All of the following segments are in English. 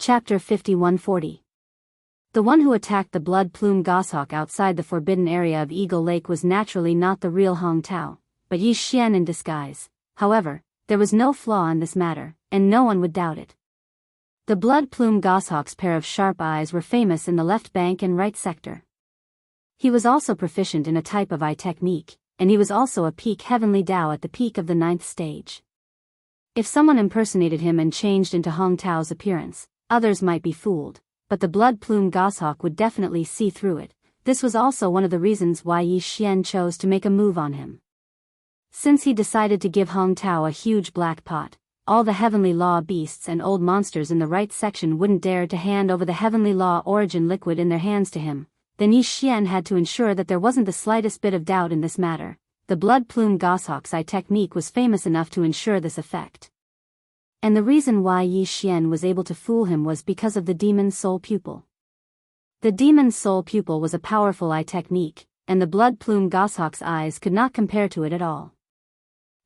Chapter 5140. The one who attacked the blood-plume goshawk outside the forbidden area of Eagle Lake was naturally not the real Hong Tao, but Yi Xian in disguise. However, there was no flaw in this matter, and no one would doubt it. The blood-plume goshawk's pair of sharp eyes were famous in the left bank and right sector. He was also proficient in a type of eye technique, and he was also a peak heavenly Dao at the peak of the 9th stage. If someone impersonated him and changed into Hong Tao's appearance, others might be fooled, but the blood-plume goshawk would definitely see through it. This was also one of the reasons why Yi Xian chose to make a move on him. Since he decided to give Hong Tao a huge black pot, all the heavenly law beasts and old monsters in the right section wouldn't dare to hand over the heavenly law origin liquid in their hands to him. Then Yi Xian had to ensure that there wasn't the slightest bit of doubt in this matter. The blood-plume goshawk's eye technique was famous enough to ensure this effect. And the reason why Yi Xian was able to fool him was because of the demon soul pupil. The demon soul pupil was a powerful eye technique, and the blood-plume goshawk's eyes could not compare to it at all.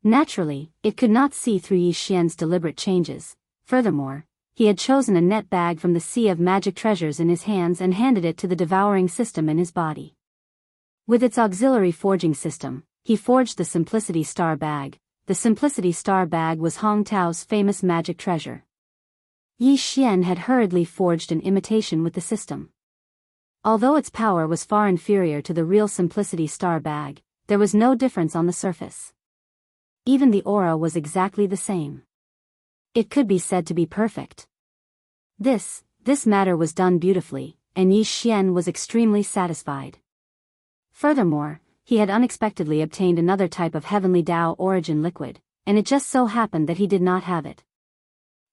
Naturally, it could not see through Yi Xian's deliberate changes. Furthermore, he had chosen a net bag from the sea of magic treasures in his hands and handed it to the devouring system in his body. With its auxiliary forging system, he forged the Simplicity Star Bag. The Simplicity Star Bag was Hong Tao's famous magic treasure. Yi Xian had hurriedly forged an imitation with the system. Although its power was far inferior to the real Simplicity Star Bag, there was no difference on the surface. Even the aura was exactly the same. It could be said to be perfect. This matter was done beautifully, and Yi Xian was extremely satisfied. Furthermore, he had unexpectedly obtained another type of heavenly Dao origin liquid, and it just so happened that he did not have it.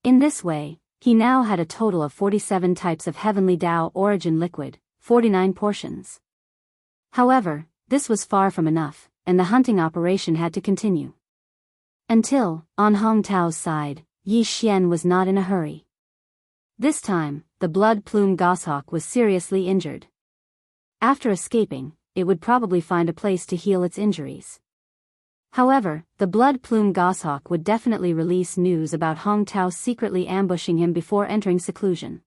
In this way, he now had a total of 47 types of heavenly Dao origin liquid, 49 portions. However, this was far from enough, and the hunting operation had to continue. Until, on Hong Tao's side, Yi Xian was not in a hurry. This time, the blood-plume goshawk was seriously injured. After escaping, it would probably find a place to heal its injuries. However, the blood-plume goshawk would definitely release news about Hong Tao secretly ambushing him before entering seclusion.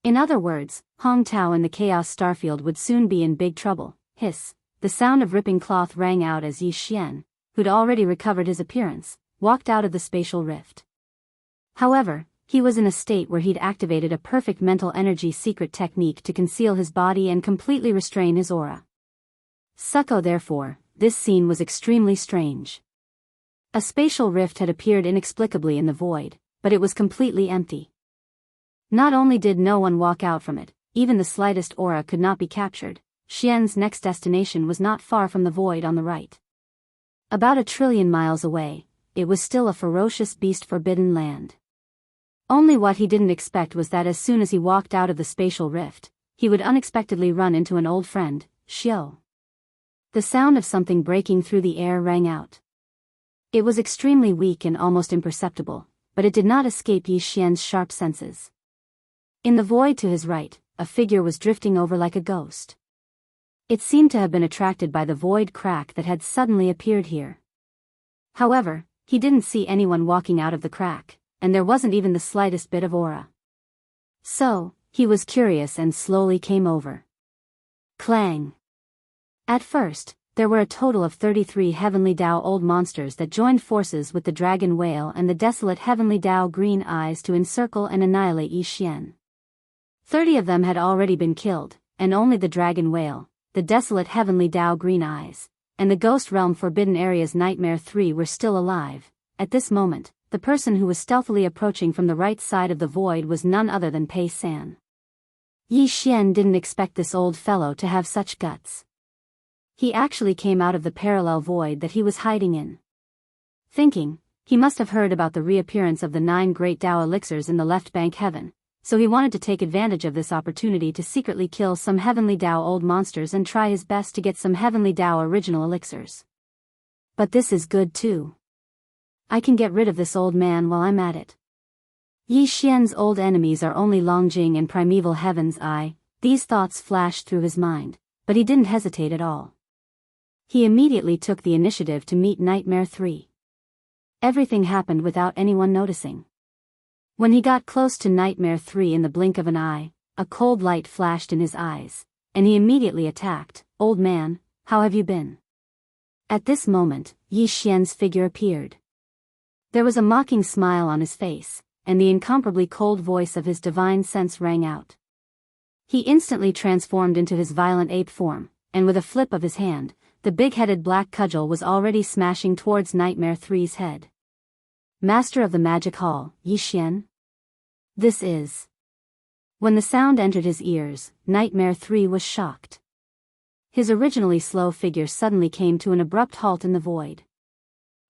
In other words, Hong Tao and the Chaos Starfield would soon be in big trouble. Hiss! The sound of ripping cloth rang out as Yi Xian, who'd already recovered his appearance, walked out of the spatial rift. However, he was in a state where he'd activated a perfect mental energy secret technique to conceal his body and completely restrain his aura. Succo therefore, this scene was extremely strange. A spatial rift had appeared inexplicably in the void, but it was completely empty. Not only did no one walk out from it, even the slightest aura could not be captured. Xian's next destination was not far from the void on the right. About 1 trillion miles away, it was still a ferocious beast forbidden land. Only what he didn't expect was that as soon as he walked out of the spatial rift, he would unexpectedly run into an old friend, Xiao. The sound of something breaking through the air rang out. It was extremely weak and almost imperceptible, but it did not escape Yi Xian's sharp senses. In the void to his right, a figure was drifting over like a ghost. It seemed to have been attracted by the void crack that had suddenly appeared here. However, he didn't see anyone walking out of the crack, and there wasn't even the slightest bit of aura. So, he was curious and slowly came over. Clang! At first, there were a total of 33 heavenly Dao old monsters that joined forces with the dragon whale and the desolate heavenly Dao green eyes to encircle and annihilate Yi Xian. 30 of them had already been killed, and only the dragon whale, the desolate heavenly Dao green eyes, and the Ghost Realm Forbidden Area's Nightmare 3 were still alive. At this moment, the person who was stealthily approaching from the right side of the void was none other than Pei San. Yi Xian didn't expect this old fellow to have such guts. He actually came out of the parallel void that he was hiding in. Thinking, he must have heard about the reappearance of the 9 great Dao elixirs in the left bank heaven, so he wanted to take advantage of this opportunity to secretly kill some heavenly Dao old monsters and try his best to get some heavenly Dao original elixirs. But this is good too. I can get rid of this old man while I'm at it. Yi Xian's old enemies are only Longjing and Primeval Heaven's Eye. These thoughts flashed through his mind, but he didn't hesitate at all. He immediately took the initiative to meet Nightmare 3. Everything happened without anyone noticing. When he got close to Nightmare 3 in the blink of an eye, a cold light flashed in his eyes, and he immediately attacked. "Old man, how have you been?" At this moment, Yi Xian's figure appeared. There was a mocking smile on his face, and the incomparably cold voice of his divine sense rang out. He instantly transformed into his violent ape form, and with a flip of his hand, the big-headed black cudgel was already smashing towards Nightmare 3's head. "Master of the Magic Hall, Yi Xian? This is..." When the sound entered his ears, Nightmare 3 was shocked. His originally slow figure suddenly came to an abrupt halt in the void.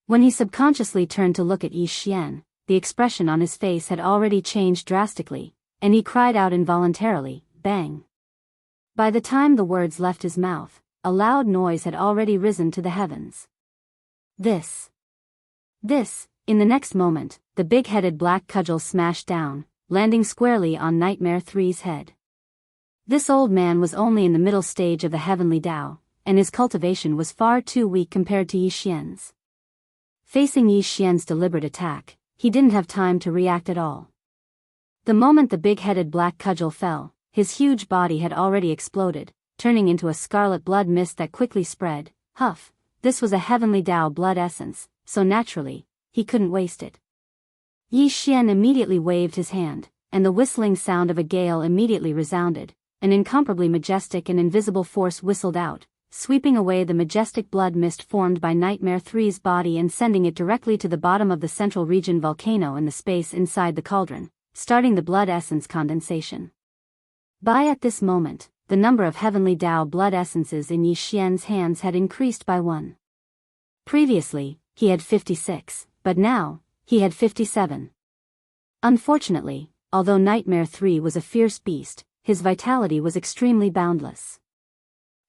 When he subconsciously turned to look at Yi Xian, the expression on his face had already changed drastically, and he cried out involuntarily, "Bang!" By the time the words left his mouth, a loud noise had already risen to the heavens. This. In the next moment, the big-headed black cudgel smashed down, landing squarely on Nightmare 3's head. This old man was only in the middle stage of the heavenly Tao, and his cultivation was far too weak compared to Yi Xian's. Facing Yi Xian's deliberate attack, he didn't have time to react at all. The moment the big-headed black cudgel fell, his huge body had already exploded, turning into a scarlet blood mist that quickly spread. Huff, this was a heavenly Tao blood essence, so naturally, he couldn't waste it. Yi Xian immediately waved his hand, and the whistling sound of a gale immediately resounded. An incomparably majestic and invisible force whistled out, sweeping away the majestic blood mist formed by Nightmare 3's body and sending it directly to the bottom of the central region volcano in the space inside the cauldron, starting the blood essence condensation. At this moment, the number of heavenly Tao blood essences in Yi Xian's hands had increased by 1. Previously, he had 56, but now, he had 57. Unfortunately, although Nightmare 3 was a fierce beast, his vitality was extremely boundless.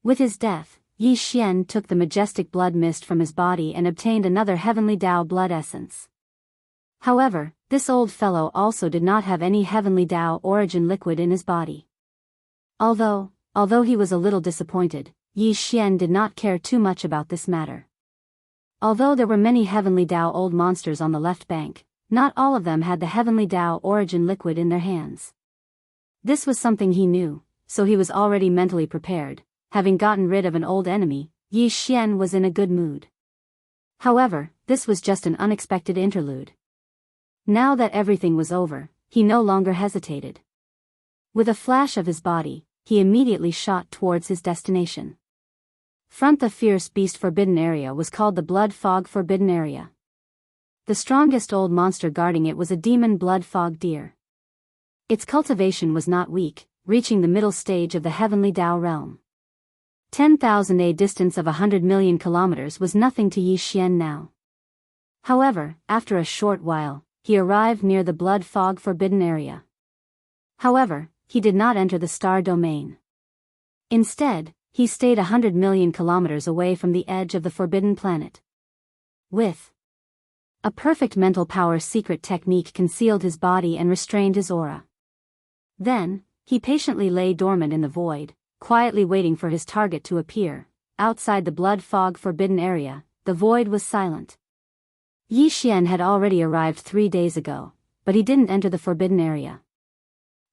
With his death, Yi Xian took the majestic blood mist from his body and obtained another heavenly Tao blood essence. However, this old fellow also did not have any heavenly Tao origin liquid in his body. Although he was a little disappointed, Yi Xian did not care too much about this matter. Although there were many heavenly Tao old monsters on the left bank, not all of them had the heavenly Tao origin liquid in their hands. This was something he knew, so he was already mentally prepared. Having gotten rid of an old enemy, Yi Xian was in a good mood. However, this was just an unexpected interlude. Now that everything was over, he no longer hesitated. With a flash of his body, he immediately shot towards his destination. The fierce beast forbidden area was called the Blood Fog Forbidden Area. The strongest old monster guarding it was a demon blood fog deer. Its cultivation was not weak, reaching the middle stage of the heavenly Tao realm. 10,000 a distance of 100 million kilometers was nothing to Yi Xian now. However, after a short while, he arrived near the Blood Fog Forbidden Area. However, he did not enter the star domain. Instead, he stayed 100 million kilometers away from the edge of the Forbidden Planet. With a perfect mental power secret technique concealed his body and restrained his aura. Then, he patiently lay dormant in the void, quietly waiting for his target to appear. Outside the Blood Fog Forbidden Area, the void was silent. Yi Xian had already arrived 3 days ago, but he didn't enter the Forbidden Area.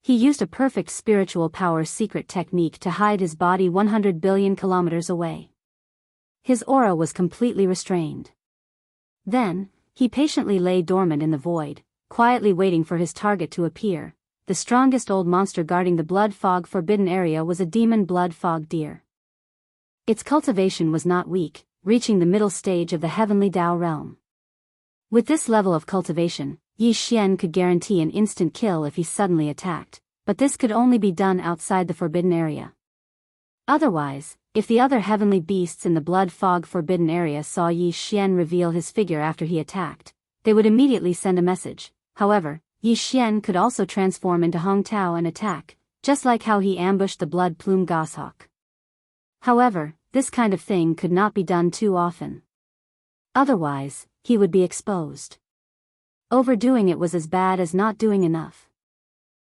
He used a perfect spiritual power secret technique to hide his body 100 billion kilometers away. His aura was completely restrained. Then, he patiently lay dormant in the void, quietly waiting for his target to appear. The strongest old monster guarding the Blood Fog Forbidden Area was a demon blood fog deer. Its cultivation was not weak, reaching the middle stage of the heavenly Tao realm. With this level of cultivation, Yi Xian could guarantee an instant kill if he suddenly attacked, but this could only be done outside the Forbidden Area. Otherwise, if the other heavenly beasts in the Blood Fog Forbidden Area saw Yi Xian reveal his figure after he attacked, they would immediately send a message. However, Yi Xian could also transform into Hong Tao and attack, just like how he ambushed the blood plume goshawk. However, this kind of thing could not be done too often. Otherwise, he would be exposed. Overdoing it was as bad as not doing enough.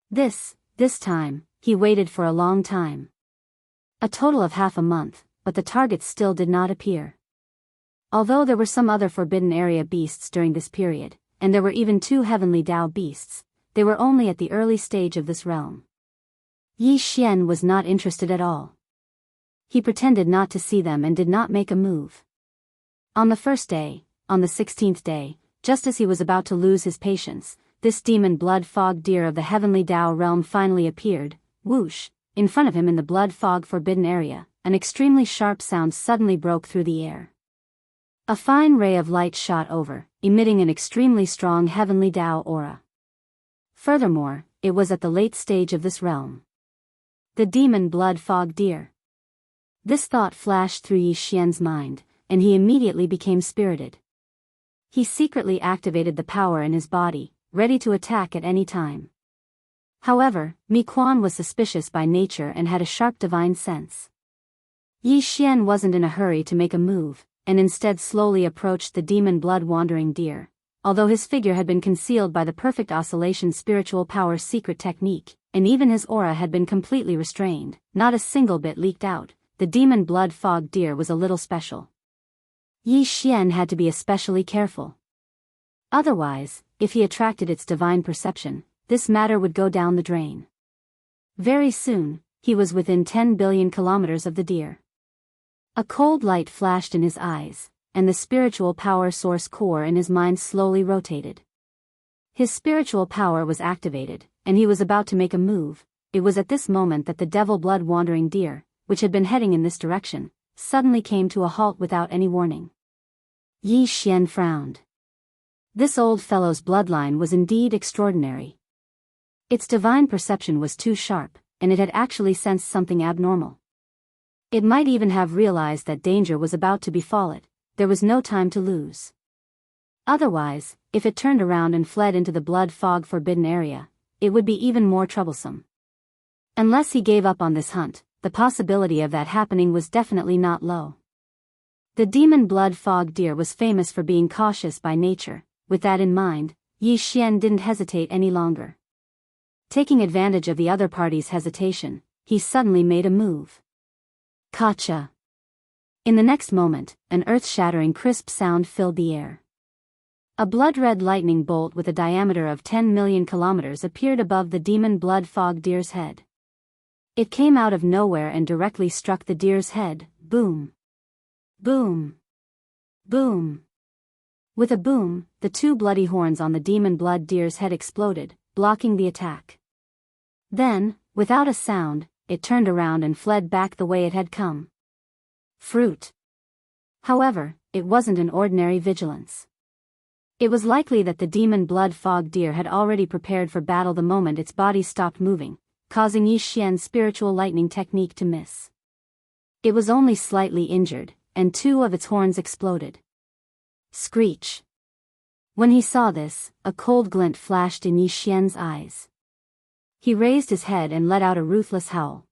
This time, he waited for a long time. A total of half a month, but the targets still did not appear. Although there were some other Forbidden Area beasts during this period, and there were even 2 heavenly Tao beasts, they were only at the early stage of this realm. Yi Xian was not interested at all. He pretended not to see them and did not make a move. On the first day, on the 16th day, just as he was about to lose his patience, this demon blood fog deer of the heavenly Dao realm finally appeared. Whoosh! In front of him in the blood fog forbidden area, an extremely sharp sound suddenly broke through the air. A fine ray of light shot over, emitting an extremely strong heavenly Dao aura. Furthermore, it was at the late stage of this realm. The demon blood fog deer. This thought flashed through Yi Xian's mind, and he immediately became spirited. He secretly activated the power in his body, ready to attack at any time. However, Mi Quan was suspicious by nature and had a sharp divine sense. Yi Xian wasn't in a hurry to make a move, and instead slowly approached the demon blood-wandering deer. Although his figure had been concealed by the perfect oscillation spiritual power secret technique, and even his aura had been completely restrained, not a single bit leaked out, the demon blood fog deer was a little special. Yi Xian had to be especially careful. Otherwise, if he attracted its divine perception, this matter would go down the drain. Very soon, he was within 10 billion kilometers of the deer. A cold light flashed in his eyes, and the spiritual power source core in his mind slowly rotated. His spiritual power was activated, and he was about to make a move. It was at this moment that the devil blood-wandering deer, which had been heading in this direction, suddenly came to a halt without any warning. Yi Xian frowned. This old fellow's bloodline was indeed extraordinary. Its divine perception was too sharp, and it had actually sensed something abnormal. It might even have realized that danger was about to befall it. There was no time to lose. Otherwise, if it turned around and fled into the blood fog forbidden area, it would be even more troublesome. Unless he gave up on this hunt, the possibility of that happening was definitely not low. The demon blood fog deer was famous for being cautious by nature. With that in mind, Yi Xian didn't hesitate any longer. Taking advantage of the other party's hesitation, he suddenly made a move. Gotcha! In the next moment, an earth-shattering crisp sound filled the air. A blood-red lightning bolt with a diameter of 10 million kilometers appeared above the demon blood fog deer's head. It came out of nowhere and directly struck the deer's head. Boom! Boom! Boom! With a boom, the two bloody horns on the demon blood deer's head exploded, blocking the attack. Then, without a sound, it turned around and fled back the way it had come. Fruit. However, it wasn't an ordinary vigilance. It was likely that the demon blood fog deer had already prepared for battle the moment its body stopped moving, causing Yi Xian's spiritual lightning technique to miss. It was only slightly injured, and two of its horns exploded. Screech. When he saw this, a cold glint flashed in Yi Xian's eyes. He raised his head and let out a ruthless howl.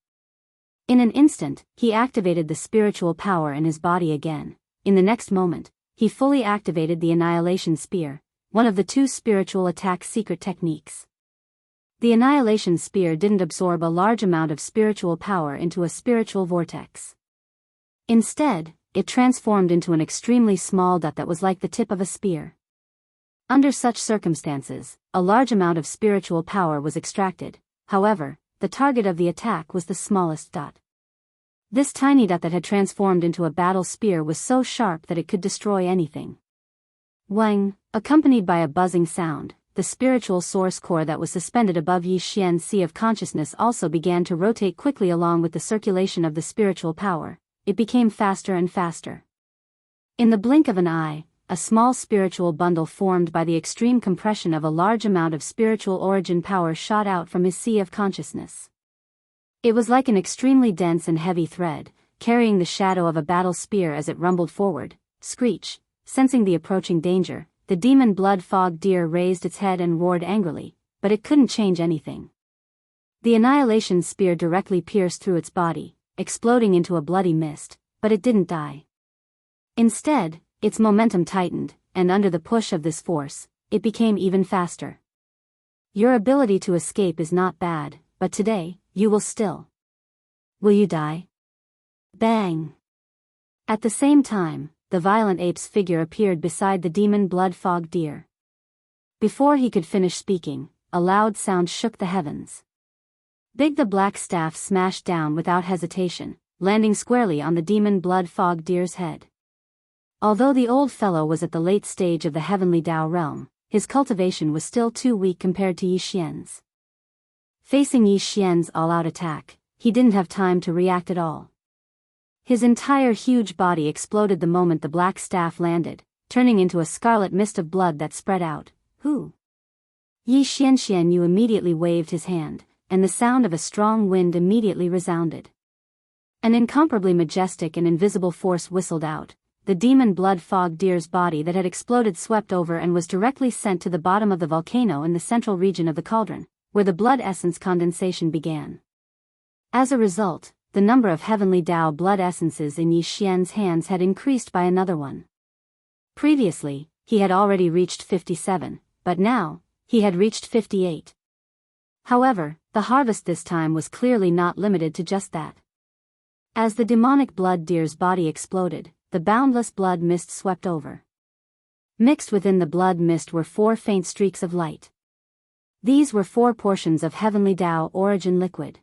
In an instant, he activated the spiritual power in his body again. In the next moment, he fully activated the Annihilation Spear, one of the two spiritual attack secret techniques. The Annihilation Spear didn't absorb a large amount of spiritual power into a spiritual vortex. Instead, it transformed into an extremely small dot that was like the tip of a spear. Under such circumstances, a large amount of spiritual power was extracted. However, the target of the attack was the smallest dot. This tiny dot that had transformed into a battle spear was so sharp that it could destroy anything. Wang, accompanied by a buzzing sound, the spiritual source core that was suspended above Yi Xian's sea of consciousness also began to rotate quickly along with the circulation of the spiritual power. It became faster and faster. In the blink of an eye, a small spiritual bundle formed by the extreme compression of a large amount of spiritual origin power shot out from his sea of consciousness. It was like an extremely dense and heavy thread, carrying the shadow of a battle spear as it rumbled forward. Screech. Sensing the approaching danger, the demon blood fog deer raised its head and roared angrily, but it couldn't change anything. The Annihilation Spear directly pierced through its body, exploding into a bloody mist, but it didn't die. Instead, its momentum tightened, and under the push of this force, it became even faster. Your ability to escape is not bad, but today, you will still. Will you die? Bang! At the same time, the violent ape's figure appeared beside the demon blood fog deer. Before he could finish speaking, a loud sound shook the heavens. Big the black staff smashed down without hesitation, landing squarely on the demon blood-fogged deer's head. Although the old fellow was at the late stage of the heavenly Dao realm, his cultivation was still too weak compared to Yi Xian's. Facing Yi Xian's all-out attack, he didn't have time to react at all. His entire huge body exploded the moment the black staff landed, turning into a scarlet mist of blood that spread out. Who? Yi Xianxia immediately waved his hand, and the sound of a strong wind immediately resounded. An incomparably majestic and invisible force whistled out. The demon blood-fogged deer's body that had exploded swept over and was directly sent to the bottom of the volcano in the central region of the cauldron, where the blood essence condensation began. As a result, the number of heavenly Dao blood essences in Yi Xian's hands had increased by another one. Previously, he had already reached 57, but now, he had reached 58. However, the harvest this time was clearly not limited to just that. As the demonic blood deer's body exploded, the boundless blood mist swept over. Mixed within the blood mist were 4 faint streaks of light. These were 4 portions of heavenly Dao origin liquid.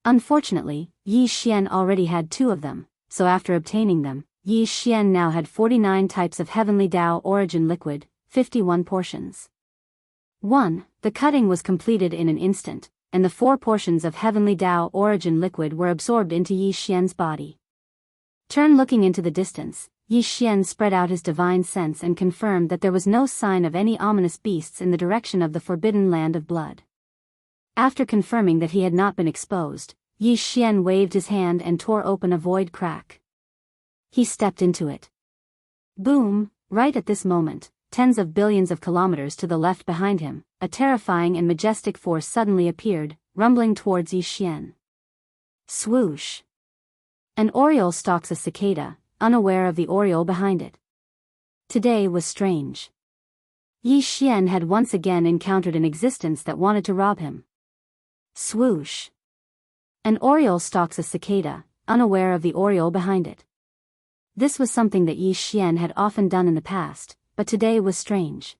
Unfortunately, Yi Xian already had 2 of them, so after obtaining them, Yi Xian now had 49 types of heavenly Dao origin liquid, 51 portions. 1. The cutting was completed in an instant, and the 4 portions of heavenly Dao origin liquid were absorbed into Yi Xian's body. Looking into the distance, Yi Xian spread out his divine sense and confirmed that there was no sign of any ominous beasts in the direction of the forbidden land of blood. After confirming that he had not been exposed, Yi Xian waved his hand and tore open a void crack. He stepped into it. Boom! Right at this moment, tens of billions of kilometers to the left behind him, a terrifying and majestic force suddenly appeared, rumbling towards Yi Xian. Swoosh! An oriole stalks a cicada, unaware of the oriole behind it. Today was strange. Yi Xian had once again encountered an existence that wanted to rob him. Swoosh! An oriole stalks a cicada, unaware of the oriole behind it. This was something that Yi Xian had often done in the past, but today was strange.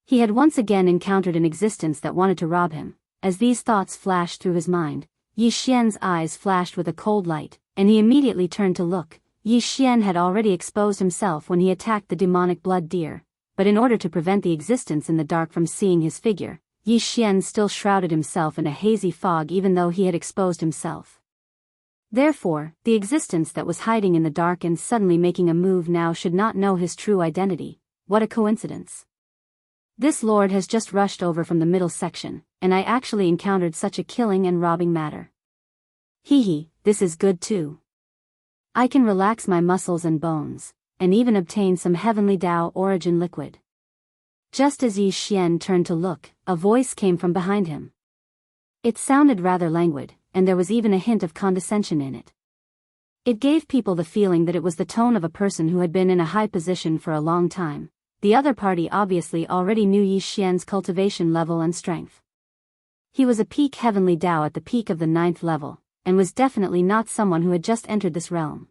He had once again encountered an existence that wanted to rob him. As these thoughts flashed through his mind, Yi Xian's eyes flashed with a cold light, and he immediately turned to look. Yi Xian had already exposed himself when he attacked the demonic blood deer, but in order to prevent the existence in the dark from seeing his figure, Yi Xian still shrouded himself in a hazy fog even though he had exposed himself. Therefore, the existence that was hiding in the dark and suddenly making a move now should not know his true identity. What a coincidence. This lord has just rushed over from the middle section, and I actually encountered such a killing and robbing matter. Hee, this is good too. I can relax my muscles and bones, and even obtain some heavenly Dao origin liquid. Just as Yi Xian turned to look, a voice came from behind him. It sounded rather languid, and there was even a hint of condescension in it. It gave people the feeling that it was the tone of a person who had been in a high position for a long time. The other party obviously already knew Yi Xian's cultivation level and strength. He was a peak heavenly Dao at the peak of the 9th level, and was definitely not someone who had just entered this realm.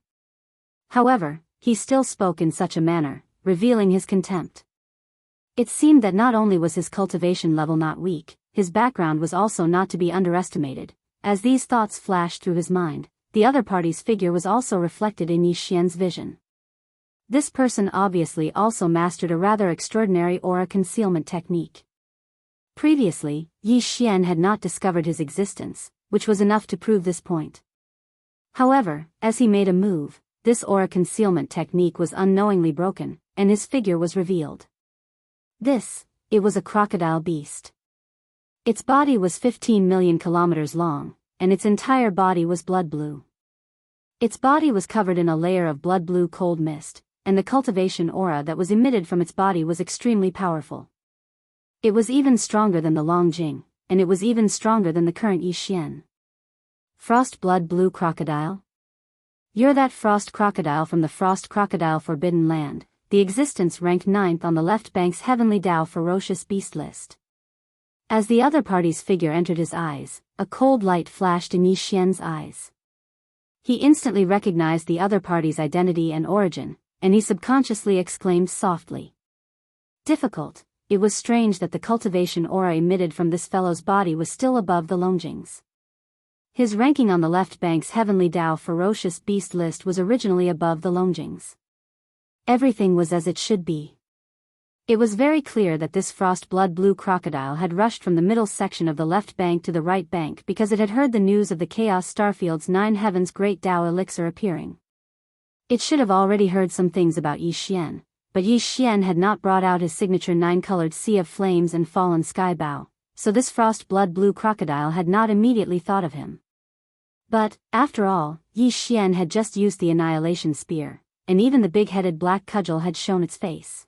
However, he still spoke in such a manner, revealing his contempt. It seemed that not only was his cultivation level not weak, his background was also not to be underestimated. As these thoughts flashed through his mind, the other party's figure was also reflected in Yi Xian's vision. This person obviously also mastered a rather extraordinary aura concealment technique. Previously, Yi Xian had not discovered his existence, which was enough to prove this point. However, as he made a move, this aura concealment technique was unknowingly broken, and his figure was revealed. It was a crocodile beast. Its body was 15 million kilometers long, and its entire body was blood blue. Its body was covered in a layer of blood blue cold mist, and the cultivation aura that was emitted from its body was extremely powerful. It was even stronger than the Long Jing, and it was even stronger than the current Yi Xian. Frost blood blue crocodile? You're that frost crocodile from the Frost Crocodile Forbidden Land, the existence ranked 9th on the left bank's heavenly Dao ferocious beast list. As the other party's figure entered his eyes, a cold light flashed in Yi Xian's eyes. He instantly recognized the other party's identity and origin, and he subconsciously exclaimed softly. Difficult, it was strange that the cultivation aura emitted from this fellow's body was still above the Longjing's. His ranking on the left bank's Heavenly Dao ferocious beast list was originally above the Longjing's. Everything was as it should be. It was very clear that this frost blood blue crocodile had rushed from the middle section of the left bank to the right bank because it had heard the news of the Chaos Starfield's 9 Heavens Great Dao elixir appearing. It should have already heard some things about Yi Xian, but Yi Xian had not brought out his signature 9-colored sea of flames and fallen sky bow, so this frost blood blue crocodile had not immediately thought of him. But, after all, Yi Xian had just used the annihilation spear, and even the big-headed black cudgel had shown its face.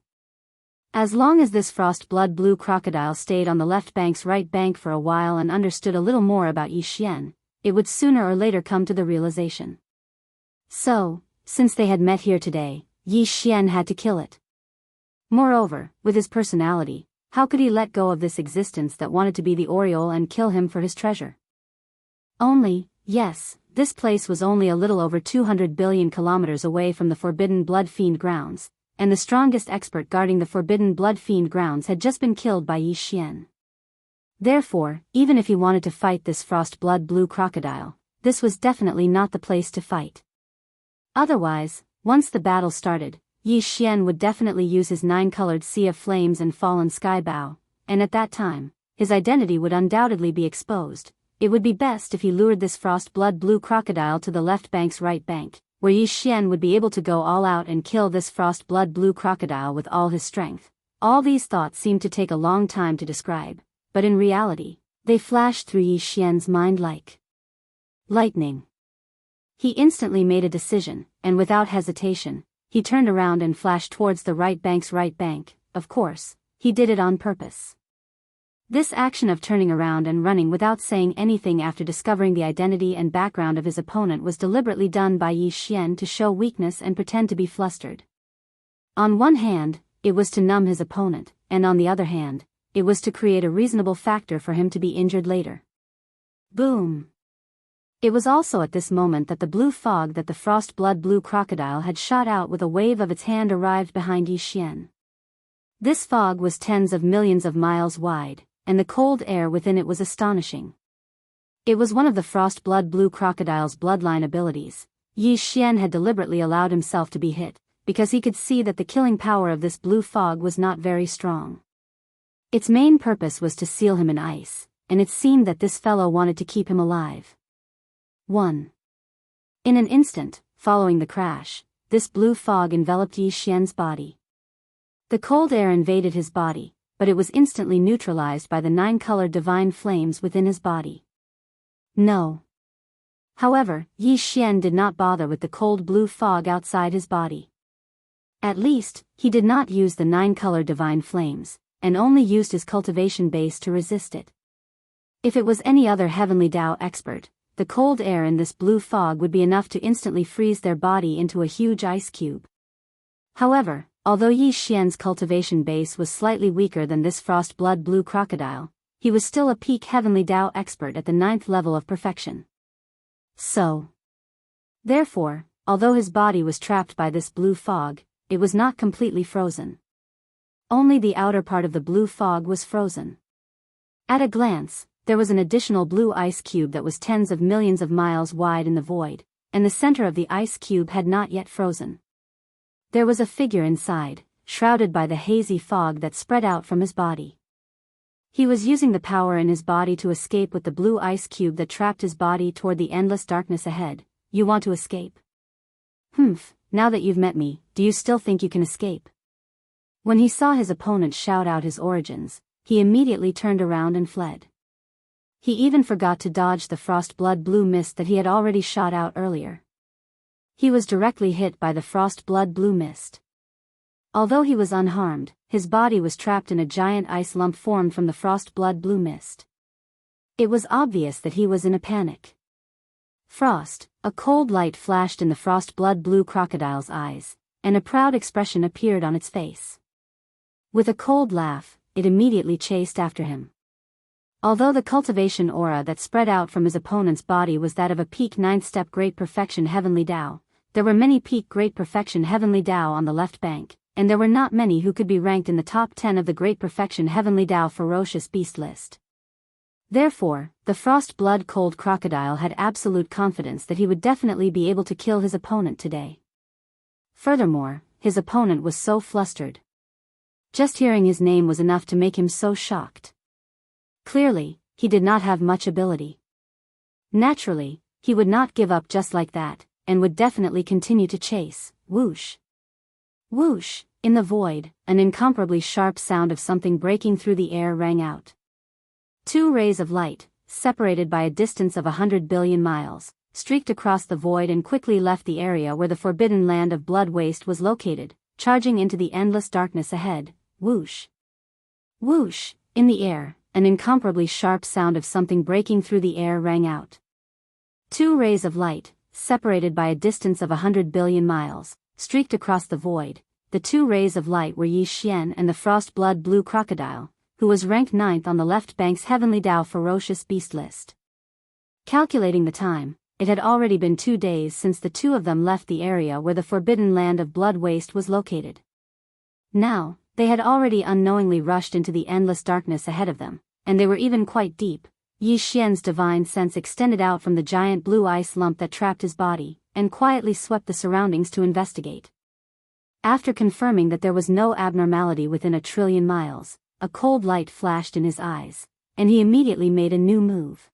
As long as this frost blood blue crocodile stayed on the left bank's right bank for a while and understood a little more about Yi Xian, it would sooner or later come to the realization. So, since they had met here today, Yi Xian had to kill it. Moreover, with his personality, how could he let go of this existence that wanted to be the Oriole and kill him for his treasure? Yes, this place was only a little over 200 billion kilometers away from the Forbidden Blood Fiend grounds, and the strongest expert guarding the Forbidden Blood Fiend grounds had just been killed by Yi Xian. Therefore, even if he wanted to fight this frost blood blue crocodile, this was definitely not the place to fight. Otherwise, once the battle started, Yi Xian would definitely use his 9-colored sea of flames and fallen sky bow, and at that time, his identity would undoubtedly be exposed. It would be best if he lured this frost blood blue crocodile to the left bank's right bank, where Yi Xian would be able to go all out and kill this frost blood blue crocodile with all his strength. All these thoughts seemed to take a long time to describe, but in reality, they flashed through Yi Xian's mind like lightning. He instantly made a decision, and without hesitation, he turned around and flashed towards the right bank's right bank. Of course, he did it on purpose. This action of turning around and running without saying anything after discovering the identity and background of his opponent was deliberately done by Yi Xian to show weakness and pretend to be flustered. On one hand, it was to numb his opponent, and on the other hand, it was to create a reasonable factor for him to be injured later. Boom! It was also at this moment that the blue fog that the frost blood blue crocodile had shot out with a wave of its hand arrived behind Yi Xian. This fog was tens of millions of miles wide, and the cold air within it was astonishing. It was one of the frost blood blue crocodile's bloodline abilities. Yi Xian had deliberately allowed himself to be hit, because he could see that the killing power of this blue fog was not very strong. Its main purpose was to seal him in ice, and it seemed that this fellow wanted to keep him alive. 1. In an instant, following the crash, this blue fog enveloped Yi Xian's body. The cold air invaded his body, but it was instantly neutralized by the 9-colored divine flames within his body. No. However, Yi Xian did not bother with the cold blue fog outside his body. At least, he did not use the 9-colored divine flames, and only used his cultivation base to resist it. If it was any other Heavenly Dao expert, the cold air in this blue fog would be enough to instantly freeze their body into a huge ice cube. However, although Yi Xian's cultivation base was slightly weaker than this frost blood blue crocodile, he was still a peak Heavenly Dao expert at the 9th level of perfection. Therefore, although his body was trapped by this blue fog, it was not completely frozen. Only the outer part of the blue fog was frozen. At a glance, there was an additional blue ice cube that was tens of millions of miles wide in the void, and the center of the ice cube had not yet frozen. There was a figure inside, shrouded by the hazy fog that spread out from his body. He was using the power in his body to escape with the blue ice cube that trapped his body toward the endless darkness ahead. You want to escape? Now that you've met me, do you still think you can escape? When he saw his opponent shout out his origins, he immediately turned around and fled. He even forgot to dodge the frost blood blue mist that he had already shot out earlier. He was directly hit by the frost blood blue mist. Although he was unharmed, his body was trapped in a giant ice lump formed from the frost blood blue mist. It was obvious that he was in a panic. A cold light flashed in the frost blood blue crocodile's eyes, and a proud expression appeared on its face. With a cold laugh, it immediately chased after him. Although the cultivation aura that spread out from his opponent's body was that of a peak 9th-step Great Perfection Heavenly Dao, there were many peak Great Perfection Heavenly Dao on the left bank, and there were not many who could be ranked in the top 10 of the Great Perfection Heavenly Dao Ferocious Beast list. Therefore, the Frost Blood Cold Crocodile had absolute confidence that he would definitely be able to kill his opponent today. Furthermore, his opponent was so flustered. Just hearing his name was enough to make him so shocked. Clearly, he did not have much ability. Naturally, he would not give up just like that, and would definitely continue to chase. Whoosh! Whoosh! In the void, an incomparably sharp sound of something breaking through the air rang out. Two rays of light, separated by a distance of 100 billion miles, streaked across the void and quickly left the area where the forbidden land of blood waste was located, charging into the endless darkness ahead. Whoosh! Whoosh! In the air, an incomparably sharp sound of something breaking through the air rang out. Two rays of light, separated by a distance of 100 billion miles, streaked across the void. The two rays of light were Yi Xian and the Frost Blood Blue Crocodile, who was ranked 9th on the left bank's Heavenly Dao Ferocious Beast list. Calculating the time, it had already been 2 days since the two of them left the area where the forbidden land of blood waste was located. Now, they had already unknowingly rushed into the endless darkness ahead of them, and they were even quite deep. Yi Xian's divine sense extended out from the giant blue ice lump that trapped his body, and quietly swept the surroundings to investigate. After confirming that there was no abnormality within 1 trillion miles, a cold light flashed in his eyes, and he immediately made a new move.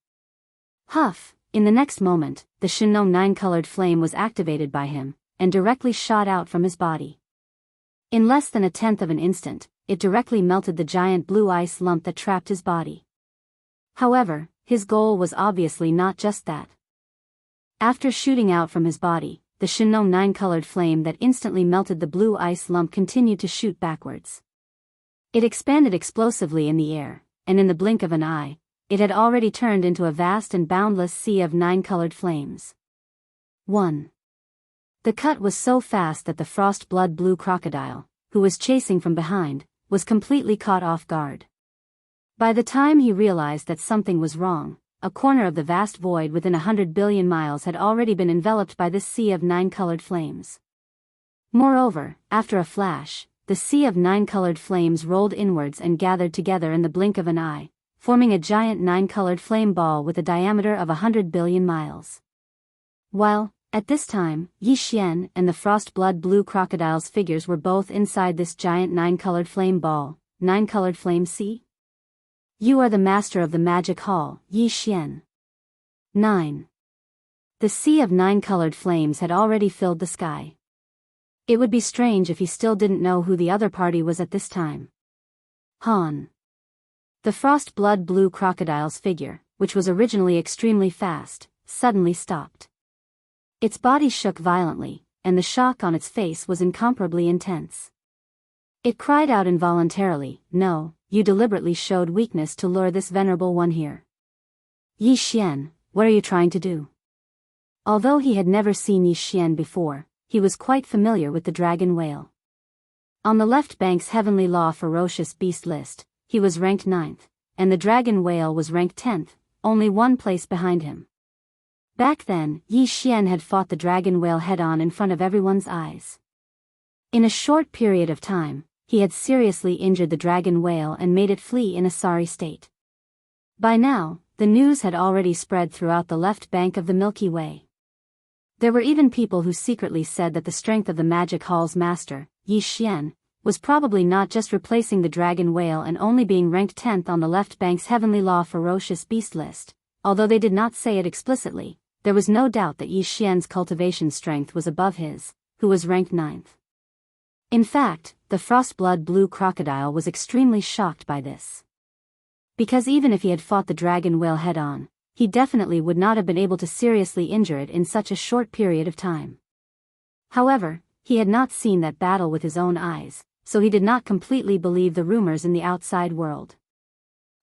Huff! In the next moment, the Shinno 9-colored flame was activated by him, and directly shot out from his body. In less than 1/10 of an instant, it directly melted the giant blue ice lump that trapped his body. However, his goal was obviously not just that. After shooting out from his body, the Shinno 9-colored flame that instantly melted the blue ice lump continued to shoot backwards. It expanded explosively in the air, and in the blink of an eye, it had already turned into a vast and boundless sea of 9-colored flames. 1. The cut was so fast that the Frost Blood Blue Crocodile, who was chasing from behind, was completely caught off guard. By the time he realized that something was wrong, a corner of the vast void within 100 billion miles had already been enveloped by this sea of 9-colored flames. Moreover, after a flash, the sea of 9-colored flames rolled inwards and gathered together in the blink of an eye, forming a giant 9-colored flame ball with a diameter of 100 billion miles. While, at this time, Yi Xian and the Frost Blood Blue Crocodile's figures were both inside this giant 9-colored flame ball. 9-colored flame sea? You are the master of the magic hall, Yi Xian. 9. The sea of 9-colored flames had already filled the sky. It would be strange if he still didn't know who the other party was at this time. Han. The Frost Blood Blue Crocodile's figure, which was originally extremely fast, suddenly stopped. Its body shook violently, and the shock on its face was incomparably intense. It cried out involuntarily, "No, you deliberately showed weakness to lure this venerable one here. Yi Xian, what are you trying to do?" Although he had never seen Yi Xian before, he was quite familiar with the dragon whale. On the left bank's Heavenly Law Ferocious Beast list, he was ranked 9th, and the dragon whale was ranked 10th, only one place behind him. Back then, Yi Xian had fought the dragon whale head-on in front of everyone's eyes. In a short period of time, he had seriously injured the dragon whale and made it flee in a sorry state. By now, the news had already spread throughout the left bank of the Milky Way. There were even people who secretly said that the strength of the Magic Hall's master, Yi Xian, was probably not just replacing the dragon whale and only being ranked 10th on the left bank's Heavenly Law Ferocious Beast list. Although they did not say it explicitly, there was no doubt that Yi Xian's cultivation strength was above his, who was ranked 9th. In fact, the Frost Blood Blue Crocodile was extremely shocked by this. Because even if he had fought the dragon whale head-on, he definitely would not have been able to seriously injure it in such a short period of time. However, he had not seen that battle with his own eyes, so he did not completely believe the rumors in the outside world.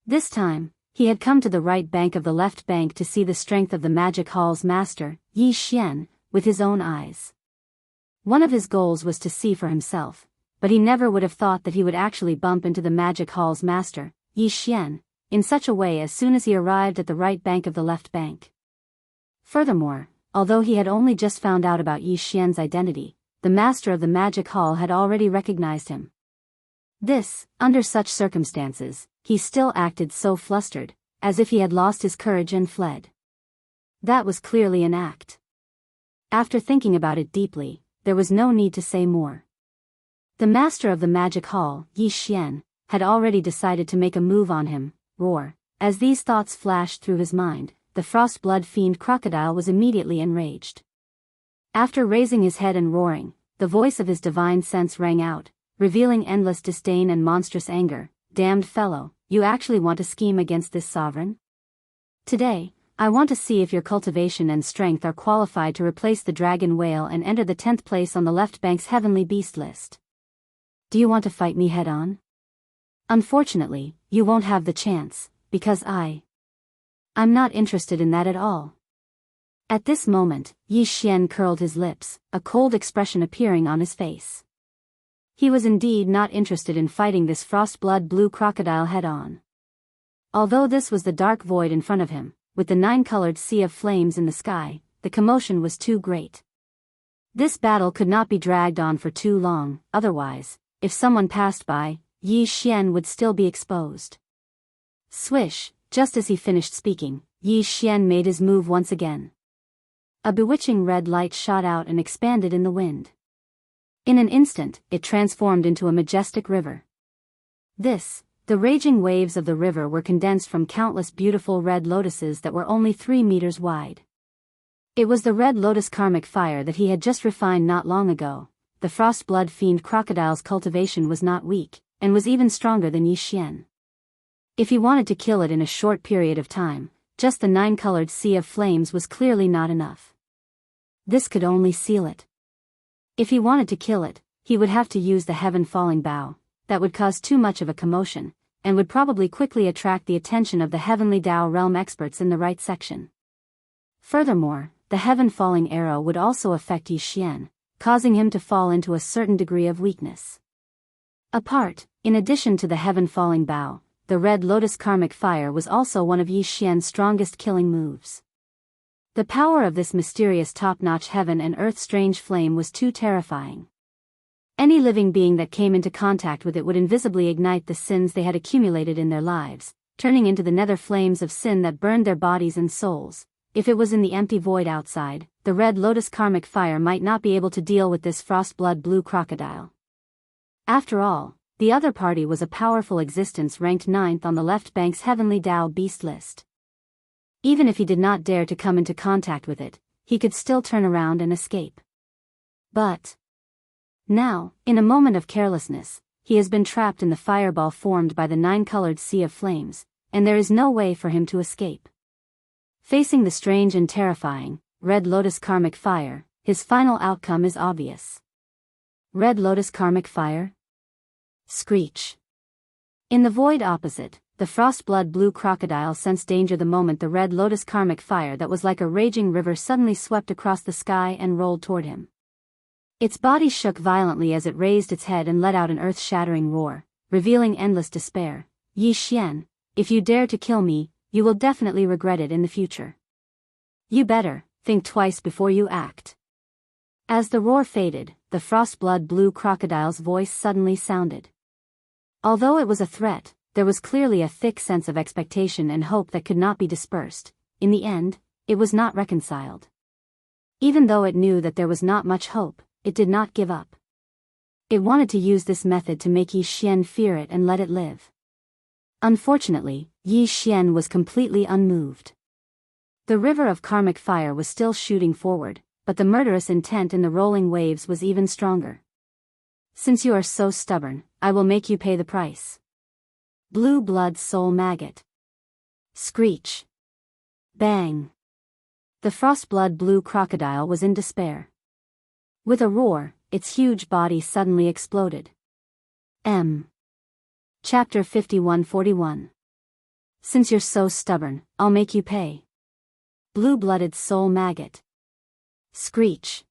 This time, he had come to the right bank of the left bank to see the strength of the Magic Hall's master, Yi Xian, with his own eyes. One of his goals was to see for himself, but he never would have thought that he would actually bump into the Magic Hall's master, Yi Xian, in such a way as soon as he arrived at the right bank of the left bank. Furthermore, although he had only just found out about Yi Xian's identity, the master of the magic hall had already recognized him. Under such circumstances, he still acted so flustered, as if he had lost his courage and fled. That was clearly an act. After thinking about it deeply, there was no need to say more. The master of the magic hall, Yi Xian, had already decided to make a move on him. Roar. As these thoughts flashed through his mind, the frost blood fiend crocodile was immediately enraged. After raising his head and roaring, the voice of his divine sense rang out, revealing endless disdain and monstrous anger. Damned fellow, you actually want to scheme against this sovereign? Today, I want to see if your cultivation and strength are qualified to replace the dragon whale and enter the 10th place on the left bank's heavenly beast list. Do you want to fight me head-on? Unfortunately, you won't have the chance, because I'm not interested in that at all. At this moment, Yi Xian curled his lips, a cold expression appearing on his face. He was indeed not interested in fighting this frost-blood blue crocodile head-on. Although this was the dark void in front of him, with the 9-colored sea of flames in the sky, the commotion was too great. This battle could not be dragged on for too long, otherwise, if someone passed by, Yi Xian would still be exposed. Swish, just as he finished speaking, Yi Xian made his move once again. A bewitching red light shot out and expanded in the wind. In an instant, it transformed into a majestic river. The raging waves of the river were condensed from countless beautiful red lotuses that were only 3 meters wide. It was the red lotus karmic fire that he had just refined not long ago. The frost blood fiend crocodile's cultivation was not weak, and was even stronger than Yi Xian. If he wanted to kill it in a short period of time, just the 9-colored sea of flames was clearly not enough. This could only seal it. If he wanted to kill it, he would have to use the heaven-falling bow. That would cause too much of a commotion, and would probably quickly attract the attention of the heavenly Dao realm experts in the right section. Furthermore, the heaven-falling arrow would also affect Yi Xian, causing him to fall into a certain degree of weakness. In addition to the heaven-falling bow, the red lotus karmic fire was also one of Yi Xian's strongest killing moves. The power of this mysterious top-notch heaven and earth strange flame was too terrifying. Any living being that came into contact with it would invisibly ignite the sins they had accumulated in their lives, turning into the nether flames of sin that burned their bodies and souls. If it was in the empty void outside, the red lotus karmic fire might not be able to deal with this frost-blood blue crocodile. After all, the other party was a powerful existence ranked 9th on the left bank's heavenly Dao beast list. Even if he did not dare to come into contact with it, he could still turn around and escape. But now, in a moment of carelessness, he has been trapped in the fireball formed by the 9-colored sea of flames, and there is no way for him to escape. Facing the strange and terrifying, red lotus karmic fire, his final outcome is obvious. Red lotus karmic fire? Screech. In the void opposite, the frost-blood blue crocodile sensed danger the moment the red lotus karmic fire that was like a raging river suddenly swept across the sky and rolled toward him. Its body shook violently as it raised its head and let out an earth-shattering roar, revealing endless despair. Yi Xian, if you dare to kill me, you will definitely regret it in the future. You better think twice before you act. As the roar faded, the frost-blood blue crocodile's voice suddenly sounded. Although it was a threat, there was clearly a thick sense of expectation and hope that could not be dispersed. In the end, it was not reconciled. Even though it knew that there was not much hope, it did not give up. It wanted to use this method to make Yi Xian fear it and let it live. Unfortunately, Yi Xian was completely unmoved. The river of karmic fire was still shooting forward, but the murderous intent in the rolling waves was even stronger. Since you are so stubborn, I will make you pay the price. Blue blood soul maggot. Screech. Bang. The frostblood blue crocodile was in despair. With a roar, its huge body suddenly exploded. Chapter 51-41. Since you're so stubborn, I'll make you pay. Blue-blooded soul maggot. Screech.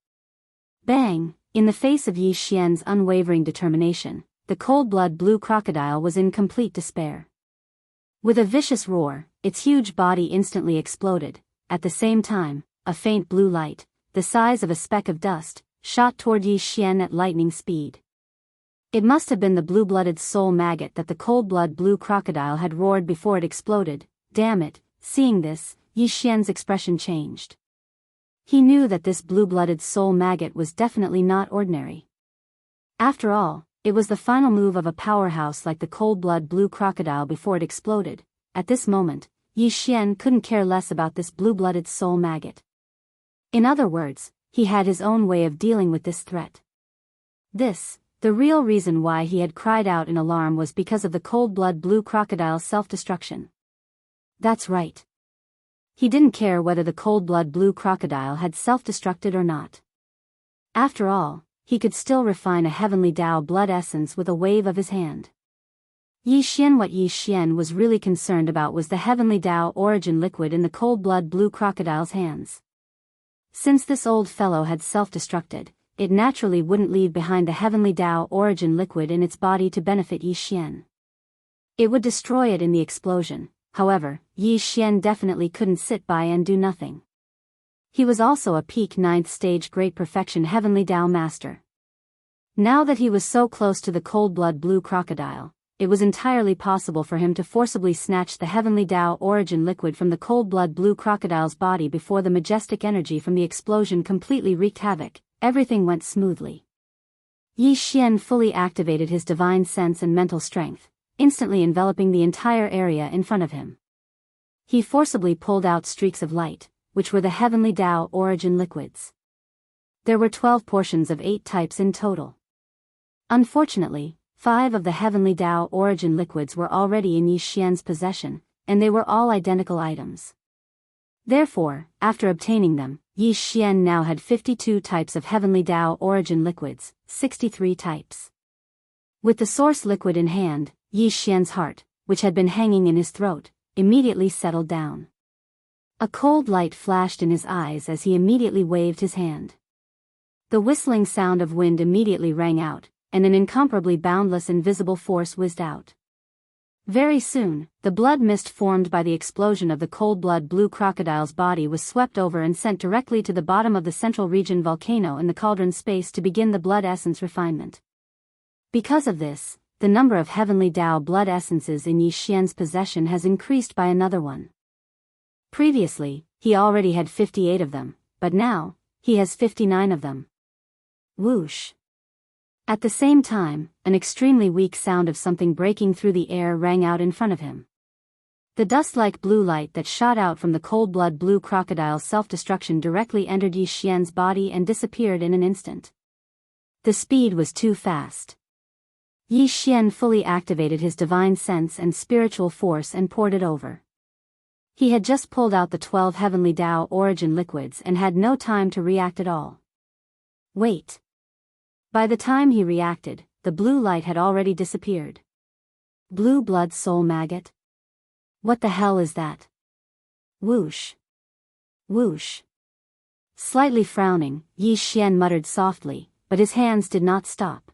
Bang. In the face of Yi Xian's unwavering determination, the cold-blood blue crocodile was in complete despair. With a vicious roar, its huge body instantly exploded. At the same time, a faint blue light, the size of a speck of dust, shot toward Yi Xian at lightning speed. It must have been the blue-blooded soul maggot that the cold-blood blue crocodile had roared before it exploded. Damn it. Seeing this, Yi Xian's expression changed. He knew that this blue-blooded soul maggot was definitely not ordinary. After all, it was the final move of a powerhouse like the cold-blood blue crocodile before it exploded. At this moment, Yi Xian couldn't care less about this blue-blooded soul maggot. In other words, he had his own way of dealing with this threat. The real reason why he had cried out in alarm was because of the cold-blood blue crocodile's self-destruction. That's right. He didn't care whether the cold-blood blue crocodile had self-destructed or not. After all, he could still refine a heavenly Dao blood essence with a wave of his hand. What Yi Xian was really concerned about was the heavenly Dao origin liquid in the cold-blood blue crocodile's hands. Since this old fellow had self-destructed, it naturally wouldn't leave behind the heavenly Dao origin liquid in its body to benefit Yi Xian. It would destroy it in the explosion. However, Yi Xian definitely couldn't sit by and do nothing. He was also a peak 9th stage Great Perfection Heavenly Dao Master. Now that he was so close to the cold-blood blue crocodile, it was entirely possible for him to forcibly snatch the heavenly Dao origin liquid from the cold-blood blue crocodile's body before the majestic energy from the explosion completely wreaked havoc. Everything went smoothly. Yi Xian fully activated his divine sense and mental strength, instantly enveloping the entire area in front of him. He forcibly pulled out streaks of light, which were the heavenly Dao origin liquids. There were 12 portions of 8 types in total. Unfortunately, 5 of the heavenly Dao origin liquids were already in Yi Xian's possession, and they were all identical items. Therefore, after obtaining them, Yi Xian now had 52 types of heavenly Dao origin liquids, 63 types. With the source liquid in hand, Yi Xian's heart, which had been hanging in his throat, immediately settled down. A cold light flashed in his eyes as he immediately waved his hand. The whistling sound of wind immediately rang out, and an incomparably boundless invisible force whizzed out. Very soon, the blood mist formed by the explosion of the cold-blood blue crocodile's body was swept over and sent directly to the bottom of the central region volcano in the cauldron space to begin the blood essence refinement. Because of this, the number of heavenly Dao blood essences in Yi Xian's possession has increased by another one. Previously, he already had 58 of them, but now, he has 59 of them. Whoosh! At the same time, an extremely weak sound of something breaking through the air rang out in front of him. The dust-like blue light that shot out from the cold-blood blue crocodile's self-destruction directly entered Yi Xian's body and disappeared in an instant. The speed was too fast. Yi Xian fully activated his divine sense and spiritual force and poured it over. He had just pulled out the 12 heavenly Dao origin liquids and had no time to react at all. Wait. By the time he reacted, the blue light had already disappeared. Blue blood soul maggot? What the hell is that? Whoosh. Whoosh. Slightly frowning, Yi Xian muttered softly, but his hands did not stop.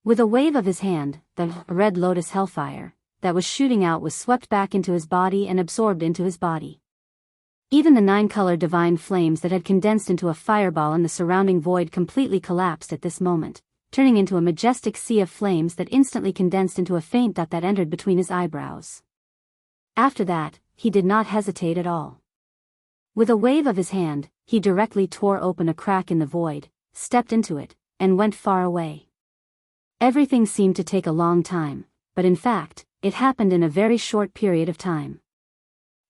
With a wave of his hand, the red lotus hellfire that was shooting out was swept back into his body and absorbed into his body. Even the 9-color divine flames that had condensed into a fireball in the surrounding void completely collapsed at this moment, turning into a majestic sea of flames that instantly condensed into a faint dot that entered between his eyebrows. After that, he did not hesitate at all. With a wave of his hand, he directly tore open a crack in the void, stepped into it, and went far away. Everything seemed to take a long time, but in fact, it happened in a very short period of time.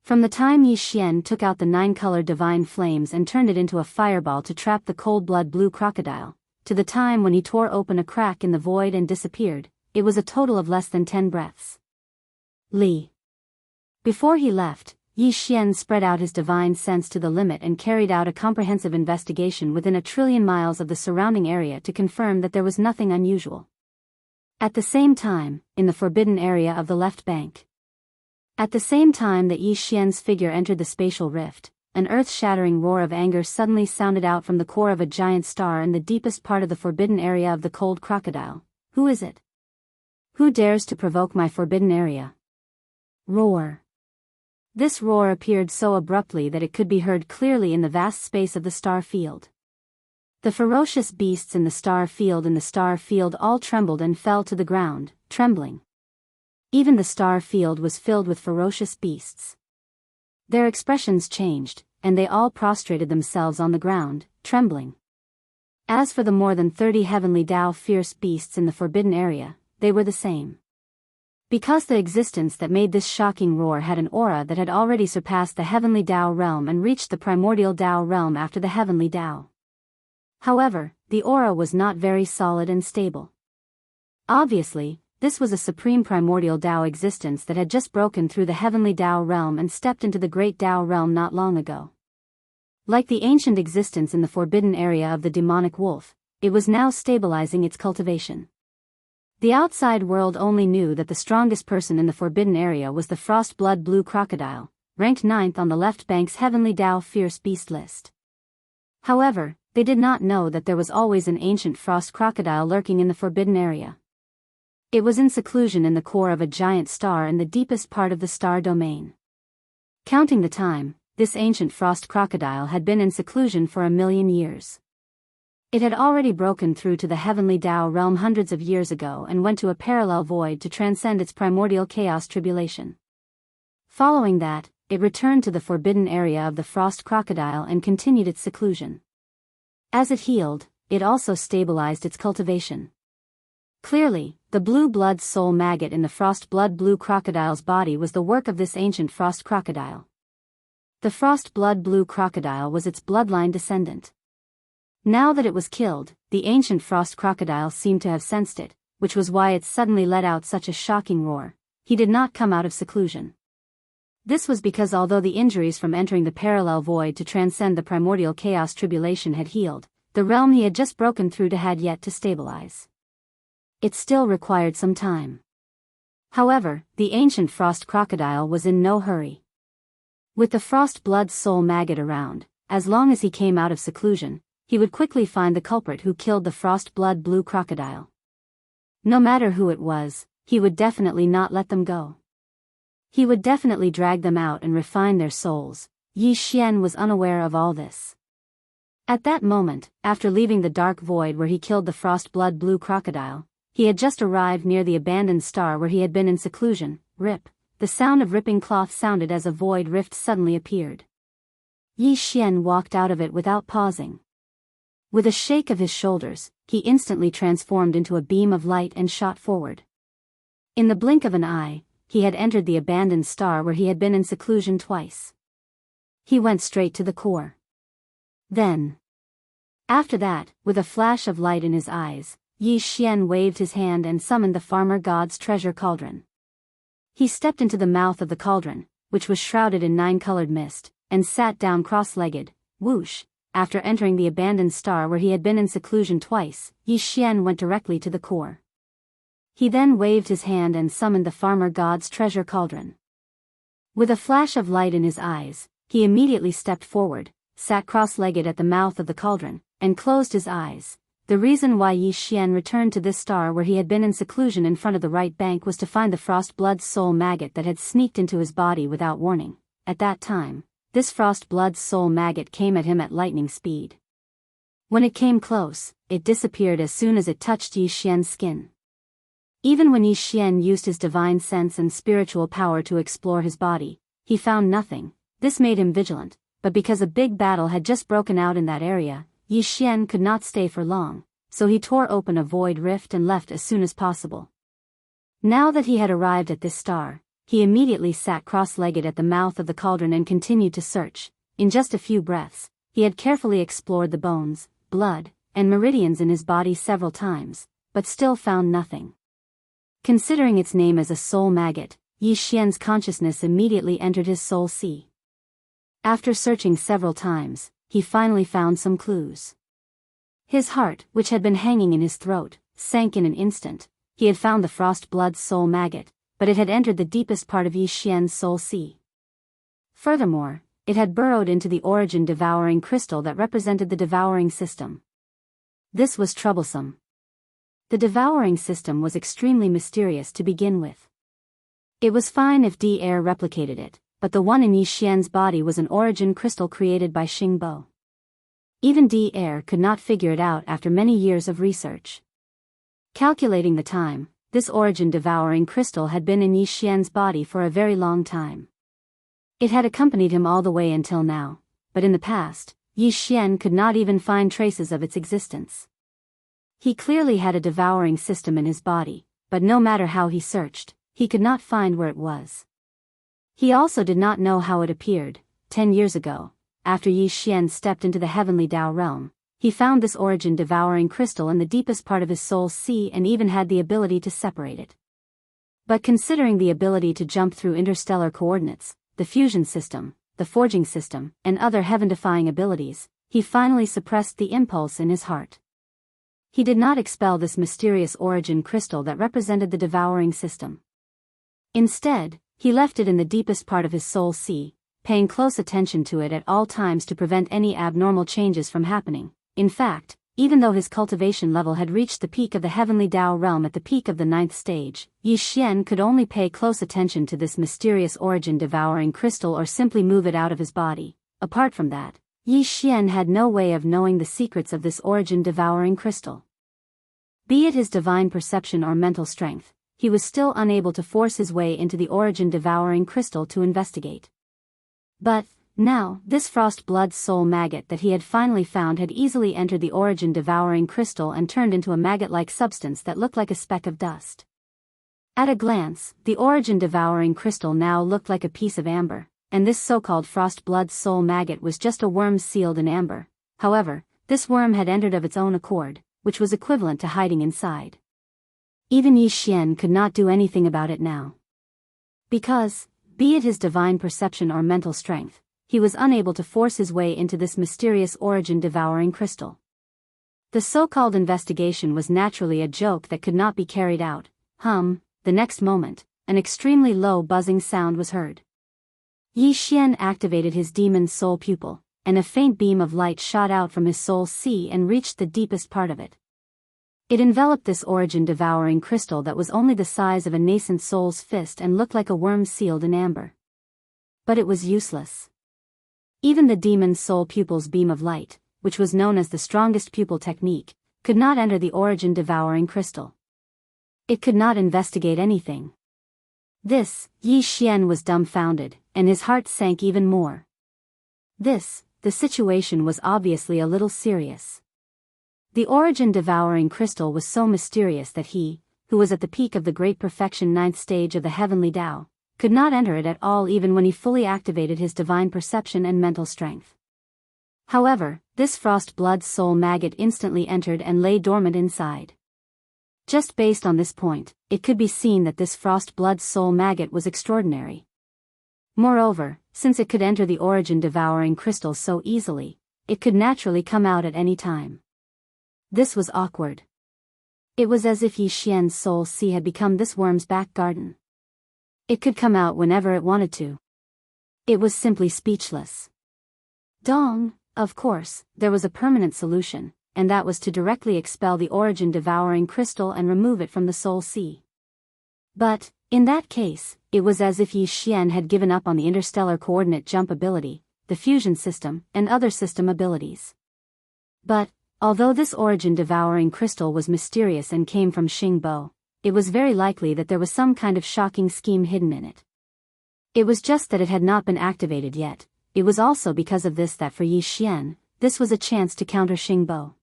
From the time Yi Xian took out the 9-color divine flames and turned it into a fireball to trap the cold-blood blue crocodile, to the time when he tore open a crack in the void and disappeared, it was a total of less than 10 breaths. Li. Before he left, Yi Xian spread out his divine sense to the limit and carried out a comprehensive investigation within 1 trillion miles of the surrounding area to confirm that there was nothing unusual. At the same time, in the forbidden area of the left bank. At the same time that Yi Xian's figure entered the spatial rift, an earth-shattering roar of anger suddenly sounded out from the core of a giant star in the deepest part of the forbidden area of the cold crocodile. Who is it? Who dares to provoke my forbidden area? Roar. This roar appeared so abruptly that it could be heard clearly in the vast space of the star field. The ferocious beasts in the star field all trembled and fell to the ground, trembling. Even the star field was filled with ferocious beasts. Their expressions changed, and they all prostrated themselves on the ground, trembling. As for the more than 30 heavenly Dao fierce beasts in the forbidden area, they were the same. Because the existence that made this shocking roar had an aura that had already surpassed the heavenly Dao realm and reached the primordial Dao realm after the heavenly Dao. However, the aura was not very solid and stable. Obviously, this was a supreme primordial Dao existence that had just broken through the heavenly Dao realm and stepped into the great Dao realm not long ago. Like the ancient existence in the forbidden area of the demonic wolf, it was now stabilizing its cultivation. The outside world only knew that the strongest person in the forbidden area was the frost blood blue crocodile, ranked 9th on the left bank's heavenly Dao fierce beast list. However, they did not know that there was always an ancient frost crocodile lurking in the forbidden area. It was in seclusion in the core of a giant star in the deepest part of the star domain. Counting the time, this ancient frost crocodile had been in seclusion for 1,000,000 years. It had already broken through to the heavenly Dao realm hundreds of years ago and went to a parallel void to transcend its primordial chaos tribulation. Following that, it returned to the forbidden area of the frost crocodile and continued its seclusion. As it healed, it also stabilized its cultivation. Clearly, the blue blood soul maggot in the frost blood blue crocodile's body was the work of this ancient frost crocodile. The frost blood blue crocodile was its bloodline descendant. Now that it was killed, the ancient frost crocodile seemed to have sensed it, which was why it suddenly let out such a shocking roar. He did not come out of seclusion. This was because although the injuries from entering the parallel void to transcend the primordial chaos tribulation had healed, the realm he had just broken through to had yet to stabilize. It still required some time. However, the ancient frost crocodile was in no hurry. With the frost blood soul maggot around, as long as he came out of seclusion, he would quickly find the culprit who killed the frost blood blue crocodile. No matter who it was, he would definitely not let them go. He would definitely drag them out and refine their souls. Yi Xian was unaware of all this. At that moment, after leaving the dark void where he killed the frost blood blue crocodile, he had just arrived near the abandoned star where he had been in seclusion. Rip. The sound of ripping cloth sounded as a void rift suddenly appeared. Yi Xian walked out of it without pausing. With a shake of his shoulders, he instantly transformed into a beam of light and shot forward. In the blink of an eye, he had entered the abandoned star where he had been in seclusion twice. He went straight to the core. Then, after that, with a flash of light in his eyes, Yi Xian waved his hand and summoned the farmer god's treasure cauldron. He stepped into the mouth of the cauldron, which was shrouded in 9-colored mist, and sat down cross-legged. Whoosh! After entering the abandoned star where he had been in seclusion twice, Yi Xian went directly to the core. He then waved his hand and summoned the farmer god's treasure cauldron. With a flash of light in his eyes, he immediately stepped forward, sat cross-legged at the mouth of the cauldron, and closed his eyes. The reason why Yi Xian returned to this star where he had been in seclusion in front of the right bank was to find the frost blood soul maggot that had sneaked into his body without warning. At that time, this frost blood soul maggot came at him at lightning speed. When it came close, it disappeared as soon as it touched Yi Xian's skin. Even when Yi Xian used his divine sense and spiritual power to explore his body, he found nothing. This made him vigilant, but because a big battle had just broken out in that area, Yi Xian could not stay for long, so he tore open a void rift and left as soon as possible. Now that he had arrived at this star, he immediately sat cross-legged at the mouth of the cauldron and continued to search. In just a few breaths, he had carefully explored the bones, blood, and meridians in his body several times, but still found nothing. Considering its name as a soul maggot, Yi Xian's consciousness immediately entered his soul sea. After searching several times, he finally found some clues. His heart, which had been hanging in his throat, sank in an instant. He had found the frost blood soul maggot, but it had entered the deepest part of Yi Xian's soul sea. Furthermore, it had burrowed into the origin devouring crystal that represented the devouring system. This was troublesome. The devouring system was extremely mysterious to begin with. It was fine if D-Air replicated it, but the one in Yi Xian's body was an origin crystal created by Xingbo. Even DR could not figure it out after many years of research. Calculating the time, this origin-devouring crystal had been in Yi Xian's body for a very long time. It had accompanied him all the way until now, but in the past, Yi Xian could not even find traces of its existence. He clearly had a devouring system in his body, but no matter how he searched, he could not find where it was. He also did not know how it appeared. 10 years ago, after Yi Xian stepped into the heavenly Dao realm, he found this origin-devouring crystal in the deepest part of his soul's sea and even had the ability to separate it. But considering the ability to jump through interstellar coordinates, the fusion system, the forging system, and other heaven-defying abilities, he finally suppressed the impulse in his heart. He did not expel this mysterious origin crystal that represented the devouring system. Instead, he left it in the deepest part of his soul sea, paying close attention to it at all times to prevent any abnormal changes from happening. In fact, even though his cultivation level had reached the peak of the heavenly Dao realm at the peak of the 9th stage, Yi Xian could only pay close attention to this mysterious origin-devouring crystal or simply move it out of his body. Apart from that, Yi Xian had no way of knowing the secrets of this origin-devouring crystal. Be it his divine perception or mental strength, he was still unable to force his way into the origin-devouring crystal to investigate. But, now, this frost blood soul maggot that he had finally found had easily entered the origin-devouring crystal and turned into a maggot-like substance that looked like a speck of dust. At a glance, the origin-devouring crystal now looked like a piece of amber, and this so-called frost blood soul maggot was just a worm sealed in amber. However, this worm had entered of its own accord, which was equivalent to hiding inside. Even Yi Xian could not do anything about it now. Because, be it his divine perception or mental strength, he was unable to force his way into this mysterious origin-devouring crystal. The so-called investigation was naturally a joke that could not be carried out. The next moment, an extremely low buzzing sound was heard. Yi Xian activated his demon soul pupil, and a faint beam of light shot out from his soul sea and reached the deepest part of it. It enveloped this origin-devouring crystal that was only the size of a nascent soul's fist and looked like a worm sealed in amber. But it was useless. Even the demon soul pupil's beam of light, which was known as the strongest pupil technique, could not enter the origin-devouring crystal. It could not investigate anything. This, Yi Xian was dumbfounded, and his heart sank even more. The situation was obviously a little serious. The origin-devouring crystal was so mysterious that he, who was at the peak of the great perfection 9th stage of the heavenly Tao, could not enter it at all even when he fully activated his divine perception and mental strength. However, this frost blood soul maggot instantly entered and lay dormant inside. Just based on this point, it could be seen that this frost blood soul maggot was extraordinary. Moreover, since it could enter the origin-devouring crystal so easily, it could naturally come out at any time. This was awkward. It was as if Yi Xian's soul sea had become this worm's back garden. It could come out whenever it wanted to. It was simply speechless. Dong, of course, there was a permanent solution, and that was to directly expel the origin-devouring crystal and remove it from the soul sea. But, in that case, it was as if Yi Xian had given up on the interstellar coordinate jump ability, the fusion system, and other system abilities. But, although this origin-devouring crystal was mysterious and came from Xingbo, it was very likely that there was some kind of shocking scheme hidden in it. It was just that it had not been activated yet. It was also because of this that for Yi Xian, this was a chance to counter Xingbo.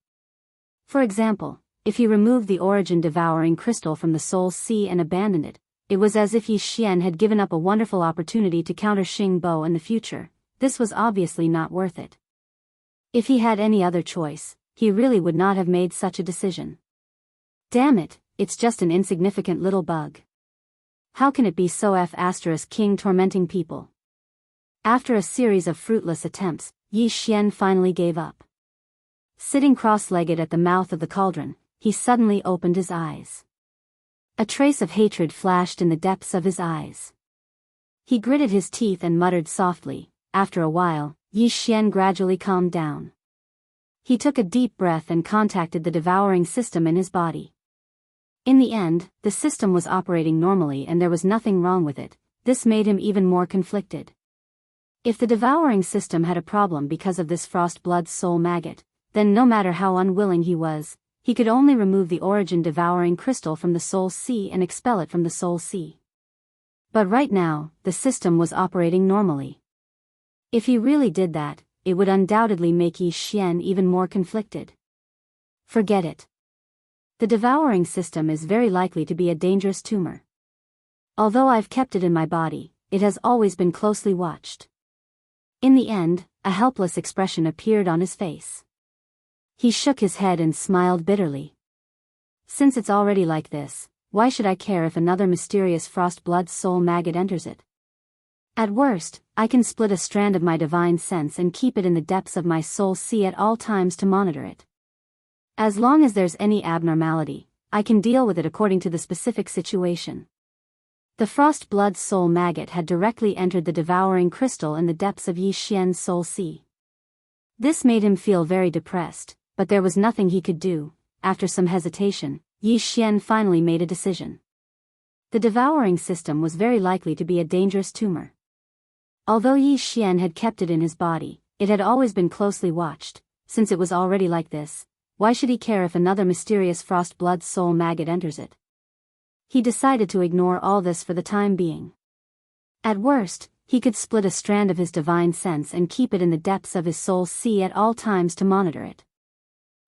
For example, if he removed the origin-devouring crystal from the soul sea and abandoned it, it was as if Yi Xian had given up a wonderful opportunity to counter Xingbo in the future. This was obviously not worth it. If he had any other choice, he really would not have made such a decision. Damn it, it's just an insignificant little bug. How can it be so king tormenting people? After a series of fruitless attempts, Yi Xian finally gave up. Sitting cross-legged at the mouth of the cauldron, he suddenly opened his eyes. A trace of hatred flashed in the depths of his eyes. He gritted his teeth and muttered softly. After a while, Yi Xian gradually calmed down. He took a deep breath and contacted the devouring system in his body. In the end, the system was operating normally and there was nothing wrong with it. This made him even more conflicted. If the devouring system had a problem because of this frost blood soul maggot, then no matter how unwilling he was, he could only remove the origin devouring crystal from the Soul Sea and expel it from the Soul Sea. But right now, the system was operating normally. If he really did that, it would undoubtedly make Yi Xian even more conflicted. Forget it. The devouring system is very likely to be a dangerous tumor. Although I've kept it in my body, it has always been closely watched. In the end, a helpless expression appeared on his face. He shook his head and smiled bitterly. Since it's already like this, why should I care if another mysterious frost blood soul maggot enters it? At worst, I can split a strand of my divine sense and keep it in the depths of my soul sea at all times to monitor it. As long as there's any abnormality, I can deal with it according to the specific situation. The frost blood soul maggot had directly entered the devouring crystal in the depths of Yi Xian's soul sea. This made him feel very depressed, but there was nothing he could do. After some hesitation, Yi Xian finally made a decision. The devouring system was very likely to be a dangerous tumor. Although Yi Xian had kept it in his body, it had always been closely watched. Since it was already like this, why should he care if another mysterious frost blood soul maggot enters it? He decided to ignore all this for the time being. At worst, he could split a strand of his divine sense and keep it in the depths of his soul sea at all times to monitor it.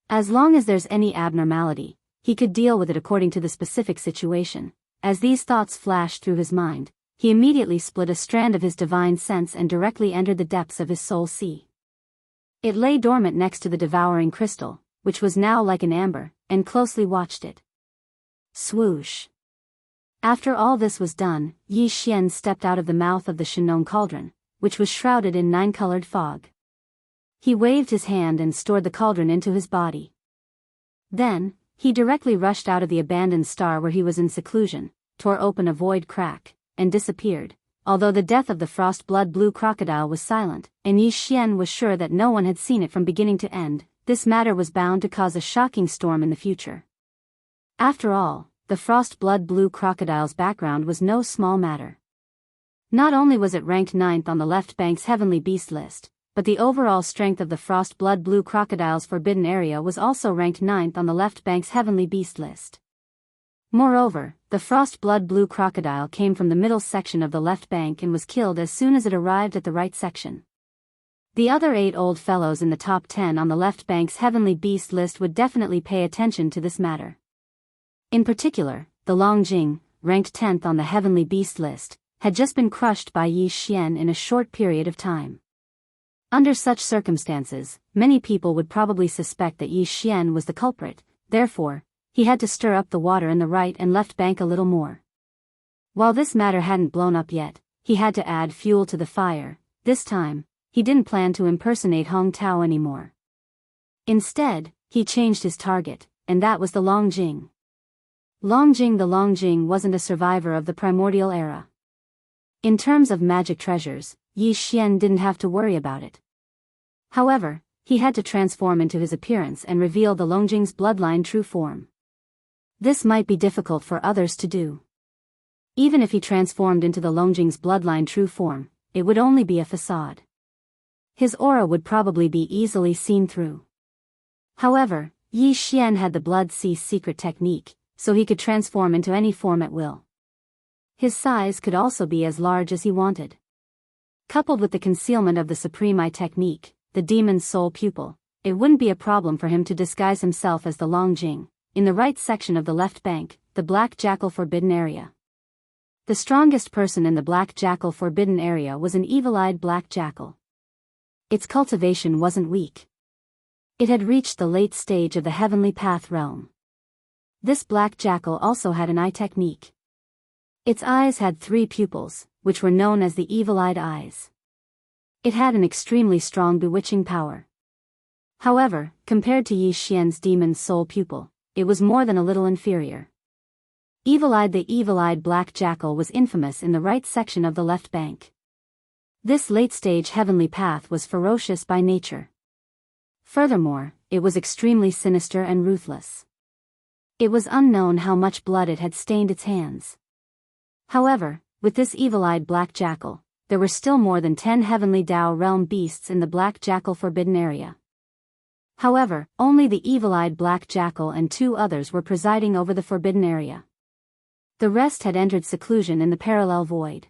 As long as there's any abnormality, he could deal with it according to the specific situation. As these thoughts flashed through his mind, he immediately split a strand of his divine sense and directly entered the depths of his soul sea. It lay dormant next to the devouring crystal, which was now like an amber, and closely watched it. Swoosh. After all this was done, Yi Xian stepped out of the mouth of the Shenong cauldron, which was shrouded in 9-colored fog. He waved his hand and stored the cauldron into his body. Then, he directly rushed out of the abandoned star where he was in seclusion, tore open a void crack, and disappeared. Although the death of the frost blood blue crocodile was silent, and Yi Xian was sure that no one had seen it from beginning to end, this matter was bound to cause a shocking storm in the future. After all, the frost blood blue crocodile's background was no small matter. Not only was it ranked 9th on the left bank's heavenly beast list, but the overall strength of the frost blood blue crocodile's forbidden area was also ranked 9th on the left bank's heavenly beast list. Moreover, the frost blood blue crocodile came from the middle section of the left bank and was killed as soon as it arrived at the right section. The other 8 old fellows in the top 10 on the left bank's heavenly beast list would definitely pay attention to this matter. In particular, the Longjing, ranked 10th on the heavenly beast list, had just been crushed by Yi Xian in a short period of time. Under such circumstances, many people would probably suspect that Yi Xian was the culprit. Therefore, he had to stir up the water in the right and left bank a little more. While this matter hadn't blown up yet, he had to add fuel to the fire. This time, he didn't plan to impersonate Hong Tao anymore. Instead, he changed his target, and that was the Longjing. The Longjing wasn't a survivor of the primordial era. In terms of magic treasures, Yi Xian didn't have to worry about it. However, he had to transform into his appearance and reveal the Longjing's bloodline true form. This might be difficult for others to do. Even if he transformed into the Longjing's bloodline true form, it would only be a facade. His aura would probably be easily seen through. However, Yi Xian had the Blood Sea secret technique, so he could transform into any form at will. His size could also be as large as he wanted. Coupled with the concealment of the Supreme Eye technique, the demon's soul pupil, it wouldn't be a problem for him to disguise himself as the Longjing, in the right section of the left bank, the Black Jackal Forbidden Area. The strongest person in the Black Jackal Forbidden Area was an evil-eyed black jackal. Its cultivation wasn't weak. It had reached the late stage of the Heavenly Path realm. This black jackal also had an eye technique. Its eyes had 3 pupils, which were known as the evil-eyed eyes. It had an extremely strong bewitching power. However, compared to Yi Xian's demon's soul pupil, it was more than a little inferior. The evil-eyed black jackal was infamous in the right section of the left bank. This late-stage heavenly path was ferocious by nature. Furthermore, it was extremely sinister and ruthless. It was unknown how much blood it had stained its hands. However, with this evil-eyed black jackal, there were still more than 10 heavenly Dao realm beasts in the Black Jackal Forbidden Area. However, only the evil-eyed black jackal and 2 others were presiding over the forbidden area. The rest had entered seclusion in the parallel void.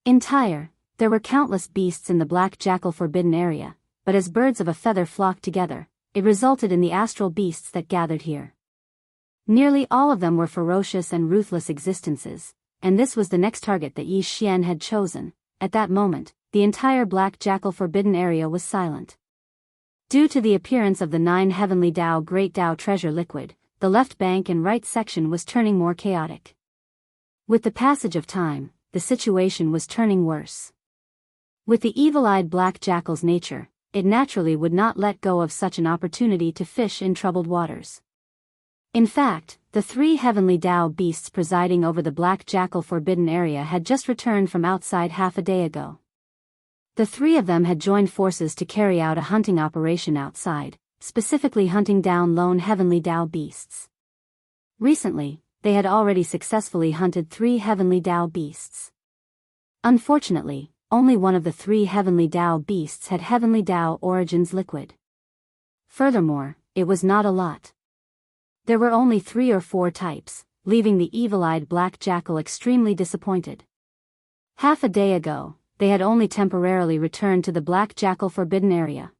There were countless beasts in the black jackal forbidden area, but as birds of a feather flocked together, it resulted in the astral beasts that gathered here. Nearly all of them were ferocious and ruthless existences, and this was the next target that Yi Xian had chosen. At that moment, the entire black jackal forbidden area was silent. Due to the appearance of the 9 heavenly Dao Great Dao treasure liquid, the left bank and right section was turning more chaotic. With the passage of time, the situation was turning worse. With the evil-eyed black jackal's nature, it naturally would not let go of such an opportunity to fish in troubled waters. In fact, the 3 heavenly Dao beasts presiding over the black jackal forbidden area had just returned from outside half a day ago. The 3 of them had joined forces to carry out a hunting operation outside, specifically hunting down lone heavenly Dao beasts. Recently, they had already successfully hunted 3 heavenly Dao beasts. Unfortunately, only one of the 3 heavenly Dao beasts had heavenly Dao origins liquid. Furthermore, it was not a lot. There were only 3 or 4 types, leaving the evil-eyed black jackal extremely disappointed. Half a day ago, they had only temporarily returned to the black jackal forbidden area.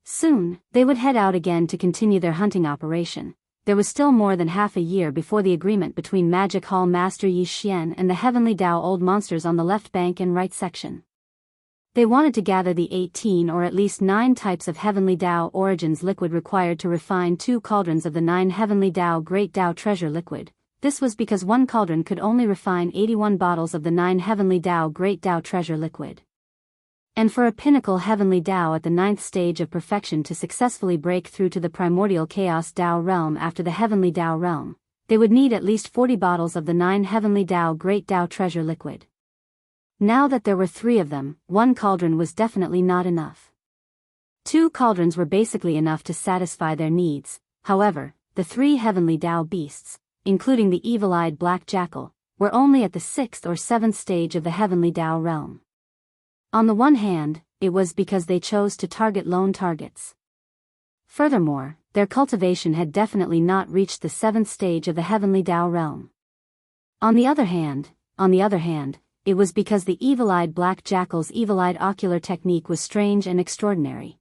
Soon, they would head out again to continue their hunting operation. There was still more than half a year before the agreement between Magic Hall Master Yi Xian and the heavenly Dao old monsters on the left bank and right section. They wanted to gather the 18 or at least 9 types of heavenly Dao origins liquid required to refine 2 cauldrons of the 9 heavenly Dao Great Dao treasure liquid. This was because 1 cauldron could only refine 81 bottles of the 9 heavenly Dao Great Dao treasure liquid. And for a pinnacle heavenly Dao at the 9th stage of perfection to successfully break through to the primordial chaos Dao realm after the heavenly Dao realm, they would need at least 40 bottles of the 9 heavenly Dao Great Dao treasure liquid. Now that there were 3 of them, 1 cauldron was definitely not enough. 2 cauldrons were basically enough to satisfy their needs. However, the 3 heavenly Dao beasts, including the evil-eyed black jackal, were only at the 6th or 7th stage of the heavenly Dao realm. On the one hand, it was because they chose to target lone targets. Furthermore, their cultivation had definitely not reached the 7th stage of the heavenly Dao realm. On the other hand, it was because the evil-eyed black jackal's evil-eyed ocular technique was strange and extraordinary.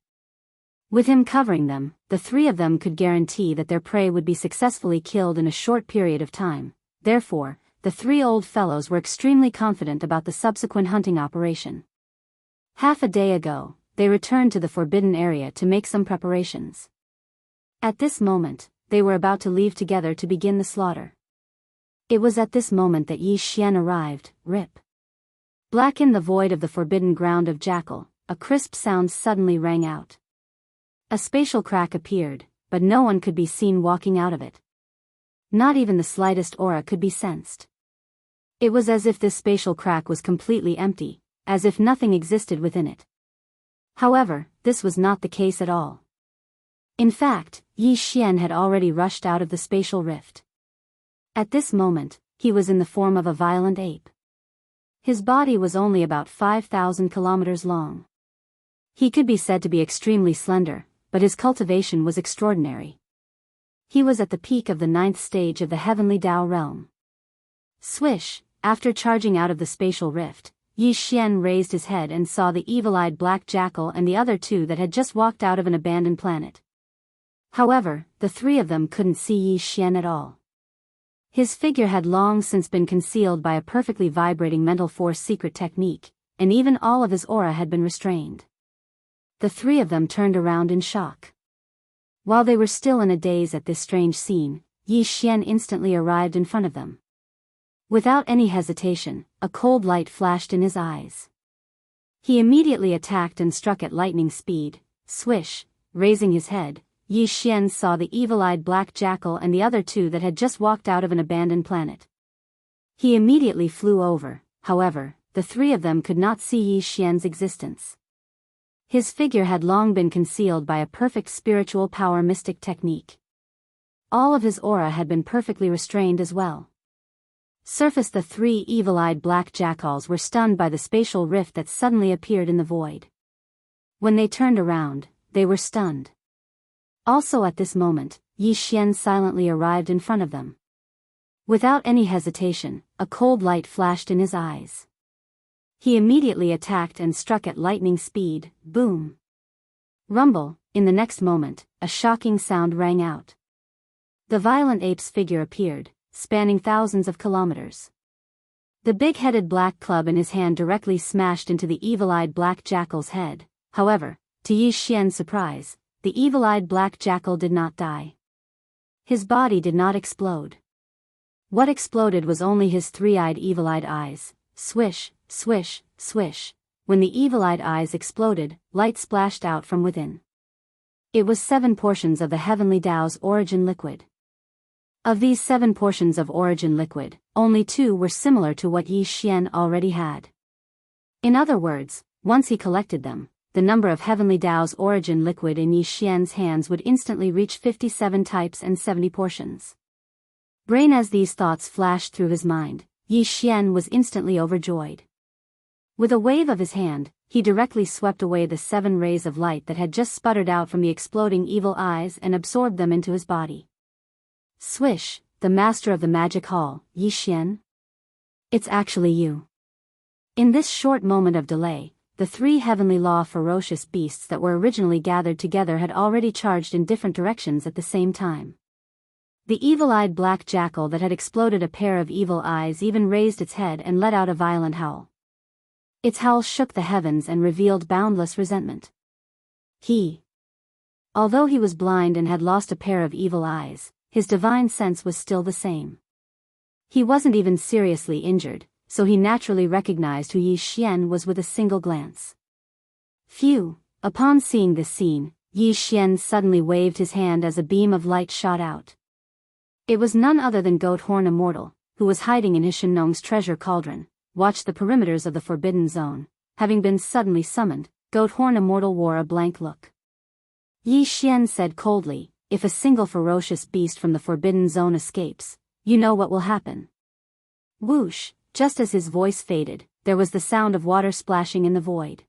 With him covering them, the 3 of them could guarantee that their prey would be successfully killed in a short period of time. Therefore, the 3 old fellows were extremely confident about the subsequent hunting operation. Half a day ago, they returned to the forbidden area to make some preparations. At this moment, they were about to leave together to begin the slaughter. It was at this moment that Yi Xian arrived. Rip. Black in the void of the forbidden ground of Jackal, a crisp sound suddenly rang out. A spatial crack appeared, but no one could be seen walking out of it. Not even the slightest aura could be sensed. It was as if this spatial crack was completely empty, as if nothing existed within it. However, this was not the case at all. In fact, Yi Xian had already rushed out of the spatial rift. At this moment, he was in the form of a violent ape. His body was only about 5,000 kilometers long. He could be said to be extremely slender, but his cultivation was extraordinary. He was at the peak of the 9th stage of the heavenly Dao realm. Swish, after charging out of the spatial rift, Yi Xian raised his head and saw the evil-eyed black jackal and the other 2 that had just walked out of an abandoned planet. However, the 3 of them couldn't see Yi Xian at all. His figure had long since been concealed by a perfectly vibrating mental force secret technique, and even all of his aura had been restrained. The 3 of them turned around in shock. While they were still in a daze at this strange scene, Yi Xian instantly arrived in front of them. Without any hesitation, a cold light flashed in his eyes. He immediately attacked and struck at lightning speed. Swish, raising his head, Yi Xian saw the evil-eyed black jackal and the other 2 that had just walked out of an abandoned planet. He immediately flew over. However, the 3 of them could not see Yi Xian's existence. His figure had long been concealed by a perfect spiritual power mystic technique. All of his aura had been perfectly restrained as well. Surface the 3 evil-eyed black jackals were stunned by the spatial rift that suddenly appeared in the void. When they turned around, they were stunned. Also at this moment, Yi Xian silently arrived in front of them. Without any hesitation, a cold light flashed in his eyes. He immediately attacked and struck at lightning speed. Boom! Rumble! In the next moment, a shocking sound rang out. The violent ape's figure appeared, spanning thousands of kilometers. The big-headed black club in his hand directly smashed into the evil-eyed black jackal's head. However, to Yi Xian's surprise, the evil-eyed black jackal did not die. His body did not explode. What exploded was only his three-eyed evil-eyed eyes. Swish, swish, swish. When the evil-eyed eyes exploded, light splashed out from within. It was 7 portions of the heavenly Tao's origin liquid. Of these 7 portions of origin liquid, only 2 were similar to what Yi Xian already had. In other words, once he collected them, the number of heavenly Tao's origin liquid in Yi Xian's hands would instantly reach 57 types and 70 portions. Brain as these thoughts flashed through his mind, Yi Xian was instantly overjoyed. With a wave of his hand, he directly swept away the 7 rays of light that had just sputtered out from the exploding evil eyes and absorbed them into his body. Swish, the master of the magic hall, Yi Xian? It's actually you. In this short moment of delay, the 3 heavenly law ferocious beasts that were originally gathered together had already charged in different directions at the same time. The evil-eyed black jackal that had exploded a pair of evil eyes even raised its head and let out a violent howl. Its howl shook the heavens and revealed boundless resentment. Although he was blind and had lost a pair of evil eyes, his divine sense was still the same. He wasn't even seriously injured, so he naturally recognized who Yi Xian was with a single glance. Phew! Upon seeing this scene, Yi Xian suddenly waved his hand as a beam of light shot out. It was none other than Goat Horn Immortal, who was hiding in his Shenong's treasure cauldron, watched the perimeters of the Forbidden Zone. Having been suddenly summoned, Goat Horn Immortal wore a blank look. Yi Xian said coldly, "If a single ferocious beast from the Forbidden Zone escapes, you know what will happen." Whoosh! Just as his voice faded, there was the sound of water splashing in the void.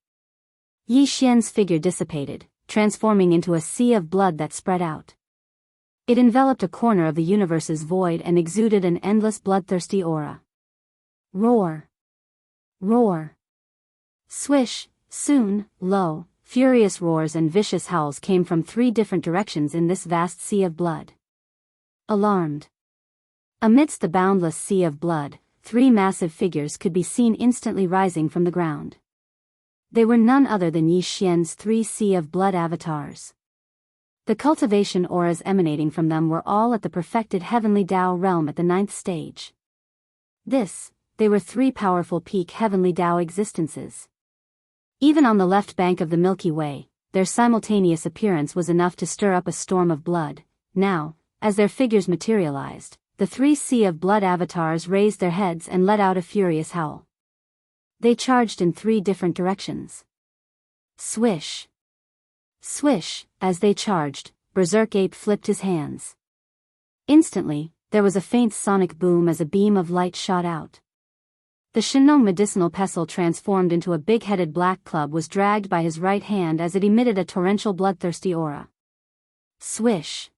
Yi Xian's figure dissipated, transforming into a sea of blood that spread out. It enveloped a corner of the universe's void and exuded an endless bloodthirsty aura. Roar! Roar! Swish! Soon, low, furious roars and vicious howls came from 3 different directions in this vast sea of blood. Alarmed. Amidst the boundless sea of blood, 3 massive figures could be seen instantly rising from the ground. They were none other than Yi Xian's 3 sea of blood avatars. The cultivation auras emanating from them were all at the perfected heavenly Tao realm at the 9th stage. They were 3 powerful peak heavenly Tao existences. Even on the left bank of the Milky Way, their simultaneous appearance was enough to stir up a storm of blood. Now, as their figures materialized, the 3 sea of blood avatars raised their heads and let out a furious howl. They charged in 3 different directions. Swish! Swish! As they charged, Berserk Ape flipped his hands. Instantly, there was a faint sonic boom as a beam of light shot out. The Shenong medicinal pestle transformed into a big-headed black club was dragged by his right hand as it emitted a torrential bloodthirsty aura. Swish!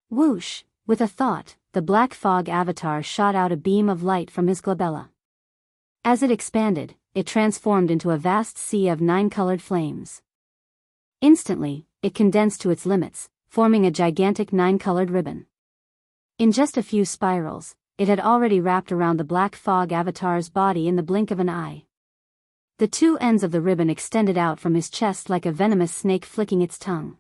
Whoosh! With a thought, the black fog avatar shot out a beam of light from his glabella. As it expanded, it transformed into a vast sea of 9-colored flames. Instantly, it condensed to its limits, forming a gigantic 9-colored ribbon. In just a few spirals, it had already wrapped around the black fog avatar's body in the blink of an eye. The 2 ends of the ribbon extended out from his chest like a venomous snake flicking its tongue.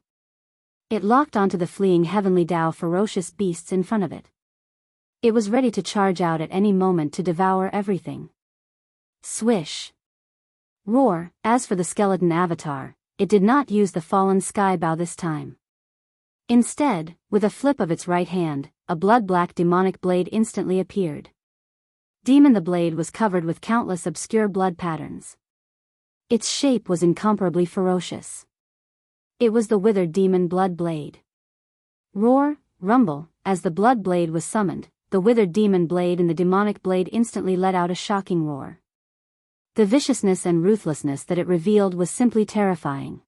It locked onto the fleeing heavenly Tao ferocious beasts in front of it. It was ready to charge out at any moment to devour everything. Swish! Roar! As for the skeleton avatar, it did not use the fallen sky bow this time. Instead, with a flip of its right hand, a blood-black demonic blade instantly appeared. Demon the blade was covered with countless obscure blood patterns. Its shape was incomparably ferocious. It was the withered demon blood blade. Roar, rumble, as the blood blade was summoned, the withered demon blade and the demonic blade instantly let out a shocking roar. The viciousness and ruthlessness that it revealed was simply terrifying.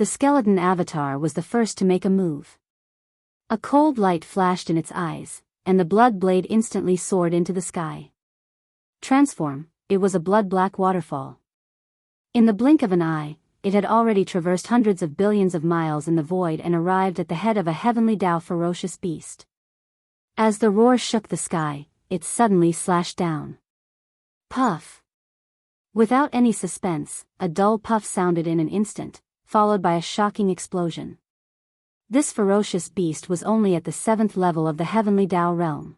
the skeleton avatar was the first to make a move. A cold light flashed in its eyes, and the blood blade instantly soared into the sky. Transform, it was a blood-black waterfall. In the blink of an eye, it had already traversed hundreds of billions of miles in the void and arrived at the head of a heavenly Dao ferocious beast. As the roar shook the sky, it suddenly slashed down. Puff! Without any suspense, a dull puff sounded in an instant, followed by a shocking explosion. This ferocious beast was only at the 7th level of the heavenly Dao realm.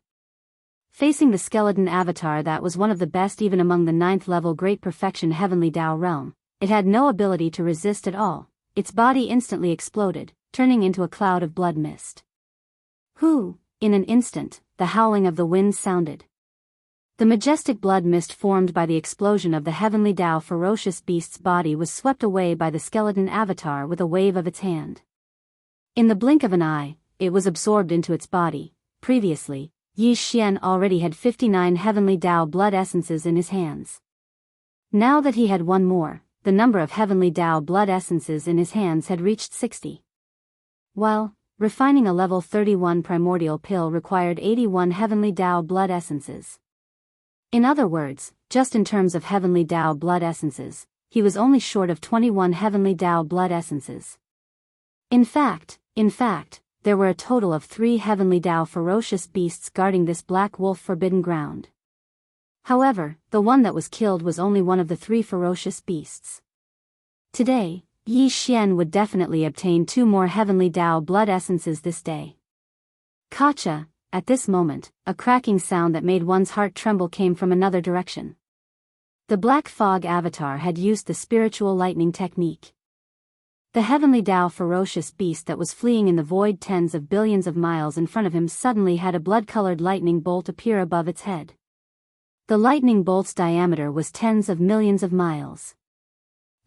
Facing the skeleton avatar that was one of the best even among the 9th level great perfection heavenly Dao realm, it had no ability to resist at all. Its body instantly exploded, turning into a cloud of blood mist. Whoo! In an instant, the howling of the wind sounded. The majestic blood mist formed by the explosion of the heavenly Dao ferocious beast's body was swept away by the skeleton avatar with a wave of its hand. In the blink of an eye, it was absorbed into its body. Previously, Yi Xian already had 59 heavenly Dao blood essences in his hands. Now that he had one more, the number of heavenly Dao blood essences in his hands had reached 60. While refining a level 31 primordial pill required 81 heavenly Dao blood essences. In other words, just in terms of heavenly Dao blood essences, he was only short of 21 heavenly Dao blood essences. In fact, there were a total of 3 heavenly Dao ferocious beasts guarding this black wolf forbidden ground. However, the one that was killed was only one of the 3 ferocious beasts. Today, Yi Xian would definitely obtain 2 more heavenly Dao blood essences this day. Gotcha! At this moment, a cracking sound that made one's heart tremble came from another direction. The black fog avatar had used the spiritual lightning technique. The heavenly Dao ferocious beast that was fleeing in the void tens of billions of miles in front of him suddenly had a blood-colored lightning bolt appear above its head. The lightning bolt's diameter was tens of millions of miles.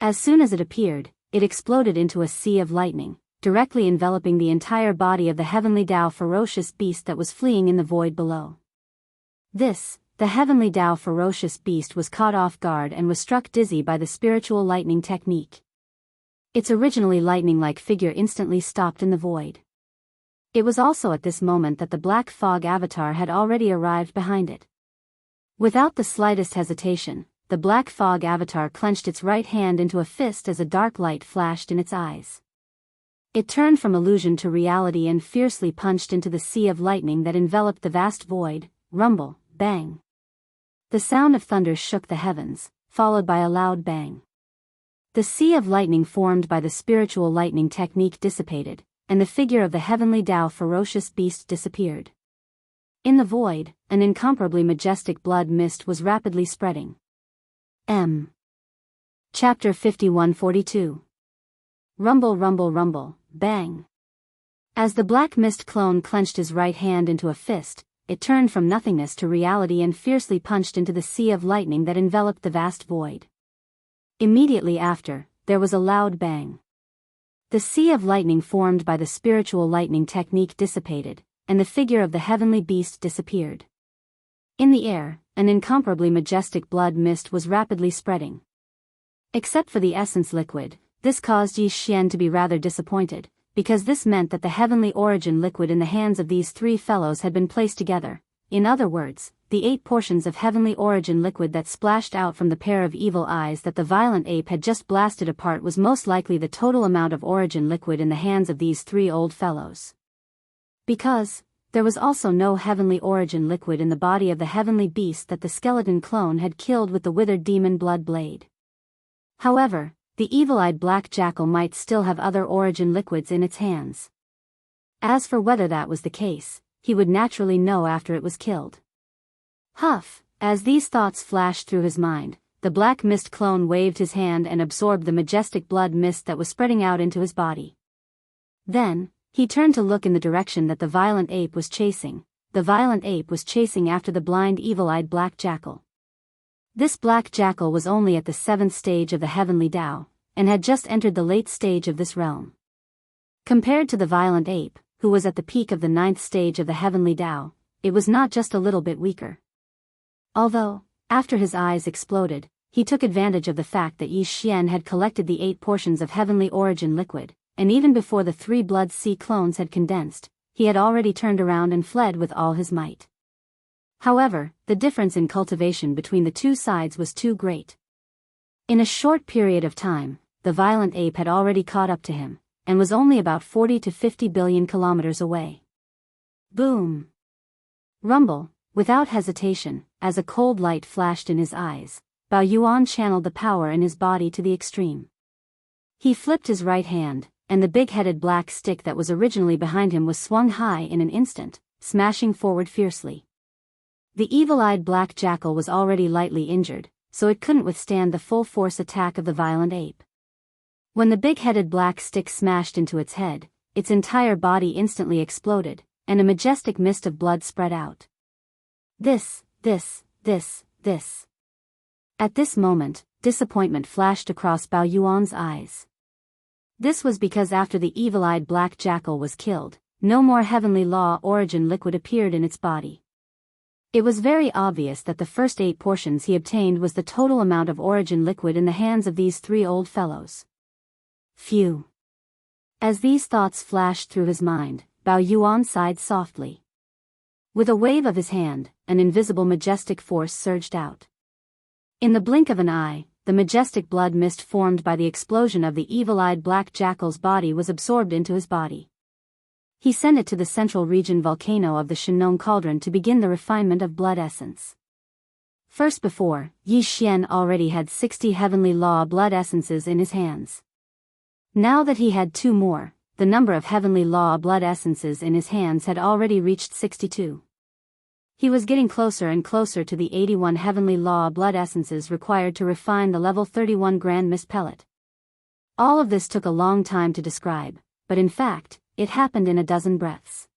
As soon as it appeared, it exploded into a sea of lightning, directly enveloping the entire body of the heavenly Dao ferocious beast that was fleeing in the void below. The heavenly Dao ferocious beast was caught off guard and was struck dizzy by the spiritual lightning technique. Its originally lightning-like figure instantly stopped in the void. It was also at this moment that the black fog avatar had already arrived behind it. Without the slightest hesitation, the black fog avatar clenched its right hand into a fist as a dark light flashed in its eyes. It turned from illusion to reality and fiercely punched into the sea of lightning that enveloped the vast void. Rumble, bang. The sound of thunder shook the heavens, followed by a loud bang. The sea of lightning formed by the spiritual lightning technique dissipated, and the figure of the heavenly Dao ferocious beast disappeared. In the void, an incomparably majestic blood mist was rapidly spreading. Chapter 5142. Rumble, rumble, rumble, bang. As the black mist clone clenched his right hand into a fist, it turned from nothingness to reality and fiercely punched into the sea of lightning that enveloped the vast void. Immediately after, there was a loud bang. The sea of lightning formed by the spiritual lightning technique dissipated, and the figure of the heavenly beast disappeared. In the air, an incomparably majestic blood mist was rapidly spreading. Except for the essence liquid, this caused Yi Xian to be rather disappointed, because this meant that the heavenly origin liquid in the hands of these 3 fellows had been placed together. In other words, the 8 portions of heavenly origin liquid that splashed out from the pair of evil eyes that the violent ape had just blasted apart was most likely the total amount of origin liquid in the hands of these 3 old fellows. Because there was also no heavenly origin liquid in the body of the heavenly beast that the skeleton clone had killed with the withered demon blood blade. However, the evil-eyed black jackal might still have other origin liquids in its hands. As for whether that was the case, he would naturally know after it was killed. Huff! As these thoughts flashed through his mind, the black mist clone waved his hand and absorbed the majestic blood mist that was spreading out into his body. Then, he turned to look in the direction that the violent ape was chasing. The violent ape was chasing after the blind evil-eyed black jackal. This black jackal was only at the 7th stage of the heavenly Dao, and had just entered the late stage of this realm. Compared to the violent ape, who was at the peak of the 9th stage of the heavenly Dao, it was not just a little bit weaker. Although, after his eyes exploded, he took advantage of the fact that Yi Xian had collected the 8 portions of heavenly origin liquid, and even before the 3 blood sea clones had condensed, he had already turned around and fled with all his might. However, the difference in cultivation between the two sides was too great. In a short period of time, the violent ape had already caught up to him, and was only about 40 to 50 billion kilometers away. Boom! Rumble, without hesitation, as a cold light flashed in his eyes, Bao Yuan channeled the power in his body to the extreme. He flipped his right hand, and the big-headed black stick that was originally behind him was swung high in an instant, smashing forward fiercely. The evil-eyed black jackal was already lightly injured, so it couldn't withstand the full-force attack of the violent ape. When the big-headed black stick smashed into its head, its entire body instantly exploded, and a majestic mist of blood spread out. This. At this moment, disappointment flashed across Bao Yuan's eyes. This was because after the evil-eyed black jackal was killed, no more heavenly law origin liquid appeared in its body. It was very obvious that the first 8 portions he obtained was the total amount of origin liquid in the hands of these 3 old fellows. Phew! As these thoughts flashed through his mind, Bao Yuan sighed softly. With a wave of his hand, an invisible majestic force surged out. In the blink of an eye, the majestic blood mist formed by the explosion of the evil-eyed black jackal's body was absorbed into his body. He sent it to the central region volcano of the Shenong cauldron to begin the refinement of blood essence. First before, Yi Xian already had 60 heavenly law blood essences in his hands. Now that he had 2 more, the number of heavenly law blood essences in his hands had already reached 62. He was getting closer and closer to the 81 heavenly law blood essences required to refine the level 31 Grand Mist pellet. All of this took a long time to describe, but in fact, it happened in a dozen breaths.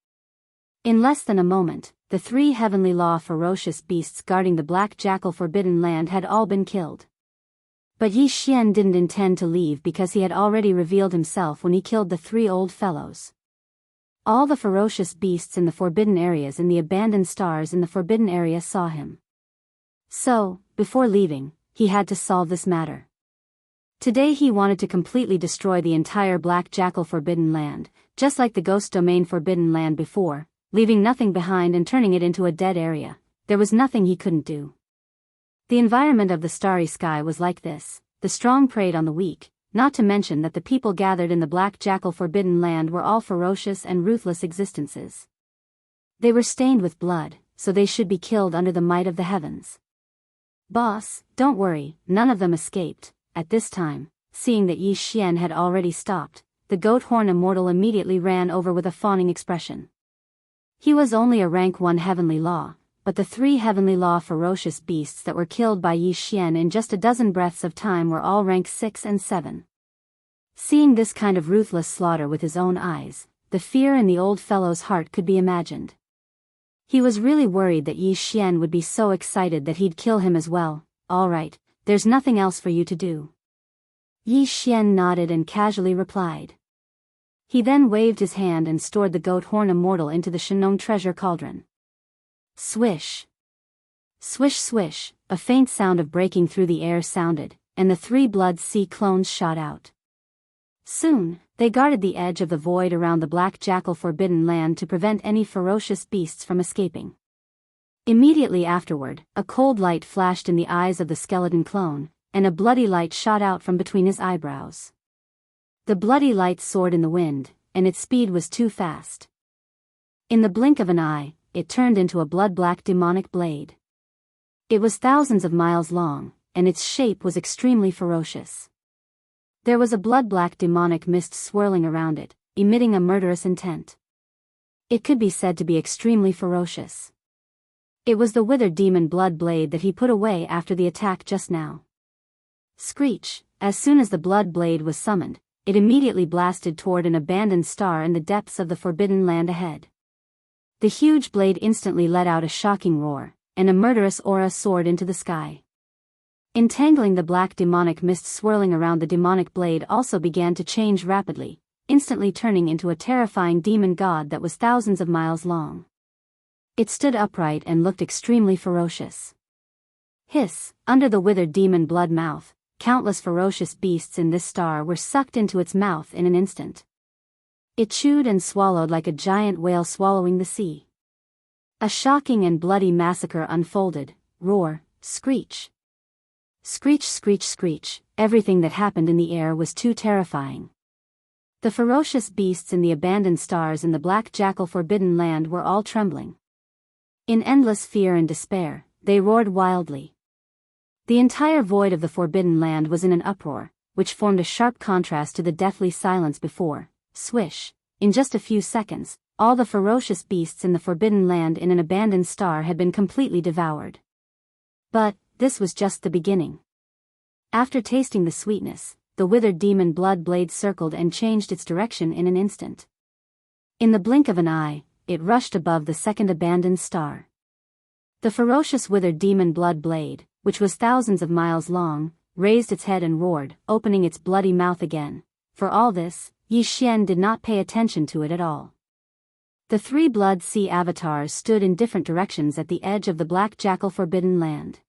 In less than a moment, the 3 heavenly law ferocious beasts guarding the black jackal forbidden land had all been killed. But Yi Xian didn't intend to leave because he had already revealed himself when he killed the 3 old fellows. All the ferocious beasts in the forbidden areas and the abandoned stars in the forbidden area saw him. So, before leaving, he had to solve this matter. Today he wanted to completely destroy the entire Black Jackal Forbidden Land, just like the Ghost Domain Forbidden Land before, leaving nothing behind and turning it into a dead area. There was nothing he couldn't do. The environment of the starry sky was like this: the strong preyed on the weak, not to mention that the people gathered in the Black Jackal Forbidden Land were all ferocious and ruthless existences. They were stained with blood, so they should be killed under the might of the heavens. Boss, don't worry, none of them escaped. At this time, seeing that Yi Xian had already stopped, the goat horn immortal immediately ran over with a fawning expression. He was only a rank 1 heavenly law, but the 3 heavenly law ferocious beasts that were killed by Yi Xian in just a dozen breaths of time were all rank 6 and 7. Seeing this kind of ruthless slaughter with his own eyes, the fear in the old fellow's heart could be imagined. He was really worried that Yi Xian would be so excited that he'd kill him as well. All right, there's nothing else for you to do. Yi Xian nodded and casually replied. He then waved his hand and stored the goat horn immortal into the Shenong treasure cauldron. Swish! Swish swish, a faint sound of breaking through the air sounded, and the 3 blood sea clones shot out. Soon, they guarded the edge of the void around the Black Jackal Forbidden Land to prevent any ferocious beasts from escaping. Immediately afterward, a cold light flashed in the eyes of the skeleton clone, and a bloody light shot out from between his eyebrows. The bloody light soared in the wind, and its speed was too fast. In the blink of an eye, it turned into a blood-black demonic blade. It was thousands of miles long, and its shape was extremely ferocious. There was a blood-black demonic mist swirling around it, emitting a murderous intent. It could be said to be extremely ferocious. It was the withered demon blood blade that he put away after the attack just now. Screech! As soon as the blood blade was summoned, it immediately blasted toward an abandoned star in the depths of the forbidden land ahead. The huge blade instantly let out a shocking roar, and a murderous aura soared into the sky. Entangling the black demonic mist swirling around the demonic blade also began to change rapidly, instantly turning into a terrifying demon god that was thousands of miles long. It stood upright and looked extremely ferocious. Hiss, under the withered demon blood mouth, countless ferocious beasts in this star were sucked into its mouth in an instant. It chewed and swallowed like a giant whale swallowing the sea. A shocking and bloody massacre unfolded. Roar, screech. Screech, screech, screech. Everything that happened in the air was too terrifying. The ferocious beasts in the abandoned stars in the black jackal forbidden land were all trembling. In endless fear and despair, they roared wildly. The entire void of the forbidden land was in an uproar, which formed a sharp contrast to the deathly silence before. Swish. In just a few seconds, all the ferocious beasts in the forbidden land in an abandoned star had been completely devoured. But this was just the beginning. After tasting the sweetness, the withered demon blood blade circled and changed its direction in an instant. In the blink of an eye, it rushed above the second abandoned star. The ferocious withered demon blood blade, which was thousands of miles long, raised its head and roared, opening its bloody mouth again. For all this, Yi Xian did not pay attention to it at all. The three blood sea avatars stood in different directions at the edge of the black jackal forbidden land.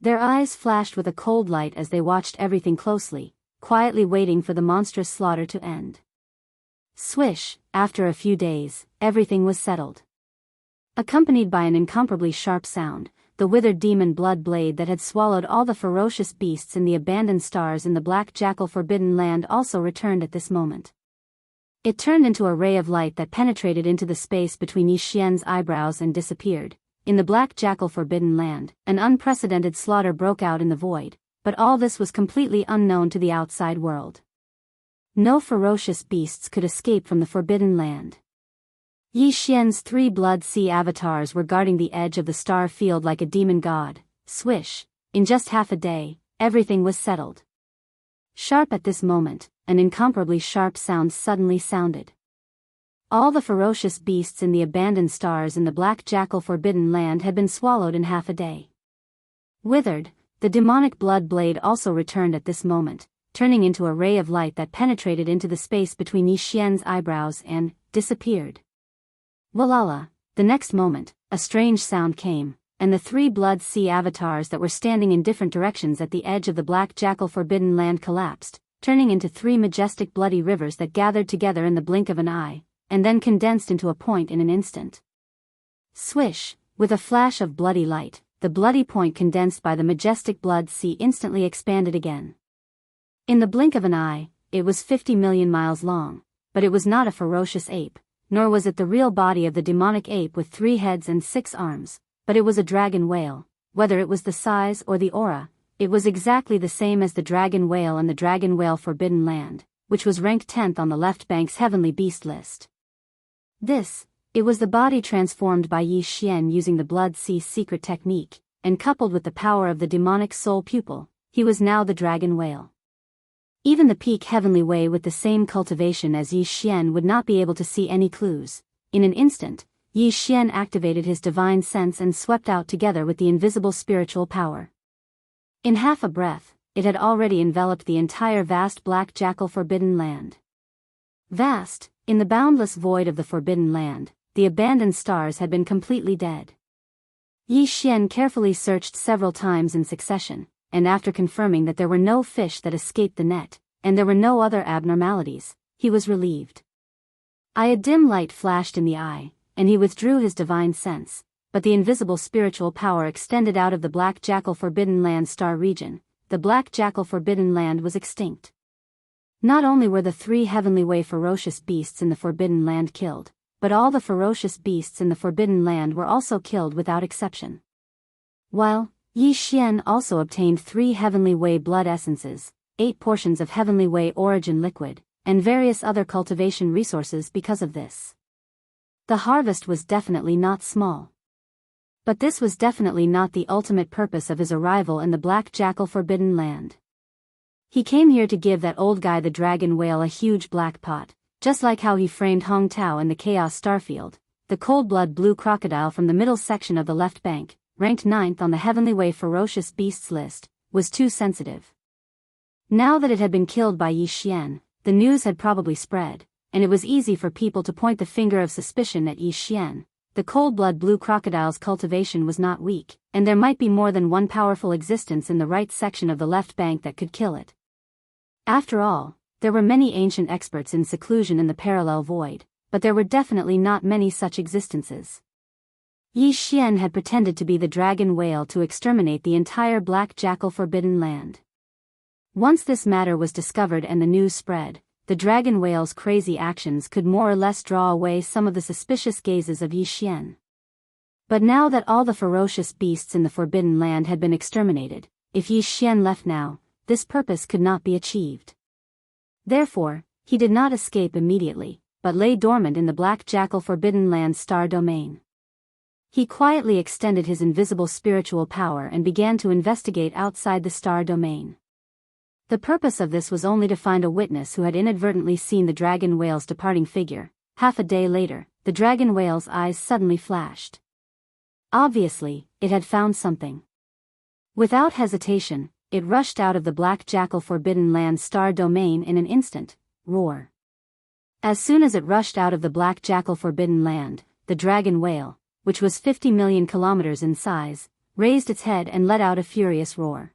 Their eyes flashed with a cold light as they watched everything closely, quietly waiting for the monstrous slaughter to end. Swish, after a few days, everything was settled. Accompanied by an incomparably sharp sound, the withered demon blood blade that had swallowed all the ferocious beasts in the abandoned stars in the black jackal forbidden land also returned at this moment. It turned into a ray of light that penetrated into the space between Yi Xian's eyebrows and disappeared. In the black jackal forbidden land, an unprecedented slaughter broke out in the void, but all this was completely unknown to the outside world. No ferocious beasts could escape from the forbidden land. Yi Xian's three blood sea avatars were guarding the edge of the star field like a demon god. Swish. In just half a day, everything was settled. Sharp at this moment, an incomparably sharp sound suddenly sounded. All the ferocious beasts in the abandoned stars in the black jackal forbidden land had been swallowed in half a day. Withered, the demonic blood blade also returned at this moment, turning into a ray of light that penetrated into the space between Yi Xian's eyebrows and disappeared. Walala, the next moment, a strange sound came, and the three blood sea avatars that were standing in different directions at the edge of the black jackal forbidden land collapsed, turning into three majestic bloody rivers that gathered together in the blink of an eye, and then condensed into a point in an instant. Swish, with a flash of bloody light, the bloody point condensed by the majestic blood sea instantly expanded again. In the blink of an eye, it was 50 million miles long, but it was not a ferocious ape, nor was it the real body of the demonic ape with 3 heads and 6 arms, but it was a dragon whale. Whether it was the size or the aura, it was exactly the same as the dragon whale and the dragon whale forbidden land, which was ranked 10th on the left bank's heavenly beast list. It was the body transformed by Yi Xian using the blood sea secret technique, and coupled with the power of the demonic soul pupil, he was now the dragon whale. Even the peak heavenly way with the same cultivation as Yi Xian would not be able to see any clues. In an instant, Yi Xian activated his divine sense and swept out together with the invisible spiritual power. In half a breath, it had already enveloped the entire vast black jackal forbidden land. Vast, in the boundless void of the forbidden land, the abandoned stars had been completely dead. Yi Xian carefully searched several times in succession, and after confirming that there were no fish that escaped the net, and there were no other abnormalities, he was relieved. A dim light flashed in the eye, and he withdrew his divine sense, but the invisible spiritual power extended out of the black jackal forbidden land star region. The black jackal forbidden land was extinct. Not only were the 3 heavenly way ferocious beasts in the forbidden land killed, but all the ferocious beasts in the forbidden land were also killed without exception. While Yi Xian also obtained 3 heavenly way blood essences, 8 portions of heavenly way origin liquid, and various other cultivation resources because of this. The harvest was definitely not small. But this was definitely not the ultimate purpose of his arrival in the black jackal forbidden land. He came here to give that old guy the dragon whale a huge black pot, just like how he framed Hong Tao in the Chaos Starfield. The cold-blood blue crocodile from the middle section of the left bank, ranked 9th on the Heavenly Way ferocious beasts list, was too sensitive. Now that it had been killed by Yi Xian, the news had probably spread, and it was easy for people to point the finger of suspicion at Yi Xian. the cold-blood blue crocodile's cultivation was not weak, and there might be more than one powerful existence in the right section of the left bank that could kill it. After all, there were many ancient experts in seclusion in the parallel void, but there were definitely not many such existences. Yi Xian had pretended to be the dragon whale to exterminate the entire black jackal forbidden land. Once this matter was discovered and the news spread, the dragon whale's crazy actions could more or less draw away some of the suspicious gazes of Yi Xian. But now that all the ferocious beasts in the forbidden land had been exterminated, if Yi Xian left now, this purpose could not be achieved. Therefore, he did not escape immediately, but lay dormant in the black jackal forbidden land star domain. He quietly extended his invisible spiritual power and began to investigate outside the star domain. The purpose of this was only to find a witness who had inadvertently seen the dragon whale's departing figure. Half a day later, the dragon whale's eyes suddenly flashed. Obviously, it had found something. Without hesitation, it rushed out of the black jackal forbidden land star domain in an instant. Roar. As soon as it rushed out of the black jackal forbidden land, the dragon whale, which was 50 million kilometers in size, raised its head and let out a furious roar.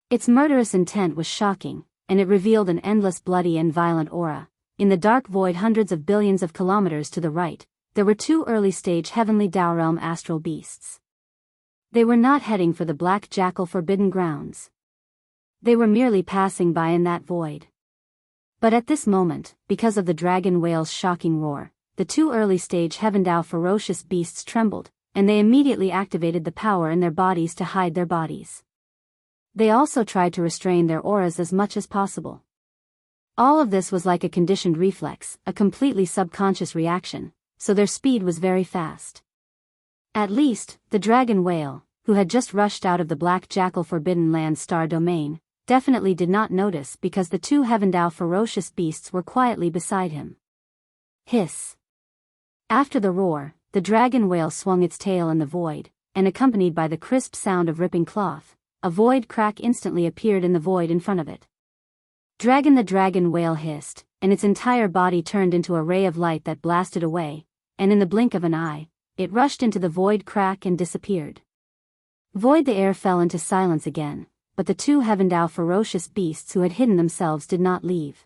Its murderous intent was shocking, and it revealed an endless bloody and violent aura. In the dark void hundreds of billions of kilometers to the right, there were two early-stage heavenly Dao realm astral beasts. They were not heading for the black jackal forbidden grounds. They were merely passing by in that void. But at this moment, because of the dragon whale's shocking roar, the two early-stage heaven Dao ferocious beasts trembled, and they immediately activated the power in their bodies to hide their bodies. They also tried to restrain their auras as much as possible. All of this was like a conditioned reflex, a completely subconscious reaction, so their speed was very fast. At least, the dragon whale, who had just rushed out of the black jackal forbidden land star domain, definitely did not notice because the two heaven Dao ferocious beasts were quietly beside him. Hiss. After the roar, the dragon whale swung its tail in the void, and accompanied by the crisp sound of ripping cloth, a void crack instantly appeared in the void in front of it. The dragon whale hissed, and its entire body turned into a ray of light that blasted away, and in the blink of an eye, it rushed into the void crack and disappeared. The air fell into silence again, but the two heaven Dao ferocious beasts who had hidden themselves did not leave.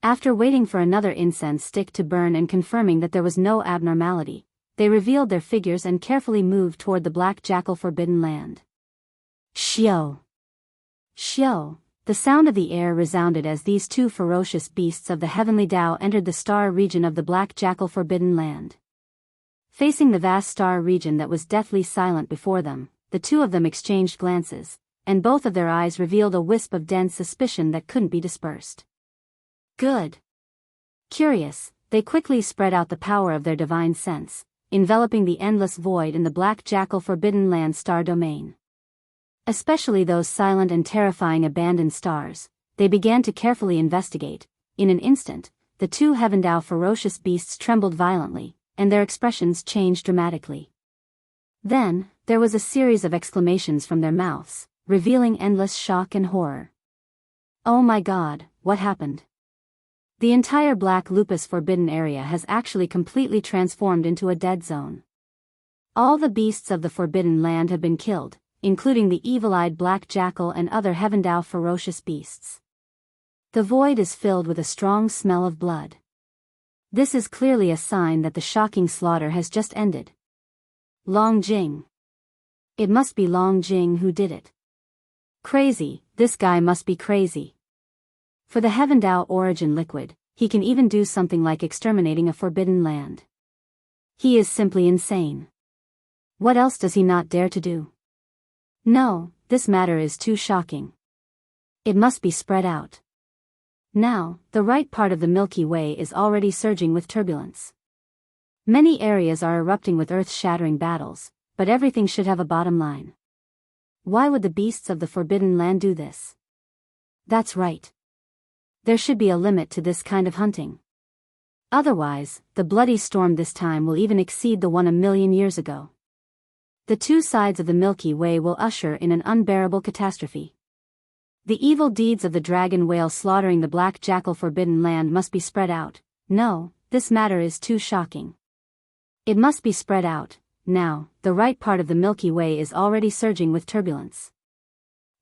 After waiting for another incense stick to burn and confirming that there was no abnormality, they revealed their figures and carefully moved toward the black jackal forbidden land. Xiao! Xiao! The sound of the air resounded as these two ferocious beasts of the heavenly Dao entered the star region of the black jackal forbidden land. Facing the vast star region that was deathly silent before them, the two of them exchanged glances, and both of their eyes revealed a wisp of dense suspicion that couldn't be dispersed. Good. Curious, they quickly spread out the power of their divine sense, enveloping the endless void in the black jackal forbidden land star domain. Especially those silent and terrifying abandoned stars, they began to carefully investigate. In an instant, the two heaven Dao ferocious beasts trembled violently, and their expressions changed dramatically. Then, there was a series of exclamations from their mouths, revealing endless shock and horror. Oh my God, what happened? The entire black lupus forbidden area has actually completely transformed into a dead zone. All the beasts of the forbidden land have been killed, including the evil-eyed black jackal and other heaven Dao ferocious beasts. The void is filled with a strong smell of blood. This is clearly a sign that the shocking slaughter has just ended. Long Jing. It must be Long Jing who did it. Crazy, this guy must be crazy. For the heaven Dao origin liquid, he can even do something like exterminating a forbidden land. He is simply insane. What else does he not dare to do? No, this matter is too shocking. It must be spread out. Now, the right part of the Milky Way is already surging with turbulence. Many areas are erupting with earth-shattering battles, but everything should have a bottom line. Why would the beasts of the forbidden land do this? That's right. There should be a limit to this kind of hunting. Otherwise, the bloody storm this time will even exceed the one a million years ago. The two sides of the Milky Way will usher in an unbearable catastrophe. The evil deeds of the dragon whale slaughtering the black jackal forbidden land must be spread out. No, this matter is too shocking. It must be spread out. Now, the right part of the Milky Way is already surging with turbulence.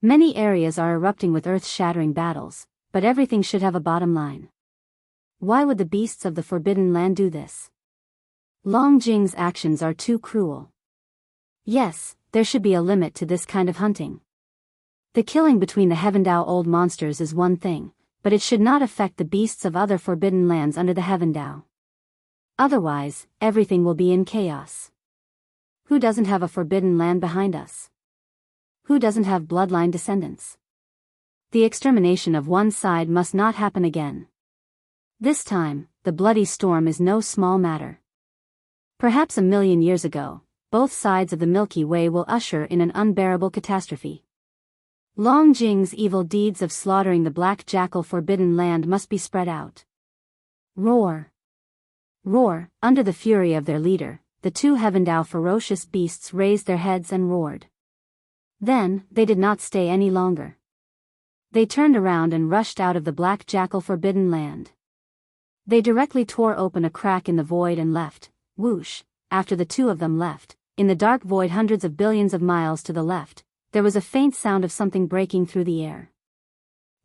Many areas are erupting with earth-shattering battles, but everything should have a bottom line. Why would the beasts of the Forbidden Land do this? Long Jing's actions are too cruel. Yes, there should be a limit to this kind of hunting. The killing between the Heavendao old monsters is one thing, but it should not affect the beasts of other forbidden lands under the Heavendao. Otherwise, everything will be in chaos. Who doesn't have a forbidden land behind us? Who doesn't have bloodline descendants? The extermination of one side must not happen again. This time, the bloody storm is no small matter. Perhaps 1,000,000 years ago, both sides of the Milky Way will usher in an unbearable catastrophe. Long Jing's evil deeds of slaughtering the black jackal forbidden land must be spread out. Roar! Roar! Under the fury of their leader, the two Heavendao ferocious beasts raised their heads and roared. Then, they did not stay any longer. They turned around and rushed out of the black jackal forbidden land. They directly tore open a crack in the void and left. Whoosh! After the two of them left, in the dark void hundreds of billions of miles to the left, there was a faint sound of something breaking through the air.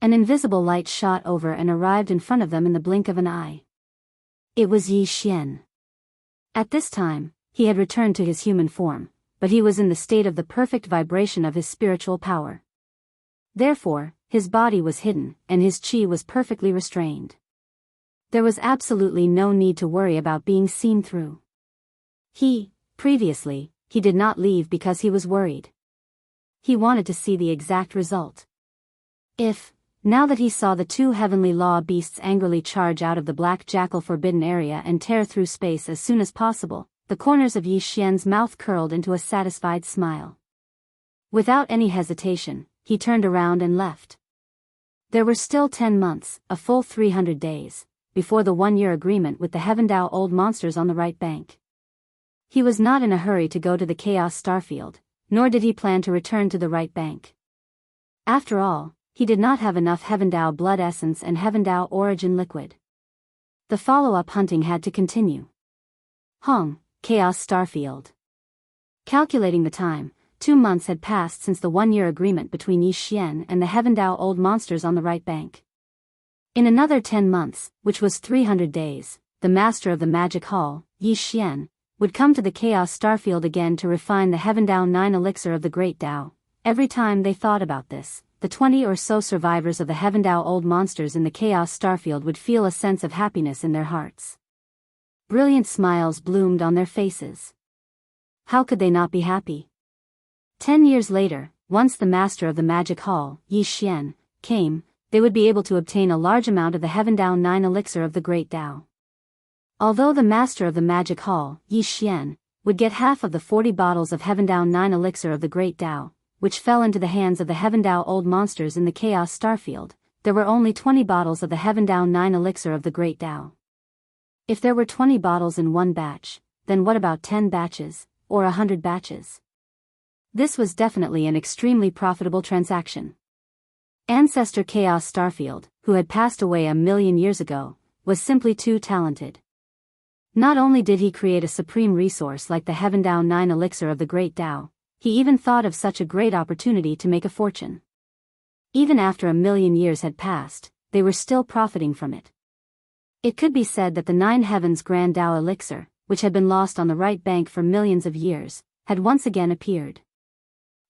An invisible light shot over and arrived in front of them in the blink of an eye. It was Yi Xian. At this time, he had returned to his human form, but he was in the state of the perfect vibration of his spiritual power. Therefore, his body was hidden, and his qi was perfectly restrained. There was absolutely no need to worry about being seen through. Previously, he did not leave because he was worried. He wanted to see the exact result. Now that he saw the two heavenly law beasts angrily charge out of the black jackal forbidden area and tear through space as soon as possible, the corners of Yi Xian's mouth curled into a satisfied smile. Without any hesitation, he turned around and left. There were still 10 months, a full 300 days, before the 1-year agreement with the Heavendao old monsters on the right bank. He was not in a hurry to go to the Chaos Starfield, nor did he plan to return to the right bank. After all, he did not have enough Heavendao blood essence and Heavendao origin liquid. The follow-up hunting had to continue. Chaos Starfield. Calculating the time, 2 months had passed since the 1-year agreement between Yi Xian and the Heavendao old monsters on the right bank. In another 10 months, which was 300 days, the master of the magic hall, Yi Xian, would come to the Chaos Starfield again to refine the Heavendao 9 elixir of the Great Tao. Every time they thought about this, the 20 or so survivors of the Heavendao old monsters in the Chaos Starfield would feel a sense of happiness in their hearts. Brilliant smiles bloomed on their faces. How could they not be happy? 10 years later, once the master of the magic hall, Yi Xian, came, they would be able to obtain a large amount of the Heavendao 9 elixir of the Great Tao. Although the master of the magic hall, Yi Xian, would get half of the 40 bottles of Heavendao 9 elixir of the Great Tao, which fell into the hands of the Heavendao old monsters in the Chaos Starfield, there were only 20 bottles of the Heavendao 9 elixir of the Great Tao. If there were 20 bottles in one batch, then what about 10 batches, or 100 batches? This was definitely an extremely profitable transaction. Ancestor Chaos Starfield, who had passed away 1,000,000 years ago, was simply too talented. Not only did he create a supreme resource like the Heavendao 9 elixir of the Great Tao, he even thought of such a great opportunity to make a fortune. Even after 1,000,000 years had passed, they were still profiting from it. It could be said that the 9 Heavens Grand Tao elixir, which had been lost on the right bank for millions of years, had once again appeared.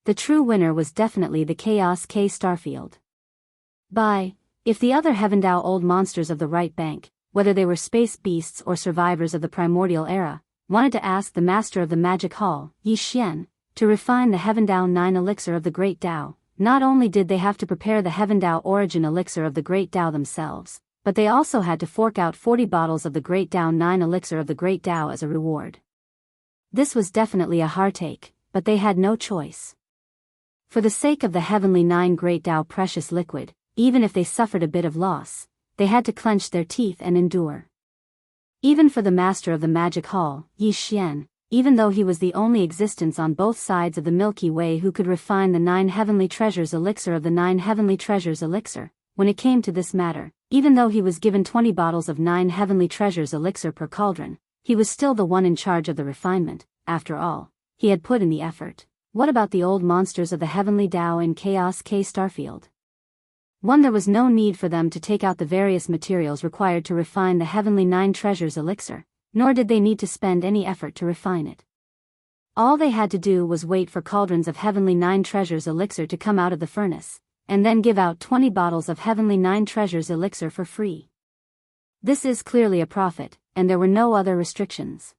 The true winner was definitely the Chaos K Starfield. If the other Heavendao old monsters of the right bank, whether they were space beasts or survivors of the primordial era, wanted to ask the master of the magic hall, Yi Xian, to refine the Heavendao 9 elixir of the Great Tao, not only did they have to prepare the Heavendao origin elixir of the Great Tao themselves, but they also had to fork out 40 bottles of the Great Tao 9 elixir of the Great Tao as a reward. This was definitely a heartache, but they had no choice. For the sake of the heavenly 9 Great Tao precious liquid, even if they suffered a bit of loss, they had to clench their teeth and endure. Even for the master of the magic hall, Yi Xian, even though he was the only existence on both sides of the Milky Way who could refine the 9 heavenly treasures elixir of the 9 heavenly treasures elixir, when it came to this matter, even though he was given 20 bottles of 9 heavenly treasures elixir per cauldron, he was still the one in charge of the refinement. After all, he had put in the effort. What about the old monsters of the heavenly Tao in Chaos K Starfield? One, there was no need for them to take out the various materials required to refine the Heavenly Nine Treasures elixir, nor did they need to spend any effort to refine it. All they had to do was wait for cauldrons of Heavenly Nine Treasures elixir to come out of the furnace, and then give out 20 bottles of Heavenly Nine Treasures elixir for free. This is clearly a profit, and there were no other restrictions.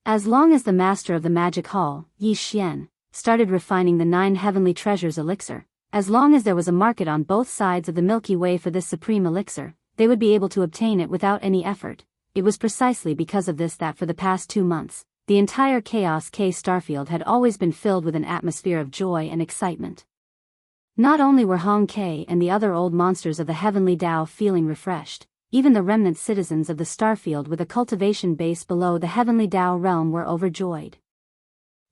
As long as the master of the magic hall, Yi Xian, started refining the 9 Heavenly Treasures elixir, as long as there was a market on both sides of the Milky Way for this supreme elixir, they would be able to obtain it without any effort. It was precisely because of this that for the past 2 months, the entire Chaos K Starfield had always been filled with an atmosphere of joy and excitement. Not only were Hong K and the other old monsters of the Heavenly Tao feeling refreshed, even the remnant citizens of the Starfield with a cultivation base below the Heavenly Tao realm were overjoyed.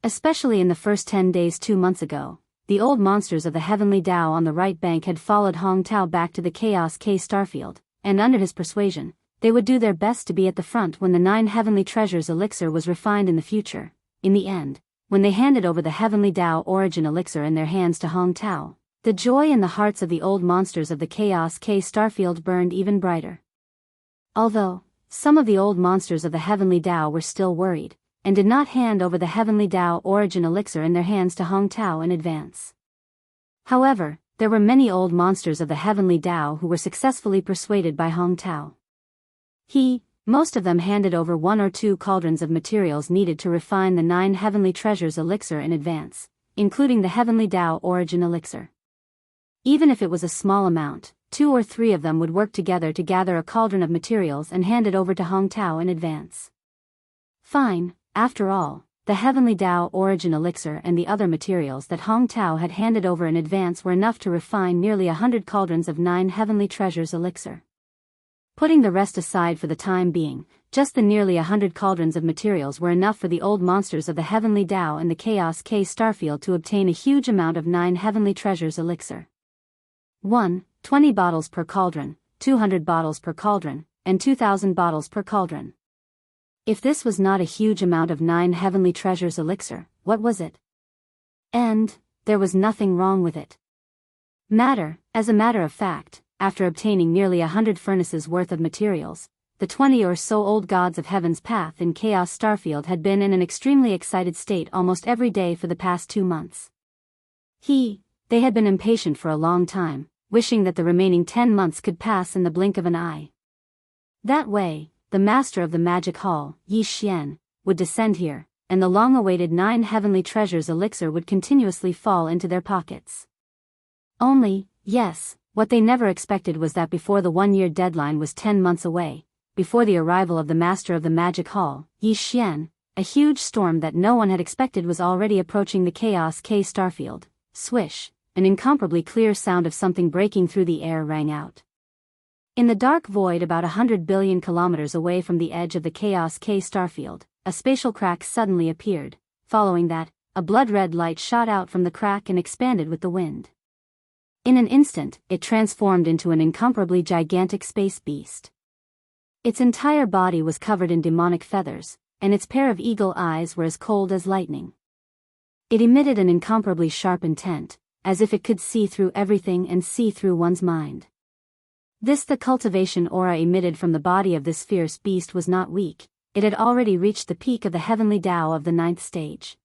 Especially in the first 10 days 2 months ago, the old monsters of the Heavenly Tao on the right bank had followed Hong Tao back to the Chaos K Starfield, and under his persuasion, they would do their best to be at the front when the 9 Heavenly Treasures elixir was refined in the future. In the end, when they handed over the Heavenly Tao origin elixir in their hands to Hong Tao, the joy in the hearts of the old monsters of the Chaos K Starfield burned even brighter. Although, some of the old monsters of the Heavenly Tao were still worried, and did not hand over the Heavenly Tao origin elixir in their hands to Hong Tao in advance. However, there were many old monsters of the Heavenly Tao who were successfully persuaded by Hong Tao. Most of them handed over 1 or 2 cauldrons of materials needed to refine the 9 Heavenly Treasures elixir in advance, including the Heavenly Tao origin elixir. Even if it was a small amount, 2 or 3 of them would work together to gather a cauldron of materials and hand it over to Hong Tao in advance. Fine. After all, the Heavenly Tao origin elixir and the other materials that Hong Tao had handed over in advance were enough to refine nearly 100 cauldrons of 9 Heavenly Treasures elixir. Putting the rest aside for the time being, just the nearly 100 cauldrons of materials were enough for the old monsters of the Heavenly Tao and the Chaos K Starfield to obtain a huge amount of 9 Heavenly Treasures elixir. 20 bottles per cauldron, 200 bottles per cauldron, and 2,000 bottles per cauldron. If this was not a huge amount of 9 Heavenly Treasures elixir, what was it? And there was nothing wrong with it. As a matter of fact, after obtaining nearly 100 furnaces worth of materials, the 20 or so old gods of Heaven's path in Chaos Starfield had been in an extremely excited state almost every day for the past 2 months. They had been impatient for a long time, wishing that the remaining 10 months could pass in the blink of an eye. That way, the master of the magic hall, Yi Xian, would descend here, and the long-awaited 9 Heavenly Treasures elixir would continuously fall into their pockets. Only, yes, what they never expected was that before the 1-year deadline was 10 months away, before the arrival of the master of the magic hall, Yi Xian, a huge storm that no one had expected was already approaching the Chaos K Starfield. Swish, an incomparably clear sound of something breaking through the air rang out. In the dark void about 100 billion kilometers away from the edge of the Chaos K Starfield, a spatial crack suddenly appeared. Following that, a blood-red light shot out from the crack and expanded with the wind. In an instant, it transformed into an incomparably gigantic space beast. Its entire body was covered in demonic feathers, and its pair of eagle eyes were as cold as lightning. It emitted an incomparably sharp intent, as if it could see through everything and see through one's mind. The cultivation aura emitted from the body of this fierce beast was not weak. It had already reached the peak of the Heavenly Tao of the 9th stage.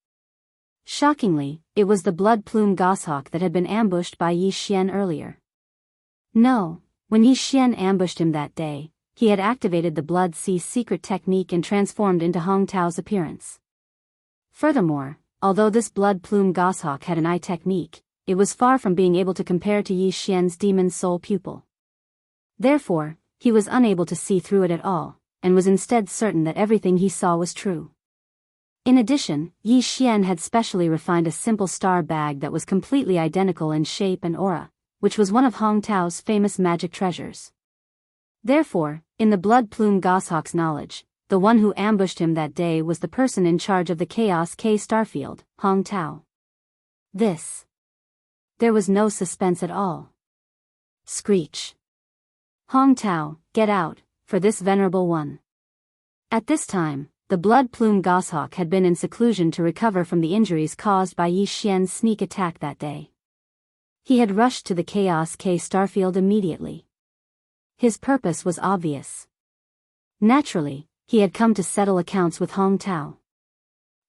Shockingly, it was the blood plume goshawk that had been ambushed by Yi Xian earlier. No, when Yi Xian ambushed him that day, he had activated the Blood Sea secret technique and transformed into Hong Tao's appearance. Furthermore, although this blood plume goshawk had an eye technique, it was far from being able to compare to Yi Xian's demon soul pupil. Therefore, he was unable to see through it at all, and was instead certain that everything he saw was true. In addition, Yi Xian had specially refined a simple star bag that was completely identical in shape and aura, which was one of Hong Tao's famous magic treasures. Therefore, in the blood plume goshawk's knowledge, the one who ambushed him that day was the person in charge of the Chaos K Starfield, Hong Tao. There was no suspense at all. Screech. Hong Tao, get out, for this venerable one. At this time, the blood plume goshawk had been in seclusion to recover from the injuries caused by Yi Xian's sneak attack that day. He had rushed to the Chaos K starfield immediately. His purpose was obvious. Naturally, he had come to settle accounts with Hong Tao.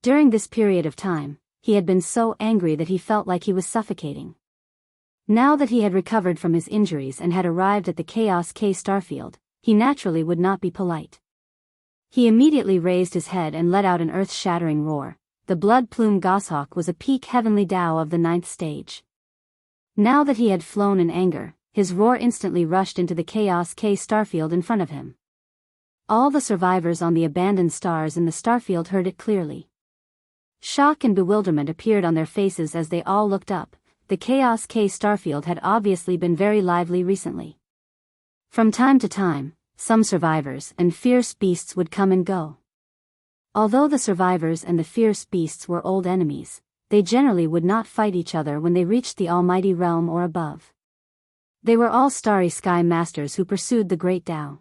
During this period of time, he had been so angry that he felt like he was suffocating. Now that he had recovered from his injuries and had arrived at the Chaos K starfield, he naturally would not be polite. He immediately raised his head and let out an earth-shattering roar. The blood plume goshawk was a peak heavenly Dao of the 9th stage. Now that he had flown in anger, his roar instantly rushed into the Chaos K starfield in front of him. All the survivors on the abandoned stars in the starfield heard it clearly. Shock and bewilderment appeared on their faces as they all looked up. The Chaos K starfield had obviously been very lively recently. From time to time, some survivors and fierce beasts would come and go. Although the survivors and the fierce beasts were old enemies, they generally would not fight each other when they reached the Almighty Realm or above. They were all starry sky masters who pursued the Great Tao.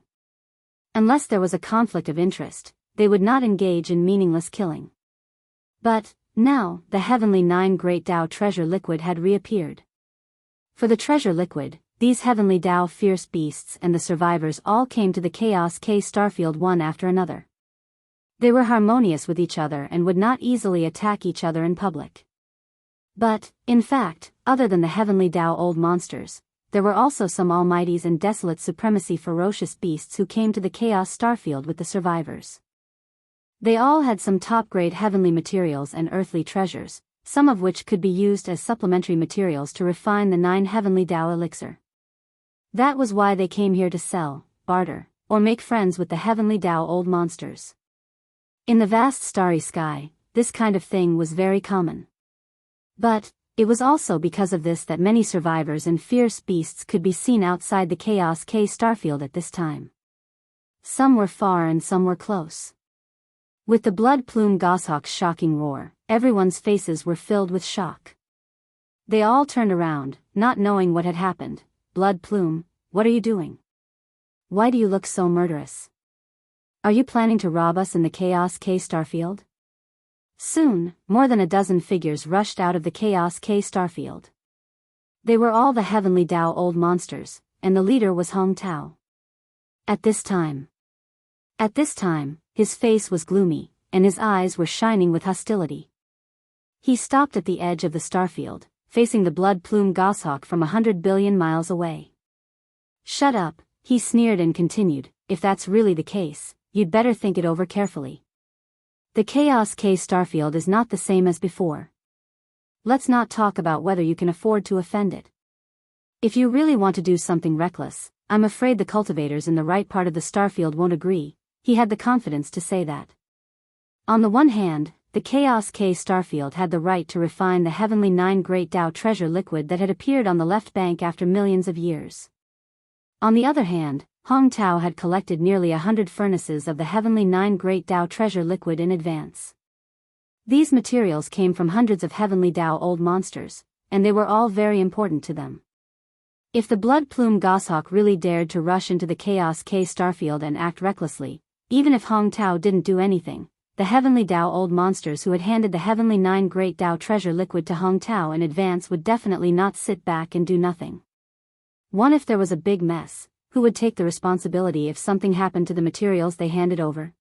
Unless there was a conflict of interest, they would not engage in meaningless killing. But, now, the Heavenly 9 Great Tao treasure liquid had reappeared. For the treasure liquid, these Heavenly Tao fierce beasts and the survivors all came to the Chaos K starfield one after another. They were harmonious with each other and would not easily attack each other in public. But, in fact, other than the Heavenly Tao old monsters, there were also some almighties and desolate supremacy ferocious beasts who came to the Chaos starfield with the survivors. They all had some top-grade heavenly materials and earthly treasures, some of which could be used as supplementary materials to refine the 9 heavenly Tao elixir. That was why they came here to sell, barter, or make friends with the heavenly Tao old monsters. In the vast starry sky, this kind of thing was very common. But, it was also because of this that many survivors and fierce beasts could be seen outside the Chaos K starfield at this time. Some were far and some were close. With the blood plume goshawk's shocking roar, everyone's faces were filled with shock. They all turned around, not knowing what had happened. Blood plume, what are you doing? Why do you look so murderous? Are you planning to rob us in the Chaos K starfield? Soon, more than a dozen figures rushed out of the Chaos K starfield. They were all the Heavenly Tao old monsters, and the leader was Hong Tao. At this time, his face was gloomy, and his eyes were shining with hostility. He stopped at the edge of the starfield, facing the blood plume goshawk from 100 billion miles away. Shut up, he sneered and continued, if that's really the case, you'd better think it over carefully. The Chaos K starfield is not the same as before. Let's not talk about whether you can afford to offend it. If you really want to do something reckless, I'm afraid the cultivators in the right part of the starfield won't agree. He had the confidence to say that. On the one hand, the Chaos K starfield had the right to refine the Heavenly 9 Great Tao treasure liquid that had appeared on the left bank after millions of years. On the other hand, Hong Tao had collected nearly 100 furnaces of the Heavenly 9 Great Tao treasure liquid in advance. These materials came from hundreds of Heavenly Tao old monsters, and they were all very important to them. If the blood plume goshawk really dared to rush into the Chaos K starfield and act recklessly, even if Hong Tao didn't do anything, the Heavenly Tao old monsters who had handed the Heavenly 9 Great Tao treasure liquid to Hong Tao in advance would definitely not sit back and do nothing. If there was a big mess, who would take the responsibility if something happened to the materials they handed over?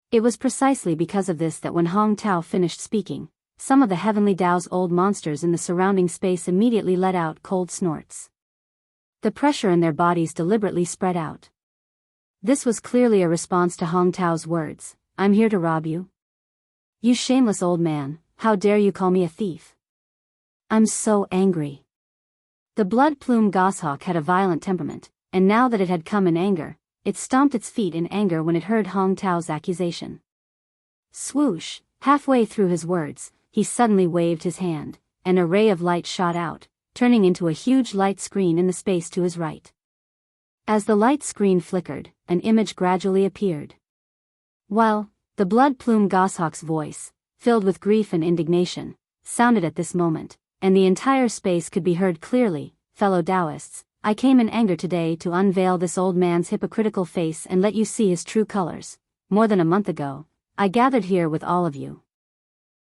It was precisely because of this that when Hong Tao finished speaking, some of the Heavenly Tao's old monsters in the surrounding space immediately let out cold snorts. The pressure in their bodies deliberately spread out. This was clearly a response to Hong Tao's words, I'm here to rob you. You shameless old man, how dare you call me a thief? I'm so angry. The blood plume goshawk had a violent temperament, and now that it had come in anger, it stomped its feet in anger when it heard Hong Tao's accusation. Swoosh, halfway through his words, he suddenly waved his hand, and a ray of light shot out, turning into a huge light screen in the space to his right. As the light screen flickered, an image gradually appeared. Well, the blood plume goshawk's voice, filled with grief and indignation, sounded at this moment, and the entire space could be heard clearly. Fellow Daoists, I came in anger today to unveil this old man's hypocritical face and let you see his true colors. more than a month ago, I gathered here with all of you.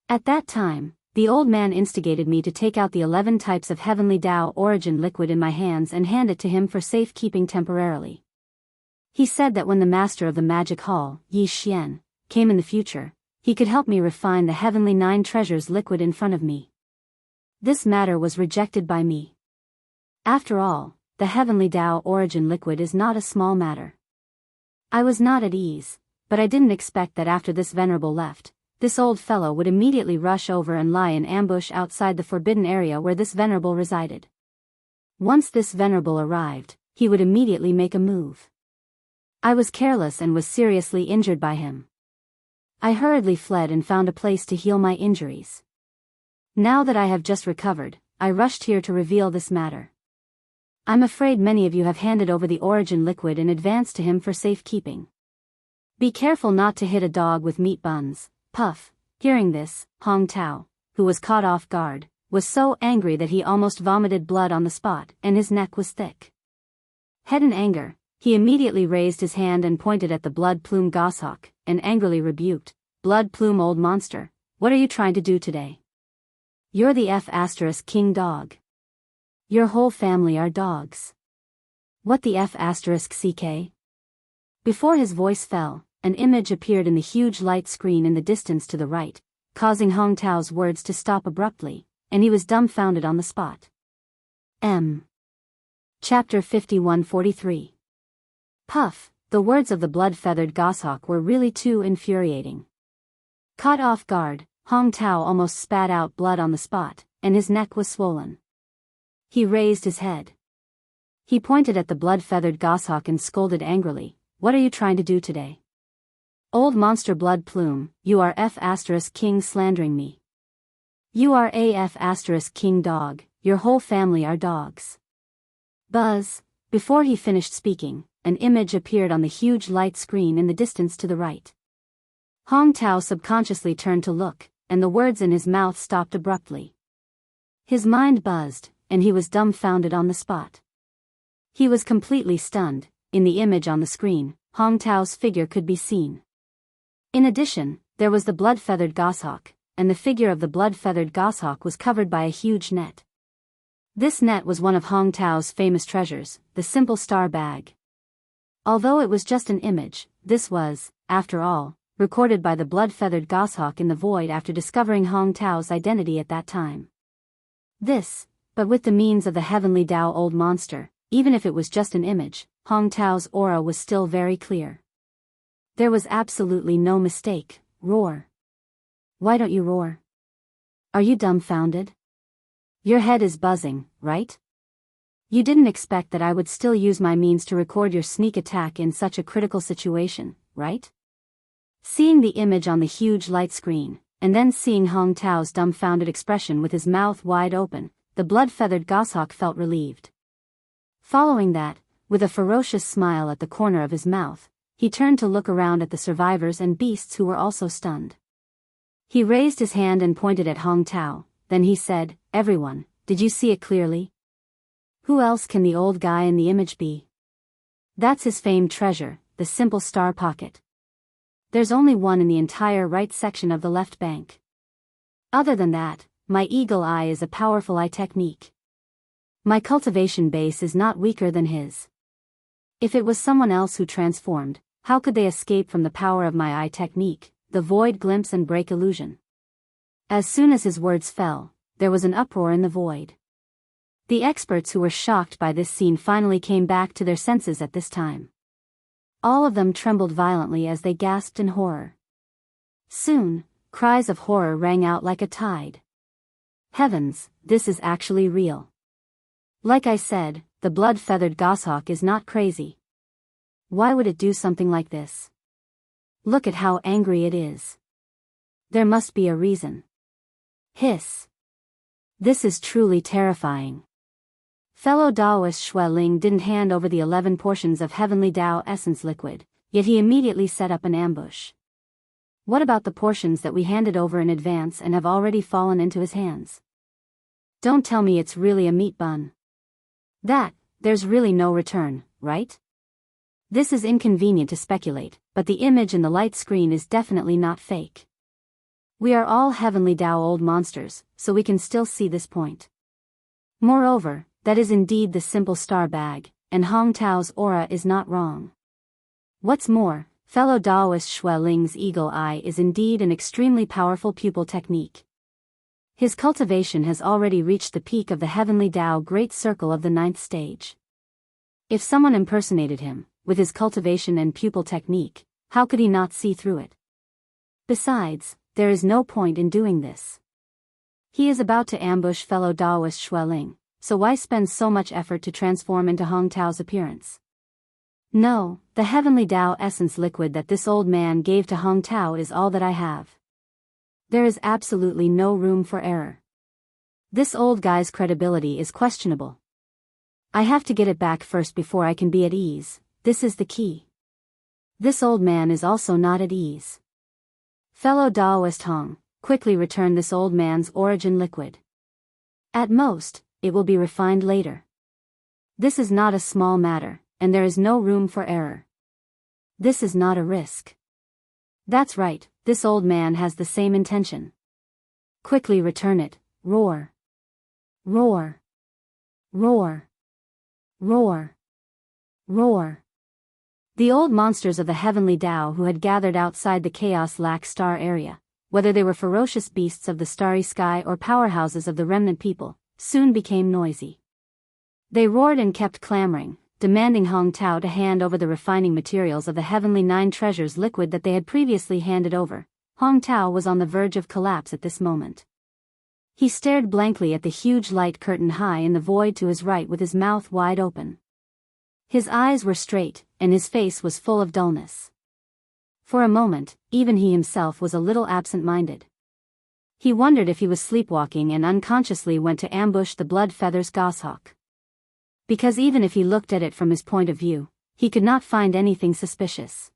At that time, the old man instigated me to take out the 11 types of heavenly Dao origin liquid in my hands and hand it to him for safekeeping temporarily. He said that when the master of the magic hall, Yi Xian, came in the future, he could help me refine the heavenly 9 treasures liquid in front of me. This matter was rejected by me. After all, the heavenly Dao origin liquid is not a small matter. I was not at ease, but I didn't expect that after this venerable left, this old fellow would immediately rush over and lie in ambush outside the forbidden area where this venerable resided. Once this venerable arrived, he would immediately make a move. I was careless and was seriously injured by him. I hurriedly fled and found a place to heal my injuries. Now that I have just recovered, I rushed here to reveal this matter. I'm afraid many of you have handed over the origin liquid in advance to him for safekeeping. Be careful not to hit a dog with meat buns. Puff. Hearing this, Hong Tao, who was caught off guard, was so angry that he almost vomited blood on the spot, and his neck was thick. Head in anger, he immediately raised his hand and pointed at the blood plume goshawk, and angrily rebuked, "Blood plume old monster, what are you trying to do today? You're the F*** dog. Your whole family are dogs. What the F***ck?" Before his voice fell, an image appeared in the huge light screen in the distance to the right, causing Hong Tao's words to stop abruptly, and he was dumbfounded on the spot. Chapter 51-43. Puff, the words of the blood-feathered goshawk were really too infuriating. Caught off guard, Hong Tao almost spat out blood on the spot, and his neck was swollen. He raised his head. He pointed at the blood-feathered goshawk and scolded angrily, "What are you trying to do today? Old monster blood plume, you are F*** slandering me. You are a F*** dog, your whole family are dogs." Buzz. Before he finished speaking, an image appeared on the huge light screen in the distance to the right. Hong Tao subconsciously turned to look, and the words in his mouth stopped abruptly. His mind buzzed, and he was dumbfounded on the spot. He was completely stunned. In the image on the screen, Hong Tao's figure could be seen. In addition, there was the blood-feathered goshawk, and the figure of the blood-feathered goshawk was covered by a huge net. This net was one of Hong Tao's famous treasures, the simple star bag. Although it was just an image, this was, after all, recorded by the blood-feathered goshawk in the void after discovering Hong Tao's identity at that time. But with the means of the heavenly Dao old monster, even if it was just an image, Hong Tao's aura was still very clear. There was absolutely no mistake. Roar. Why don't you roar? Are you dumbfounded? Your head is buzzing, right? You didn't expect that I would still use my means to record your sneak attack in such a critical situation, right? Seeing the image on the huge light screen, and then seeing Hong Tao's dumbfounded expression with his mouth wide open, the blood-feathered goshawk felt relieved. Following that, with a ferocious smile at the corner of his mouth, he turned to look around at the survivors and beasts who were also stunned. He raised his hand and pointed at Hong Tao, then he said, "Everyone, did you see it clearly? Who else can the old guy in the image be? That's his famed treasure, the simple star pocket. There's only one in the entire right section of the left bank. Other than that, my eagle eye is a powerful eye technique. My cultivation base is not weaker than his. If it was someone else who transformed, how could they escape from the power of my eye technique, the void glimpse and break illusion?" As soon as his words fell, there was an uproar in the void. The experts who were shocked by this scene finally came back to their senses at this time. All of them trembled violently as they gasped in horror. Soon, cries of horror rang out like a tide. Heavens, this is actually real. Like I said, the blood-feathered goshawk is not crazy. Why would it do something like this? Look at how angry it is. There must be a reason. Hiss. This is truly terrifying. Fellow Daoist Xue Ling didn't hand over the 11 portions of heavenly Dao essence liquid, yet he immediately set up an ambush. What about the portions that we handed over in advance and have already fallen into his hands? Don't tell me it's really a meat bun. There's really no return, right? This is inconvenient to speculate, but the image in the light screen is definitely not fake. We are all heavenly Dao old monsters, so we can still see this point. Moreover, that is indeed the simple star bag, and Hong Tao's aura is not wrong. What's more, fellow Daoist Xue Ling's eagle eye is indeed an extremely powerful pupil technique. His cultivation has already reached the peak of the heavenly Dao great circle of the 9th stage. If someone impersonated him, with his cultivation and pupil technique, how could he not see through it? Besides, there is no point in doing this. He is about to ambush fellow Daoist Xue Ling, so why spend so much effort to transform into Hong Tao's appearance? No, the heavenly Dao essence liquid that this old man gave to Hong Tao is all that I have. There is absolutely no room for error. This old guy's credibility is questionable. I have to get it back first before I can be at ease. This is the key. This old man is also not at ease. Fellow Daoist Hong, quickly return this old man's origin liquid. At most, it will be refined later. This is not a small matter, and there is no room for error. This is not a risk. That's right, this old man has the same intention. Quickly return it, roar. Roar. Roar. Roar. Roar. The old monsters of the heavenly Dao who had gathered outside the Chaos Lac Star area, whether they were ferocious beasts of the starry sky or powerhouses of the remnant people, soon became noisy. They roared and kept clamoring, demanding Hong Tao to hand over the refining materials of the heavenly 9 treasures liquid that they had previously handed over. Hong Tao was on the verge of collapse at this moment. He stared blankly at the huge light curtain high in the void to his right with his mouth wide open. His eyes were straight, and his face was full of dullness. For a moment, even he himself was a little absent-minded. He wondered if he was sleepwalking and unconsciously went to ambush the Blood Feathers goshawk. Because even if he looked at it from his point of view, he could not find anything suspicious.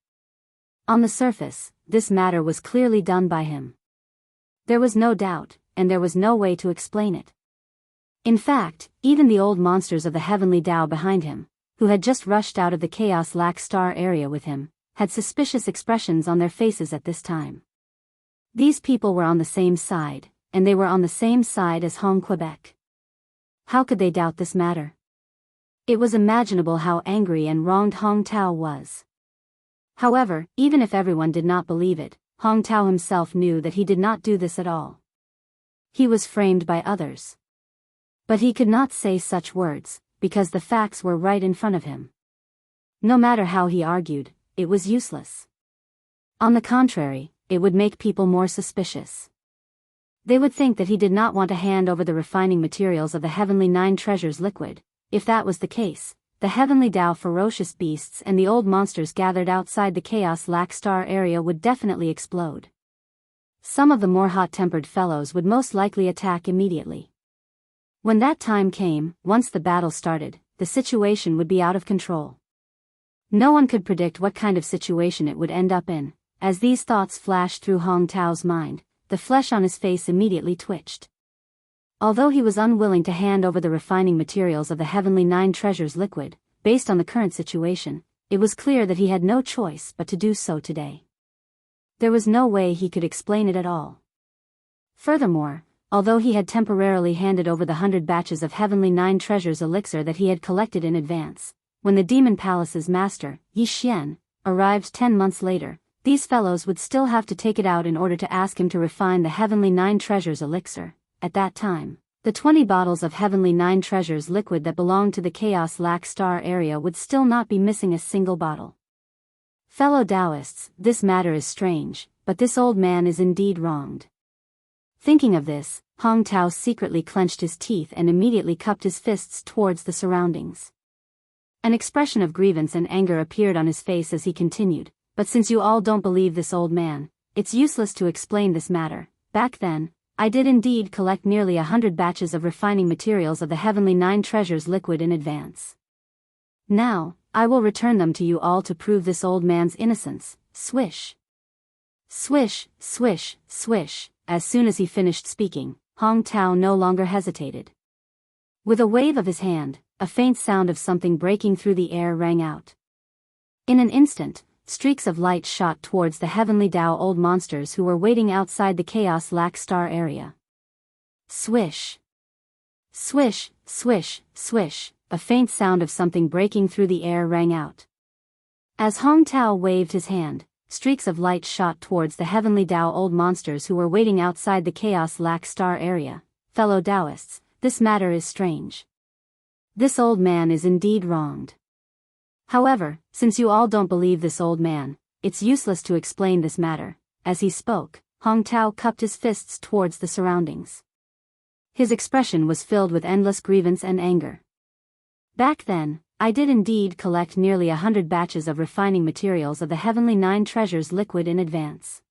On the surface, this matter was clearly done by him. There was no doubt, and there was no way to explain it. In fact, even the old monsters of the heavenly Dao behind him, who had just rushed out of the Chaos Lac Star area with him, had suspicious expressions on their faces at this time. These people were on the same side, and they were on the same side as Hong Quebec. How could they doubt this matter? It was imaginable how angry and wronged Hong Tao was. However, even if everyone did not believe it, Hong Tao himself knew that he did not do this at all. He was framed by others. But he could not say such words, because the facts were right in front of him. No matter how he argued, it was useless. On the contrary, it would make people more suspicious. They would think that he did not want to hand over the refining materials of the heavenly 9 treasures liquid. If that was the case, the heavenly Dao ferocious beasts and the old monsters gathered outside the Chaos Lac Star area would definitely explode. Some of the more hot-tempered fellows would most likely attack immediately. When that time came, once the battle started, the situation would be out of control. No one could predict what kind of situation it would end up in. As these thoughts flashed through Hong Tao's mind, the flesh on his face immediately twitched. Although he was unwilling to hand over the refining materials of the heavenly 9 treasures liquid, based on the current situation, it was clear that he had no choice but to do so today. There was no way he could explain it at all. Furthermore, although he had temporarily handed over the 100 batches of heavenly 9 treasures elixir that he had collected in advance, when the Demon Palace's master, Yi Xian, arrived 10 months later, these fellows would still have to take it out in order to ask him to refine the heavenly 9 treasures elixir. At that time, the 20 bottles of heavenly 9 treasures liquid that belonged to the Chaos Lac Star area would still not be missing a single bottle. Fellow Daoists, this matter is strange, but this old man is indeed wronged. Thinking of this, Hong Tao secretly clenched his teeth and immediately cupped his fists towards the surroundings. An expression of grievance and anger appeared on his face as he continued, "But since you all don't believe this old man, it's useless to explain this matter. Back then, I did indeed collect nearly 100 batches of refining materials of the heavenly 9 treasures liquid in advance. Now, I will return them to you all to prove this old man's innocence." Swish. Swish, swish, swish. As soon as he finished speaking, Hong Tao no longer hesitated. With a wave of his hand, a faint sound of something breaking through the air rang out. In an instant, streaks of light shot towards the heavenly Dao old monsters who were waiting outside the Chaos Lac Star area. Swish! Swish, swish, swish, a faint sound of something breaking through the air rang out. As Hong Tao waved his hand, streaks of light shot towards the heavenly Dao old monsters who were waiting outside the Chaos Lac Star area. Fellow Daoists, this matter is strange. This old man is indeed wronged. However, since you all don't believe this old man, it's useless to explain this matter. As he spoke, Hong Tao cupped his fists towards the surroundings. His expression was filled with endless grievance and anger. Back then, I did indeed collect nearly 100 batches of refining materials of the Heavenly Nine Treasures liquid in advance.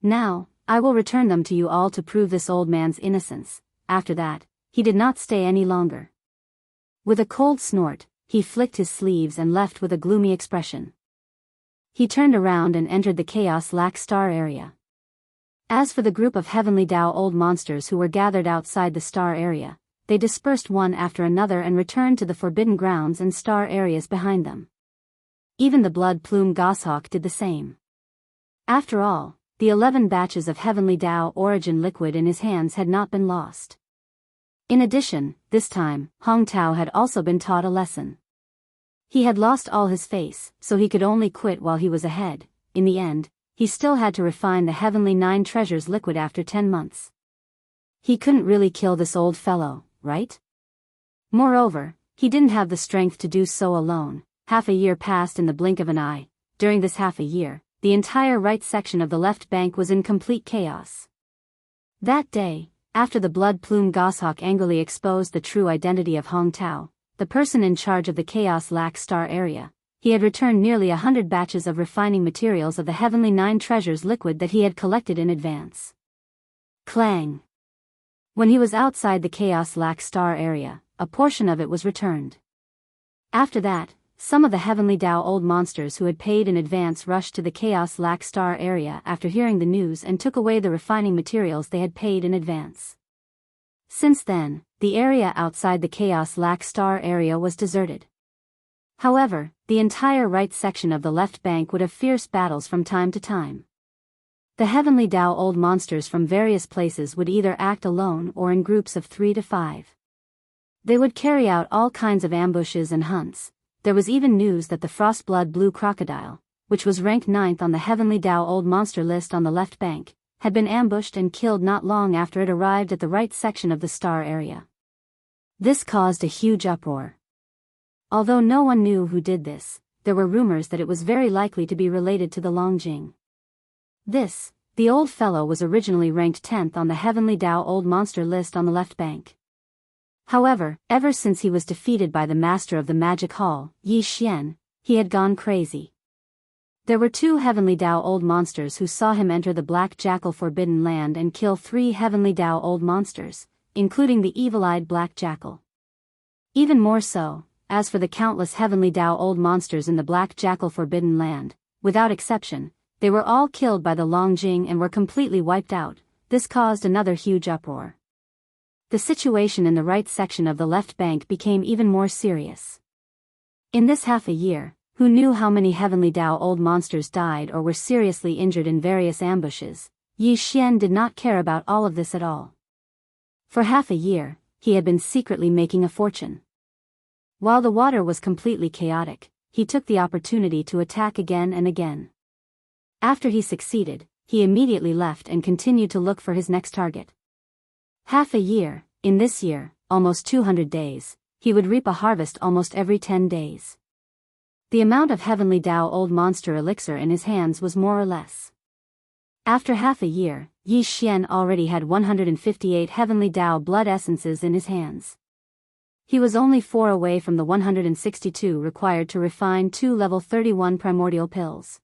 Now, I will return them to you all to prove this old man's innocence. After that, he did not stay any longer. With a cold snort, he flicked his sleeves and left with a gloomy expression. He turned around and entered the Chaos Lac Star area. As for the group of Heavenly Dao old monsters who were gathered outside the star area, they dispersed one after another and returned to the forbidden grounds and star areas behind them. Even the blood plume goshawk did the same. After all, the 11 batches of Heavenly Dao origin liquid in his hands had not been lost. In addition, this time, Hong Tao had also been taught a lesson. He had lost all his face, so he could only quit while he was ahead. In the end, he still had to refine the Heavenly Nine Treasures liquid after 10 months. He couldn't really kill this old fellow, right? Moreover, he didn't have the strength to do so alone. Half a year passed in the blink of an eye. During this half a year, the entire right section of the left bank was in complete chaos. That day, after the blood plume goshawk angrily exposed the true identity of Hong Tao, the person in charge of the Chaos Lac Star area, he had returned nearly 100 batches of refining materials of the Heavenly Nine Treasures liquid that he had collected in advance. Clang! When he was outside the Chaos Lac Star area, a portion of it was returned. After that, some of the Heavenly Dao old monsters who had paid in advance rushed to the Chaos Lac Star area after hearing the news and took away the refining materials they had paid in advance. Since then, the area outside the Chaos Lac Star area was deserted. However, the entire right section of the left bank would have fierce battles from time to time. The Heavenly Dao old monsters from various places would either act alone or in groups of 3 to 5. They would carry out all kinds of ambushes and hunts. There was even news that the Frostblood Blue Crocodile, which was ranked 9th on the Heavenly Dao old monster list on the left bank, had been ambushed and killed not long after it arrived at the right section of the star area. This caused a huge uproar. Although no one knew who did this, there were rumors that it was very likely to be related to the Longjing. The old fellow was originally ranked 10th on the Heavenly Dao old monster list on the left bank. However, ever since he was defeated by the master of the magic hall, Yi Xian, he had gone crazy. There were 2 Heavenly Dao old monsters who saw him enter the Black Jackal Forbidden Land and kill 3 Heavenly Dao old monsters, including the evil-eyed Black Jackal. Even more so, as for the countless Heavenly Dao old monsters in the Black Jackal Forbidden Land, without exception, they were all killed by the Longjing and were completely wiped out. This caused another huge uproar. The situation in the right section of the left bank became even more serious. In this half a year, who knew how many Heavenly Dao old monsters died or were seriously injured in various ambushes? Yi Xian did not care about all of this at all. For half a year, he had been secretly making a fortune. While the water was completely chaotic, he took the opportunity to attack again and again. After he succeeded, he immediately left and continued to look for his next target. Half a year, in this year, almost 200 days, he would reap a harvest almost every 10 days. The amount of Heavenly Dao old monster elixir in his hands was more or less. After half a year, Yi Xian already had 158 Heavenly Dao blood essences in his hands. He was only 4 away from the 162 required to refine 2 level 31 primordial pills.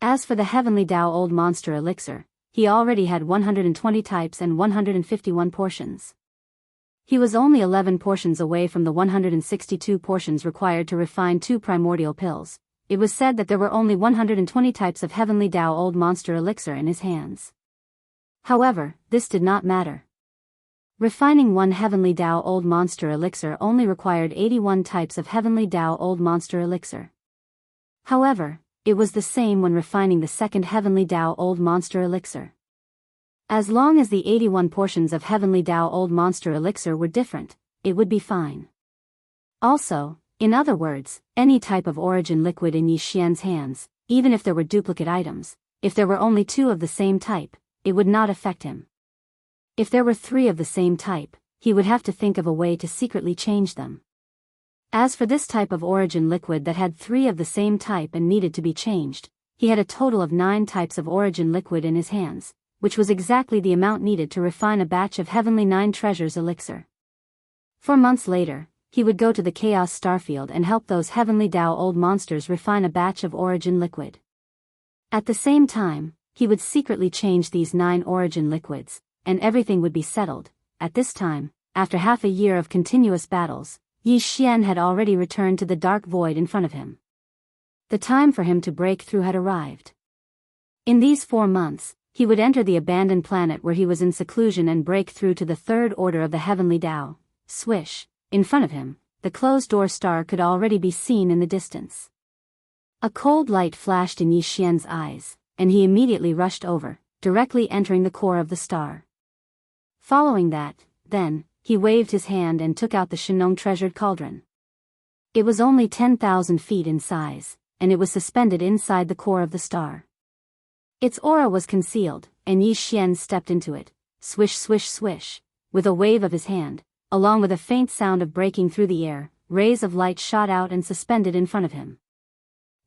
As for the Heavenly Dao old monster elixir, he already had 120 types and 151 portions. He was only 11 portions away from the 162 portions required to refine 2 primordial pills. It was said that there were only 120 types of Heavenly Dao old monster elixir in his hands. However, this did not matter. Refining 1 Heavenly Dao old monster elixir only required 81 types of Heavenly Dao old monster elixir. However, it was the same when refining the second Heavenly Tao Old Monster Elixir. As long as the 81 portions of Heavenly Tao Old Monster Elixir were different, it would be fine. Also, in other words, any type of origin liquid in Yi Xian's hands, even if there were duplicate items, if there were only 2 of the same type, it would not affect him. If there were 3 of the same type, he would have to think of a way to secretly change them. As for this type of origin liquid that had 3 of the same type and needed to be changed, he had a total of 9 types of origin liquid in his hands, which was exactly the amount needed to refine a batch of Heavenly 9 Treasures elixir. 4 months later, he would go to the Chaos Starfield and help those Heavenly Tao Old Monsters refine a batch of origin liquid. At the same time, he would secretly change these 9 origin liquids, and everything would be settled. At this time, after half a year of continuous battles, Yi Xian had already returned to the dark void in front of him. The time for him to break through had arrived. In these 4 months, he would enter the abandoned planet where he was in seclusion and break through to the third order of the Heavenly Tao. Swish. In front of him, the closed-door star could already be seen in the distance. A cold light flashed in Yi Xian's eyes, and he immediately rushed over, directly entering the core of the star. Following that, then, he waved his hand and took out the Shenong treasured cauldron. It was only 10,000 feet in size, and it was suspended inside the core of the star. Its aura was concealed, and Yi Xian stepped into it, swish swish swish, with a wave of his hand. Along with a faint sound of breaking through the air, rays of light shot out and suspended in front of him.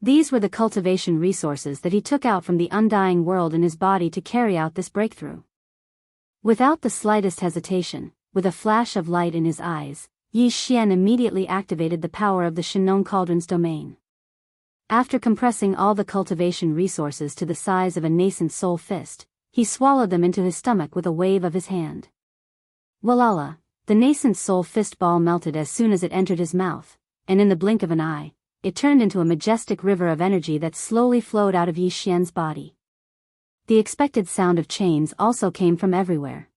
These were the cultivation resources that he took out from the undying world in his body to carry out this breakthrough. Without the slightest hesitation, with a flash of light in his eyes, Yi Xian immediately activated the power of the Shenong Cauldron's domain. After compressing all the cultivation resources to the size of a nascent soul fist, he swallowed them into his stomach with a wave of his hand. Walala! The nascent soul fist ball melted as soon as it entered his mouth, and in the blink of an eye, it turned into a majestic river of energy that slowly flowed out of Yi Xian's body. The expected sound of chains also came from everywhere.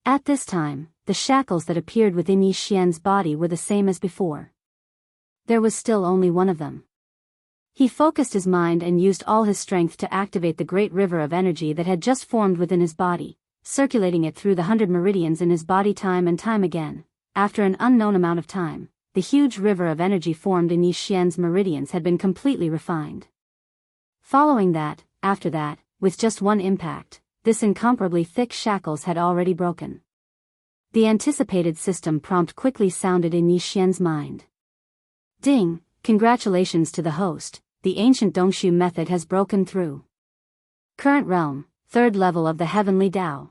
At this time, the shackles that appeared within Yi Xian's body were the same as before. There was still only one of them. He focused his mind and used all his strength to activate the great river of energy that had just formed within his body, circulating it through the 100 meridians in his body time and time again. After an unknown amount of time, the huge river of energy formed in Yi Xian's meridians had been completely refined. Following that, after that, with just one impact, this incomparably thick shackles had already broken. The anticipated system prompt quickly sounded in Yi Xian's mind. Ding! Congratulations to the host, the ancient Dongshu method has broken through. Current realm, 3rd level of the Heavenly Tao.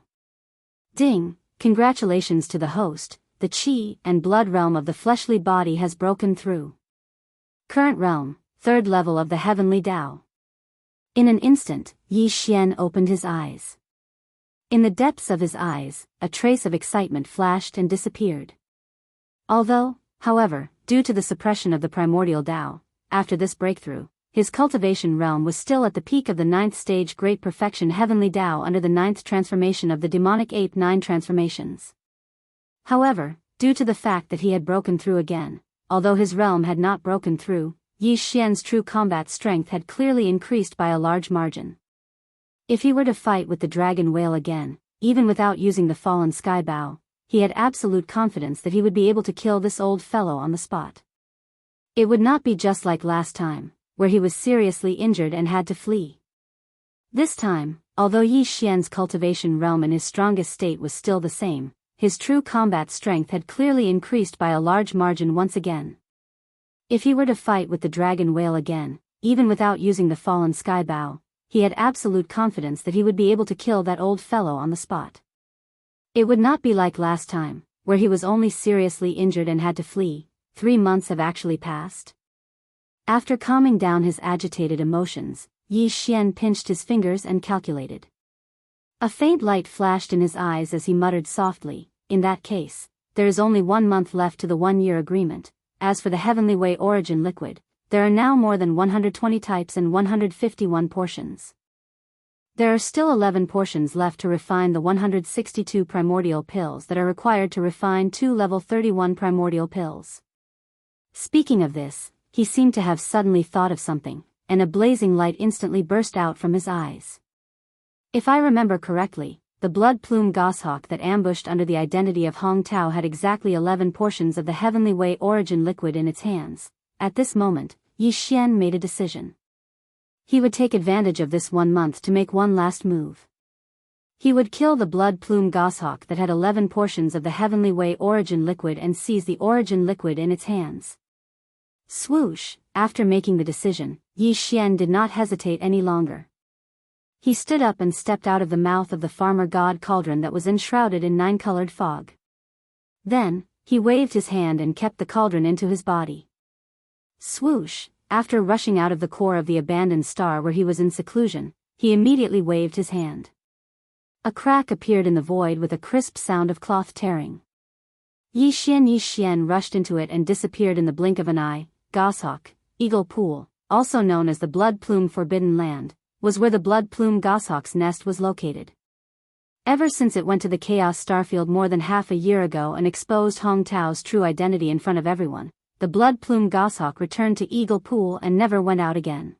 Ding! Congratulations to the host, the Qi and blood realm of the fleshly body has broken through. Current realm, 3rd level of the Heavenly Tao. In an instant, Yi Xian opened his eyes. In the depths of his eyes, a trace of excitement flashed and disappeared. Although, however, due to the suppression of the primordial Tao, after this breakthrough, his cultivation realm was still at the peak of the 9th stage Great Perfection Heavenly Tao under the 9th transformation of the demonic ape 9 transformations. However, due to the fact that he had broken through again, although his realm had not broken through, Yi Xian's true combat strength had clearly increased by a large margin. If he were to fight with the dragon whale again, even without using the fallen sky bow, he had absolute confidence that he would be able to kill this old fellow on the spot. It would not be just like last time, where he was seriously injured and had to flee. This time, although Yi Xian's cultivation realm in his strongest state was still the same, his true combat strength had clearly increased by a large margin once again. If he were to fight with the dragon whale again, even without using the fallen sky bow, he had absolute confidence that he would be able to kill that old fellow on the spot. It would not be like last time, where he was only seriously injured and had to flee. 3 months have actually passed. After calming down his agitated emotions, Yi Xian pinched his fingers and calculated. A faint light flashed in his eyes as he muttered softly, "In that case, there is only 1 month left to the 1-year agreement. As for the Heavenly Way origin liquid, there are now more than 120 types and 151 portions. There are still 11 portions left to refine the 162 primordial pills that are required to refine 2 level 31 primordial pills." Speaking of this, he seemed to have suddenly thought of something, and a blazing light instantly burst out from his eyes. If I remember correctly, the blood plume goshawk that ambushed under the identity of Hong Tao had exactly 11 portions of the Heavenly Way origin liquid in its hands. At this moment, Yi Xian made a decision. He would take advantage of this 1 month to make one last move. He would kill the blood plume goshawk that had 11 portions of the Heavenly Way origin liquid and seize the origin liquid in its hands. Swoosh! After making the decision, Yi Xian did not hesitate any longer. He stood up and stepped out of the mouth of the farmer god cauldron that was enshrouded in 9-colored fog. Then, he waved his hand and kept the cauldron into his body. Swoosh! After rushing out of the core of the abandoned star where he was in seclusion, he immediately waved his hand. A crack appeared in the void with a crisp sound of cloth tearing. Yi Xian rushed into it and disappeared in the blink of an eye. Goshawk, Eagle Pool, also known as the Blood Plume Forbidden Land, was where the Blood Plume goshawk's nest was located. Ever since it went to the Chaos Starfield more than half a year ago and exposed Hong Tao's true identity in front of everyone, the Blood Plume goshawk returned to Eagle Pool and never went out again.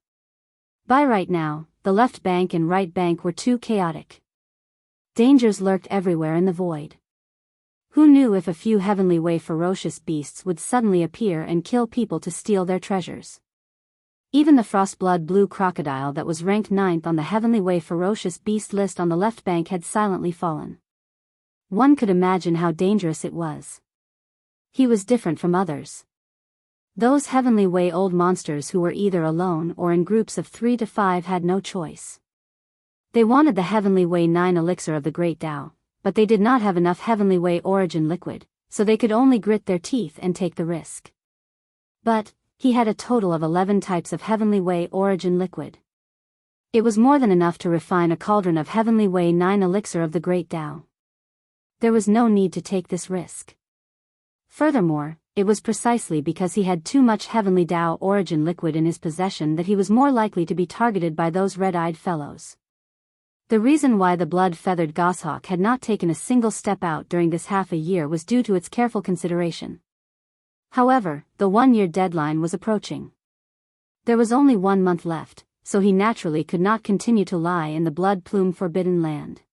By right now, the left bank and right bank were too chaotic. Dangers lurked everywhere in the void. Who knew if a few Heavenly Way ferocious beasts would suddenly appear and kill people to steal their treasures? Even the Frostblood blue crocodile that was ranked 9th on the Heavenly Way ferocious beast list on the left bank had silently fallen. One could imagine how dangerous it was. He was different from others. Those Heavenly Way old monsters who were either alone or in groups of 3 to 5 had no choice. They wanted the Heavenly Way 9 elixir of the Great Tao, but they did not have enough Heavenly Way origin liquid, so they could only grit their teeth and take the risk. But he had a total of 11 types of Heavenly Way origin liquid. It was more than enough to refine a cauldron of Heavenly Way 9 elixir of the Great Tao. There was no need to take this risk. Furthermore, it was precisely because he had too much Heavenly Tao origin liquid in his possession that he was more likely to be targeted by those red-eyed fellows. The reason why the blood-feathered goshawk had not taken a single step out during this half a year was due to its careful consideration. However, the 1-year deadline was approaching. There was only 1 month left, so he naturally could not continue to lie in the blood plume forbidden land.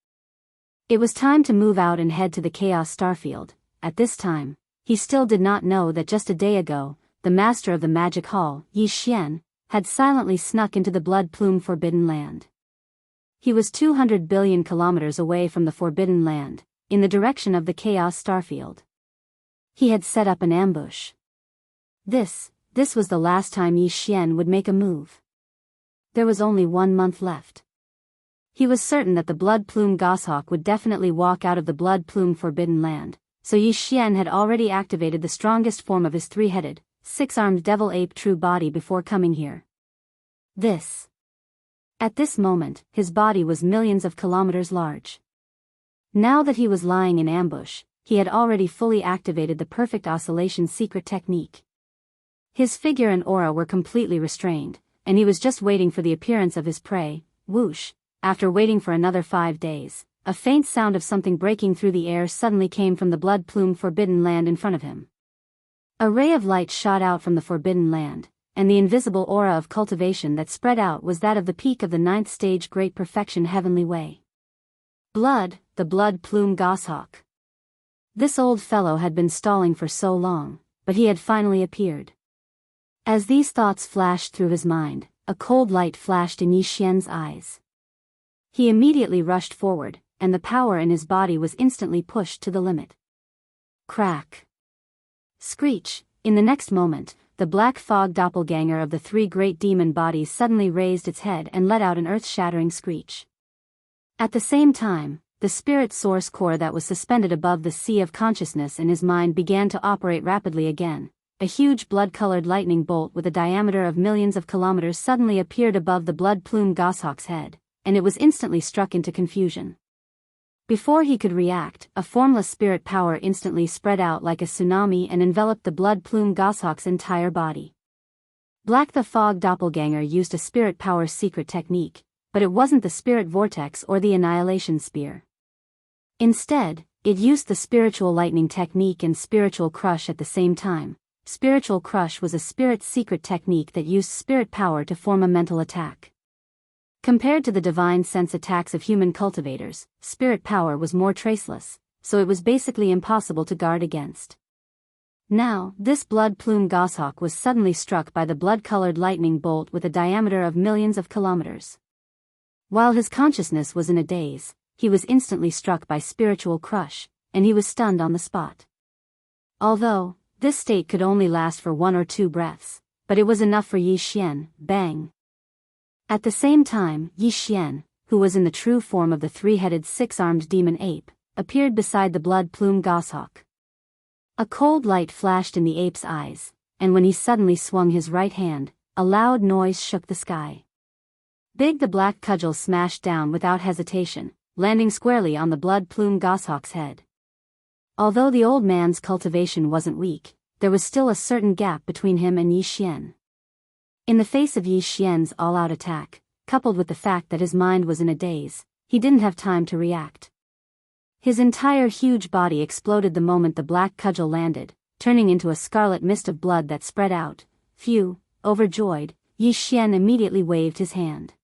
It was time to move out and head to the Chaos Starfield. At this time, he still did not know that just a day ago, the master of the magic hall, Yi Xian, had silently snuck into the blood plume forbidden land. He was 200 billion kilometers away from the Forbidden Land, in the direction of the Chaos Starfield. He had set up an ambush. This was the last time Yi Xian would make a move. There was only 1 month left. He was certain that the Blood Plume goshawk would definitely walk out of the Blood Plume Forbidden Land, so Yi Xian had already activated the strongest form of his 3-headed, 6-armed devil ape true body before coming here. At this moment, his body was millions of kilometers large. Now that he was lying in ambush, he had already fully activated the perfect oscillation secret technique. His figure and aura were completely restrained, and he was just waiting for the appearance of his prey. Whoosh! After waiting for another 5 days, a faint sound of something breaking through the air suddenly came from the blood plume forbidden land in front of him. A ray of light shot out from the forbidden land, and the invisible aura of cultivation that spread out was that of the peak of the 9th stage Great Perfection Heavenly Way. Blood, the blood plume goshawk. This old fellow had been stalling for so long, but he had finally appeared. As these thoughts flashed through his mind, a cold light flashed in Yi Xian's eyes. He immediately rushed forward, and the power in his body was instantly pushed to the limit. Crack! Screech! In the next moment, the black fog doppelganger of the 3 great demon bodies suddenly raised its head and let out an earth-shattering screech. At the same time, the spirit source core that was suspended above the sea of consciousness in his mind began to operate rapidly again. A huge blood-colored lightning bolt with a diameter of millions of kilometers suddenly appeared above the blood plume goshawk's head, and it was instantly struck into confusion. Before he could react, a formless spirit power instantly spread out like a tsunami and enveloped the blood plume goshawk's entire body. Black the Fog Doppelganger used a spirit power secret technique, but it wasn't the spirit vortex or the annihilation spear. Instead, it used the spiritual lightning technique and spiritual crush at the same time, Spiritual Crush was a spirit's secret technique that used spirit power to form a mental attack. Compared to the divine sense attacks of human cultivators, spirit power was more traceless, so it was basically impossible to guard against. Now, this blood plume goshawk was suddenly struck by the blood-colored lightning bolt with a diameter of millions of kilometers. While his consciousness was in a daze, he was instantly struck by spiritual crush, and he was stunned on the spot. Although, this state could only last for 1 or 2 breaths, but it was enough for Yi Xian, bang. At the same time, Yi Xian, who was in the true form of the 3-headed 6-armed demon ape, appeared beside the blood plume goshawk. A cold light flashed in the ape's eyes, and when he suddenly swung his right hand, a loud noise shook the sky. Big the black cudgel smashed down without hesitation, landing squarely on the blood plume goshawk's head. Although the old man's cultivation wasn't weak, there was still a certain gap between him and Yi Xian. In the face of Yi Xian's all-out attack, coupled with the fact that his mind was in a daze, he didn't have time to react. His entire huge body exploded the moment the black cudgel landed, turning into a scarlet mist of blood that spread out. Phew, overjoyed, Yi Xian immediately waved his hand.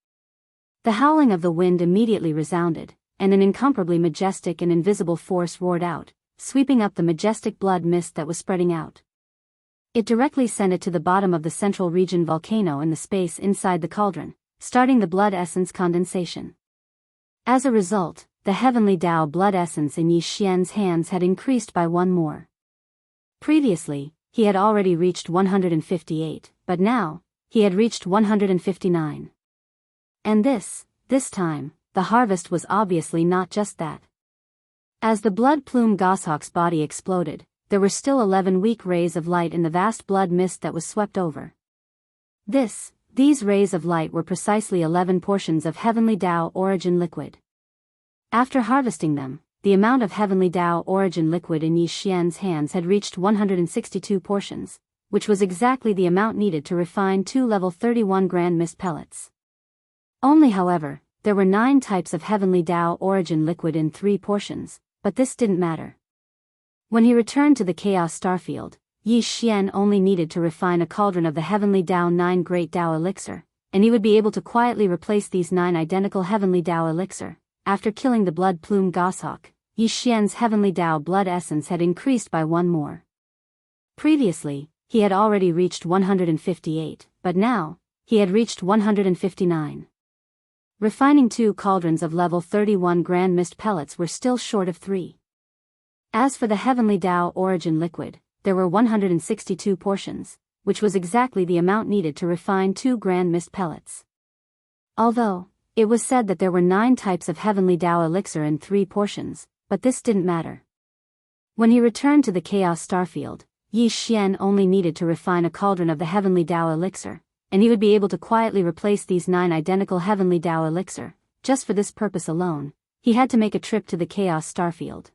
The howling of the wind immediately resounded, and an incomparably majestic and invisible force roared out, sweeping up the majestic blood mist that was spreading out. It directly sent it to the bottom of the central region volcano in the space inside the cauldron, starting the blood essence condensation. As a result, the heavenly Dao blood essence in Yi Xian's hands had increased by 1 more. Previously, he had already reached 158, but now, he had reached 159. And this time, the harvest was obviously not just that. As the blood plume goshawk's body exploded, there were still 11 weak rays of light in the vast blood mist that was swept over. These rays of light were precisely 11 portions of heavenly Dao origin liquid. After harvesting them, the amount of heavenly Dao origin liquid in Yi Xian's hands had reached 162 portions, which was exactly the amount needed to refine 2 level 31 grand mist pellets. Only however, there were 9 types of heavenly Dao origin liquid in 3 portions, but this didn't matter. When he returned to the Chaos Starfield, Yi Xian only needed to refine a cauldron of the heavenly Dao 9 Great Dao Elixir, and he would be able to quietly replace these 9 identical heavenly Dao Elixir. After killing the blood plume goshawk, Yi Xian's heavenly Dao blood essence had increased by 1 more. Previously, he had already reached 158, but now, he had reached 159. Refining 2 cauldrons of level 31 grand mist pellets were still short of 3. As for the heavenly Dao origin liquid, there were 162 portions, which was exactly the amount needed to refine 2 grand mist pellets. Although, it was said that there were 9 types of heavenly Dao elixir in 3 portions, but this didn't matter. When he returned to the Chaos Starfield, Yi Xian only needed to refine a cauldron of the heavenly Dao elixir, and he would be able to quietly replace these 9 identical heavenly Dao elixir. Just for this purpose alone, he had to make a trip to the Chaos Starfield.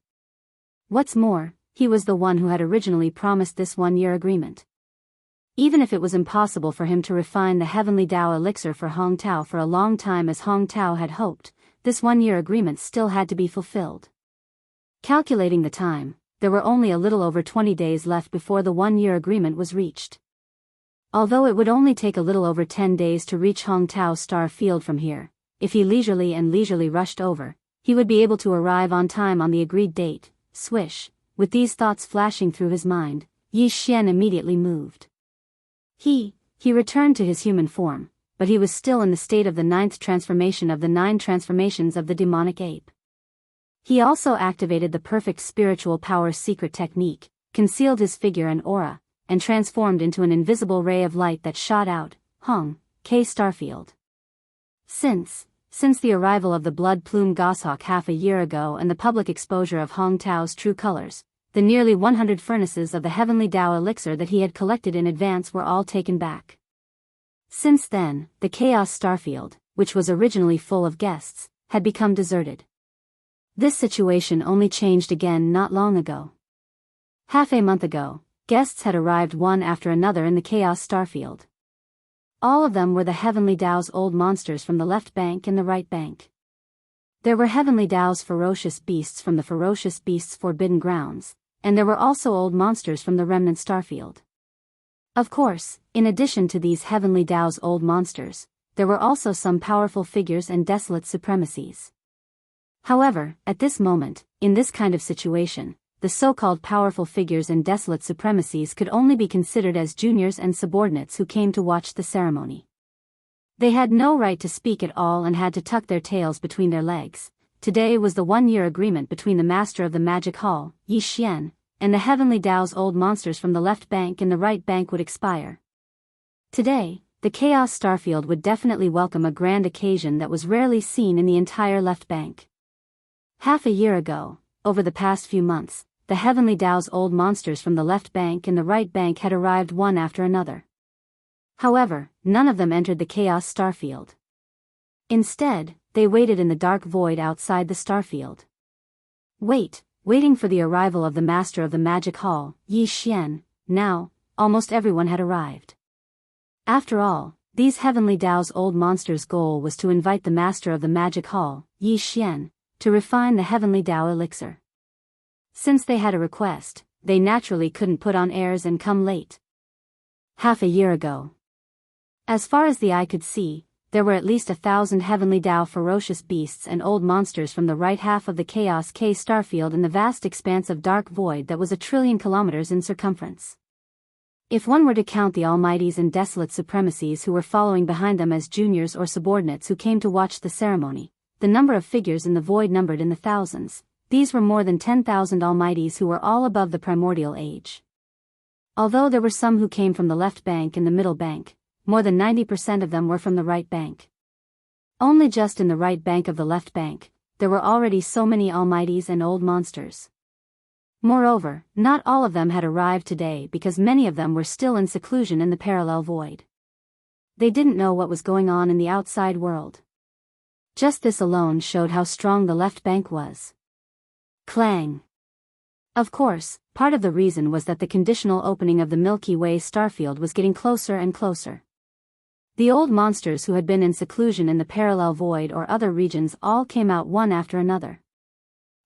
What's more, he was the one who had originally promised this 1-year agreement. Even if it was impossible for him to refine the heavenly Dao elixir for Hong Tao for a long time as Hong Tao had hoped, this 1-year agreement still had to be fulfilled. Calculating the time, there were only a little over 20 days left before the 1-year agreement was reached. Although it would only take a little over 10 days to reach Hong Tao's star field from here, if he leisurely rushed over, he would be able to arrive on time on the agreed date. Swish, with these thoughts flashing through his mind, Yi Xian immediately moved. He returned to his human form, but he was still in the state of the 9th transformation of the 9 transformations of the demonic ape. He also activated the perfect spiritual power secret technique, concealed his figure and aura, and transformed into an invisible ray of light that shot out, Hong K Starfield. Since the arrival of the blood plume goshawk half a year ago and the public exposure of Hong Tao's true colors, the nearly 100 furnaces of the heavenly Dao elixir that he had collected in advance were all taken back. Since then, the Chaos Starfield, which was originally full of guests, had become deserted. This situation only changed again not long ago. Half a month ago, guests had arrived one after another in the Chaos Starfield. All of them were the heavenly Dao's old monsters from the left bank and the right bank. There were heavenly Dao's ferocious beasts from the ferocious beasts' forbidden grounds, and there were also old monsters from the remnant Starfield. Of course, in addition to these heavenly Dao's old monsters, there were also some powerful figures and desolate supremacies. However, at this moment, in this kind of situation, the so-called powerful figures and desolate supremacies could only be considered as juniors and subordinates who came to watch the ceremony. They had no right to speak at all and had to tuck their tails between their legs. Today was the 1-year agreement between the master of the magic hall, Yi Xian, and the heavenly Dao's old monsters from the left bank and the right bank would expire. Today, the Chaos Starfield would definitely welcome a grand occasion that was rarely seen in the entire left bank. Half a year ago, over the past few months, the heavenly Dao's old monsters from the left bank and the right bank had arrived one after another. However, none of them entered the Chaos Starfield. Instead, they waited in the dark void outside the Starfield. Waiting for the arrival of the master of the magic hall, Yi Xian. Now, almost everyone had arrived. After all, these heavenly Dao's old monsters' goal was to invite the master of the magic hall, Yi Xian, to refine the heavenly Dao elixir. Since they had a request, they naturally couldn't put on airs and come late. Half a year ago. As far as the eye could see, there were at least 1,000 heavenly Dao ferocious beasts and old monsters from the right half of the Chaos K Starfield in the vast expanse of dark void that was 1 trillion kilometers in circumference. If one were to count the almighties and desolate supremacies who were following behind them as juniors or subordinates who came to watch the ceremony, the number of figures in the void numbered in the thousands. These were more than 10,000 almighties who were all above the primordial age. Although there were some who came from the left bank and the middle bank, more than 90% of them were from the right bank. Only just in the right bank of the left bank, there were already so many almighties and old monsters. Moreover, not all of them had arrived today because many of them were still in seclusion in the parallel void. They didn't know what was going on in the outside world. Just this alone showed how strong the left bank was. Clang. Of course, part of the reason was that the conditional opening of the Milky Way starfield was getting closer and closer. The old monsters who had been in seclusion in the parallel void or other regions all came out one after another.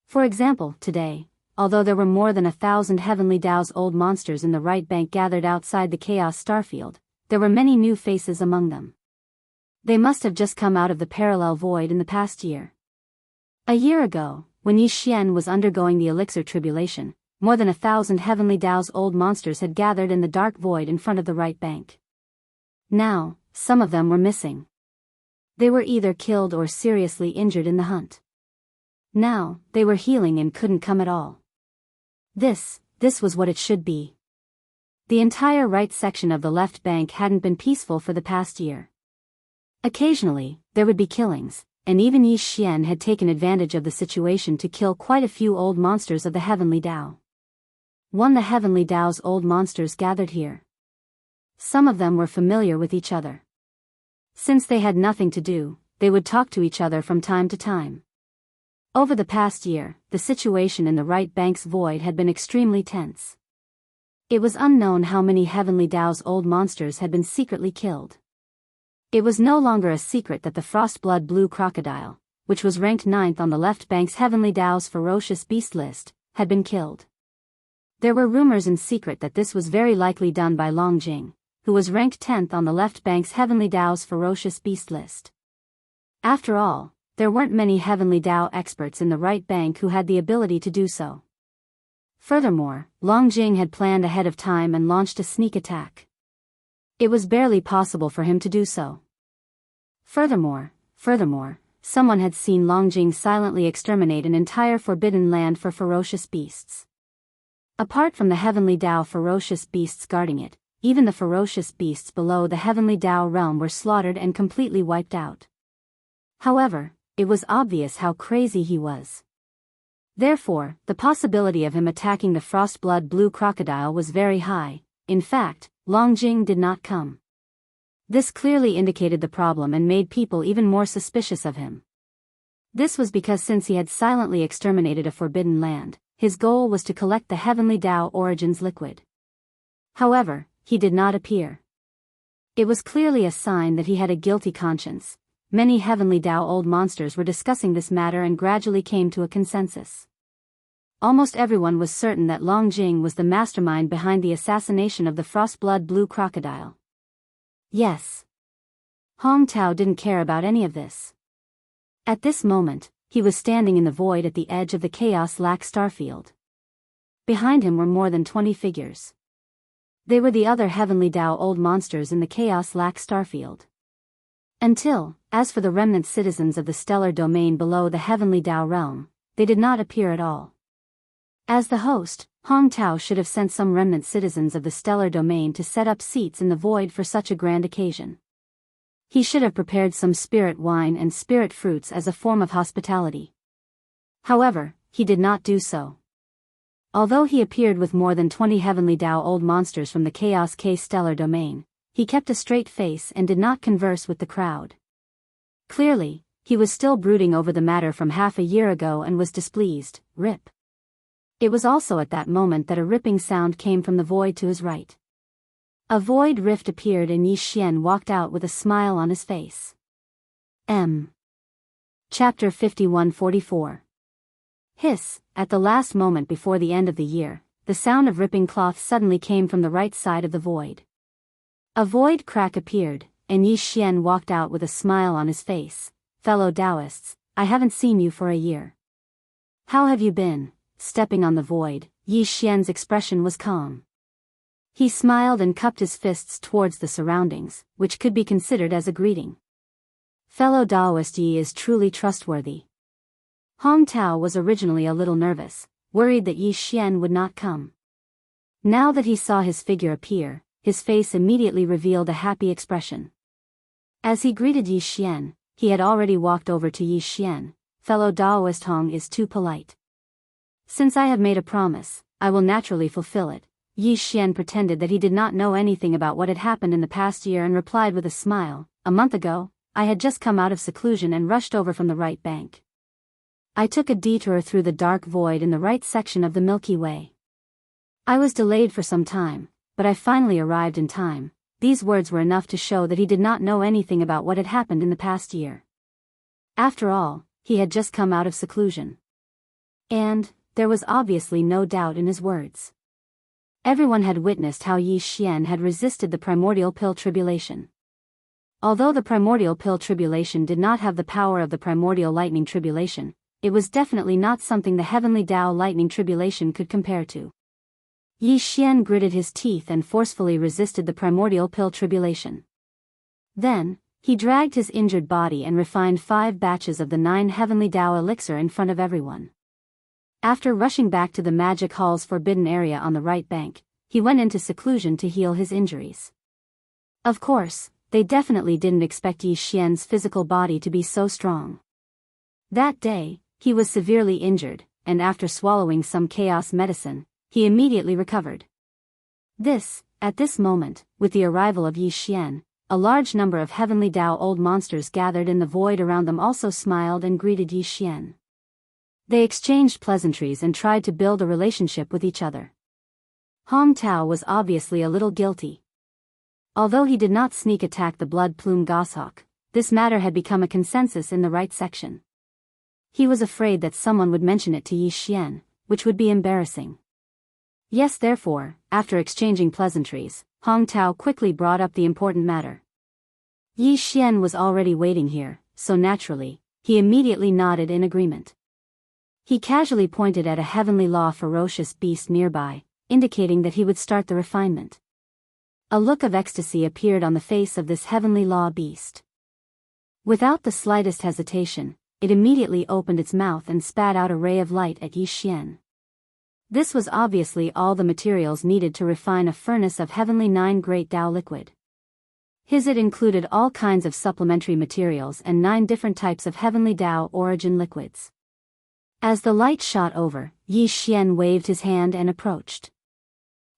For example, today, although there were more than 1,000 heavenly Dao's old monsters in the right bank gathered outside the Chaos Starfield, there were many new faces among them. They must have just come out of the parallel void in the past year. A year ago, when Yi Xian was undergoing the elixir tribulation, more than 1,000 heavenly Dao's old monsters had gathered in the dark void in front of the right bank. Now, some of them were missing. They were either killed or seriously injured in the hunt. Now, they were healing and couldn't come at all. This was what it should be. The entire right section of the left bank hadn't been peaceful for the past year. Occasionally, there would be killings, and even Yi Xian had taken advantage of the situation to kill quite a few old monsters of the heavenly Dao. The heavenly Dao's old monsters gathered here. Some of them were familiar with each other. Since they had nothing to do, they would talk to each other from time to time. Over the past year, the situation in the right bank's void had been extremely tense. It was unknown how many heavenly Dao's old monsters had been secretly killed. It was no longer a secret that the Frostblood Blue Crocodile, which was ranked 9th on the left bank's heavenly Dao's ferocious beast list, had been killed. There were rumors in secret that this was very likely done by Longjing, who was ranked 10th on the left bank's heavenly Dao's ferocious beast list. After all, there weren't many heavenly Dao experts in the right bank who had the ability to do so. Furthermore, Longjing had planned ahead of time and launched a sneak attack. It was barely possible for him to do so. Furthermore, someone had seen Longjing silently exterminate an entire forbidden land for ferocious beasts. Apart from the heavenly Dao ferocious beasts guarding it, even the ferocious beasts below the heavenly Dao realm were slaughtered and completely wiped out. However, it was obvious how crazy he was. Therefore, the possibility of him attacking the Frostblood Blue Crocodile was very high. In fact, Longjing did not come. This clearly indicated the problem and made people even more suspicious of him. This was because since he had silently exterminated a forbidden land, his goal was to collect the heavenly Dao origins liquid. However, he did not appear. It was clearly a sign that he had a guilty conscience. Many heavenly Dao old monsters were discussing this matter and gradually came to a consensus. almost everyone was certain that Long Jing was the mastermind behind the assassination of the Frostblood Blue Crocodile. Yes. Hong Tao didn't care about any of this. At this moment, he was standing in the void at the edge of the Chaos Lac starfield. Behind him were more than 20 figures. They were the other Heavenly Dao old monsters in the Chaos Lac starfield. As for the remnant citizens of the stellar domain below the Heavenly Dao realm, they did not appear at all. As the host, Hong Tao should have sent some remnant citizens of the stellar domain to set up seats in the void for such a grand occasion. He should have prepared some spirit wine and spirit fruits as a form of hospitality. However, he did not do so. Although he appeared with more than 20 Heavenly Dao old monsters from the Chaos K stellar domain, he kept a straight face and did not converse with the crowd. Clearly, he was still brooding over the matter from half a year ago and was displeased. Rip. It was also at that moment that a ripping sound came from the void to his right. A void rift appeared and Yi Xian walked out with a smile on his face. Chapter 51-44. Hiss. At the last moment before the end of the year, the sound of ripping cloth suddenly came from the right side of the void. A void crack appeared, and Yi Xian walked out with a smile on his face. Fellow Daoists, I haven't seen you for a year. How have you been? Stepping on the void, Yi Xian's expression was calm. He smiled and cupped his fists towards the surroundings, which could be considered as a greeting. Fellow Daoist, Yi is truly trustworthy. Hong Tao was originally a little nervous, worried that Yi Xian would not come. Now that he saw his figure appear, his face immediately revealed a happy expression. As he greeted Yi Xian, he had already walked over to Yi Xian. Fellow Daoist, Hong is too polite. Since I have made a promise, I will naturally fulfill it. Yi Xian pretended that he did not know anything about what had happened in the past year and replied with a smile, a month ago, I had just come out of seclusion and rushed over from the right bank. I took a detour through the dark void in the right section of the Milky Way. I was delayed for some time, but I finally arrived in time. These words were enough to show that he did not know anything about what had happened in the past year. After all, he had just come out of seclusion. And there was obviously no doubt in his words. Everyone had witnessed how Yi Xian had resisted the primordial pill tribulation. Although the primordial pill tribulation did not have the power of the primordial lightning tribulation, it was definitely not something the heavenly Dao lightning tribulation could compare to. Yi Xian gritted his teeth and forcefully resisted the primordial pill tribulation. Then, he dragged his injured body and refined 5 batches of the 9 heavenly Dao elixir in front of everyone. After rushing back to the magic hall's forbidden area on the right bank, he went into seclusion to heal his injuries. Of course, they definitely didn't expect Yi Xian's physical body to be so strong. That day, he was severely injured, and after swallowing some chaos medicine, he immediately recovered. At this moment, with the arrival of Yi Xian, a large number of heavenly Dao old monsters gathered in the void around them also smiled and greeted Yi Xian. They exchanged pleasantries and tried to build a relationship with each other. Hong Tao was obviously a little guilty. Although he did not sneak attack the blood plume goshawk, this matter had become a consensus in the right section. He was afraid that someone would mention it to Yi Xian, which would be embarrassing. Yes, therefore, after exchanging pleasantries, Hong Tao quickly brought up the important matter. Yi Xian was already waiting here, so naturally, he immediately nodded in agreement. He casually pointed at a heavenly law ferocious beast nearby, indicating that he would start the refinement. A look of ecstasy appeared on the face of this heavenly law beast. Without the slightest hesitation, it immediately opened its mouth and spat out a ray of light at Yi Xian. This was obviously all the materials needed to refine a furnace of heavenly 9 great Dao liquid. It included all kinds of supplementary materials and 9 different types of heavenly Dao origin liquids. As the light shot over, Yi Xian waved his hand and approached.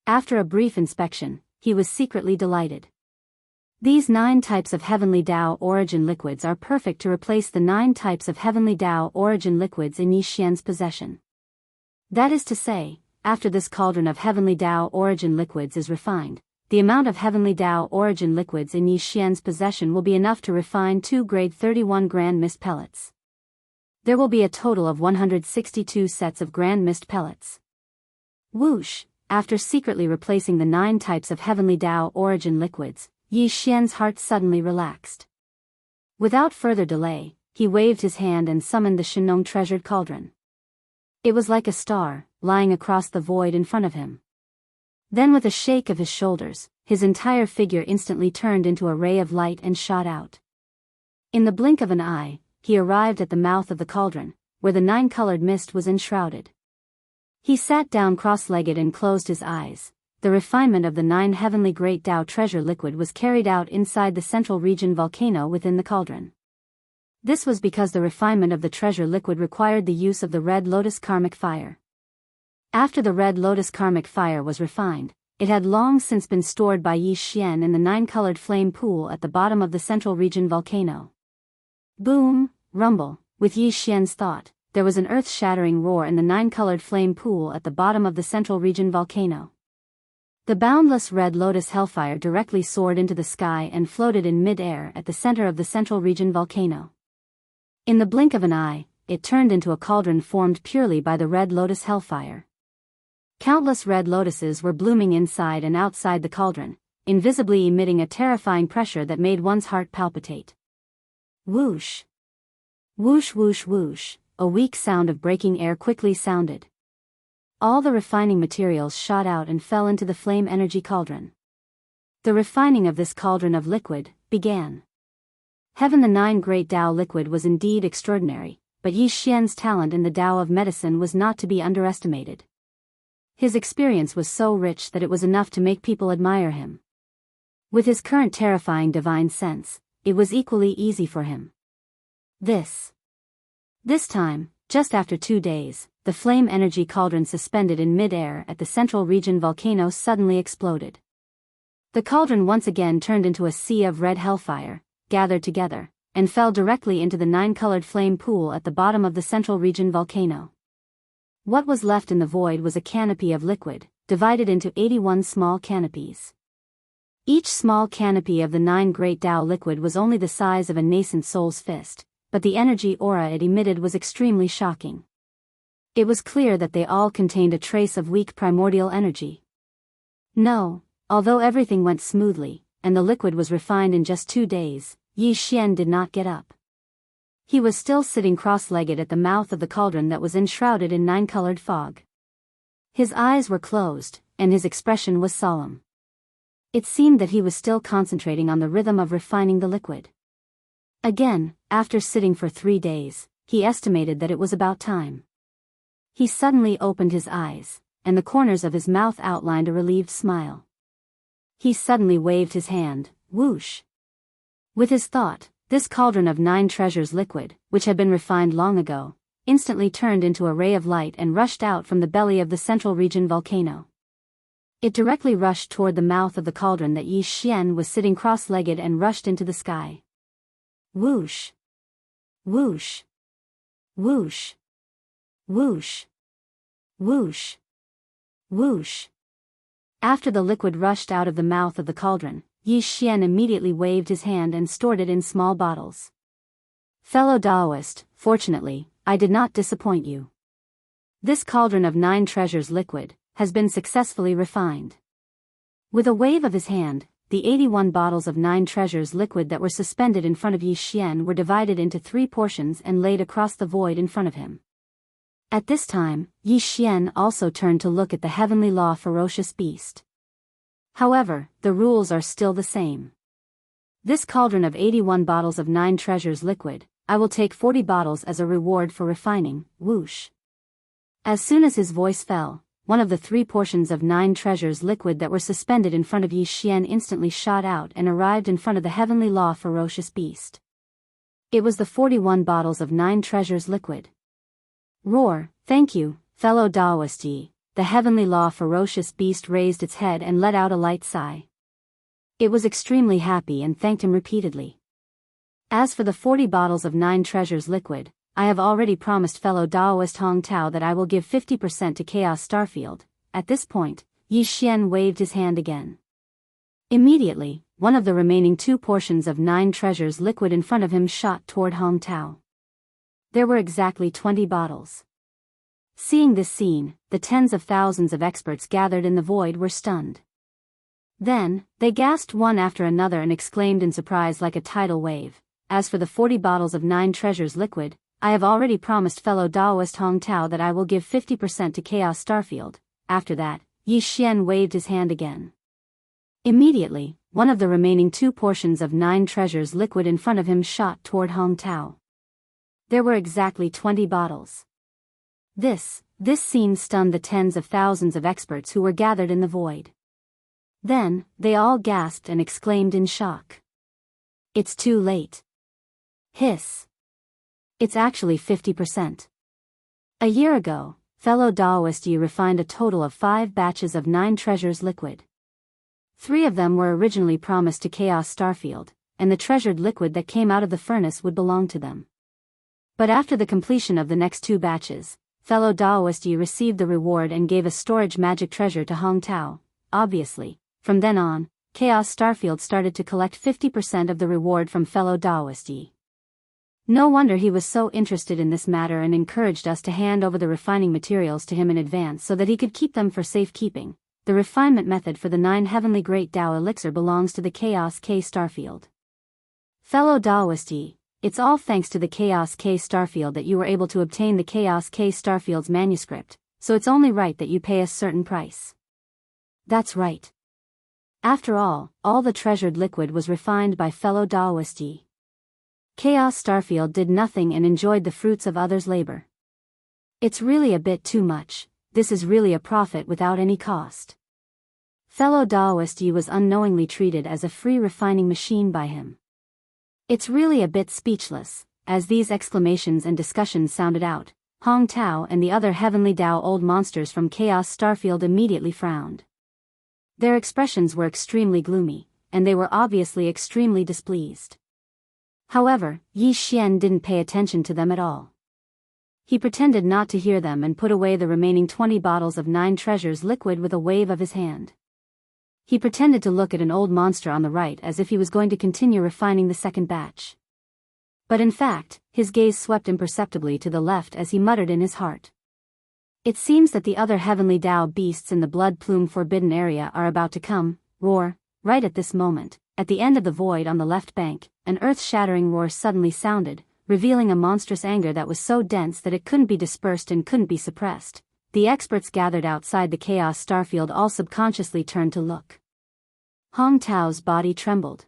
After a brief inspection, he was secretly delighted. These 9 types of heavenly Dao origin liquids are perfect to replace the 9 types of heavenly Dao origin liquids in Yi Xian's possession. That is to say, after this cauldron of heavenly Dao origin liquids is refined, the amount of heavenly Dao origin liquids in Yi Xian's possession will be enough to refine 2 grade 31 grand mist pellets. There will be a total of 162 sets of grand mist pellets. Whoosh! After secretly replacing the 9 types of heavenly Tao origin liquids, Yi Xian's heart suddenly relaxed. Without further delay, he waved his hand and summoned the Shenong treasured cauldron. It was like a star, lying across the void in front of him. Then with a shake of his shoulders, his entire figure instantly turned into a ray of light and shot out. In the blink of an eye, he arrived at the mouth of the cauldron, where the 9-colored mist was enshrouded. He sat down cross-legged and closed his eyes. The refinement of the 9 heavenly Great Tao treasure liquid was carried out inside the central region volcano within the cauldron. This was because the refinement of the treasure liquid required the use of the red lotus karmic fire. After the red lotus karmic fire was refined, it had long since been stored by Yi Xian in the 9-colored flame pool at the bottom of the central region volcano. Boom, rumble, with Yi Xian's thought, there was an earth-shattering roar in the 9-colored flame pool at the bottom of the central region volcano. The boundless red lotus hellfire directly soared into the sky and floated in mid-air at the center of the central region volcano. In the blink of an eye, it turned into a cauldron formed purely by the red lotus hellfire. Countless red lotuses were blooming inside and outside the cauldron, invisibly emitting a terrifying pressure that made one's heart palpitate. Whoosh! Whoosh whoosh whoosh, a weak sound of breaking air quickly sounded. All the refining materials shot out and fell into the flame energy cauldron. The refining of this cauldron of liquid began. Heaven, the 9 Great Tao liquid was indeed extraordinary, but Yi Xian's talent in the Tao of medicine was not to be underestimated. His experience was so rich that it was enough to make people admire him. With his current terrifying divine sense, it was equally easy for him. This time, just after 2 days, the flame energy cauldron suspended in mid-air at the central region volcano suddenly exploded. The cauldron once again turned into a sea of red hellfire, gathered together, and fell directly into the 9-colored flame pool at the bottom of the central region volcano. What was left in the void was a canopy of liquid, divided into 81 small canopies. Each small canopy of the 9 Great Tao liquid was only the size of a nascent soul's fist, but the energy aura it emitted was extremely shocking. It was clear that they all contained a trace of weak primordial energy. No, although everything went smoothly, and the liquid was refined in just 2 days, Yi Xian did not get up. He was still sitting cross-legged at the mouth of the cauldron that was enshrouded in 9-colored fog. His eyes were closed, and his expression was solemn. It seemed that he was still concentrating on the rhythm of refining the liquid. Again, after sitting for 3 days, he estimated that it was about time. He suddenly opened his eyes, and the corners of his mouth outlined a relieved smile. He suddenly waved his hand, whoosh. With his thought, this cauldron of 9 treasures liquid, which had been refined long ago, instantly turned into a ray of light and rushed out from the belly of the central region volcano. It directly rushed toward the mouth of the cauldron that Yi Xian was sitting cross-legged and rushed into the sky. Whoosh! Whoosh! Whoosh! Whoosh! Whoosh! Whoosh! After the liquid rushed out of the mouth of the cauldron, Yi Xian immediately waved his hand and stored it in small bottles. Fellow Daoist, fortunately, I did not disappoint you. This cauldron of 9 treasures liquid has been successfully refined. With a wave of his hand, the 81 bottles of 9 treasures liquid that were suspended in front of Yi Xian were divided into 3 portions and laid across the void in front of him. At this time, Yi Xian also turned to look at the heavenly law ferocious beast. However, the rules are still the same. This cauldron of 81 bottles of 9 treasures liquid, I will take 40 bottles as a reward for refining, whoosh. As soon as his voice fell, one of the 3 portions of 9 treasures liquid that were suspended in front of Yi Xian instantly shot out and arrived in front of the heavenly law ferocious beast. It was the 41 bottles of 9 treasures liquid. Roar, thank you, fellow Daoist Yi. The heavenly law ferocious beast raised its head and let out a light sigh. It was extremely happy and thanked him repeatedly. As for the 40 bottles of 9 treasures liquid, I have already promised fellow Daoist Hong Tao that I will give 50% to Chaos Starfield. At this point, Yi Xian waved his hand again. Immediately, one of the remaining 2 portions of 9 treasures liquid in front of him shot toward Hong Tao. There were exactly 20 bottles. Seeing this scene, the tens of thousands of experts gathered in the void were stunned. Then, they gasped one after another and exclaimed in surprise like a tidal wave, "As for the 40 bottles of 9 treasures liquid, I have already promised fellow Daoist Hong Tao that I will give 50% to Chaos Starfield." After that, Yi Xian waved his hand again. Immediately, one of the remaining 2 portions of 9 treasures liquid in front of him shot toward Hong Tao. There were exactly 20 bottles. This scene stunned the tens of thousands of experts who were gathered in the void. Then, they all gasped and exclaimed in shock. "It's too late." Hiss. It's actually 50%. A year ago, fellow Daoist Yi refined a total of 5 batches of 9 treasures liquid. 3 of them were originally promised to Chaos Starfield, and the treasured liquid that came out of the furnace would belong to them. But after the completion of the next 2 batches, fellow Daoist Yi received the reward and gave a storage magic treasure to Hong Tao. Obviously, from then on, Chaos Starfield started to collect 50% of the reward from fellow Daoist Yi. No wonder he was so interested in this matter and encouraged us to hand over the refining materials to him in advance so that he could keep them for safekeeping. The refinement method for the 9 Heavenly Great Tao Elixir belongs to the Chaos K Starfield. Fellow Daoist Yi, it's all thanks to the Chaos K Starfield that you were able to obtain the Chaos K Starfield's manuscript, so it's only right that you pay a certain price. That's right. After all the treasured liquid was refined by fellow Daoist Yi. Chaos Starfield did nothing and enjoyed the fruits of others' labor. It's really a bit too much. This is really a profit without any cost. Fellow Daoist Yi was unknowingly treated as a free refining machine by him. It's really a bit speechless. As these exclamations and discussions sounded out, Hong Tao and the other Heavenly Tao old monsters from Chaos Starfield immediately frowned. Their expressions were extremely gloomy, and they were obviously extremely displeased. However, Yi Xian didn't pay attention to them at all. He pretended not to hear them and put away the remaining 20 bottles of 9 treasures liquid with a wave of his hand. He pretended to look at an old monster on the right as if he was going to continue refining the second batch. But in fact, his gaze swept imperceptibly to the left as he muttered in his heart. "It seems that the other Heavenly Tao beasts in the Blood Plume Forbidden area are about to come." Roar. Right at this moment, at the end of the void on the left bank, an earth-shattering roar suddenly sounded, revealing a monstrous anger that was so dense that it couldn't be dispersed and couldn't be suppressed. The experts gathered outside the Chaos Starfield all subconsciously turned to look. Hong Tao's body trembled.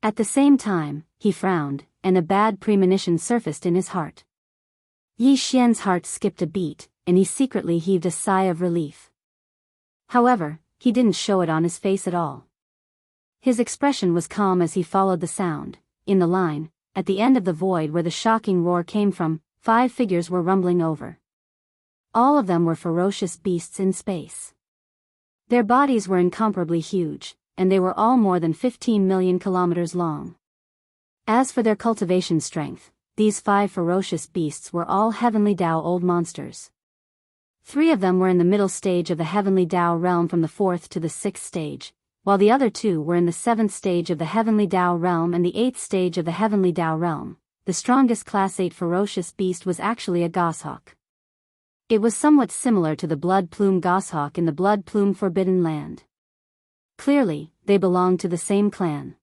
At the same time, he frowned, and a bad premonition surfaced in his heart. Yi Xian's heart skipped a beat, and he secretly heaved a sigh of relief. However, he didn't show it on his face at all. His expression was calm as he followed the sound. In the line, at the end of the void where the shocking roar came from, 5 figures were rumbling over. All of them were ferocious beasts in space. Their bodies were incomparably huge, and they were all more than 15 million kilometers long. As for their cultivation strength, these 5 ferocious beasts were all Heavenly Tao old monsters. 3 of them were in the middle stage of the Heavenly Tao realm from the 4th to the 6th stage, while the other 2 were in the 7th stage of the Heavenly Tao realm and the 8th stage of the Heavenly Tao realm. The strongest Class 8 ferocious beast was actually a goshawk. It was somewhat similar to the Blood Plume goshawk in the Blood Plume Forbidden Land. Clearly, they belonged to the same clan.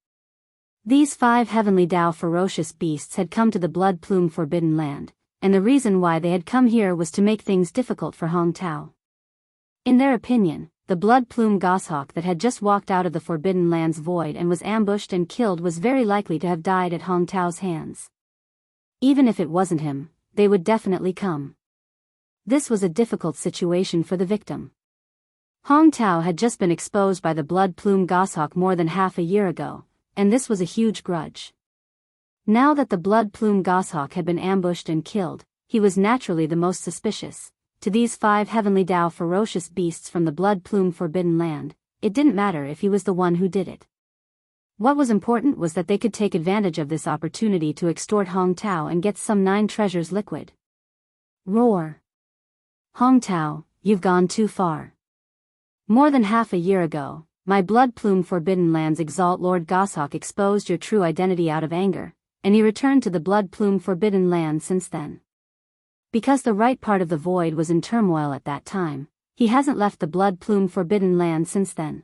These 5 Heavenly Tao ferocious beasts had come to the Blood Plume Forbidden Land, and the reason why they had come here was to make things difficult for Hong Tao. In their opinion, the Blood Plume goshawk that had just walked out of the Forbidden Land's void and was ambushed and killed was very likely to have died at Hong Tao's hands. Even if it wasn't him, they would definitely come. This was a difficult situation for the victim. Hong Tao had just been exposed by the Blood Plume goshawk more than half a year ago, and this was a huge grudge. Now that the Blood Plume goshawk had been ambushed and killed, he was naturally the most suspicious. To these 5 Heavenly Tao ferocious beasts from the Blood Plume Forbidden Land, it didn't matter if he was the one who did it. What was important was that they could take advantage of this opportunity to extort Hong Tao and get some 9 treasures liquid. Roar. Hong Tao, you've gone too far. More than half a year ago, my Blood Plume Forbidden Land's Exalt Lord Goshawk exposed your true identity out of anger, and he returned to the blood plume forbidden land since then. Because the right part of the void was in turmoil at that time, he hasn't left the blood plume forbidden land since then.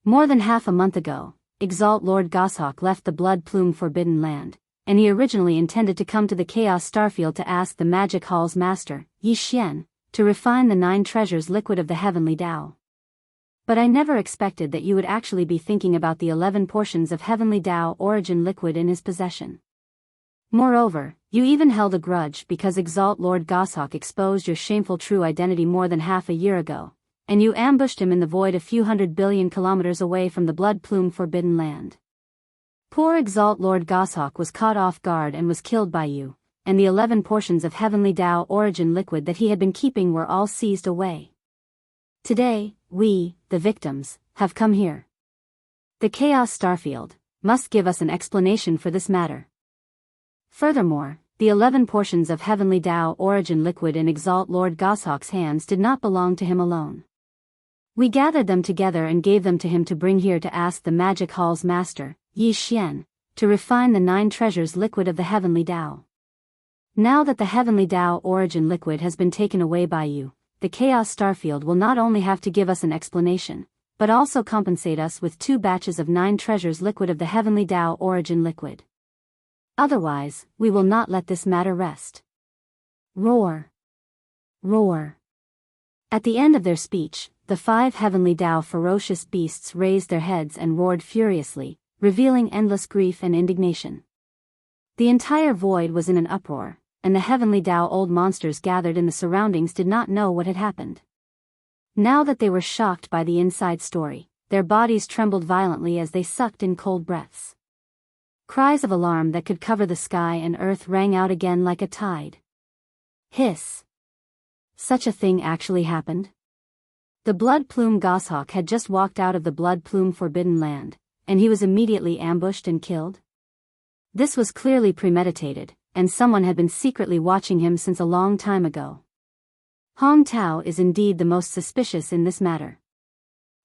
More than half a month ago, Exalt Lord Goshawk left the blood plume forbidden land, and he originally intended to come to the Chaos Starfield to ask the Magic Hall's master, Yi Xian, to refine the 9 treasures liquid of the heavenly Tao. But I never expected that you would actually be thinking about the 11 portions of heavenly Tao origin liquid in his possession. Moreover, you even held a grudge because Exalt Lord Goshawk exposed your shameful true identity more than half a year ago, and you ambushed him in the void a few 100 billion kilometers away from the blood plume forbidden land. Poor Exalt Lord Goshawk was caught off guard and was killed by you, and the 11 portions of heavenly Tao origin liquid that he had been keeping were all seized away. Today, we, the victims, have come here. The Chaos Starfield must give us an explanation for this matter. Furthermore, the 11 portions of heavenly Tao origin liquid in Exalt Lord Goshawk's hands did not belong to him alone. We gathered them together and gave them to him to bring here to ask the Magic Hall's master, Yi Xian, to refine the 9 treasures liquid of the heavenly Tao. Now that the heavenly Tao origin liquid has been taken away by you, the Chaos Starfield will not only have to give us an explanation, but also compensate us with 2 batches of 9 treasures liquid of the heavenly Tao origin liquid. Otherwise, we will not let this matter rest. Roar! Roar! At the end of their speech, the 5 heavenly Tao ferocious beasts raised their heads and roared furiously, revealing endless grief and indignation. The entire void was in an uproar, and the heavenly Tao old monsters gathered in the surroundings did not know what had happened. Now that they were shocked by the inside story, their bodies trembled violently as they sucked in cold breaths. Cries of alarm that could cover the sky and earth rang out again like a tide. Hiss! Such a thing actually happened? The blood plume goshawk had just walked out of the blood plume forbidden land, and he was immediately ambushed and killed? This was clearly premeditated, and someone had been secretly watching him since a long time ago. Hong Tao is indeed the most suspicious in this matter.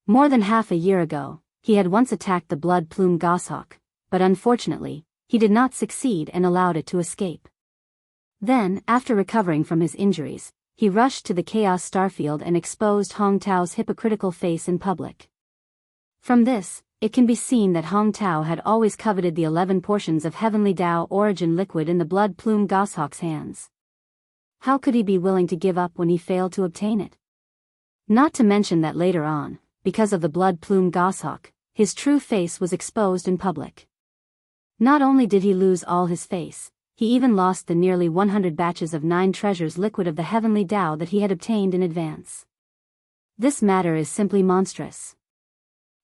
More than half a year ago, he had once attacked the blood plume goshawk, but unfortunately, he did not succeed and allowed it to escape. Then, after recovering from his injuries, he rushed to the Chaos Starfield and exposed Hong Tao's hypocritical face in public. From this, it can be seen that Hong Tao had always coveted the 11 portions of heavenly Tao origin liquid in the blood plume goshawk's hands. How could he be willing to give up when he failed to obtain it? Not to mention that later on, because of the blood plume goshawk, his true face was exposed in public. Not only did he lose all his face, he even lost the nearly 100 batches of 9 treasures liquid of the heavenly Tao that he had obtained in advance. This matter is simply monstrous.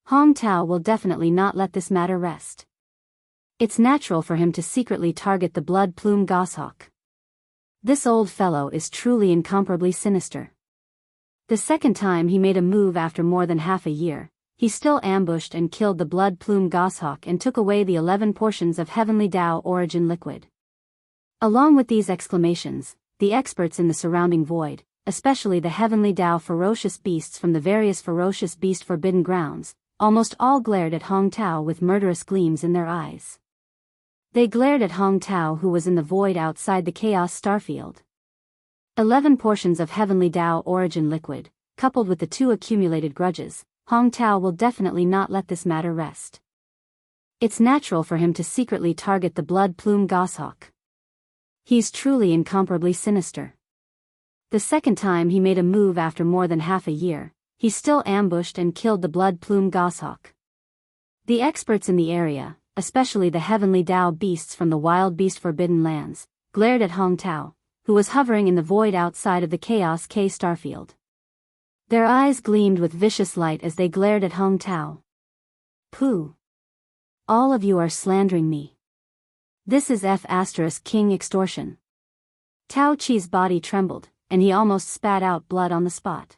Hong Tao will definitely not let this matter rest. It's natural for him to secretly target the blood plume goshawk. This old fellow is truly incomparably sinister. The second time he made a move after more than half a year, he still ambushed and killed the blood plume goshawk and took away the 11 portions of heavenly Tao origin liquid. Along with these exclamations, the experts in the surrounding void, especially the heavenly Tao ferocious beasts from the various ferocious beast forbidden grounds, almost all glared at Hong Tao with murderous gleams in their eyes. They glared at Hong Tao who was in the void outside the Chaos Starfield. 11 portions of heavenly Tao origin liquid, coupled with the 2 accumulated grudges, Hong Tao will definitely not let this matter rest. It's natural for him to secretly target the blood plume goshawk. He's truly incomparably sinister. The second time he made a move after more than half a year, he still ambushed and killed the blood plume goshawk. The experts in the area, especially the heavenly Tao beasts from the wild beast forbidden lands, glared at Hong Tao, who was hovering in the void outside of the Chaos K Starfield. Their eyes gleamed with vicious light as they glared at Hong Tao. Pooh! All of you are slandering me. This is King extortion. Tao Chi's body trembled, and he almost spat out blood on the spot.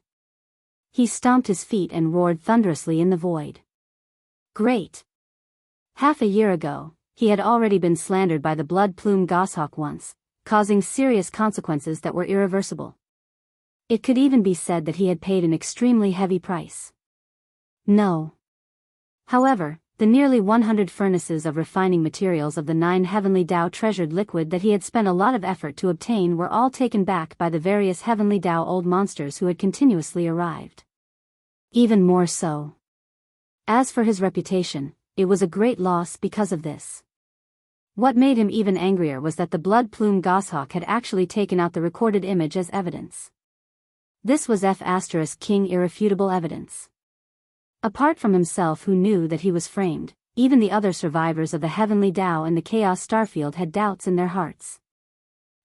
He stomped his feet and roared thunderously in the void. Great! Half a year ago, he had already been slandered by the blood plume goshawk once, causing serious consequences that were irreversible. It could even be said that he had paid an extremely heavy price. No. However, the nearly 100 furnaces of refining materials of the 9 heavenly Dao treasured liquid that he had spent a lot of effort to obtain were all taken back by the various heavenly Dao old monsters who had continuously arrived. Even more so. As for his reputation, it was a great loss because of this. What made him even angrier was that the blood plume goshawk had actually taken out the recorded image as evidence. This was King irrefutable evidence. Apart from himself, who knew that he was framed, even the other survivors of the heavenly Dao and the Chaos Starfield had doubts in their hearts.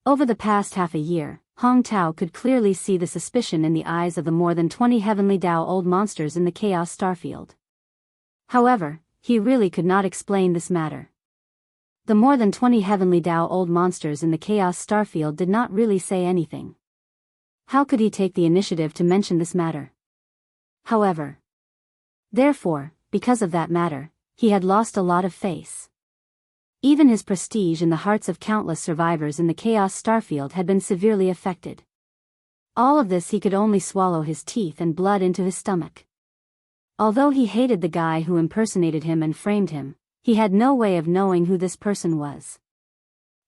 Over the past half a year, Hong Tao could clearly see the suspicion in the eyes of the more than 20 heavenly Dao old monsters in the Chaos Starfield. However, he really could not explain this matter. The more than 20 heavenly Dao old monsters in the Chaos Starfield did not really say anything. How could he take the initiative to mention this matter? However, therefore, because of that matter, he had lost a lot of face. Even his prestige in the hearts of countless survivors in the Chaos Starfield had been severely affected. All of this he could only swallow his teeth and blood into his stomach. Although he hated the guy who impersonated him and framed him, he had no way of knowing who this person was.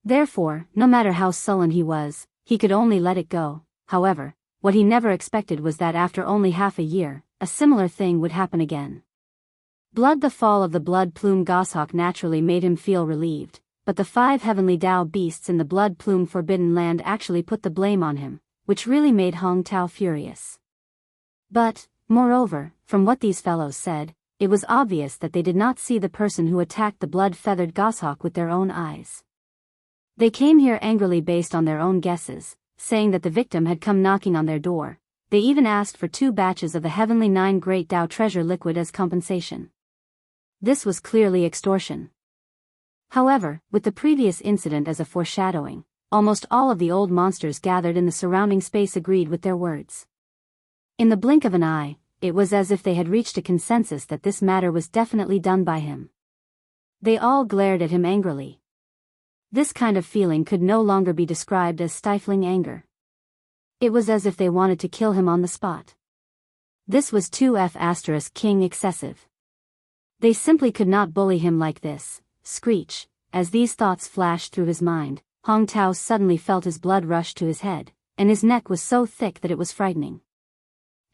Therefore, no matter how sullen he was, he could only let it go. However, what he never expected was that after only half a year, a similar thing would happen again. The fall of the blood plume goshawk naturally made him feel relieved, but the 5 heavenly Dao beasts in the blood plume forbidden land actually put the blame on him, which really made Hong Tao furious. But, moreover, from what these fellows said, it was obvious that they did not see the person who attacked the blood-feathered goshawk with their own eyes. They came here angrily based on their own guesses, saying that the victim had come knocking on their door. They even asked for 2 batches of the heavenly 9 great Dao treasure liquid as compensation. This was clearly extortion. However, with the previous incident as a foreshadowing, almost all of the old monsters gathered in the surrounding space agreed with their words. In the blink of an eye, it was as if they had reached a consensus that this matter was definitely done by him. They all glared at him angrily. This kind of feeling could no longer be described as stifling anger. It was as if they wanted to kill him on the spot. This was too King excessive. They simply could not bully him like this. Screech. As these thoughts flashed through his mind, Hong Tao suddenly felt his blood rush to his head, and his neck was so thick that it was frightening.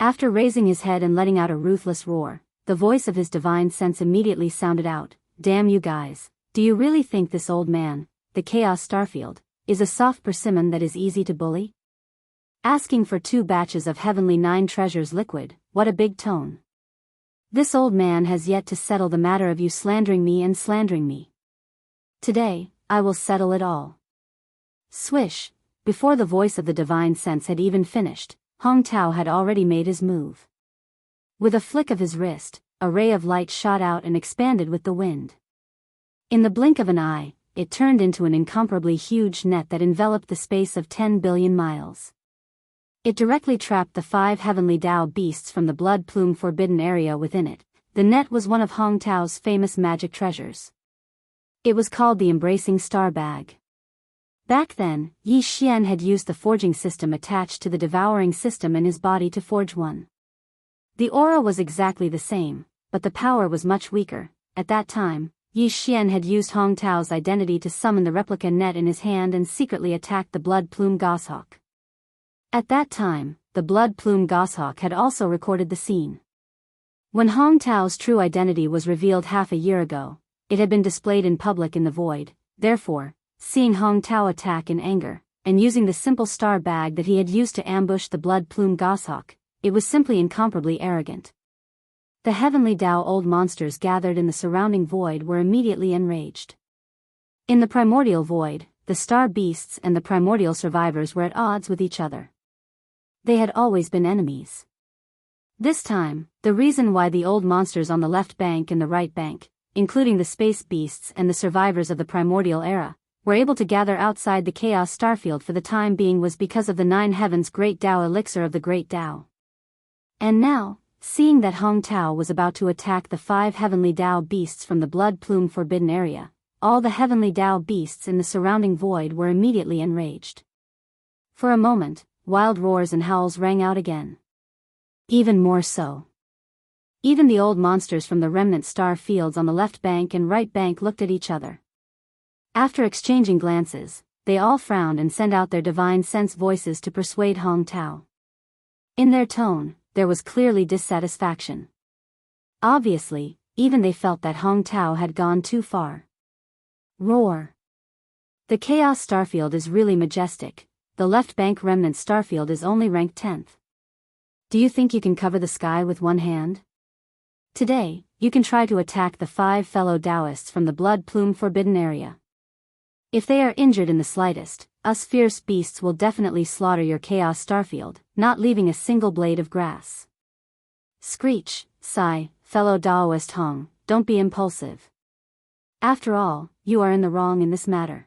After raising his head and letting out a ruthless roar, the voice of his divine sense immediately sounded out, "Damn you guys, do you really think this old man, the Chaos Starfield, is a soft persimmon that is easy to bully? Asking for 2 batches of heavenly 9 treasures liquid, what a big tone. This old man has yet to settle the matter of you slandering me and slandering me. Today, I will settle it all." Swish! Before the voice of the divine sense had even finished, Hong Tao had already made his move. With a flick of his wrist, a ray of light shot out and expanded with the wind. In the blink of an eye, it turned into an incomparably huge net that enveloped the space of 10 billion miles. It directly trapped the 5 heavenly Dao beasts from the blood plume forbidden area within it. The net was one of Hong Tao's famous magic treasures. It was called the Embracing Star Bag. Back then, Yi Xian had used the forging system attached to the devouring system in his body to forge one. The aura was exactly the same, but the power was much weaker. At that time, Yi Xian had used Hong Tao's identity to summon the replica net in his hand and secretly attacked the blood plume goshawk. At that time, the blood plume goshawk had also recorded the scene. When Hong Tao's true identity was revealed half a year ago, it had been displayed in public in the void. Therefore, seeing Hong Tao attack in anger, and using the simple star bag that he had used to ambush the blood plume goshawk, it was simply incomparably arrogant. The heavenly Dao old monsters gathered in the surrounding void were immediately enraged. In the primordial void, the star beasts and the primordial survivors were at odds with each other. They had always been enemies. This time, the reason why the old monsters on the left bank and the right bank, including the space beasts and the survivors of the primordial era, were able to gather outside the Chaos Starfield for the time being was because of the 9 heavens great Dao elixir of the great Dao. And now, seeing that Hong Tao was about to attack the 5 heavenly Dao beasts from the blood plume forbidden area, all the heavenly Dao beasts in the surrounding void were immediately enraged. For a moment, wild roars and howls rang out again. Even more so. Even the old monsters from the remnant star fields on the left bank and right bank looked at each other. After exchanging glances, they all frowned and sent out their divine sense voices to persuade Hong Tao. In their tone, there was clearly dissatisfaction. Obviously, even they felt that Hong Tao had gone too far. Roar. The Chaos Starfield is really majestic. The left bank remnant starfield is only ranked 10th. Do you think you can cover the sky with one hand? Today, you can try to attack the 5 fellow Daoists from the Blood Plume Forbidden area. If they are injured in the slightest, us fierce beasts will definitely slaughter your Chaos Starfield, not leaving a single blade of grass. Screech, sigh, fellow Daoist Hong, don't be impulsive. After all, you are in the wrong in this matter.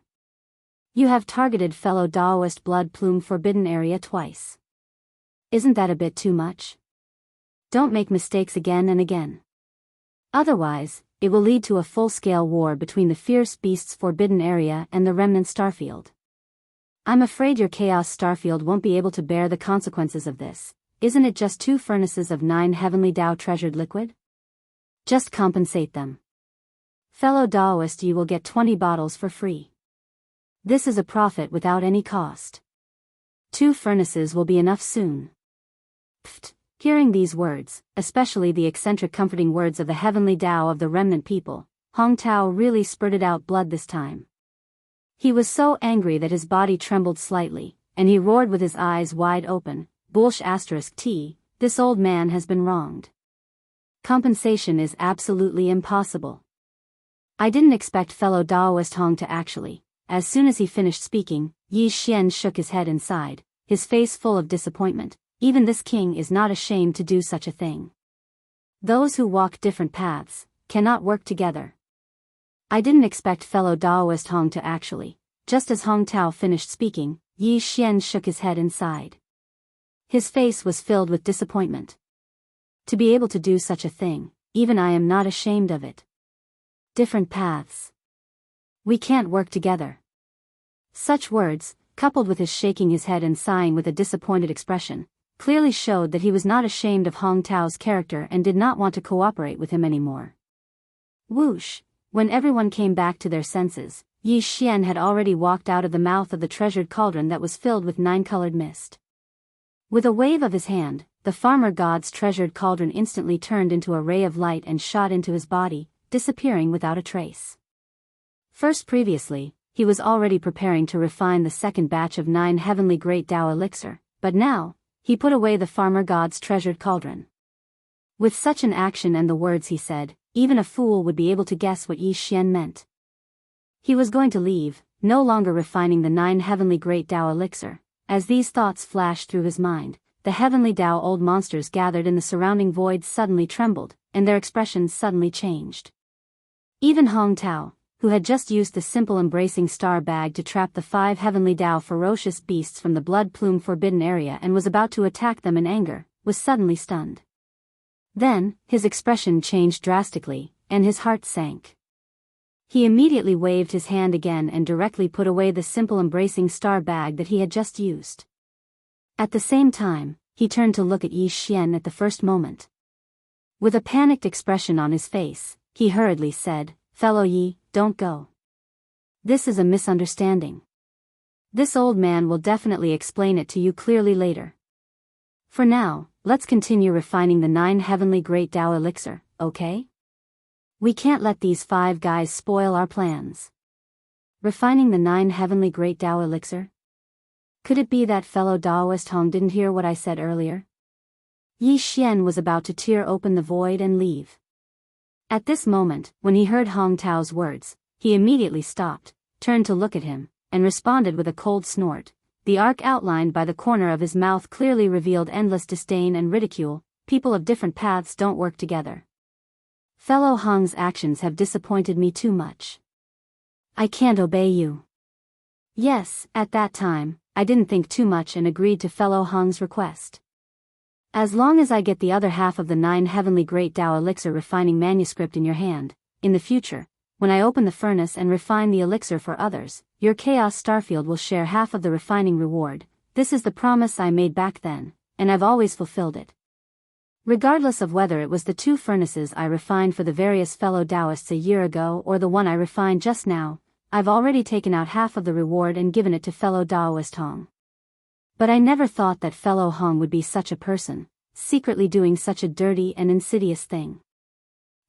You have targeted fellow Daoist Blood Plume Forbidden area twice. Isn't that a bit too much? Don't make mistakes again and again. Otherwise, it will lead to a full-scale war between the fierce beasts Forbidden area and the remnant starfield. I'm afraid your Chaos Starfield won't be able to bear the consequences of this. Isn't it just 2 furnaces of 9 heavenly Dao treasured liquid? Just compensate them. Fellow Daoist, you will get 20 bottles for free. This is a profit without any cost. 2 furnaces will be enough soon. Pfft. Hearing these words, especially the eccentric comforting words of the heavenly Dao of the remnant people, Hong Tao really spurted out blood this time. He was so angry that his body trembled slightly, and he roared with his eyes wide open, *T, this old man has been wronged. Compensation is absolutely impossible. I didn't expect fellow Daoist Hong to actually. As soon as he finished speaking, Yi Xian shook his head and sighed, his face full of disappointment. Even this king is not ashamed to do such a thing. Those who walk different paths cannot work together. I didn't expect fellow Daoist Hong to actually. Just as Hong Tao finished speaking, Yi Xian shook his head and sighed. His face was filled with disappointment. To be able to do such a thing, even I am not ashamed of it. Different paths. We can't work together. Such words, coupled with his shaking his head and sighing with a disappointed expression, clearly showed that he was not ashamed of Hong Tao's character and did not want to cooperate with him anymore. Whoosh! When everyone came back to their senses, Yi Xian had already walked out of the mouth of the treasured cauldron that was filled with 9-colored mist. With a wave of his hand, the farmer god's treasured cauldron instantly turned into a ray of light and shot into his body, disappearing without a trace. Previously, he was already preparing to refine the second batch of 9 heavenly great Dao elixir, but now, he put away the farmer god's treasured cauldron. With such an action and the words he said, even a fool would be able to guess what Yi Xian meant. He was going to leave, no longer refining the 9 heavenly great Dao elixir. As these thoughts flashed through his mind, the heavenly Dao old monsters gathered in the surrounding void suddenly trembled, and their expressions suddenly changed. Even Hong Tao, who had just used the simple embracing star bag to trap the 5 heavenly Dao ferocious beasts from the Blood Plume Forbidden area and was about to attack them in anger, was suddenly stunned. Then, his expression changed drastically, and his heart sank. He immediately waved his hand again and directly put away the simple embracing star bag that he had just used. At the same time, he turned to look at Yi Xian at the first moment. With a panicked expression on his face, he hurriedly said, "Fellow Yi, don't go. This is a misunderstanding. This old man will definitely explain it to you clearly later. For now, let's continue refining the 9 heavenly great Dao elixir, okay? We can't let these 5 guys spoil our plans." Refining the 9 heavenly great Dao elixir? Could it be that fellow Daoist Hong didn't hear what I said earlier? Yi Xian was about to tear open the void and leave. At this moment, when he heard Hong Tao's words, he immediately stopped, turned to look at him, and responded with a cold snort. The arc outlined by the corner of his mouth clearly revealed endless disdain and ridicule. People of different paths don't work together. Fellow Hong's actions have disappointed me too much. I can't obey you. Yes, at that time, I didn't think too much and agreed to fellow Hong's request. As long as I get the other half of the 9 heavenly great Dao elixir refining manuscript in your hand, in the future, when I open the furnace and refine the elixir for others, your Chaos Starfield will share half of the refining reward. This is the promise I made back then, and I've always fulfilled it. Regardless of whether it was the 2 furnaces I refined for the various fellow Daoists a year ago or the one I refined just now, I've already taken out half of the reward and given it to fellow Daoist Hong. But I never thought that fellow Hong would be such a person, secretly doing such a dirty and insidious thing.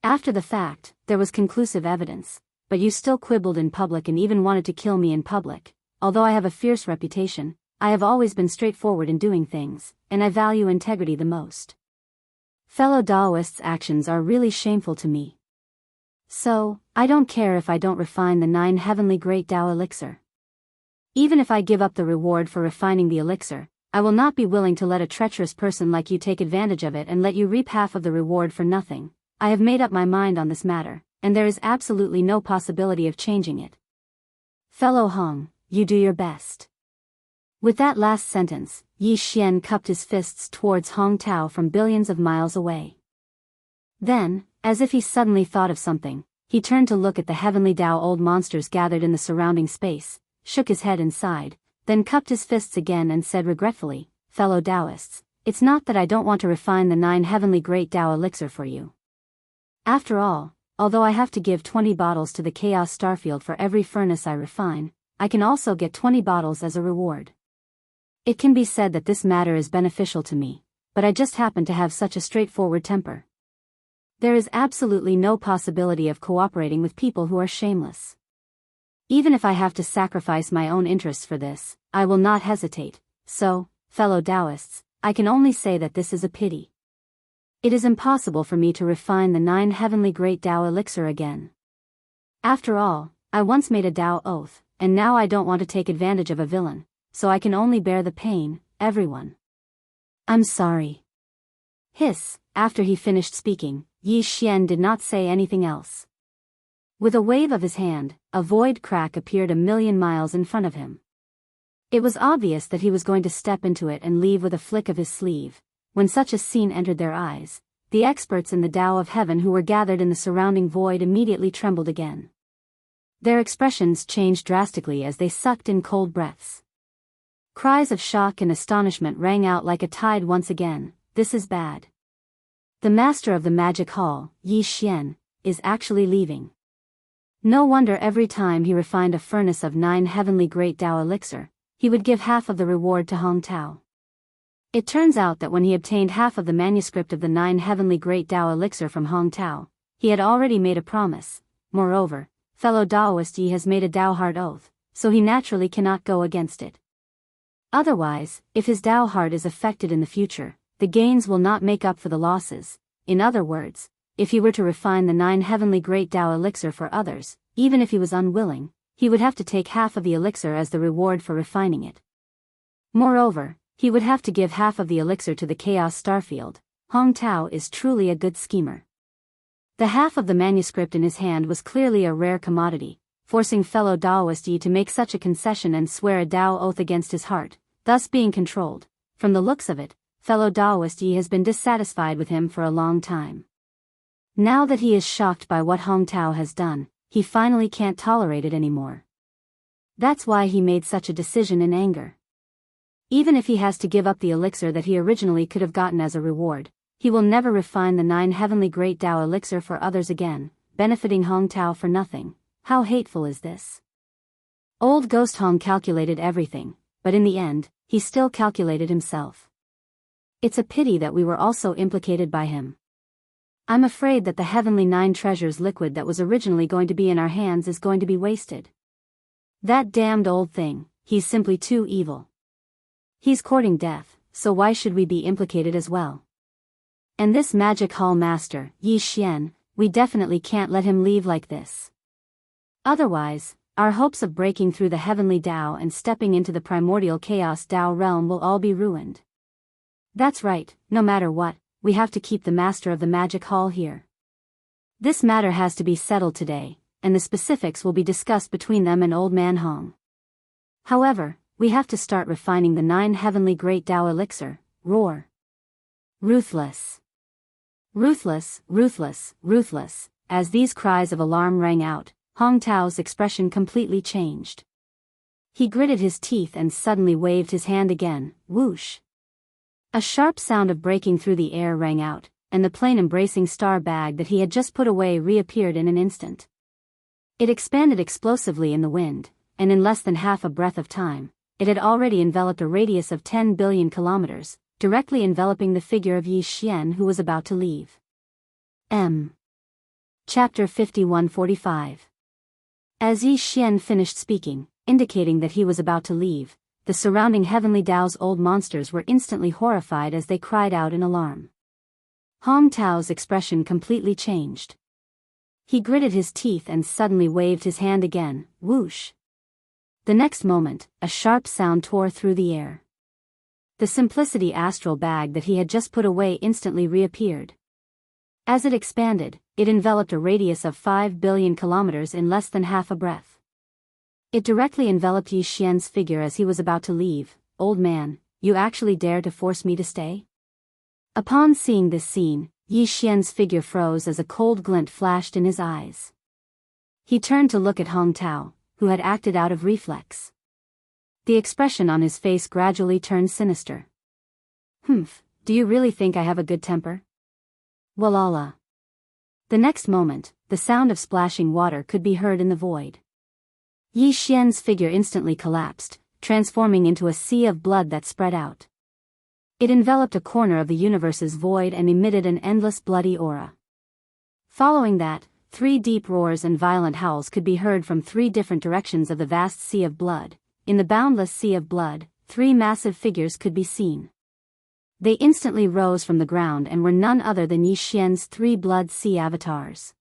After the fact, there was conclusive evidence, but you still quibbled in public and even wanted to kill me in public. Although I have a fierce reputation, I have always been straightforward in doing things, and I value integrity the most. Fellow Daoists' actions are really shameful to me. So, I don't care if I don't refine the 9 heavenly great Dao elixir. Even if I give up the reward for refining the elixir, I will not be willing to let a treacherous person like you take advantage of it and let you reap half of the reward for nothing. I have made up my mind on this matter, and there is absolutely no possibility of changing it. Fellow Hong, you do your best. With that last sentence, Yi Xian cupped his fists towards Hong Tao from billions of miles away. Then, as if he suddenly thought of something, he turned to look at the heavenly Dao old monsters gathered in the surrounding space, shook his head and sighed, then cupped his fists again and said regretfully, "Fellow Daoists, it's not that I don't want to refine the 9 heavenly great Dao elixir for you. After all, although I have to give 20 bottles to the Chaos Starfield for every furnace I refine, I can also get 20 bottles as a reward. It can be said that this matter is beneficial to me, but I just happen to have such a straightforward temper. There is absolutely no possibility of cooperating with people who are shameless. Even if I have to sacrifice my own interests for this, I will not hesitate. So, fellow Daoists, I can only say that this is a pity. It is impossible for me to refine the 9 heavenly great Dao elixir again. After all, I once made a Dao oath, and now I don't want to take advantage of a villain, so I can only bear the pain, everyone. I'm sorry." Hiss. After he finished speaking, Yi Xian did not say anything else. With a wave of his hand, a void crack appeared a million miles in front of him. It was obvious that he was going to step into it and leave with a flick of his sleeve. When such a scene entered their eyes, the experts in the Tao of Heaven who were gathered in the surrounding void immediately trembled again. Their expressions changed drastically as they sucked in cold breaths. Cries of shock and astonishment rang out like a tide once again. This is bad. The master of the magic hall, Yi Xian, is actually leaving. No wonder every time he refined a furnace of 9 heavenly great Dao elixir, he would give half of the reward to Hong Tao. It turns out that when he obtained half of the manuscript of the 9 heavenly great Dao elixir from Hong Tao, he had already made a promise. Moreover, fellow Daoist Yi has made a Dao heart oath, so he naturally cannot go against it. Otherwise, if his Dao heart is affected in the future, the gains will not make up for the losses. In other words, if he were to refine the 9 heavenly great Dao elixir for others, even if he was unwilling, he would have to take half of the elixir as the reward for refining it. Moreover, he would have to give half of the elixir to the Chaos Starfield. Hong Tao is truly a good schemer. The half of the manuscript in his hand was clearly a rare commodity, forcing fellow Daoist Yi to make such a concession and swear a Dao oath against his heart, thus being controlled. From the looks of it, fellow Daoist Yi has been dissatisfied with him for a long time. Now that he is shocked by what Hong Tao has done, he finally can't tolerate it anymore. That's why he made such a decision in anger. Even if he has to give up the elixir that he originally could have gotten as a reward, he will never refine the 9 heavenly great Dao elixir for others again, benefiting Hong Tao for nothing. How hateful is this? Old Ghost Hong calculated everything, but in the end, he still calculated himself. It's a pity that we were also implicated by him. I'm afraid that the heavenly 9 treasures liquid that was originally going to be in our hands is going to be wasted. That damned old thing, he's simply too evil. He's courting death, so why should we be implicated as well? And this magic hall master, Yi Xian, we definitely can't let him leave like this. Otherwise, our hopes of breaking through the heavenly Dao and stepping into the primordial chaos Dao realm will all be ruined. That's right, no matter what, we have to keep the master of the magic hall here. This matter has to be settled today, and the specifics will be discussed between them and Old Man Hong. However, we have to start refining the 9 heavenly great Dao elixir. Roar. Ruthless. Ruthless, ruthless, ruthless. As these cries of alarm rang out, Hong Tao's expression completely changed. He gritted his teeth and suddenly waved his hand again. Whoosh. A sharp sound of breaking through the air rang out, and the plane-embracing star bag that he had just put away reappeared in an instant. It expanded explosively in the wind, and in less than half a breath of time, it had already enveloped a radius of 10 billion kilometers, directly enveloping the figure of Yi Xian, who was about to leave. Chapter 5145. As Yi Xian finished speaking, indicating that he was about to leave, the surrounding heavenly Dao's old monsters were instantly horrified as they cried out in alarm. Hong Tao's expression completely changed. He gritted his teeth and suddenly waved his hand again, whoosh. The next moment, a sharp sound tore through the air. The Simplicity astral bag that he had just put away instantly reappeared. As it expanded, it enveloped a radius of 5 billion kilometers in less than half a breath. It directly enveloped Yi Xian's figure as he was about to leave. Old man, you actually dare to force me to stay? Upon seeing this scene, Yi Xian's figure froze as a cold glint flashed in his eyes. He turned to look at Hong Tao, who had acted out of reflex. The expression on his face gradually turned sinister. Do you really think I have a good temper? Walala. The next moment, the sound of splashing water could be heard in the void. Yi Xian's figure instantly collapsed, transforming into a sea of blood that spread out. It enveloped a corner of the universe's void and emitted an endless bloody aura. Following that, 3 deep roars and violent howls could be heard from 3 different directions of the vast sea of blood. In the boundless sea of blood, 3 massive figures could be seen. They instantly rose from the ground and were none other than Yi Xian's 3 blood sea avatars.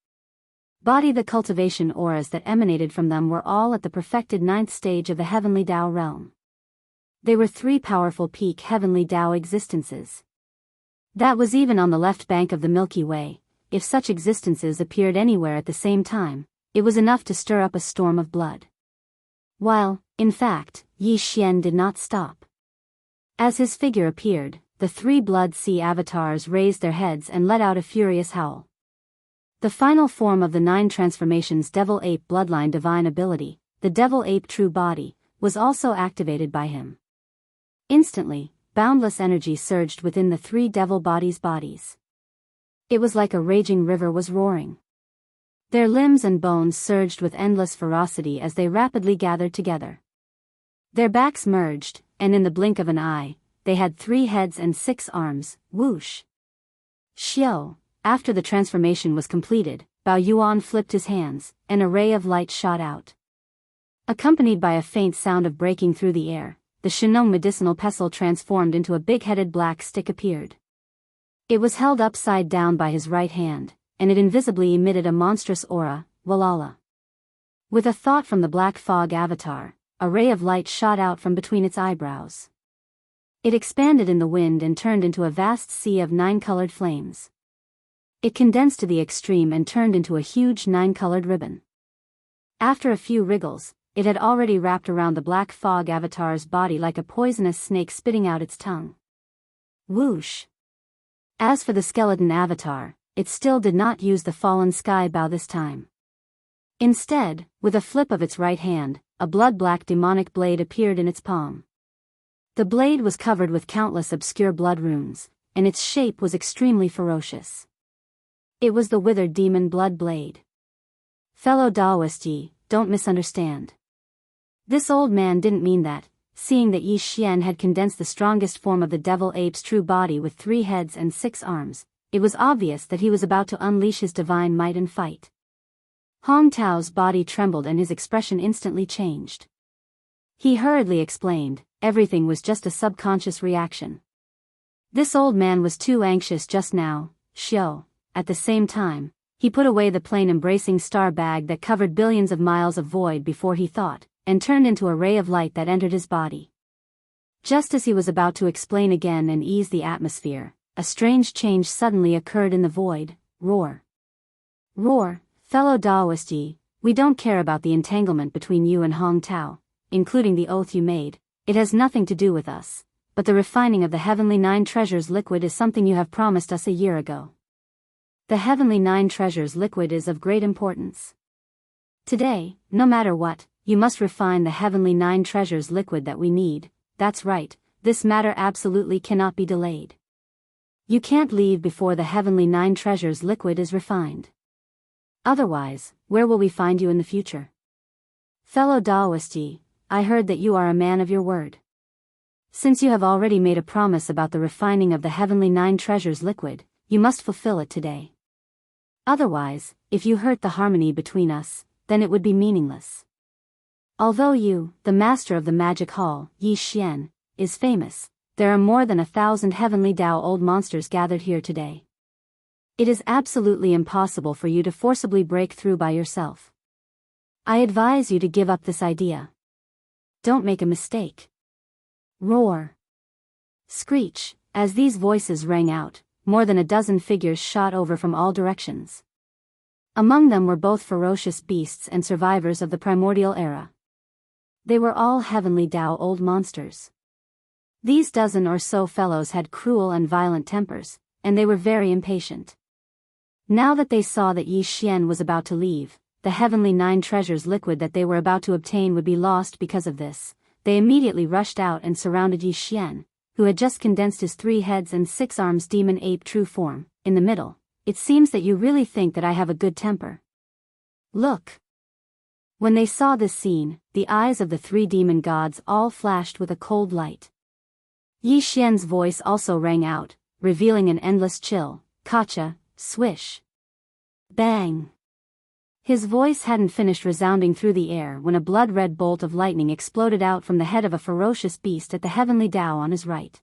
The cultivation auras that emanated from them were all at the perfected 9th stage of the heavenly Dao realm. They were 3 powerful peak heavenly Dao existences. That was even on the left bank of the Milky Way. If such existences appeared anywhere at the same time, it was enough to stir up a storm of blood. While, in fact, Yi Xian did not stop. As his figure appeared, the 3 blood sea avatars raised their heads and let out a furious howl. The final form of the 9 transformations Devil Ape Bloodline Divine Ability, the Devil Ape True Body, was also activated by him. Instantly, boundless energy surged within the 3 devil bodies. It was like a raging river was roaring. Their limbs and bones surged with endless ferocity as they rapidly gathered together. Their backs merged, and in the blink of an eye, they had 3 heads and 6 arms, whoosh. Xiao. After the transformation was completed, Bao Yuan flipped his hands, and a ray of light shot out. Accompanied by a faint sound of breaking through the air, the Shinong medicinal pestle transformed into a big-headed black stick appeared. It was held upside down by his right hand, and it invisibly emitted a monstrous aura, Walala. With a thought from the black fog avatar, a ray of light shot out from between its eyebrows. It expanded in the wind and turned into a vast sea of 9-colored flames. It condensed to the extreme and turned into a huge 9-colored ribbon. After a few wriggles, it had already wrapped around the black fog avatar's body like a poisonous snake spitting out its tongue. Whoosh! As for the skeleton avatar, it still did not use the fallen sky bow this time. Instead, with a flip of its right hand, a blood-black demonic blade appeared in its palm. The blade was covered with countless obscure blood runes, and its shape was extremely ferocious. It was the withered demon blood blade. Fellow Daoist Yi, don't misunderstand. This old man didn't mean that, seeing that Yi Xian had condensed the strongest form of the devil ape's true body with 3 heads and 6 arms, it was obvious that he was about to unleash his divine might and fight. Hong Tao's body trembled and his expression instantly changed. He hurriedly explained, everything was just a subconscious reaction. This old man was too anxious just now, Xiao. At the same time, he put away the plane-embracing star bag that covered billions of miles of void before he thought, and turned into a ray of light that entered his body. Just as he was about to explain again and ease the atmosphere, a strange change suddenly occurred in the void. Roar. Roar, fellow Daoist Yi, we don't care about the entanglement between you and Hong Tao, including the oath you made. It has nothing to do with us, but the refining of the heavenly 9 treasures liquid is something you have promised us a year ago. The heavenly 9 treasures liquid is of great importance. Today, no matter what, you must refine the heavenly 9 treasures liquid that we need. That's right, this matter absolutely cannot be delayed. You can't leave before the heavenly 9 treasures liquid is refined. Otherwise, where will we find you in the future? Fellow Daoist, I heard that you are a man of your word. Since you have already made a promise about the refining of the heavenly 9 treasures liquid, you must fulfill it today. Otherwise, if you hurt the harmony between us, then it would be meaningless. Although you, the master of the magic hall, Yi Xian, is famous, there are more than 1,000 heavenly Dao old monsters gathered here today. It is absolutely impossible for you to forcibly break through by yourself. I advise you to give up this idea. Don't make a mistake. Roar. Screech, as these voices rang out, more than a dozen figures shot over from all directions. Among them were both ferocious beasts and survivors of the primordial era. They were all heavenly Dao old monsters. These dozen or so fellows had cruel and violent tempers, and they were very impatient. Now that they saw that Yi Xian was about to leave, the heavenly 9 treasures liquid that they were about to obtain would be lost because of this, they immediately rushed out and surrounded Yi Xian, who had just condensed his 3 heads and 6 arms demon ape true form, in the middle. It seems that you really think that I have a good temper. Look. When they saw this scene, the eyes of the 3 demon gods all flashed with a cold light. Yi Xian's voice also rang out, revealing an endless chill, kacha, swish. Bang. His voice hadn't finished resounding through the air when a blood-red bolt of lightning exploded out from the head of a ferocious beast at the heavenly Dao on his right.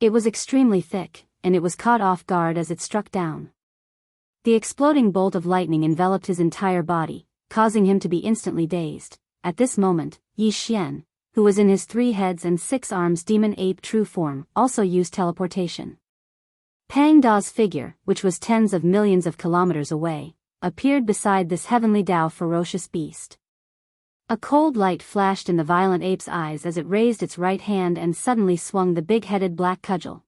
It was extremely thick, and it was caught off guard as it struck down. The exploding bolt of lightning enveloped his entire body, causing him to be instantly dazed. At this moment, Yi Xian, who was in his 3 heads and 6 arms demon ape true form, also used teleportation. Pang Da's figure, which was tens of millions of kilometers away, appeared beside this heavenly Dao ferocious beast. A cold light flashed in the violent ape's eyes as it raised its right hand and suddenly swung the big-headed black cudgel.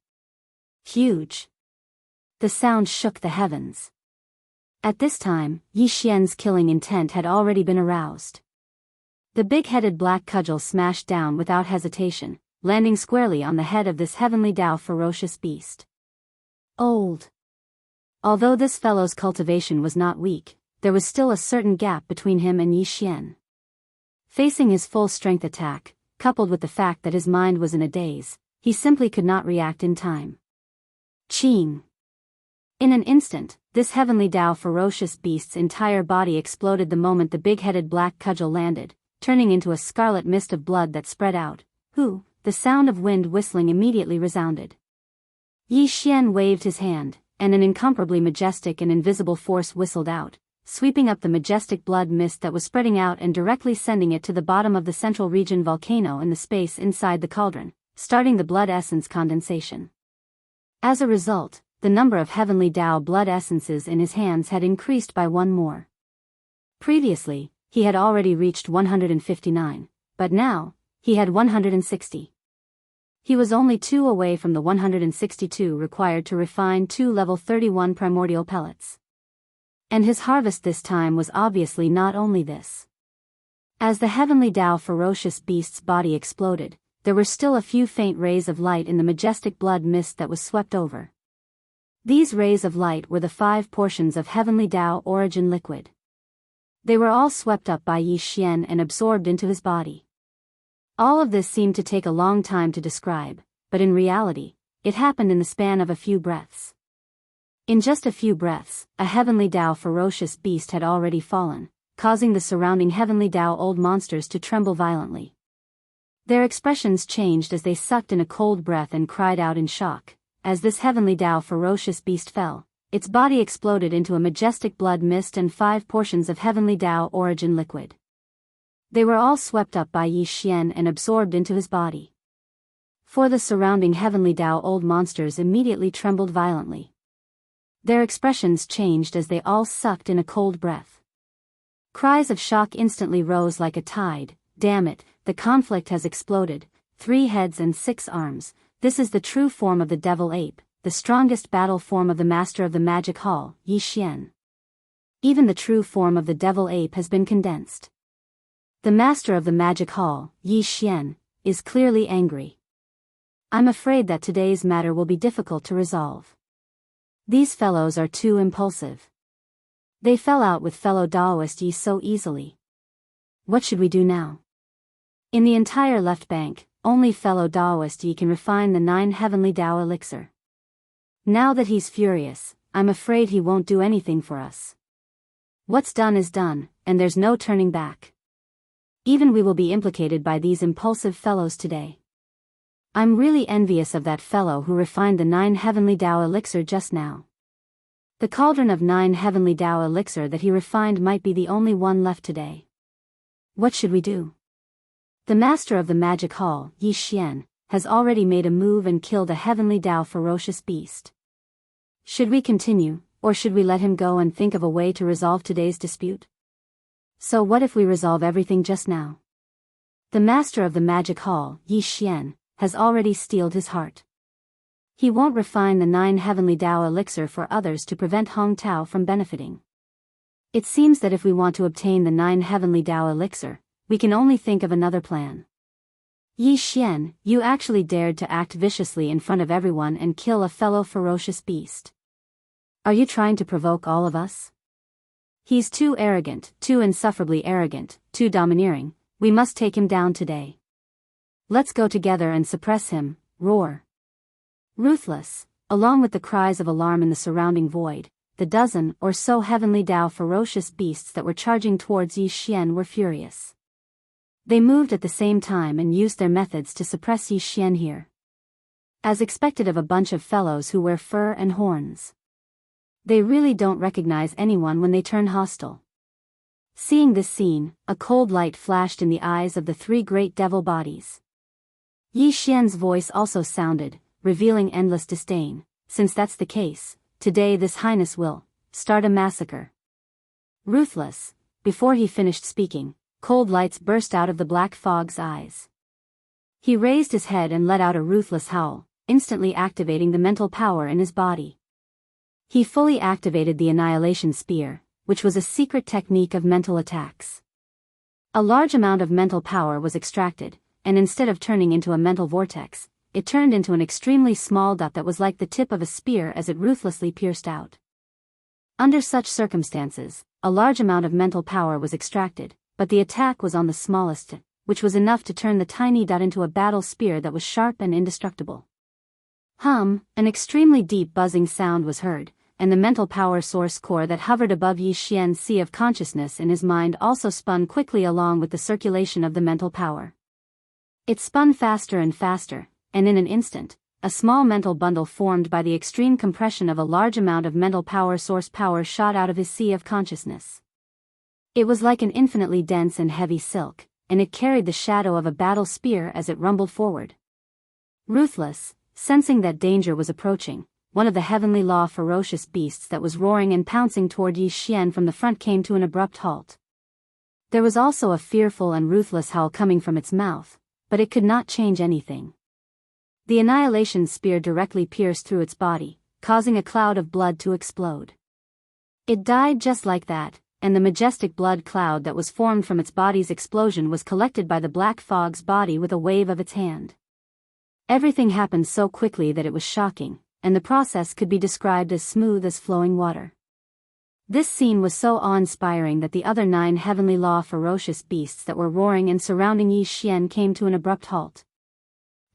Huge. The sound shook the heavens. At this time, Yi Xian's killing intent had already been aroused. The big-headed black cudgel smashed down without hesitation, landing squarely on the head of this heavenly Dao ferocious beast. Old. Although this fellow's cultivation was not weak, there was still a certain gap between him and Yi Xian. Facing his full-strength attack, coupled with the fact that his mind was in a daze, he simply could not react in time. Ching. In an instant, this heavenly Dao ferocious beast's entire body exploded the moment the big-headed black cudgel landed, turning into a scarlet mist of blood that spread out. The sound of wind whistling immediately resounded. Yi Xian waved his hand, and an incomparably majestic and invisible force whistled out, sweeping up the majestic blood mist that was spreading out and directly sending it to the bottom of the central region volcano in the space inside the cauldron, starting the blood essence condensation. As a result, the number of heavenly Dao blood essences in his hands had increased by 1 more. Previously, he had already reached 159, but now, he had 160. He was only 2 away from the 162 required to refine 2 level 31 primordial pellets. And his harvest this time was obviously not only this. As the heavenly Dao ferocious beast's body exploded, there were still a few faint rays of light in the majestic blood mist that was swept over. These rays of light were the 5 portions of heavenly Dao origin liquid. They were all swept up by Yi Xian and absorbed into his body. All of this seemed to take a long time to describe, but in reality, it happened in the span of a few breaths. In just a few breaths, a heavenly Dao ferocious beast had already fallen, causing the surrounding heavenly Dao old monsters to tremble violently. Their expressions changed as they sucked in a cold breath and cried out in shock. As this heavenly Dao ferocious beast fell, its body exploded into a majestic blood mist and 5 portions of heavenly Dao origin liquid. They were all swept up by Yi Xian and absorbed into his body. For the surrounding heavenly Dao old monsters immediately trembled violently. Their expressions changed as they all sucked in a cold breath. Cries of shock instantly rose like a tide. Damn it, the conflict has exploded. 3 heads and 6 arms, this is the true form of the devil ape, the strongest battle form of the master of the magic hall, Yi Xian. Even the true form of the devil ape has been condensed. The master of the magic hall, Yi Xian, is clearly angry. I'm afraid that today's matter will be difficult to resolve. These fellows are too impulsive. They fell out with fellow Daoist Yi so easily. What should we do now? In the entire left bank, only fellow Daoist Yi can refine the 9 heavenly Dao elixir. Now that he's furious, I'm afraid he won't do anything for us. What's done is done, and there's no turning back. Even we will be implicated by these impulsive fellows today. I'm really envious of that fellow who refined the 9 heavenly Dao elixir just now. The cauldron of 9 heavenly Dao elixir that he refined might be the only one left today. What should we do? The master of the magic hall, Yi Xian, has already made a move and killed a heavenly Dao ferocious beast. Should we continue, or should we let him go and think of a way to resolve today's dispute? So what if we resolve everything just now? The master of the magic hall, Yi Xian, has already steeled his heart. He won't refine the 9 heavenly Dao elixir for others to prevent Hong Tao from benefiting. It seems that if we want to obtain the 9 heavenly Dao elixir, we can only think of another plan. Yi Xian, you actually dared to act viciously in front of everyone and kill a fellow ferocious beast. Are you trying to provoke all of us? He's too arrogant, too insufferably arrogant, too domineering. We must take him down today. Let's go together and suppress him, roar. Ruthless, along with the cries of alarm in the surrounding void, the dozen or so heavenly Dao ferocious beasts that were charging towards Yi Xian were furious. They moved at the same time and used their methods to suppress Yi Xian here. As expected of a bunch of fellows who wear fur and horns. They really don't recognize anyone when they turn hostile. Seeing this scene, a cold light flashed in the eyes of the 3 great devil bodies. Yi Xian's voice also sounded, revealing endless disdain. Since that's the case, today this highness will start a massacre. Ruthless. Before he finished speaking, cold lights burst out of the black fog's eyes. He raised his head and let out a ruthless howl, instantly activating the mental power in his body. He fully activated the Annihilation Spear, which was a secret technique of mental attacks. A large amount of mental power was extracted, and instead of turning into a mental vortex, it turned into an extremely small dot that was like the tip of a spear as it ruthlessly pierced out. Under such circumstances, a large amount of mental power was extracted, but the attack was on the smallest, which was enough to turn the tiny dot into a battle spear that was sharp and indestructible. An extremely deep buzzing sound was heard, and the mental power source core that hovered above Yi Xian's sea of consciousness in his mind also spun quickly along with the circulation of the mental power. It spun faster and faster, and in an instant, a small mental bundle formed by the extreme compression of a large amount of mental power source power shot out of his sea of consciousness. It was like an infinitely dense and heavy silk, and it carried the shadow of a battle spear as it rumbled forward. Ruthless, sensing that danger was approaching, one of the heavenly law ferocious beasts that was roaring and pouncing toward Yi Xian from the front came to an abrupt halt. There was also a fearful and ruthless howl coming from its mouth, but it could not change anything. The Annihilation Spear directly pierced through its body, causing a cloud of blood to explode. It died just like that, and the majestic blood cloud that was formed from its body's explosion was collected by the black fog's body with a wave of its hand. Everything happened so quickly that it was shocking, and the process could be described as smooth as flowing water. This scene was so awe-inspiring that the other 9 heavenly law ferocious beasts that were roaring and surrounding Yi Xian came to an abrupt halt.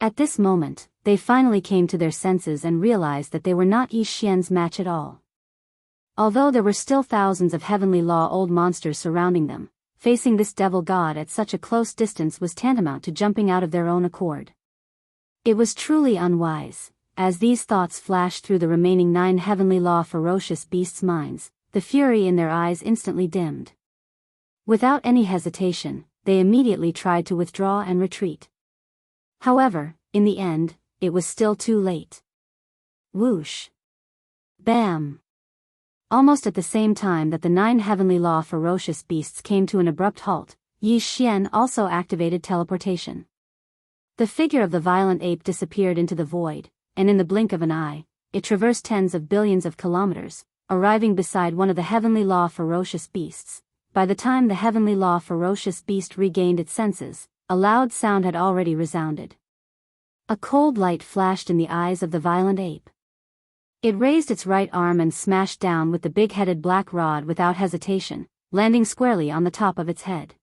At this moment, they finally came to their senses and realized that they were not Yi Xian's match at all. Although there were still thousands of heavenly law old monsters surrounding them, facing this devil god at such a close distance was tantamount to jumping out of their own accord. It was truly unwise. As these thoughts flashed through the remaining 9 heavenly law ferocious beasts' minds, the fury in their eyes instantly dimmed. Without any hesitation, they immediately tried to withdraw and retreat. However, in the end, it was still too late. Whoosh! Bam! Almost at the same time that the 9 heavenly law ferocious beasts came to an abrupt halt, Yi Xian also activated teleportation. The figure of the violent ape disappeared into the void, and in the blink of an eye, it traversed tens of billions of kilometers, arriving beside one of the heavenly law ferocious beasts. By the time the heavenly law ferocious beast regained its senses, a loud sound had already resounded. A cold light flashed in the eyes of the violent ape. It raised its right arm and smashed down with the big-headed black rod without hesitation, landing squarely on the top of its head.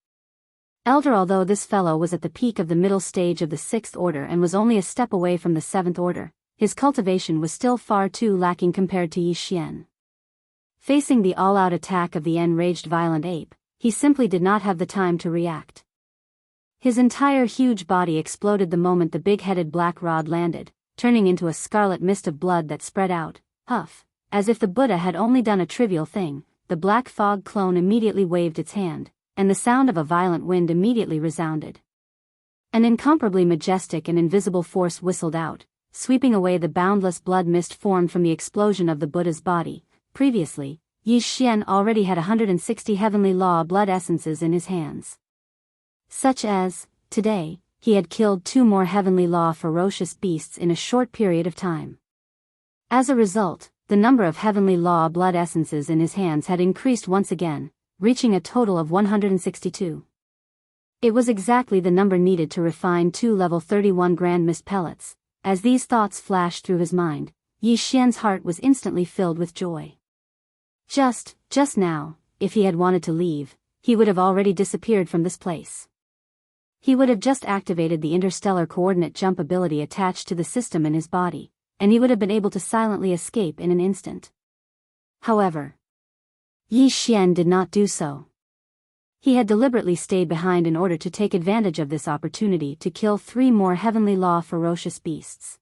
Elder, although this fellow was at the peak of the middle stage of the Sixth Order and was only a step away from the Seventh Order, his cultivation was still far too lacking compared to Yi Xian. Facing the all-out attack of the enraged violent ape, he simply did not have the time to react. His entire huge body exploded the moment the big-headed black rod landed, turning into a scarlet mist of blood that spread out, as if the Buddha had only done a trivial thing. The black fog clone immediately waved its hand, and the sound of a violent wind immediately resounded. An incomparably majestic and invisible force whistled out, sweeping away the boundless blood mist formed from the explosion of the Buddha's body. Previously, Yi Xian already had 160 heavenly law blood essences in his hands. Such as, today, he had killed 2 more heavenly law ferocious beasts in a short period of time. As a result, the number of heavenly law blood essences in his hands had increased once again, reaching a total of 162. It was exactly the number needed to refine 2 level 31 grand mist pellets. As these thoughts flashed through his mind, Yi Xian's heart was instantly filled with joy. Just now, if he had wanted to leave, he would have already disappeared from this place. He would have just activated the interstellar coordinate jump ability attached to the system in his body, and he would have been able to silently escape in an instant. However, Yi Xian did not do so. He had deliberately stayed behind in order to take advantage of this opportunity to kill 3 more heavenly law ferocious beasts.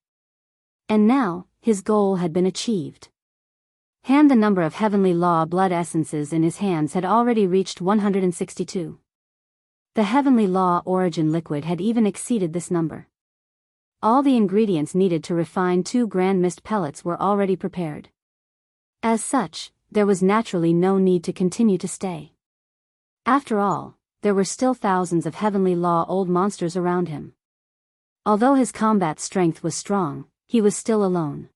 And now, his goal had been achieved. The number of heavenly law blood essences in his hands had already reached 162. The heavenly law origin liquid had even exceeded this number. All the ingredients needed to refine 2 grand mist pellets were already prepared. As such, there was naturally no need to continue to stay. After all, there were still thousands of heavenly law old monsters around him. Although his combat strength was strong, he was still alone.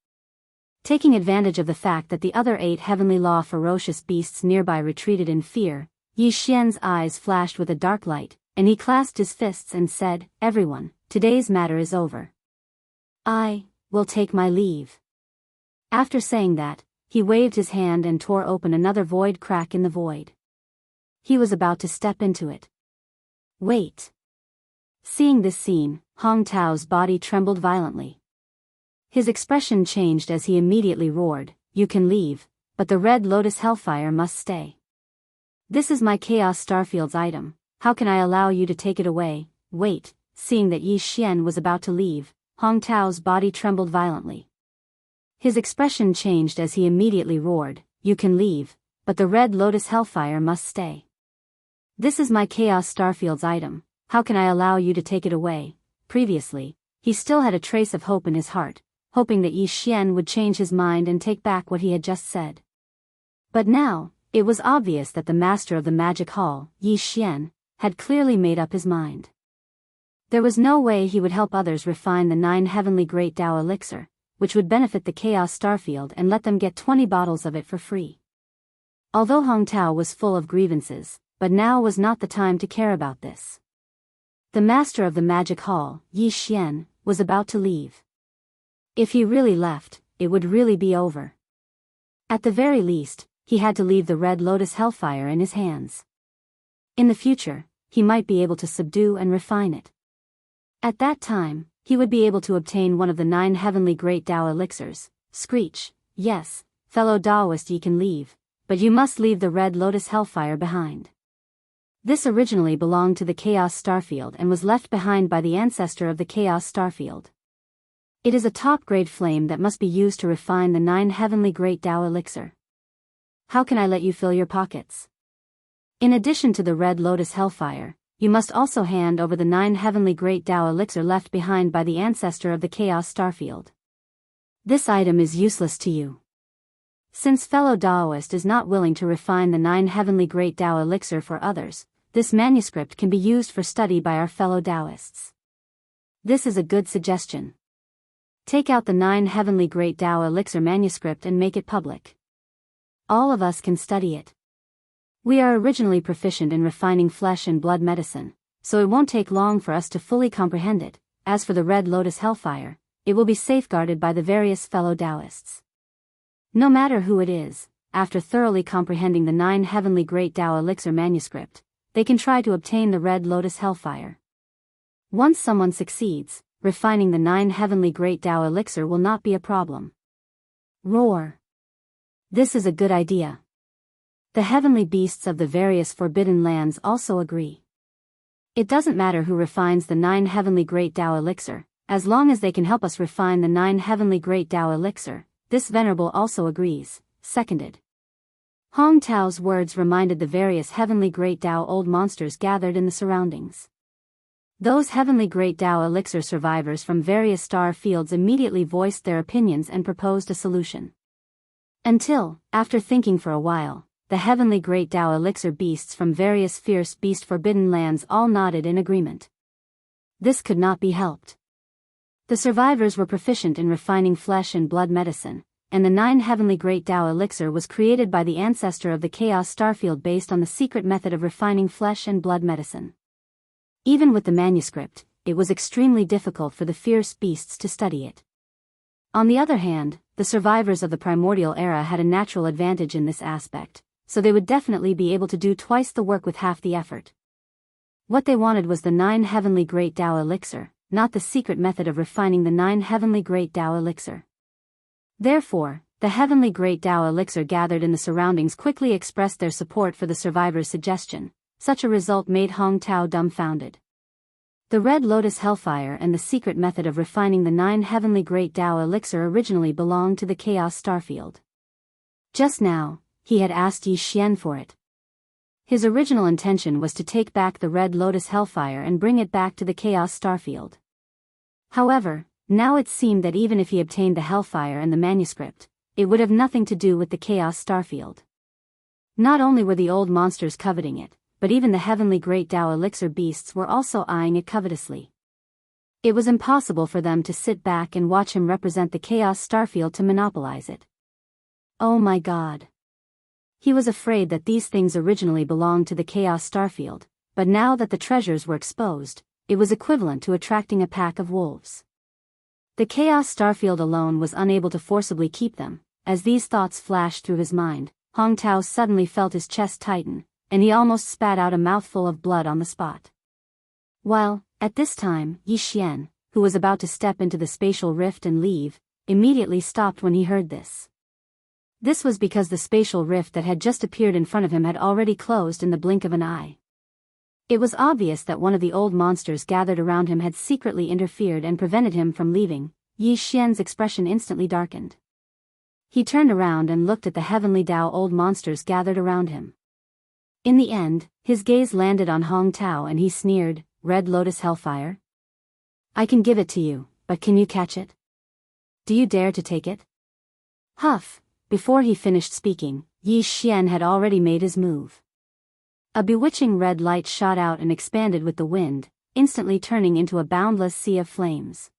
Taking advantage of the fact that the other 8 heavenly law ferocious beasts nearby retreated in fear, Yi Xian's eyes flashed with a dark light, and he clasped his fists and said, "Everyone, today's matter is over. I will take my leave." After saying that, he waved his hand and tore open another void crack in the void. He was about to step into it. Wait. Seeing this scene, Hong Tao's body trembled violently. His expression changed as he immediately roared, "You can leave, but the Red Lotus Hellfire must stay. This is my Chaos Starfield's item, how can I allow you to take it away?" Wait. Seeing that Yi Xian was about to leave, Hong Tao's body trembled violently. His expression changed as he immediately roared, "You can leave, but the Red Lotus Hellfire must stay. This is my Chaos Starfield's item, how can I allow you to take it away?" Previously, he still had a trace of hope in his heart, hoping that Yi Xian would change his mind and take back what he had just said. But now, it was obvious that the master of the magic hall, Yi Xian, had clearly made up his mind. There was no way he would help others refine the 9 heavenly great Tao elixir, which would benefit the Chaos Starfield and let them get 20 bottles of it for free. Although Hong Tao was full of grievances, but now was not the time to care about this. The master of the magic hall, Yi Xian, was about to leave. If he really left, it would really be over. At the very least, he had to leave the Red Lotus Hellfire in his hands. In the future, he might be able to subdue and refine it. At that time, he would be able to obtain one of the 9 heavenly great Tao elixirs. Screech, "Yes, fellow Daoist, ye can leave, but you must leave the Red Lotus Hellfire behind." This originally belonged to the Chaos Starfield and was left behind by the ancestor of the Chaos Starfield. It is a top-grade flame that must be used to refine the 9 heavenly great Tao elixir. How can I let you fill your pockets? In addition to the Red Lotus Hellfire, you must also hand over the 9 heavenly great Tao elixir left behind by the ancestor of the Chaos Starfield. This item is useless to you. Since fellow Daoist is not willing to refine the 9 heavenly great Tao elixir for others, this manuscript can be used for study by our fellow Daoists. This is a good suggestion. Take out the 9 heavenly great Tao elixir manuscript and make it public. All of us can study it. We are originally proficient in refining flesh and blood medicine, so it won't take long for us to fully comprehend it. as for the red lotus hellfire, it will be safeguarded by the various fellow Daoists. No matter who it is, after thoroughly comprehending the 9 heavenly great Dao elixir manuscript, they can try to obtain the red lotus hellfire. Once someone succeeds, refining the 9 heavenly great Dao elixir will not be a problem. Roar! This is a good idea. The heavenly beasts of the various forbidden lands also agree. It doesn't matter who refines the 9 heavenly great Dao elixir, as long as they can help us refine the 9 heavenly great Dao elixir. This venerable also agrees, seconded. Hong Tao's words reminded the various heavenly great Dao old monsters gathered in the surroundings. Those heavenly great Dao elixir survivors from various star fields immediately voiced their opinions and proposed a solution. Until, after thinking for a while, the heavenly great Dao elixir beasts from various fierce beast forbidden lands all nodded in agreement. This could not be helped. The survivors were proficient in refining flesh and blood medicine, and the 9 heavenly great Dao elixir was created by the ancestor of the Chaos Starfield based on the secret method of refining flesh and blood medicine. Even with the manuscript, it was extremely difficult for the fierce beasts to study it. On the other hand, the survivors of the primordial era had a natural advantage in this aspect, so they would definitely be able to do twice the work with half the effort. What they wanted was the 9 heavenly great Dao elixir, not the secret method of refining the 9 heavenly great Dao elixir. Therefore, the heavenly great Dao elixir gathered in the surroundings quickly expressed their support for the survivors' suggestion. Such a result made Hong Tao dumbfounded. The red lotus hellfire and the secret method of refining the 9 heavenly great Dao elixir originally belonged to the Chaos Starfield. Just now, he had asked Yi Xian for it. His original intention was to take back the red lotus hellfire and bring it back to the Chaos Starfield. However, now it seemed that even if he obtained the hellfire and the manuscript, it would have nothing to do with the Chaos Starfield. Not only were the old monsters coveting it, but even the heavenly great Dao elixir beasts were also eyeing it covetously. It was impossible for them to sit back and watch him represent the Chaos Starfield to monopolize it. Oh my God! He was afraid that these things originally belonged to the Chaos Starfield, but now that the treasures were exposed, it was equivalent to attracting a pack of wolves. The Chaos Starfield alone was unable to forcibly keep them. As these thoughts flashed through his mind, Hong Tao suddenly felt his chest tighten, and he almost spat out a mouthful of blood on the spot. While, at this time, Yi Xian, who was about to step into the spatial rift and leave, immediately stopped when he heard this. This was because the spatial rift that had just appeared in front of him had already closed in the blink of an eye. It was obvious that one of the old monsters gathered around him had secretly interfered and prevented him from leaving. Yi Xian's expression instantly darkened. He turned around and looked at the heavenly Dao old monsters gathered around him. In the end, his gaze landed on Hong Tao and he sneered, "Red Lotus Hellfire? I can give it to you, but can you catch it? Do you dare to take it?" Huff! Before he finished speaking, Yi Xian had already made his move. A bewitching red light shot out and expanded with the wind, instantly turning into a boundless sea of flames.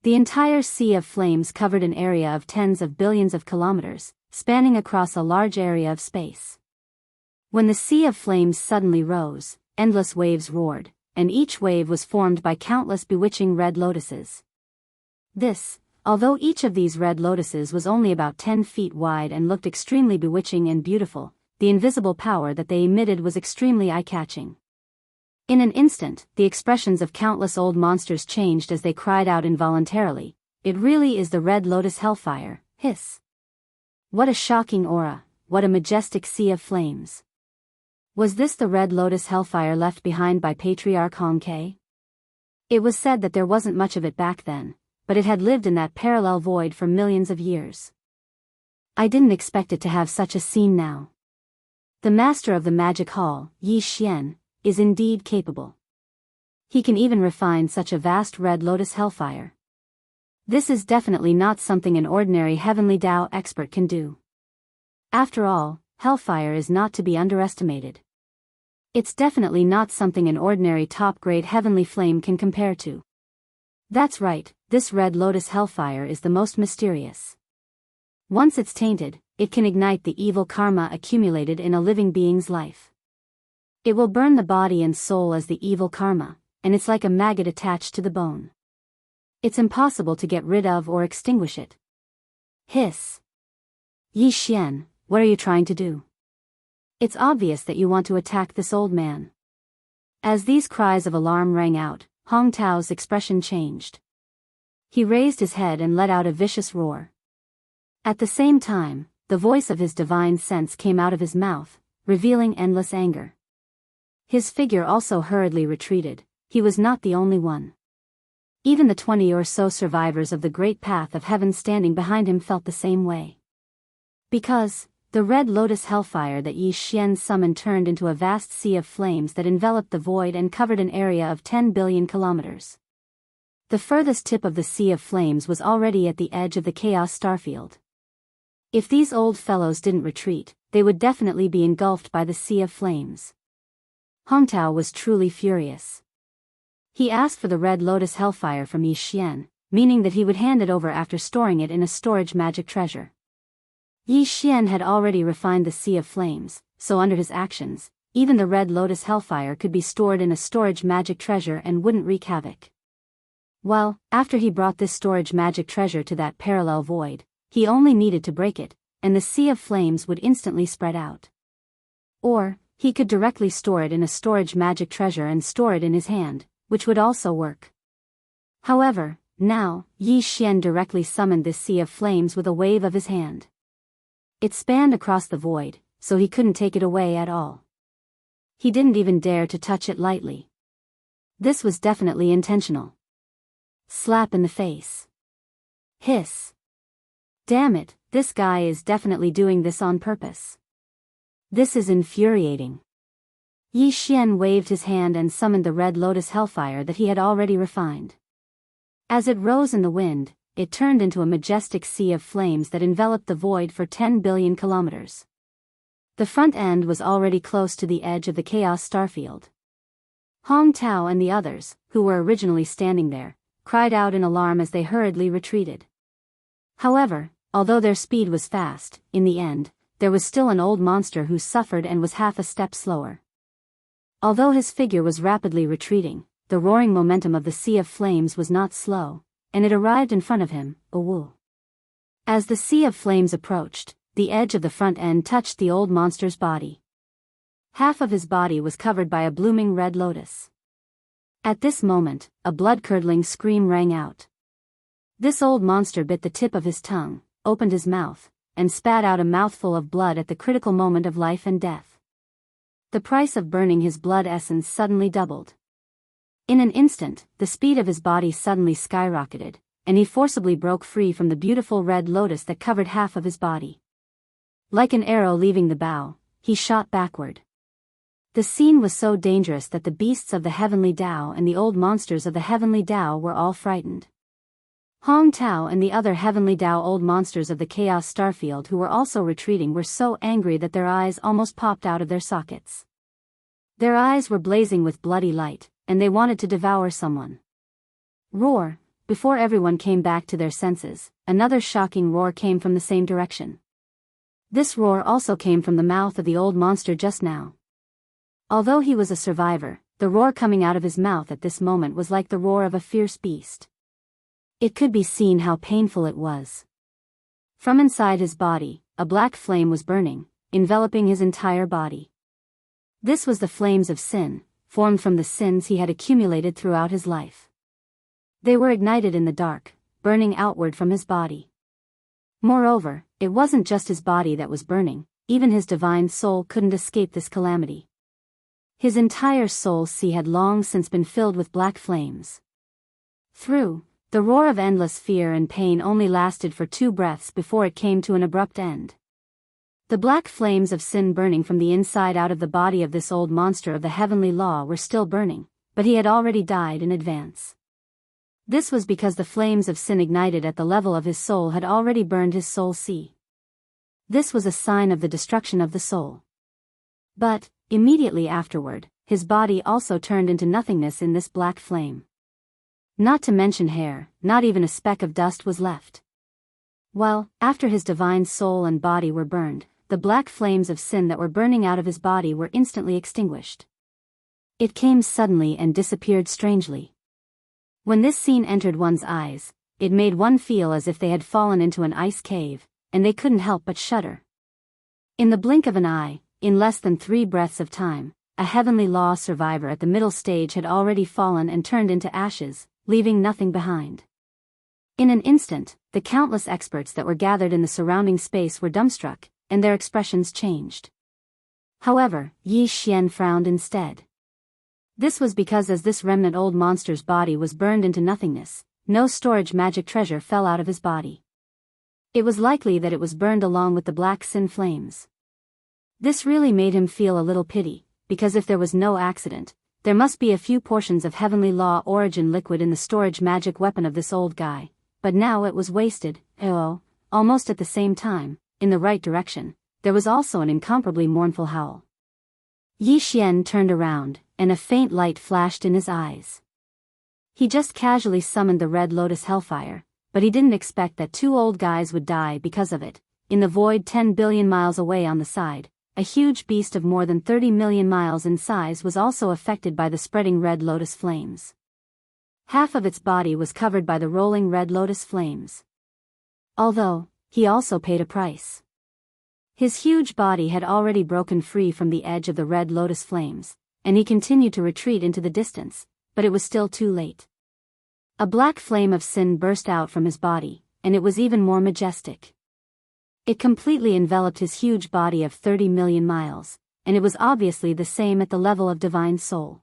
The entire sea of flames covered an area of tens of billions of kilometers, spanning across a large area of space. When the sea of flames suddenly rose, endless waves roared, and each wave was formed by countless bewitching red lotuses. Although each of these red lotuses was only about 10 feet wide and looked extremely bewitching and beautiful, the invisible power that they emitted was extremely eye-catching. In an instant, the expressions of countless old monsters changed as they cried out involuntarily, "It really is the red lotus hellfire, hiss! What a shocking aura, what a majestic sea of flames! Was this the red lotus hellfire left behind by Patriarch Hong Ke? It was said that there wasn't much of it back then, but it had lived in that parallel void for millions of years. I didn't expect it to have such a scene now. The master of the magic hall, Yi Xian, is indeed capable. He can even refine such a vast red lotus hellfire. This is definitely not something an ordinary heavenly Dao expert can do. After all, hellfire is not to be underestimated. It's definitely not something an ordinary top-grade heavenly flame can compare to. That's right, this red lotus hellfire is the most mysterious. Once it's tainted, it can ignite the evil karma accumulated in a living being's life. It will burn the body and soul as the evil karma, and it's like a maggot attached to the bone. It's impossible to get rid of or extinguish it. Hiss. Yi Xian, what are you trying to do? It's obvious that you want to attack this old man. As these cries of alarm rang out, Hong Tao's expression changed. He raised his head and let out a vicious roar. At the same time, the voice of his divine sense came out of his mouth, revealing endless anger. His figure also hurriedly retreated. He was not the only one. Even the 20 or so survivors of the great path of heaven standing behind him felt the same way. Because the red lotus hellfire that Yi Xian summoned turned into a vast sea of flames that enveloped the void and covered an area of 10 billion kilometers. The furthest tip of the sea of flames was already at the edge of the chaos starfield. If these old fellows didn't retreat, they would definitely be engulfed by the sea of flames. Hong Tao was truly furious. He asked for the red lotus hellfire from Yi Xian, meaning that he would hand it over after storing it in a storage magic treasure. Yi Xian had already refined the sea of flames, so under his actions, even the red lotus hellfire could be stored in a storage magic treasure and wouldn't wreak havoc. Well, after he brought this storage magic treasure to that parallel void, he only needed to break it, and the sea of flames would instantly spread out. Or, he could directly store it in a storage magic treasure and store it in his hand, which would also work. However, now, Yi Xian directly summoned this sea of flames with a wave of his hand. It spanned across the void, so he couldn't take it away at all. He didn't even dare to touch it lightly. This was definitely intentional. Slap in the face. Hiss. Damn it, this guy is definitely doing this on purpose. This is infuriating. Yi Xian waved his hand and summoned the red lotus hellfire that he had already refined. As it rose in the wind, it turned into a majestic sea of flames that enveloped the void for 10 billion kilometers. The front end was already close to the edge of the chaos starfield. Hong Tao and the others, who were originally standing there, cried out in alarm as they hurriedly retreated. However, although their speed was fast, in the end, there was still an old monster who suffered and was half a step slower. Although his figure was rapidly retreating, the roaring momentum of the sea of flames was not slow, and it arrived in front of him, Wu. As the sea of flames approached, the edge of the front end touched the old monster's body. Half of his body was covered by a blooming red lotus. At this moment, a blood-curdling scream rang out. This old monster bit the tip of his tongue, opened his mouth, and spat out a mouthful of blood at the critical moment of life and death. The price of burning his blood essence suddenly doubled. In an instant, the speed of his body suddenly skyrocketed, and he forcibly broke free from the beautiful red lotus that covered half of his body. Like an arrow leaving the bow, he shot backward. The scene was so dangerous that the beasts of the heavenly Tao and the old monsters of the heavenly Tao were all frightened. Hong Tao and the other heavenly Tao old monsters of the chaos starfield who were also retreating were so angry that their eyes almost popped out of their sockets. Their eyes were blazing with bloody light, and they wanted to devour someone. Roar! Before everyone came back to their senses, another shocking roar came from the same direction. This roar also came from the mouth of the old monster just now. Although he was a survivor, the roar coming out of his mouth at this moment was like the roar of a fierce beast. It could be seen how painful it was. From inside his body, a black flame was burning, enveloping his entire body. This was the flames of sin, formed from the sins he had accumulated throughout his life. They were ignited in the dark, burning outward from his body. Moreover, it wasn't just his body that was burning, even his divine soul couldn't escape this calamity. His entire soul sea had long since been filled with black flames. The roar of endless fear and pain only lasted for 2 breaths before it came to an abrupt end. The black flames of sin burning from the inside out of the body of this old monster of the heavenly law were still burning, but he had already died in advance. This was because the flames of sin ignited at the level of his soul had already burned his soul sea. This was a sign of the destruction of the soul. But, immediately afterward, his body also turned into nothingness in this black flame. Not to mention hair, not even a speck of dust was left. Well, after his divine soul and body were burned, the black flames of sin that were burning out of his body were instantly extinguished. It came suddenly and disappeared strangely. When this scene entered one's eyes, it made one feel as if they had fallen into an ice cave, and they couldn't help but shudder. In the blink of an eye, in less than 3 breaths of time, a heavenly law survivor at the middle stage had already fallen and turned into ashes, leaving nothing behind. In an instant, the countless experts that were gathered in the surrounding space were dumbstruck, and their expressions changed. However, Yi Xian frowned instead. This was because as this remnant old monster's body was burned into nothingness, no storage magic treasure fell out of his body. It was likely that it was burned along with the black sin flames. This really made him feel a little pity, because if there was no accident, there must be a few portions of heavenly law origin liquid in the storage magic weapon of this old guy, but now it was wasted. Almost at the same time, in the right direction, there was also an incomparably mournful howl. Yi Xian turned around, and a faint light flashed in his eyes. He just casually summoned the Red Lotus Hellfire, but he didn't expect that 2 old guys would die because of it. In the void 10 billion miles away on the side, a huge beast of more than 30 million miles in size was also affected by the spreading red lotus flames. Half of its body was covered by the rolling red lotus flames. Although, he also paid a price. His huge body had already broken free from the edge of the red lotus flames, and he continued to retreat into the distance, but it was still too late. A black flame of sin burst out from his body, and it was even more majestic. It completely enveloped his huge body of 30 million miles, and it was obviously the same at the level of divine soul.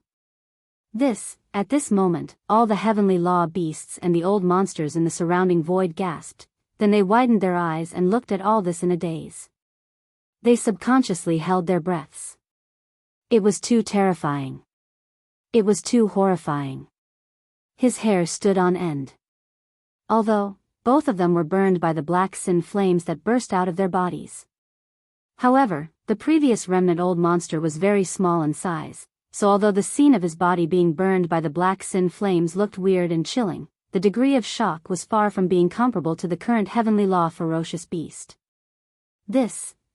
At this moment, all the heavenly law beasts and the old monsters in the surrounding void gasped, then they widened their eyes and looked at all this in a daze. They subconsciously held their breaths. It was too terrifying. It was too horrifying. His hair stood on end. Although, both of them were burned by the black sin flames that burst out of their bodies. However, the previous remnant old monster was very small in size, so although the scene of his body being burned by the black sin flames looked weird and chilling, the degree of shock was far from being comparable to the current heavenly law ferocious beast.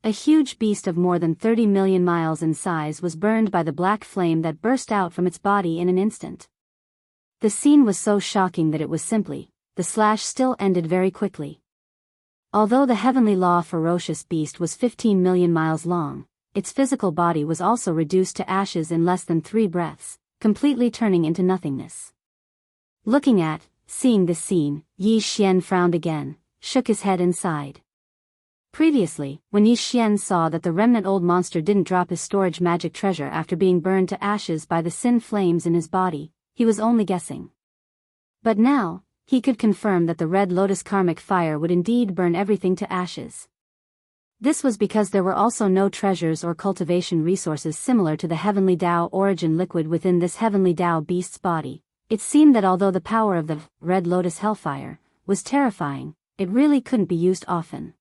A huge beast of more than 30 million miles in size was burned by the black flame that burst out from its body in an instant. The scene was so shocking that it was simply, the slash still ended very quickly. Although the heavenly law ferocious beast was 15 million miles long, its physical body was also reduced to ashes in less than 3 breaths, completely turning into nothingness. Seeing this scene, Yi Xian frowned again, shook his head and sighed. Previously, when Yi Xian saw that the remnant old monster didn't drop his storage magic treasure after being burned to ashes by the sin flames in his body, he was only guessing. But now, he could confirm that the red lotus karmic fire would indeed burn everything to ashes. This was because there were also no treasures or cultivation resources similar to the heavenly Dao origin liquid within this heavenly Dao beast's body. It seemed that although the power of the red lotus hellfire was terrifying, it really couldn't be used often.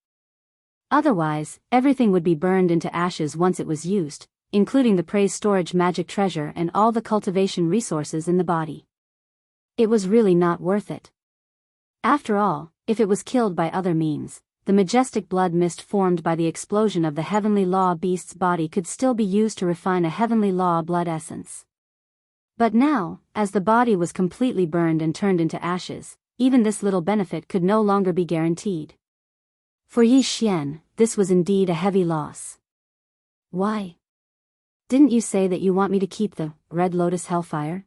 Otherwise, everything would be burned into ashes once it was used, including the praise storage magic treasure and all the cultivation resources in the body. It was really not worth it. After all, if it was killed by other means, the majestic blood mist formed by the explosion of the heavenly law beast's body could still be used to refine a heavenly law blood essence. But now, as the body was completely burned and turned into ashes, even this little benefit could no longer be guaranteed. For Yi Xian, this was indeed a heavy loss. Why? Didn't you say that you want me to keep the Red Lotus Hellfire?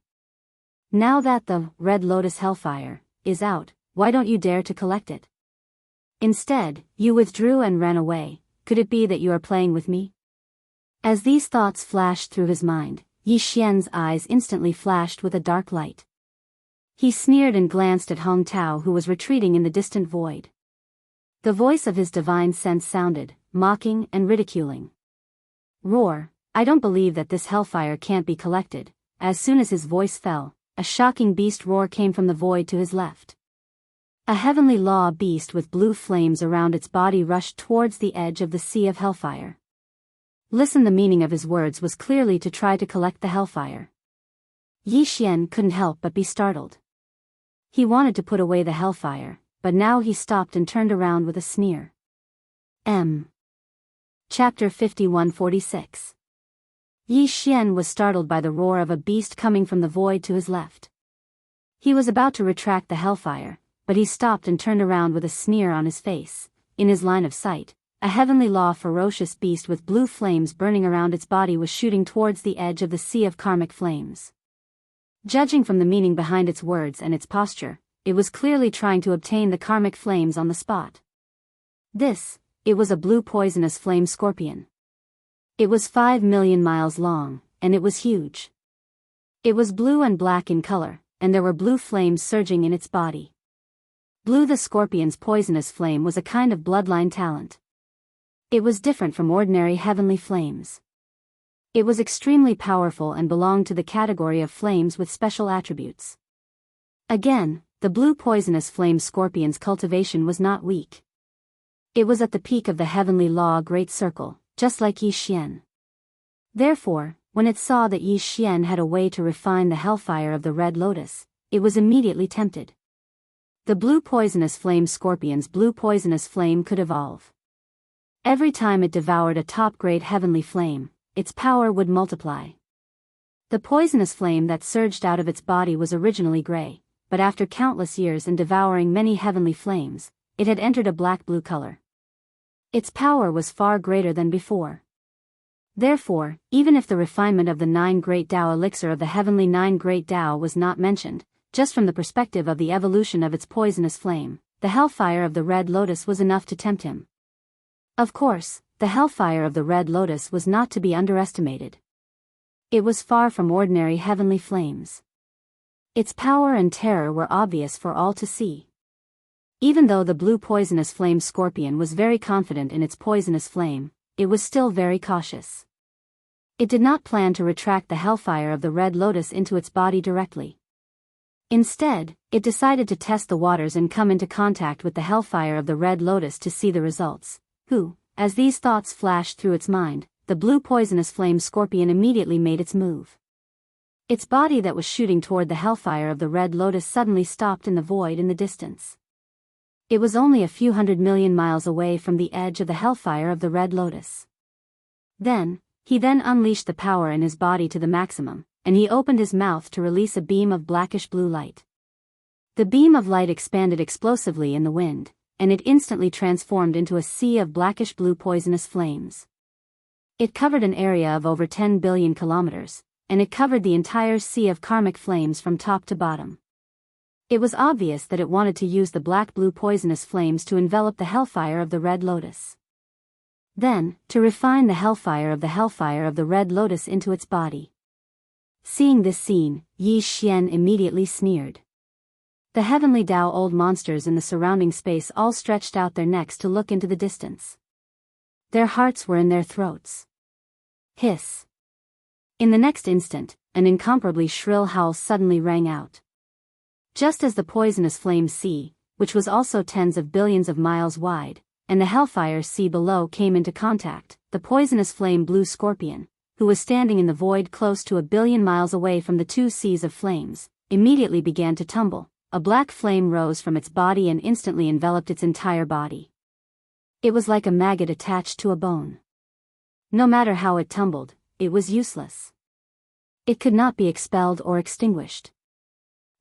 Now that the Red Lotus Hellfire is out, why don't you dare to collect it? Instead, you withdrew and ran away. Could it be that you are playing with me? As these thoughts flashed through his mind, Yi Xian's eyes instantly flashed with a dark light. He sneered and glanced at Hong Tao, who was retreating in the distant void. The voice of his divine sense sounded, mocking and ridiculing. Roar, I don't believe that this hellfire can't be collected. As soon as his voice fell, a shocking beast roar came from the void to his left. A heavenly law beast with blue flames around its body rushed towards the edge of the sea of hellfire. Listen, the meaning of his words was clearly to try to collect the hellfire. Yi Xian couldn't help but be startled. He wanted to put away the hellfire, but now he stopped and turned around with a sneer. Chapter 5146. Yi Xian was startled by the roar of a beast coming from the void to his left. He was about to retract the hellfire, but he stopped and turned around with a sneer on his face. In his line of sight, a heavenly law ferocious beast with blue flames burning around its body was shooting towards the edge of the sea of karmic flames. Judging from the meaning behind its words and its posture, it was clearly trying to obtain the karmic flames on the spot. It was a blue poisonous flame scorpion. It was 5 million miles long, and it was huge. It was blue and black in color, and there were blue flames surging in its body. Blue the scorpion's poisonous flame was a kind of bloodline talent. It was different from ordinary heavenly flames. It was extremely powerful and belonged to the category of flames with special attributes. Again, the blue poisonous flame scorpion's cultivation was not weak. It was at the peak of the heavenly law great circle, just like Yi Xian. Therefore, when it saw that Yi Xian had a way to refine the hellfire of the red lotus, it was immediately tempted. The blue poisonous flame scorpion's blue poisonous flame could evolve. Every time it devoured a top-grade heavenly flame, its power would multiply. The poisonous flame that surged out of its body was originally gray, but after countless years and devouring many heavenly flames, it had entered a black-blue color. Its power was far greater than before. Therefore, even if the refinement of the 9 Great Tao elixir of the heavenly 9 Great Tao was not mentioned, just from the perspective of the evolution of its poisonous flame, the hellfire of the red lotus was enough to tempt him. Of course, the hellfire of the red lotus was not to be underestimated. It was far from ordinary heavenly flames. Its power and terror were obvious for all to see. Even though the blue poisonous flame scorpion was very confident in its poisonous flame, it was still very cautious. It did not plan to retract the hellfire of the red lotus into its body directly. Instead, it decided to test the waters and come into contact with the hellfire of the red lotus to see the results. As these thoughts flashed through its mind, the blue poisonous flame scorpion immediately made its move. Its body that was shooting toward the hellfire of the red lotus suddenly stopped in the void in the distance. It was only a few 100 million miles away from the edge of the hellfire of the red lotus. He then unleashed the power in his body to the maximum, and he opened his mouth to release a beam of blackish blue light. The beam of light expanded explosively in the wind, and it instantly transformed into a sea of blackish blue poisonous flames. It covered an area of over 10 billion kilometers, and it covered the entire sea of karmic flames from top to bottom. It was obvious that it wanted to use the black-blue poisonous flames to envelop the hellfire of the red lotus. Then, to refine the hellfire of the red lotus into its body. Seeing this scene, Yi Xian immediately sneered. The heavenly Tao old monsters in the surrounding space all stretched out their necks to look into the distance. Their hearts were in their throats. Hiss. In the next instant, an incomparably shrill howl suddenly rang out. Just as the poisonous flame sea, which was also tens of billions of miles wide, and the hellfire sea below came into contact, the poisonous flame blue scorpion, who was standing in the void close to 1 billion miles away from the 2 seas of flames, immediately began to tumble. A black flame rose from its body and instantly enveloped its entire body. It was like a maggot attached to a bone. No matter how it tumbled, it was useless. It could not be expelled or extinguished.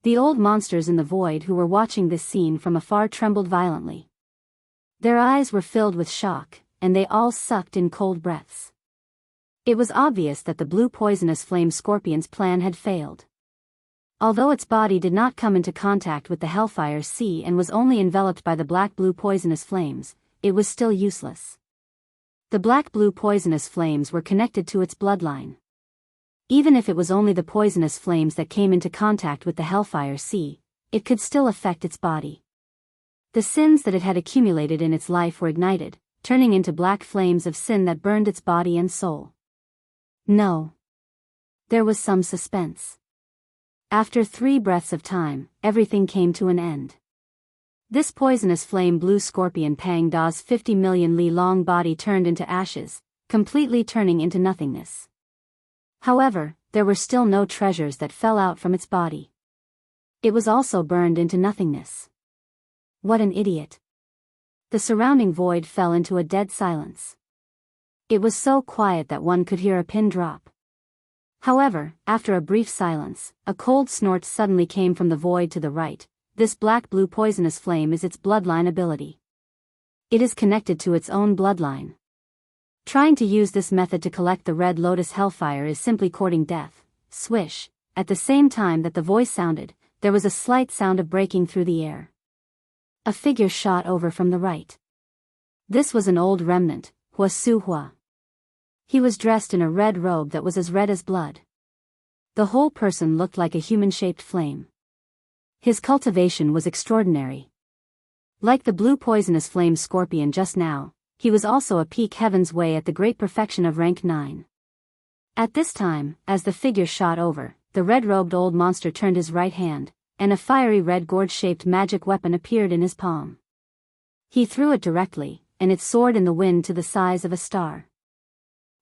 The old monsters in the void who were watching this scene from afar trembled violently. Their eyes were filled with shock, and they all sucked in cold breaths. It was obvious that the blue poisonous flame scorpion's plan had failed. Although its body did not come into contact with the hellfire sea and was only enveloped by the black-blue poisonous flames, it was still useless. The black-blue poisonous flames were connected to its bloodline. Even if it was only the poisonous flames that came into contact with the hellfire sea, it could still affect its body. The sins that it had accumulated in its life were ignited, turning into black flames of sin that burned its body and soul. No. There was some suspense. After 3 breaths of time, everything came to an end. This poisonous flame blue scorpion Pang Da's 50 million li long body turned into ashes, completely turning into nothingness. However, there were still no treasures that fell out from its body. It was also burned into nothingness. What an idiot. The surrounding void fell into a dead silence. It was so quiet that one could hear a pin drop. However, after a brief silence, a cold snort suddenly came from the void to the right. This black-blue poisonous flame is its bloodline ability. It is connected to its own bloodline. Trying to use this method to collect the red lotus hellfire is simply courting death. Swish. At the same time that the voice sounded, there was a slight sound of breaking through the air. A figure shot over from the right. This was an old remnant, Huasu Hua. He was dressed in a red robe that was as red as blood. The whole person looked like a human-shaped flame. His cultivation was extraordinary. Like the blue poisonous flame scorpion just now, he was also a peak heaven's way at the great perfection of rank 9. At this time, as the figure shot over, the red-robed old monster turned his right hand, and a fiery red gourd-shaped magic weapon appeared in his palm. He threw it directly, and it soared in the wind to the size of a star.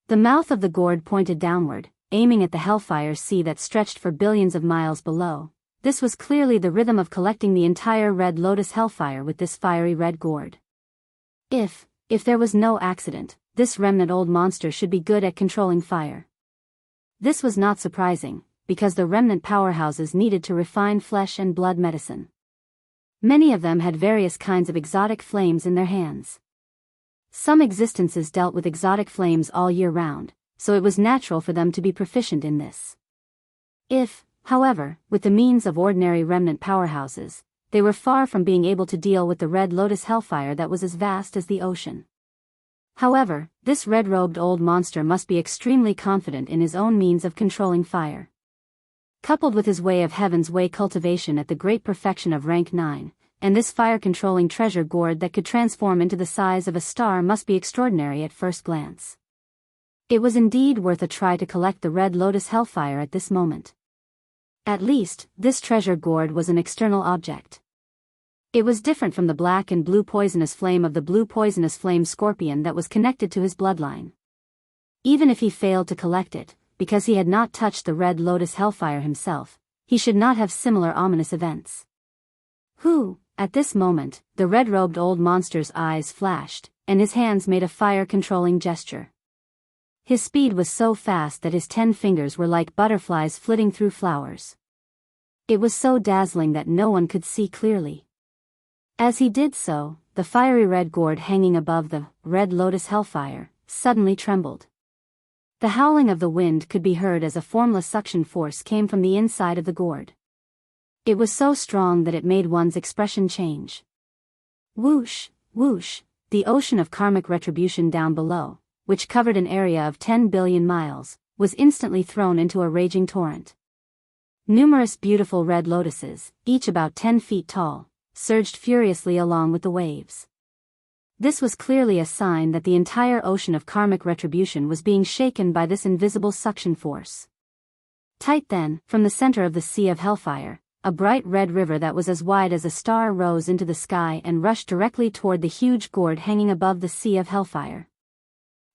The mouth of the gourd pointed downward, aiming at the hellfire sea that stretched for billions of miles below. This was clearly the rhythm of collecting the entire red lotus hellfire with this fiery red gourd. If there was no accident, this remnant old monster should be good at controlling fire. This was not surprising, because the remnant powerhouses needed to refine flesh and blood medicine. Many of them had various kinds of exotic flames in their hands. Some existences dealt with exotic flames all year round, so it was natural for them to be proficient in this. If, however, with the means of ordinary remnant powerhouses, they were far from being able to deal with the red lotus hellfire that was as vast as the ocean. However, this red-robed old monster must be extremely confident in his own means of controlling fire. Coupled with his way of heaven's way cultivation at the great perfection of rank 9, and this fire-controlling treasure gourd that could transform into the size of a star must be extraordinary at first glance. It was indeed worth a try to collect the red lotus hellfire at this moment. At least, this treasure gourd was an external object. It was different from the black and blue poisonous flame of the blue poisonous flame scorpion that was connected to his bloodline. Even if he failed to collect it, because he had not touched the red lotus hellfire himself, he should not have similar ominous events. At this moment, the red-robed old monster's eyes flashed, and his hands made a fire-controlling gesture. His speed was so fast that his 10 fingers were like butterflies flitting through flowers. It was so dazzling that no one could see clearly. As he did so, the fiery red gourd hanging above the red lotus hellfire suddenly trembled. The howling of the wind could be heard as a formless suction force came from the inside of the gourd. It was so strong that it made one's expression change. Whoosh, whoosh, the ocean of karmic retribution down below, which covered an area of 10 billion miles, was instantly thrown into a raging torrent. Numerous beautiful red lotuses, each about 10 feet tall, surged furiously along with the waves. This was clearly a sign that the entire ocean of karmic retribution was being shaken by this invisible suction force. Tight then, from the center of the sea of hellfire, a bright red river that was as wide as a star rose into the sky and rushed directly toward the huge gourd hanging above the sea of hellfire.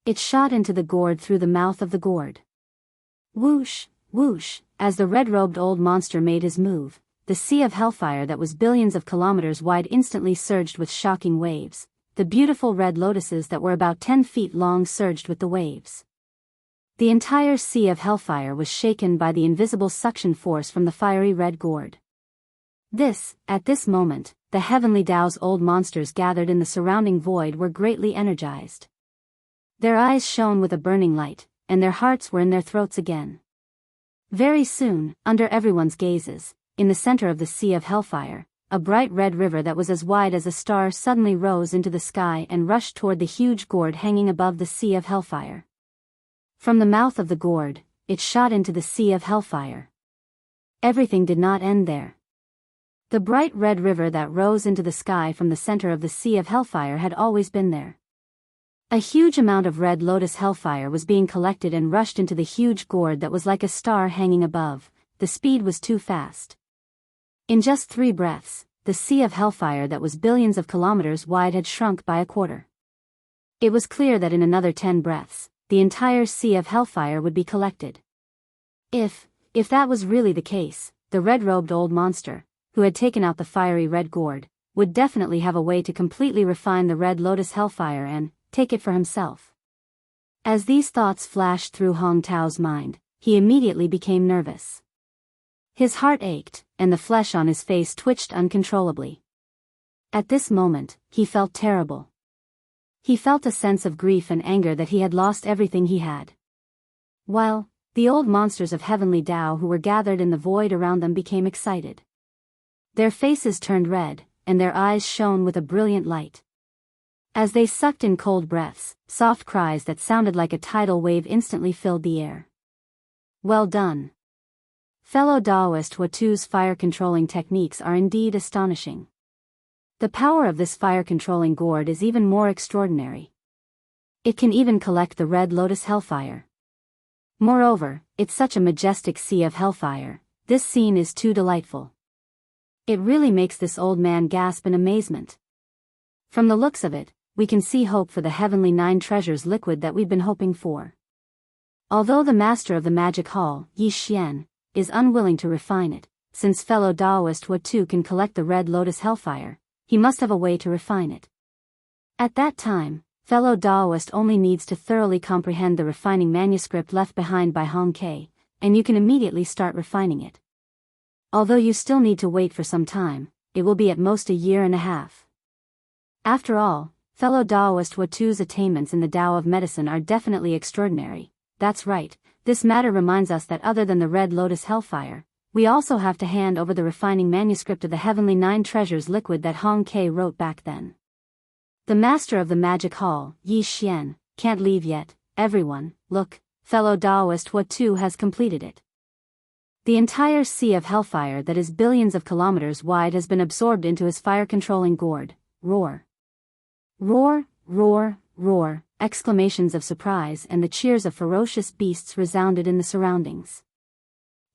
It shot into the gourd through the mouth of the gourd. Whoosh, whoosh, as the red-robed old monster made his move, the sea of hellfire that was billions of kilometers wide instantly surged with shocking waves. The beautiful red lotuses that were about 10 feet long surged with the waves. The entire sea of hellfire was shaken by the invisible suction force from the fiery red gourd. At this moment, the heavenly Dao's old monsters gathered in the surrounding void were greatly energized. Their eyes shone with a burning light, and their hearts were in their throats again. Very soon, under everyone's gazes, in the center of the sea of hellfire, a bright red river that was as wide as a star suddenly rose into the sky and rushed toward the huge gourd hanging above the sea of hellfire. From the mouth of the gourd, it shot into the sea of hellfire. Everything did not end there. The bright red river that rose into the sky from the center of the sea of hellfire had always been there. A huge amount of red lotus hellfire was being collected and rushed into the huge gourd that was like a star hanging above. The speed was too fast. In just 3 breaths, the sea of hellfire that was billions of kilometers wide had shrunk by a quarter. It was clear that in another 10 breaths, the entire sea of hellfire would be collected. If that was really the case, the red-robed old monster, who had taken out the fiery red gourd, would definitely have a way to completely refine the red lotus hellfire and take it for himself. As these thoughts flashed through Hong Tao's mind, he immediately became nervous. His heart ached, and the flesh on his face twitched uncontrollably. At this moment, he felt terrible. He felt a sense of grief and anger that he had lost everything he had. While the old monsters of heavenly Tao who were gathered in the void around them became excited. Their faces turned red, and their eyes shone with a brilliant light. As they sucked in cold breaths, soft cries that sounded like a tidal wave instantly filled the air. Well done. Fellow Daoist, Huatu's fire-controlling techniques are indeed astonishing. The power of this fire-controlling gourd is even more extraordinary. It can even collect the red lotus hellfire. Moreover, it's such a majestic sea of hellfire, this scene is too delightful. It really makes this old man gasp in amazement. From the looks of it, we can see hope for the heavenly 9 treasures liquid that we've been hoping for. Although the master of the magic hall, Yi Xian, is unwilling to refine it, since fellow Daoist Huatu can collect the red lotus hellfire, he must have a way to refine it. At that time, fellow Daoist only needs to thoroughly comprehend the refining manuscript left behind by Hong Ke, and you can immediately start refining it. Although you still need to wait for some time, it will be at most a year and a half. After all, fellow Daoist Huatu's attainments in the Tao of medicine are definitely extraordinary. That's right, this matter reminds us that other than the red lotus hellfire, we also have to hand over the refining manuscript of the heavenly 9 treasures liquid that Hong Ke wrote back then. The master of the magic hall, Yi Xian, can't leave yet. Everyone, look, fellow Daoist Huatu has completed it. The entire sea of hellfire that is billions of kilometers wide has been absorbed into his fire-controlling gourd. Roar. Roar, roar, roar, exclamations of surprise and the cheers of ferocious beasts resounded in the surroundings.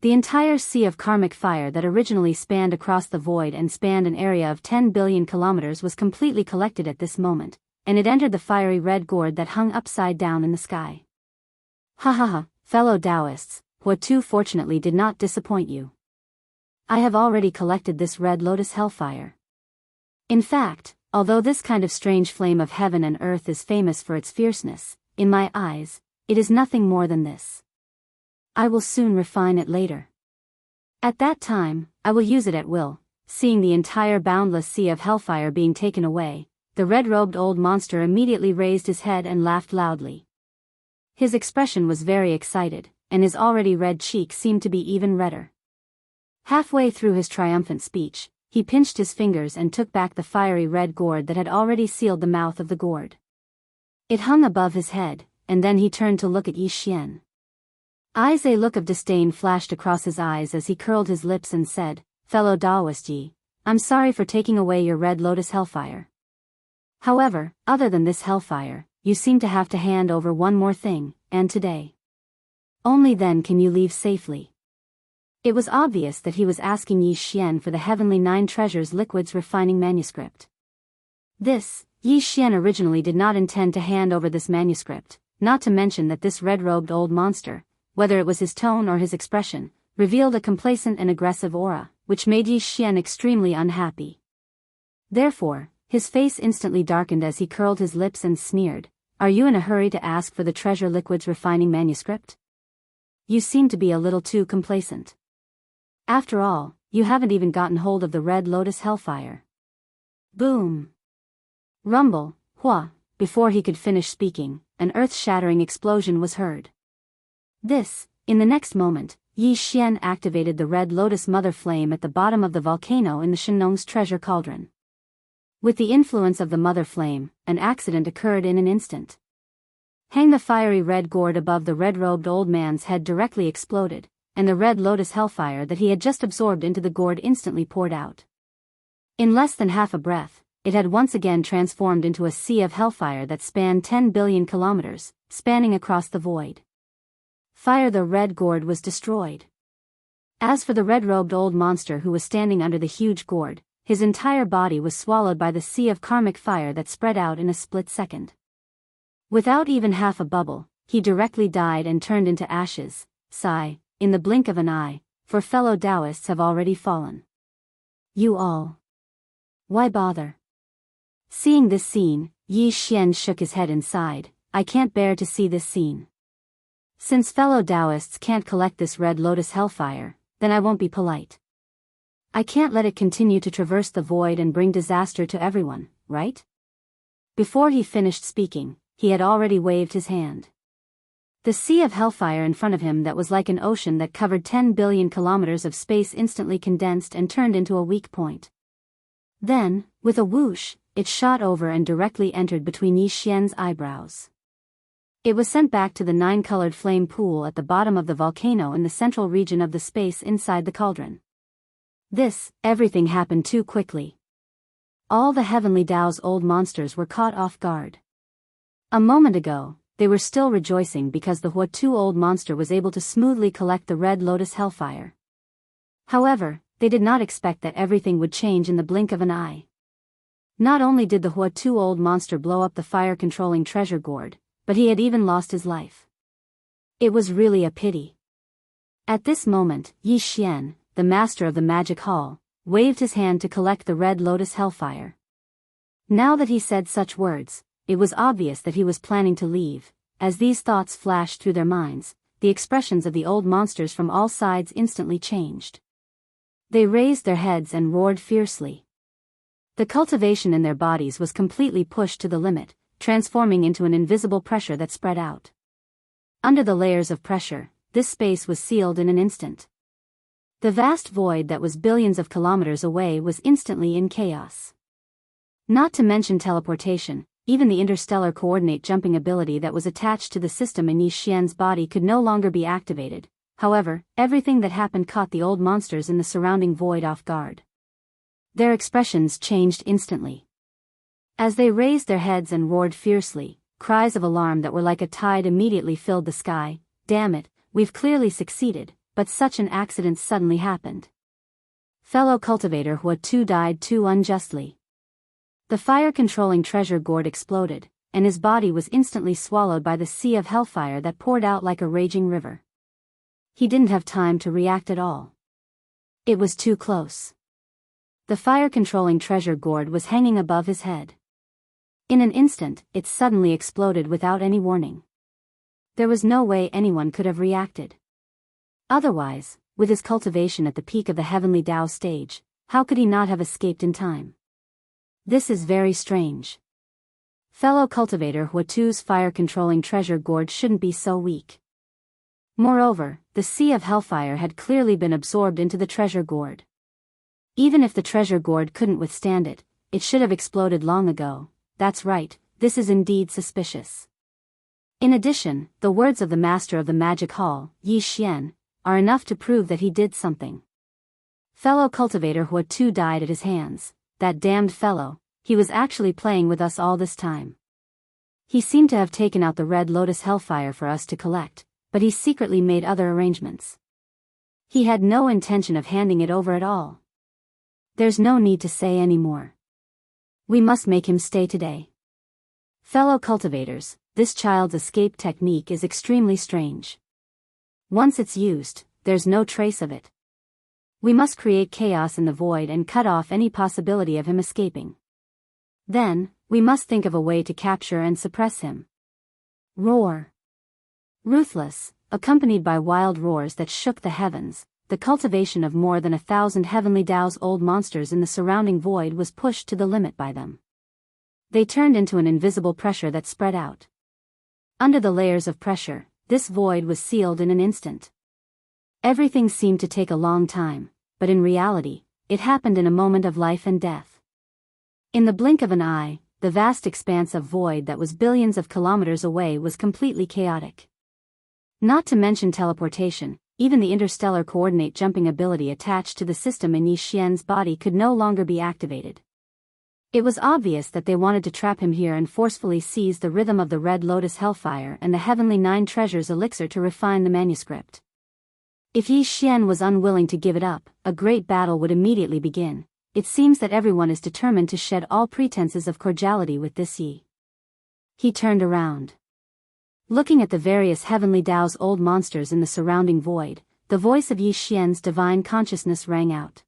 The entire sea of karmic fire that originally spanned across the void and spanned an area of 10 billion kilometers was completely collected at this moment, and it entered the fiery red gourd that hung upside down in the sky. Ha ha ha, fellow Daoists, Huatu fortunately did not disappoint you. I have already collected this red lotus hellfire. In fact, although this kind of strange flame of heaven and earth is famous for its fierceness, in my eyes, it is nothing more than this. I will soon refine it later. At that time, I will use it at will. Seeing the entire boundless sea of hellfire being taken away, the red-robed old monster immediately raised his head and laughed loudly. His expression was very excited, and his already red cheek seemed to be even redder. Halfway through his triumphant speech, he pinched his fingers and took back the fiery red gourd that had already sealed the mouth of the gourd. It hung above his head, and then he turned to look at Yi Xian. A look of disdain flashed across his eyes as he curled his lips and said, "Fellow Daoist Yi, I'm sorry for taking away your red lotus hellfire. However, other than this hellfire, you seem to have to hand over one more thing, and today. Only then can you leave safely." It was obvious that he was asking Yi Xian for the heavenly 9 treasures liquid's refining manuscript. This, Yi Xian originally did not intend to hand over this manuscript, not to mention that this red-robed old monster, whether it was his tone or his expression, revealed a complacent and aggressive aura, which made Yi Xian extremely unhappy. Therefore, his face instantly darkened as he curled his lips and sneered, "Are you in a hurry to ask for the treasure liquid's refining manuscript? You seem to be a little too complacent. After all, you haven't even gotten hold of the red lotus hellfire." Boom! Rumble, hua! Before he could finish speaking, an earth-shattering explosion was heard. In the next moment, Yi Xian activated the red lotus mother flame at the bottom of the volcano in the Shenong's treasure cauldron. With the influence of the mother flame, an accident occurred in an instant. Hang the fiery red gourd above the red-robed old man's head directly exploded, and the red lotus hellfire that he had just absorbed into the gourd instantly poured out. In less than half a breath, it had once again transformed into a sea of hellfire that spanned 10 billion kilometers, spanning across the void. Fire! The red gourd was destroyed. As for the red-robed old monster who was standing under the huge gourd, his entire body was swallowed by the sea of karmic fire that spread out in a split second. Without even half a bubble, he directly died and turned into ashes. Sigh, in the blink of an eye, for fellow Daoists have already fallen. You all. Why bother? Seeing this scene, Yi Xian shook his head and sighed, "I can't bear to see this scene. Since fellow Daoists can't collect this red lotus hellfire, then I won't be polite. I can't let it continue to traverse the void and bring disaster to everyone, right? Before he finished speaking, he had already waved his hand. The sea of hellfire in front of him that was like an ocean that covered 10 billion kilometers of space instantly condensed and turned into a weak point. Then, with a whoosh, it shot over and directly entered between Yi Xian's eyebrows. It was sent back to the 9-colored flame pool at the bottom of the volcano in the central region of the space inside the cauldron. Everything happened too quickly. All the heavenly Dao's old monsters were caught off guard. A moment ago, they were still rejoicing because the Huatu old monster was able to smoothly collect the red lotus hellfire. However, they did not expect that everything would change in the blink of an eye. Not only did the Huatu old monster blow up the fire-controlling treasure gourd, but he had even lost his life. It was really a pity. At this moment, Yi Xian, the master of the magic hall, waved his hand to collect the red lotus hellfire. Now that he said such words, it was obvious that he was planning to leave. As these thoughts flashed through their minds, the expressions of the old monsters from all sides instantly changed. They raised their heads and roared fiercely. The cultivation in their bodies was completely pushed to the limit, transforming into an invisible pressure that spread out. Under the layers of pressure, this space was sealed in an instant. The vast void that was billions of kilometers away was instantly in chaos. Not to mention teleportation, even the interstellar coordinate jumping ability that was attached to the system in Yi Xian's body could no longer be activated. However, everything that happened caught the old monsters in the surrounding void off guard. Their expressions changed instantly. As they raised their heads and roared fiercely, cries of alarm that were like a tide immediately filled the sky. Damn it, we've clearly succeeded, but such an accident suddenly happened. Fellow cultivator Huatu died too unjustly. The fire-controlling treasure gourd exploded, and his body was instantly swallowed by the sea of hellfire that poured out like a raging river. He didn't have time to react at all. It was too close. The fire-controlling treasure gourd was hanging above his head. In an instant, it suddenly exploded without any warning. There was no way anyone could have reacted. Otherwise, with his cultivation at the peak of the heavenly Dao stage, how could he not have escaped in time? This is very strange. Fellow cultivator Huatu's fire-controlling treasure gourd shouldn't be so weak. Moreover, the sea of hellfire had clearly been absorbed into the treasure gourd. Even if the treasure gourd couldn't withstand it, it should have exploded long ago. That's right, this is indeed suspicious. In addition, the words of the master of the magic hall, Yi Xian, are enough to prove that he did something. Fellow cultivator Huatu died at his hands. That damned fellow, he was actually playing with us all this time. He seemed to have taken out the red lotus hellfire for us to collect, but he secretly made other arrangements. He had no intention of handing it over at all. There's no need to say any more. We must make him stay today. Fellow cultivators, this child's escape technique is extremely strange. Once it's used, there's no trace of it. We must create chaos in the void and cut off any possibility of him escaping. Then, we must think of a way to capture and suppress him. Roar. Ruthless, accompanied by wild roars that shook the heavens, the cultivation of more than 1,000 heavenly Dao's old monsters in the surrounding void was pushed to the limit by them. They turned into an invisible pressure that spread out. Under the layers of pressure, this void was sealed in an instant. Everything seemed to take a long time, but in reality, it happened in a moment of life and death. In the blink of an eye, the vast expanse of void that was billions of kilometers away was completely chaotic. Not to mention teleportation, even the interstellar coordinate jumping ability attached to the system in Yi Xian's body could no longer be activated. It was obvious that they wanted to trap him here and forcefully seize the rhythm of the red lotus hellfire and the heavenly 9 treasures elixir to refine the manuscript. If Yi Xian was unwilling to give it up, a great battle would immediately begin. It seems that everyone is determined to shed all pretenses of cordiality with this Yi. He turned around. Looking at the various heavenly Dao's old monsters in the surrounding void, the voice of Yi Xian's divine consciousness rang out.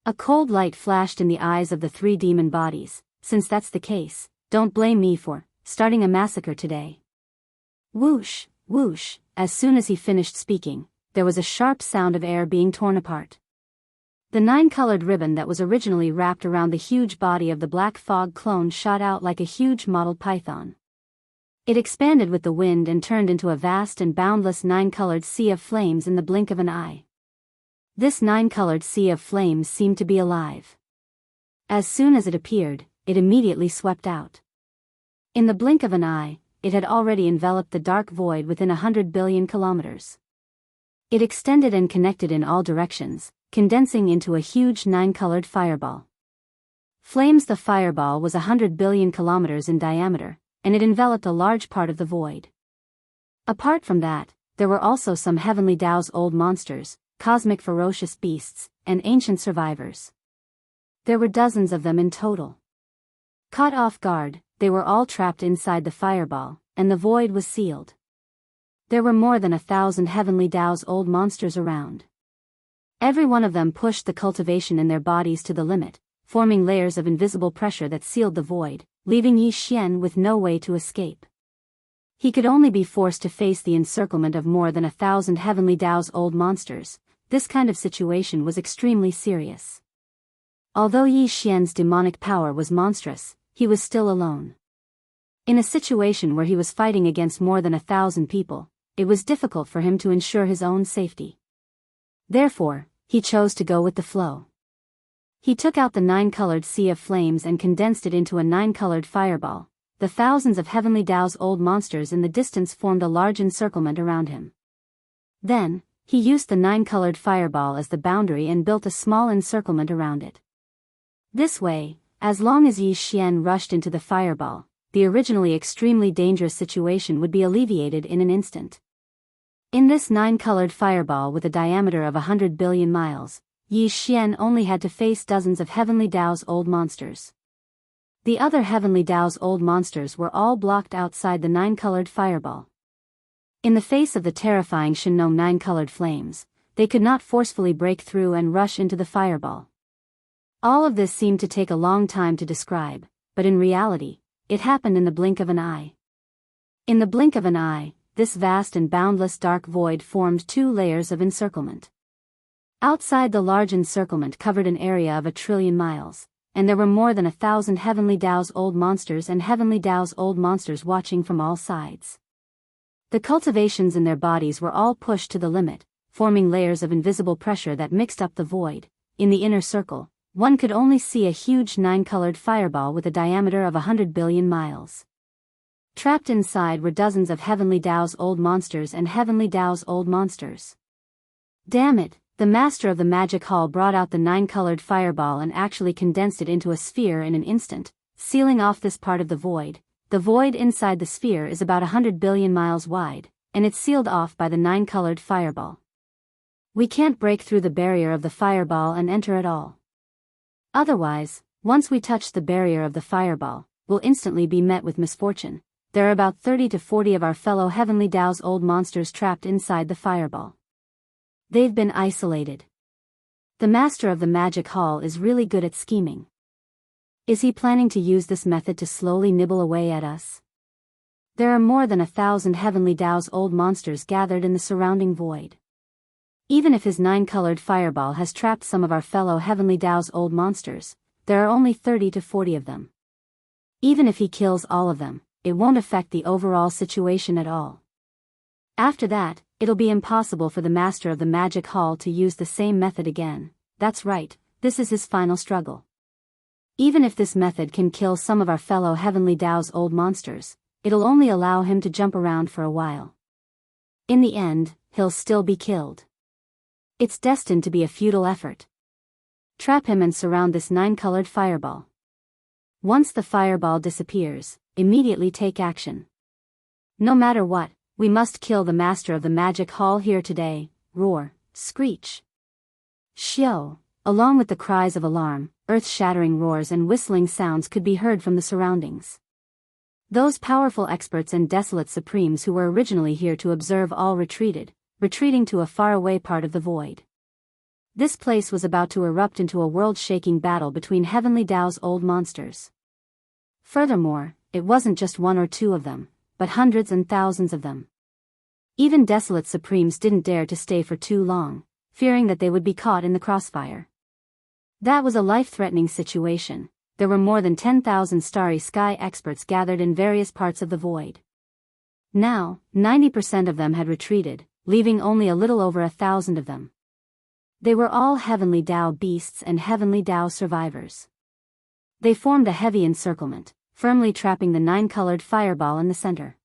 A cold light flashed in the eyes of the 3 demon bodies. Since that's the case, don't blame me for starting a massacre today. Whoosh, whoosh, as soon as he finished speaking, there was a sharp sound of air being torn apart. The nine-colored ribbon that was originally wrapped around the huge body of the black fog clone shot out like a huge mottled python. It expanded with the wind and turned into a vast and boundless nine-colored sea of flames in the blink of an eye. This nine-colored sea of flames seemed to be alive. As soon as it appeared, it immediately swept out. In the blink of an eye, it had already enveloped the dark void within 100 billion kilometers. It extended and connected in all directions, condensing into a huge nine-colored fireball. Flames. The fireball was 100 billion kilometers in diameter, and it enveloped a large part of the void. Apart from that, there were also some heavenly Dao's old monsters, cosmic ferocious beasts, and ancient survivors. There were dozens of them in total. Caught off guard, they were all trapped inside the fireball, and the void was sealed. There were more than 1,000 heavenly Dao's old monsters around. Every one of them pushed the cultivation in their bodies to the limit, forming layers of invisible pressure that sealed the void, leaving Yi Xian with no way to escape. He could only be forced to face the encirclement of more than 1,000 heavenly Dao's old monsters. This kind of situation was extremely serious. Although Yi Xian's demonic power was monstrous, he was still alone. In a situation where he was fighting against more than 1,000 people, it was difficult for him to ensure his own safety. Therefore, he chose to go with the flow. He took out the nine-colored sea of flames and condensed it into a nine-colored fireball. The thousands of heavenly Dao's old monsters in the distance formed a large encirclement around him. Then, he used the nine-colored fireball as the boundary and built a small encirclement around it. This way, as long as Yi Xian rushed into the fireball, the originally extremely dangerous situation would be alleviated in an instant. In this nine-colored fireball with a diameter of 100 billion miles, Yi Xian only had to face dozens of heavenly Dao's old monsters. The other heavenly Dao's old monsters were all blocked outside the nine-colored fireball. In the face of the terrifying Shinnom nine-colored flames, they could not forcefully break through and rush into the fireball. All of this seemed to take a long time to describe, but in reality, it happened in the blink of an eye. In the blink of an eye, this vast and boundless dark void formed two layers of encirclement. Outside the large encirclement covered an area of 1 trillion miles, and there were more than 1,000 heavenly Dao's old monsters and heavenly Dao's old monsters watching from all sides. The cultivations in their bodies were all pushed to the limit, forming layers of invisible pressure that mixed up the void. In the inner circle, one could only see a huge nine-colored fireball with a diameter of 100 billion miles. Trapped inside were dozens of heavenly Dao's old monsters and heavenly Dao's old monsters. Damn it, the master of the magic hall brought out the nine-colored fireball and actually condensed it into a sphere in an instant, sealing off this part of the void. The void inside the sphere is about 100 billion miles wide, and it's sealed off by the nine-colored fireball. We can't break through the barrier of the fireball and enter at all. Otherwise, once we touch the barrier of the fireball, we'll instantly be met with misfortune. There are about 30 to 40 of our fellow heavenly Dao's old monsters trapped inside the fireball. They've been isolated. The master of the magic hall is really good at scheming. Is he planning to use this method to slowly nibble away at us? There are more than 1,000 heavenly Dao's old monsters gathered in the surrounding void. Even if his nine-colored fireball has trapped some of our fellow heavenly Dao's old monsters, there are only 30 to 40 of them. Even if he kills all of them, it won't affect the overall situation at all. After that, it'll be impossible for the master of the magic hall to use the same method again. That's right, this is his final struggle. Even if this method can kill some of our fellow heavenly Dao's old monsters, it'll only allow him to jump around for a while. In the end, he'll still be killed. It's destined to be a futile effort. Trap him and surround this nine-colored fireball. Once the fireball disappears, immediately take action. No matter what, we must kill the master of the magic hall here today. Roar, screech. Shio, along with the cries of alarm, earth-shattering roars and whistling sounds could be heard from the surroundings. Those powerful experts and desolate supremes who were originally here to observe all retreating to a faraway part of the void. This place was about to erupt into a world-shaking battle between heavenly Dao's old monsters. Furthermore, it wasn't just one or two of them, but hundreds and thousands of them. Even desolate supremes didn't dare to stay for too long, fearing that they would be caught in the crossfire. That was a life-threatening situation. There were more than 10,000 starry sky experts gathered in various parts of the void. Now, 90% of them had retreated, leaving only a little over 1,000 of them. They were all heavenly Dao beasts and heavenly Dao survivors. They formed a heavy encirclement, firmly trapping the 9-colored fireball in the center.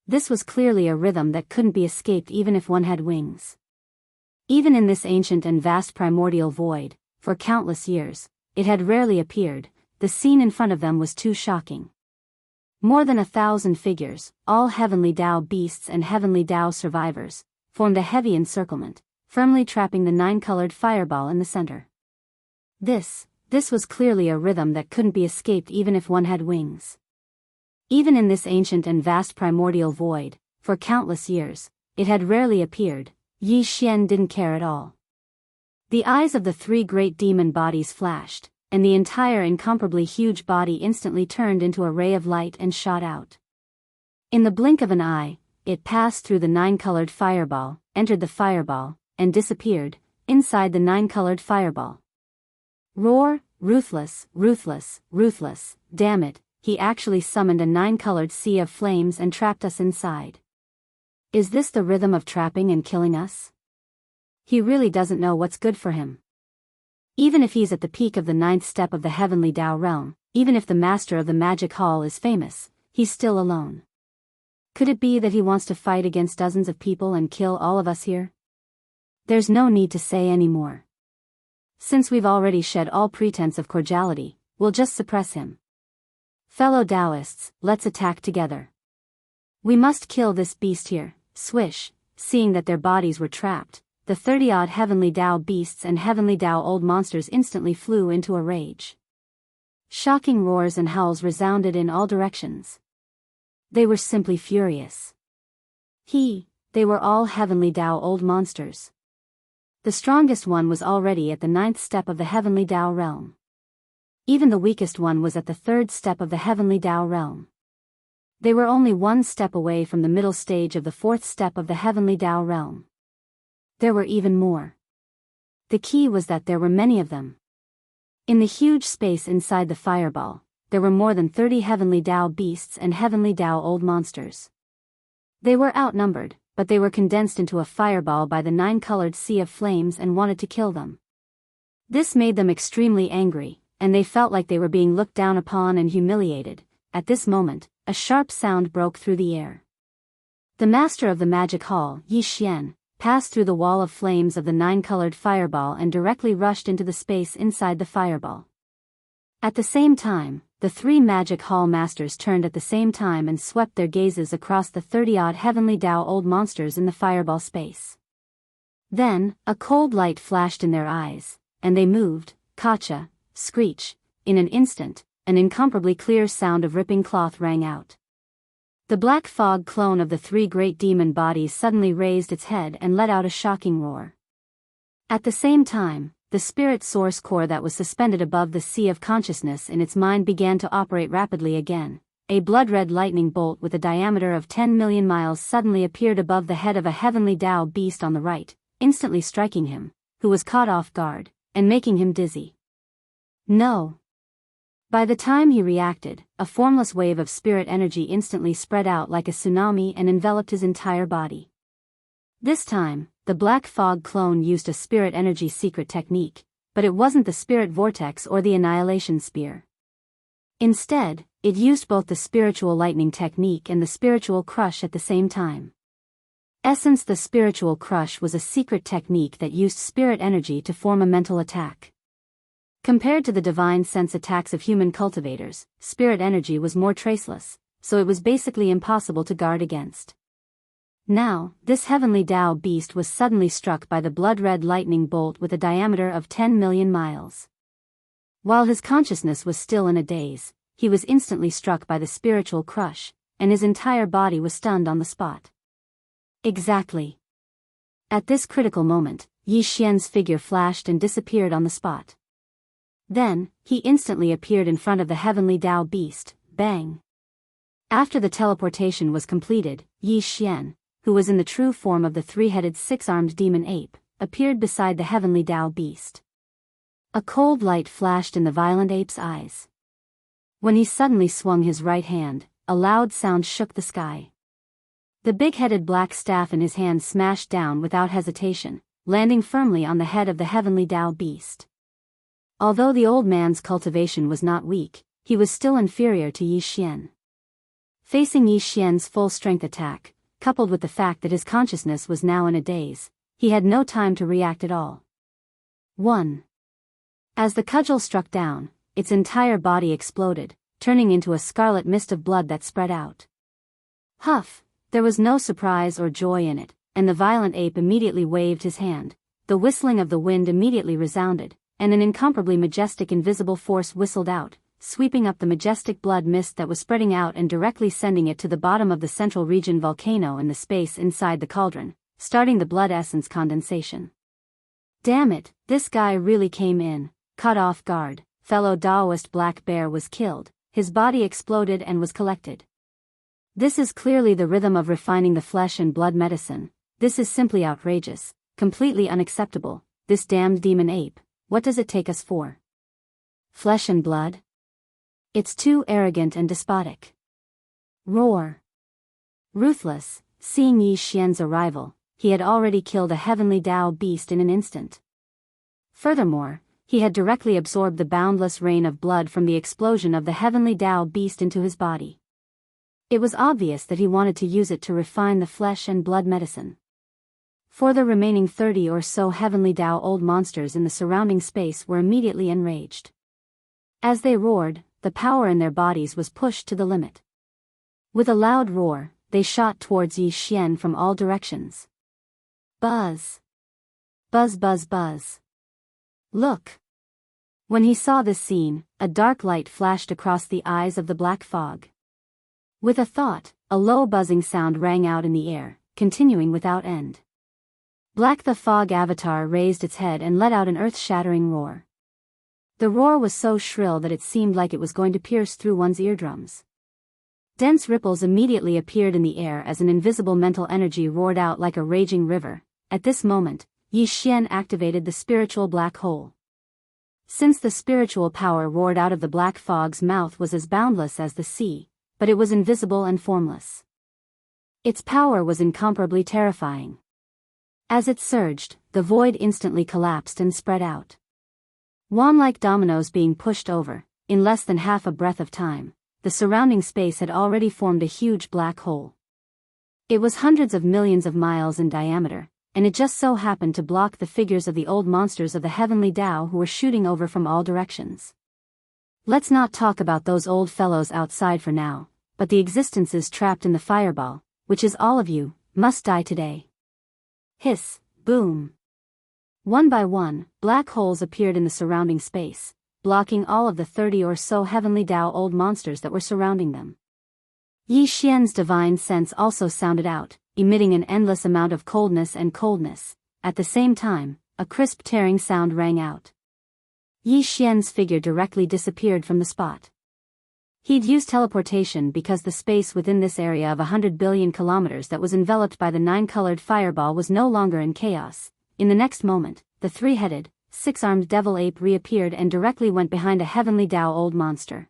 This was clearly a rhythm that couldn't be escaped even if one had wings. Even in this ancient and vast primordial void, for countless years, it had rarely appeared. The scene in front of them was too shocking. More than 1,000 figures, all heavenly Dao beasts and heavenly Dao survivors, formed a heavy encirclement, firmly trapping the 9-colored fireball in the center. This was clearly a rhythm that couldn't be escaped even if one had wings. Even in this ancient and vast primordial void, for countless years, it had rarely appeared. Yi Xian didn't care at all. The eyes of the 3 great demon bodies flashed, and the entire incomparably huge body instantly turned into a ray of light and shot out. In the blink of an eye, it passed through the 9-colored fireball, entered the fireball, and disappeared inside the 9-colored fireball. Roar, ruthless, ruthless, ruthless, damn it, he actually summoned a 9-colored sea of flames and trapped us inside. Is this the rhythm of trapping and killing us? He really doesn't know what's good for him. Even if he's at the peak of the 9th step of the heavenly Dao realm, even if the master of the magic hall is famous, he's still alone. Could it be that he wants to fight against dozens of people and kill all of us here? There's no need to say any more. Since we've already shed all pretense of cordiality, we'll just suppress him. Fellow Daoists, let's attack together. We must kill this beast here. Swish, seeing that their bodies were trapped, the 30-odd heavenly Dao beasts and heavenly Dao old monsters instantly flew into a rage. Shocking roars and howls resounded in all directions. They were simply furious. They were all heavenly Dao old monsters. The strongest one was already at the 9th step of the heavenly Dao realm. Even the weakest one was at the 3rd step of the heavenly Dao realm. They were only 1 step away from the middle stage of the 4th step of the heavenly Dao realm. There were even more. The key was that there were many of them. In the huge space inside the fireball, there were more than 30 heavenly Dao beasts and heavenly Dao old monsters. They were outnumbered, but they were condensed into a fireball by the 9-colored sea of flames and wanted to kill them. This made them extremely angry, and they felt like they were being looked down upon and humiliated. At this moment, a sharp sound broke through the air. The master of the magic hall, Yi Xian, passed through the wall of flames of the 9-colored fireball and directly rushed into the space inside the fireball. At the same time, the 3 magic hall masters turned at the same time and swept their gazes across the 30-odd heavenly Dao old monsters in the fireball space. Then, a cold light flashed in their eyes, and they moved, kacha, screech. In an instant, an incomparably clear sound of ripping cloth rang out. The black fog clone of the 3 great demon bodies suddenly raised its head and let out a shocking roar. At the same time, the spirit source core that was suspended above the sea of consciousness in its mind began to operate rapidly again. A blood-red lightning bolt with a diameter of 10 million miles suddenly appeared above the head of a heavenly Dao beast on the right, instantly striking him, who was caught off guard, and making him dizzy. No! By the time he reacted, a formless wave of spirit energy instantly spread out like a tsunami and enveloped his entire body. This time, the black fog clone used a spirit energy secret technique, but it wasn't the spirit vortex or the annihilation spear. Instead, it used both the spiritual lightning technique and the spiritual crush at the same time. The spiritual crush was a secret technique that used spirit energy to form a mental attack. Compared to the divine sense attacks of human cultivators, spirit energy was more traceless, so it was basically impossible to guard against. Now, this heavenly Dao beast was suddenly struck by the blood-red lightning bolt with a diameter of 10 million miles. While his consciousness was still in a daze, he was instantly struck by the spiritual crush, and his entire body was stunned on the spot. Exactly. At this critical moment, Yi Xian's figure flashed and disappeared on the spot. Then, he instantly appeared in front of the heavenly Dao beast. Bang! After the teleportation was completed, Yi Xian, who was in the true form of the three-headed six-armed demon ape, appeared beside the heavenly Dao beast. A cold light flashed in the violent ape's eyes. When he suddenly swung his right hand, a loud sound shook the sky. The big-headed black staff in his hand smashed down without hesitation, landing firmly on the head of the heavenly Dao beast. Although the old man's cultivation was not weak, he was still inferior to Yi Xian. Facing Yi Xian's full-strength attack, coupled with the fact that his consciousness was now in a daze, he had no time to react at all. 1. As the cudgel struck down, its entire body exploded, turning into a scarlet mist of blood that spread out. Huff! There was no surprise or joy in it, and the violent ape immediately waved his hand. The whistling of the wind immediately resounded, and an incomparably majestic invisible force whistled out, sweeping up the majestic blood mist that was spreading out and directly sending it to the bottom of the central region volcano in the space inside the cauldron, starting the blood essence condensation. Damn it, this guy really came in. Caught off guard, fellow Daoist black bear was killed, his body exploded and was collected. This is clearly the rhythm of refining the flesh and blood medicine. This is simply outrageous, completely unacceptable. This damned demon ape, what does it take us for? Flesh and blood? It's too arrogant and despotic. Roar. Ruthless, seeing Yi Xian's arrival, he had already killed a heavenly Dao beast in an instant. Furthermore, he had directly absorbed the boundless rain of blood from the explosion of the heavenly Dao beast into his body. It was obvious that he wanted to use it to refine the flesh and blood medicine. For the remaining 30 or so heavenly Dao old monsters in the surrounding space were immediately enraged. As they roared, the power in their bodies was pushed to the limit. With a loud roar, they shot towards Yi Xian from all directions. Buzz. Buzz buzz buzz. Look. When he saw this scene, a dark light flashed across the eyes of the black fog. With a thought, a low buzzing sound rang out in the air, continuing without end. Black the fog avatar raised its head and let out an earth-shattering roar. The roar was so shrill that it seemed like it was going to pierce through one's eardrums. Dense ripples immediately appeared in the air as an invisible mental energy roared out like a raging river. At this moment, Yi Xian activated the spiritual black hole. Since the spiritual power roared out of the black fog's mouth was as boundless as the sea, but it was invisible and formless. Its power was incomparably terrifying. As it surged, the void instantly collapsed and spread out. Wand-like dominoes being pushed over, in less than half a breath of time, the surrounding space had already formed a huge black hole. It was hundreds of millions of miles in diameter, and it just so happened to block the figures of the old monsters of the heavenly Dao who were shooting over from all directions. Let's not talk about those old fellows outside for now, but the existences trapped in the fireball, which is all of you, must die today. Hiss, boom. One by one, black holes appeared in the surrounding space, blocking all of the 30 or so heavenly Dao old monsters that were surrounding them. Yi Xian's divine sense also sounded out, emitting an endless amount of coldness and coldness. At the same time, a crisp tearing sound rang out. Yi Xian's figure directly disappeared from the spot. He'd used teleportation because the space within this area of 100 billion kilometers that was enveloped by the nine-colored fireball was no longer in chaos. In the next moment, the three-headed, six-armed devil ape reappeared and directly went behind a heavenly Dao old monster.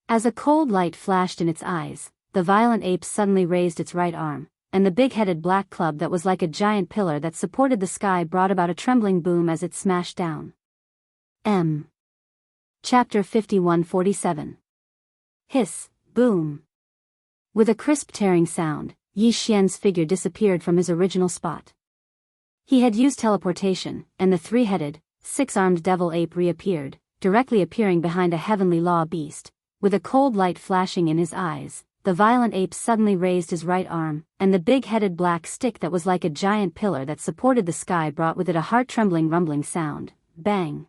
As a cold light flashed in its eyes, the violent ape suddenly raised its right arm, and the big-headed black club that was like a giant pillar that supported the sky brought about a trembling boom as it smashed down. Chapter 51-47. Hiss, boom. With a crisp tearing sound, Yi Xian's figure disappeared from his original spot. He had used teleportation, and the three-headed, six-armed devil ape reappeared, directly appearing behind a heavenly law beast. With a cold light flashing in his eyes, the violent ape suddenly raised his right arm, and the big-headed black stick that was like a giant pillar that supported the sky brought with it a heart-trembling rumbling sound. Bang!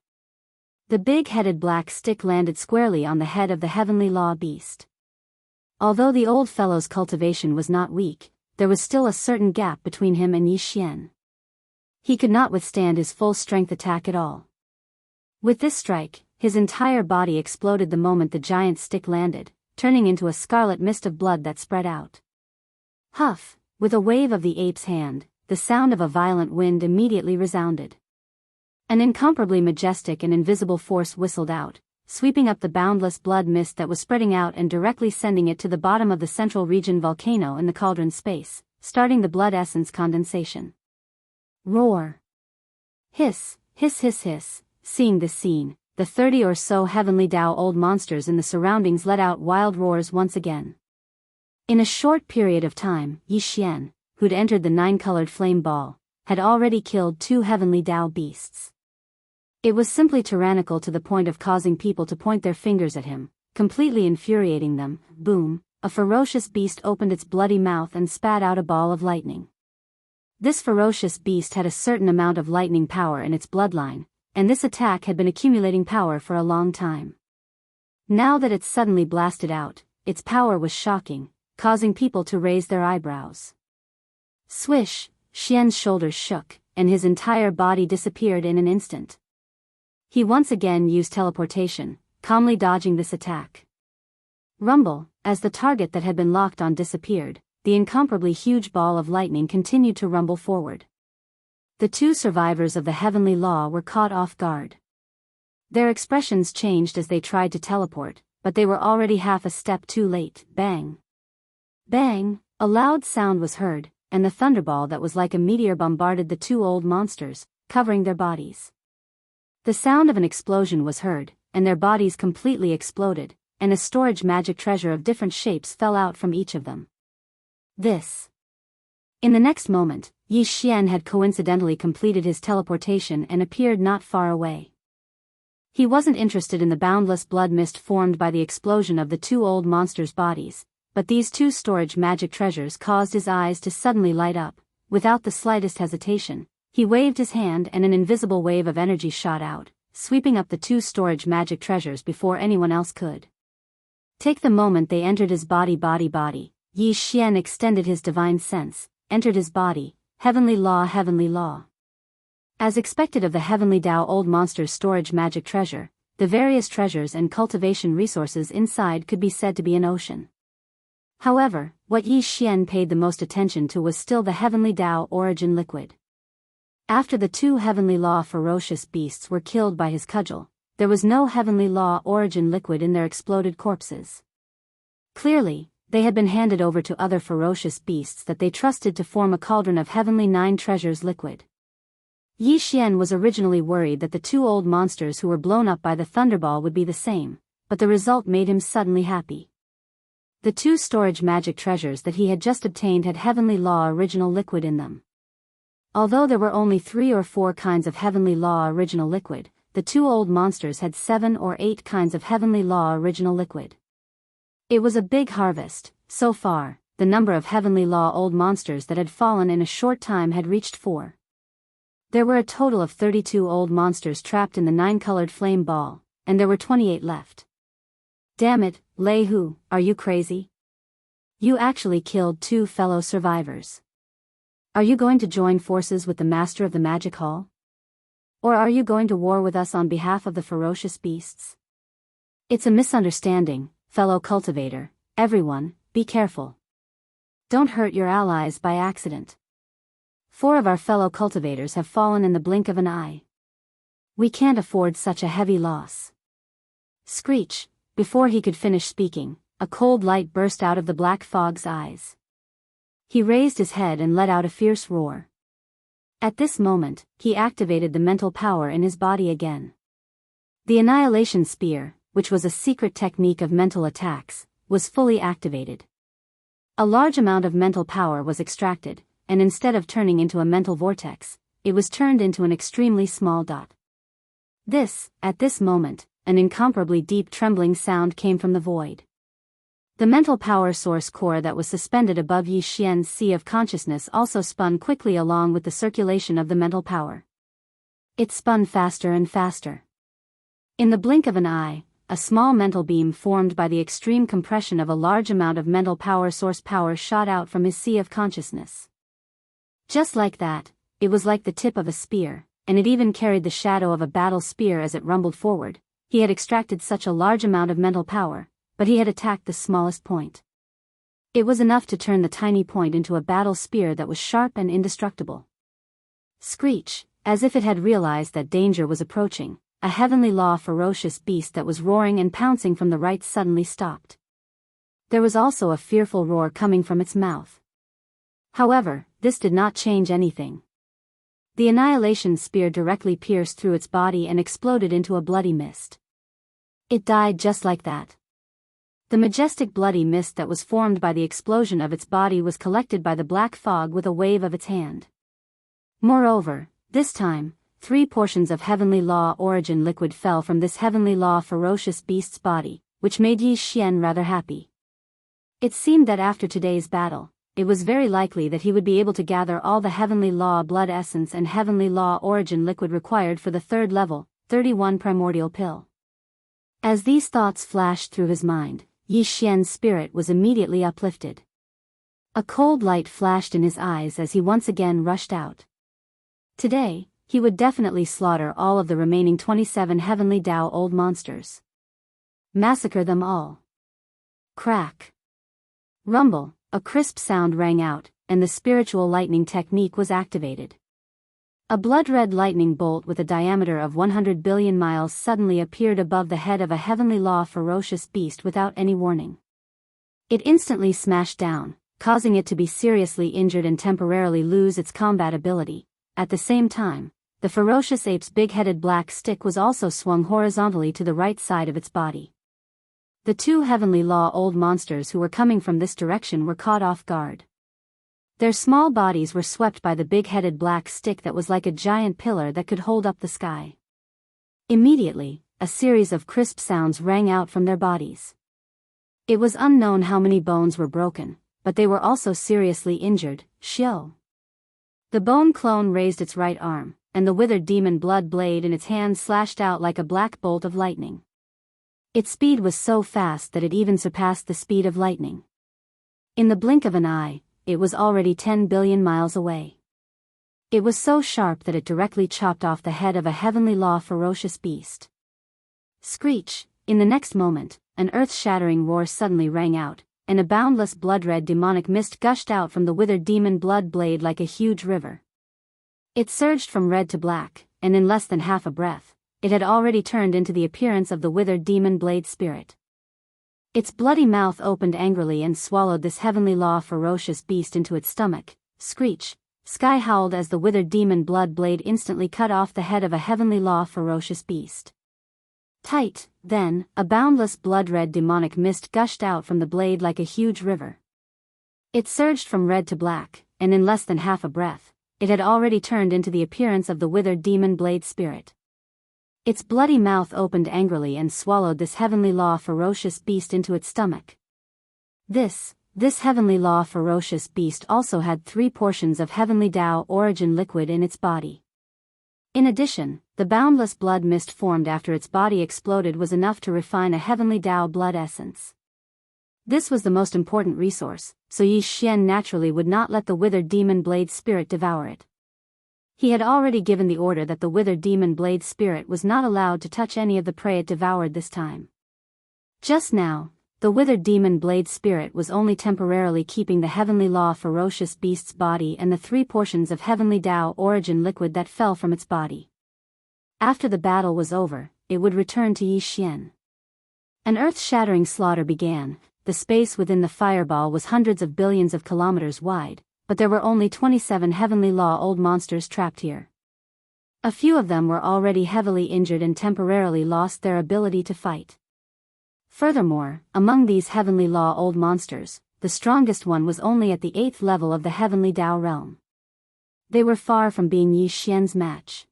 The big-headed black stick landed squarely on the head of the heavenly law beast. Although the old fellow's cultivation was not weak, there was still a certain gap between him and Yi Xian. He could not withstand his full-strength attack at all. With this strike, his entire body exploded the moment the giant stick landed, turning into a scarlet mist of blood that spread out. Huff! With a wave of the ape's hand, the sound of a violent wind immediately resounded. An incomparably majestic and invisible force whistled out, sweeping up the boundless blood mist that was spreading out and directly sending it to the bottom of the central region volcano in the cauldron space, starting the blood essence condensation. Roar! Hiss, hiss, hiss, hiss. Seeing this scene, the 30 or so heavenly Dao-old monsters in the surroundings let out wild roars once again. In a short period of time, Yi Xian, who'd entered the 9-colored flame ball, had already killed 2 heavenly Dao beasts. It was simply tyrannical to the point of causing people to point their fingers at him, completely infuriating them. Boom, a ferocious beast opened its bloody mouth and spat out a ball of lightning. This ferocious beast had a certain amount of lightning power in its bloodline, and this attack had been accumulating power for a long time. Now that it suddenly blasted out, its power was shocking, causing people to raise their eyebrows. Swish, Xian's shoulders shook, and his entire body disappeared in an instant. He once again used teleportation, calmly dodging this attack. Rumble, as the target that had been locked on disappeared, the incomparably huge ball of lightning continued to rumble forward. The 2 survivors of the heavenly law were caught off guard. Their expressions changed as they tried to teleport, but they were already half a step too late. Bang! Bang! A loud sound was heard, and the thunderball that was like a meteor bombarded the 2 old monsters, covering their bodies. The sound of an explosion was heard, and their bodies completely exploded, and a storage magic treasure of different shapes fell out from each of them. In the next moment, Yi Xian had coincidentally completed his teleportation and appeared not far away. He wasn't interested in the boundless blood mist formed by the explosion of the 2 old monsters' bodies, but these 2 storage magic treasures caused his eyes to suddenly light up. Without the slightest hesitation, he waved his hand and an invisible wave of energy shot out, sweeping up the 2 storage magic treasures before anyone else could. Take the moment they entered his body. Yi Xian extended his divine sense, entered his body. Heavenly law. As expected of the heavenly Dao-old monster's storage magic treasure, the various treasures and cultivation resources inside could be said to be an ocean. However, what Yi Xian paid the most attention to was still the heavenly Dao origin liquid. After the 2 heavenly law ferocious beasts were killed by his cudgel, there was no heavenly law origin liquid in their exploded corpses. Clearly, they had been handed over to other ferocious beasts that they trusted to form a cauldron of heavenly 9 treasures liquid. Yi Xian was originally worried that the 2 old monsters who were blown up by the thunderball would be the same, but the result made him suddenly happy. The 2 storage magic treasures that he had just obtained had heavenly law original liquid in them. Although there were only 3 or 4 kinds of heavenly law original liquid, the 2 old monsters had 7 or 8 kinds of heavenly law original liquid. It was a big harvest. So far, the number of heavenly law old monsters that had fallen in a short time had reached 4. There were a total of 32 old monsters trapped in the 9-colored flame ball, and there were 28 left. Damn it, Lei Hu, are you crazy? You actually killed 2 fellow survivors. Are you going to join forces with the master of the magic hall? Or are you going to war with us on behalf of the ferocious beasts? It's a misunderstanding, fellow cultivator. Everyone, be careful. Don't hurt your allies by accident. 4 of our fellow cultivators have fallen in the blink of an eye. We can't afford such a heavy loss. Screech! Before he could finish speaking, a cold light burst out of the black fog's eyes. He raised his head and let out a fierce roar. At this moment, he activated the mental power in his body again. The Annihilation Spear, which was a secret technique of mental attacks, was fully activated. A large amount of mental power was extracted, and instead of turning into a mental vortex, it was turned into an extremely small dot. At this moment, an incomparably deep trembling sound came from the void. The mental power source core that was suspended above Yi Xian's sea of consciousness also spun quickly along with the circulation of the mental power. It spun faster and faster. In the blink of an eye, a small mental beam formed by the extreme compression of a large amount of mental power source power shot out from his sea of consciousness. Just like that, it was like the tip of a spear, and it even carried the shadow of a battle spear as it rumbled forward. He had extracted such a large amount of mental power, but he had attacked the smallest point. It was enough to turn the tiny point into a battle spear that was sharp and indestructible. Screech, as if it had realized that danger was approaching, a heavenly law ferocious beast that was roaring and pouncing from the right suddenly stopped. There was also a fearful roar coming from its mouth. However, this did not change anything. The annihilation spear directly pierced through its body and exploded into a bloody mist. It died just like that. The majestic bloody mist that was formed by the explosion of its body was collected by the black fog with a wave of its hand. Moreover, this time, 3 portions of heavenly law origin liquid fell from this heavenly law ferocious beast's body, which made Yi Xian rather happy. It seemed that after today's battle, it was very likely that he would be able to gather all the heavenly law blood essence and heavenly law origin liquid required for the 3rd level, 31 primordial pill. As these thoughts flashed through his mind, Yi Xian's spirit was immediately uplifted. A cold light flashed in his eyes as he once again rushed out. Today, he would definitely slaughter all of the remaining 27 heavenly Dao old monsters. Massacre them all. Crack. Rumble, a crisp sound rang out, and the spiritual lightning technique was activated. A blood-red lightning bolt with a diameter of 100 billion miles suddenly appeared above the head of a heavenly law ferocious beast without any warning. It instantly smashed down, causing it to be seriously injured and temporarily lose its combat ability. At the same time, the ferocious ape's big-headed black stick was also swung horizontally to the right side of its body. The 2 heavenly law old monsters who were coming from this direction were caught off guard. Their small bodies were swept by the big-headed black stick that was like a giant pillar that could hold up the sky. Immediately, a series of crisp sounds rang out from their bodies. It was unknown how many bones were broken, but they were also seriously injured. Xiao. The bone clone raised its right arm, and the withered demon blood blade in its hand slashed out like a black bolt of lightning. Its speed was so fast that it even surpassed the speed of lightning. In the blink of an eye, it was already 10 billion miles away. It was so sharp that it directly chopped off the head of a heavenly law ferocious beast. Screech! In the next moment, an earth-shattering roar suddenly rang out, and a boundless blood-red demonic mist gushed out from the withered demon blood blade like a huge river. It surged from red to black, and in less than half a breath, it had already turned into the appearance of the withered demon blade spirit. Its bloody mouth opened angrily and swallowed this heavenly law ferocious beast into its stomach. Screech! Sky howled as the withered demon blood blade instantly cut off the head of a heavenly law ferocious beast. Tight, then, a boundless blood-red demonic mist gushed out from the blade like a huge river. It surged from red to black, and in less than half a breath, it had already turned into the appearance of the withered demon blade spirit. Its bloody mouth opened angrily and swallowed this heavenly law ferocious beast into its stomach. This heavenly law ferocious beast also had 3 portions of heavenly Dao origin liquid in its body. In addition, the boundless blood mist formed after its body exploded was enough to refine a heavenly Dao blood essence. This was the most important resource, so Yi Xian naturally would not let the withered demon blade spirit devour it. He had already given the order that the withered demon blade spirit was not allowed to touch any of the prey it devoured this time. Just now, the withered demon blade spirit was only temporarily keeping the heavenly law ferocious beast's body and the 3 portions of heavenly Dao origin liquid that fell from its body. After the battle was over, it would return to Yi Xian. An earth-shattering slaughter began. The space within the fireball was hundreds of billions of kilometers wide, but there were only 27 heavenly law old monsters trapped here. A few of them were already heavily injured and temporarily lost their ability to fight. Furthermore, among these heavenly law old monsters, the strongest one was only at the 8th level of the heavenly Dao realm. They were far from being Yi Xian's match.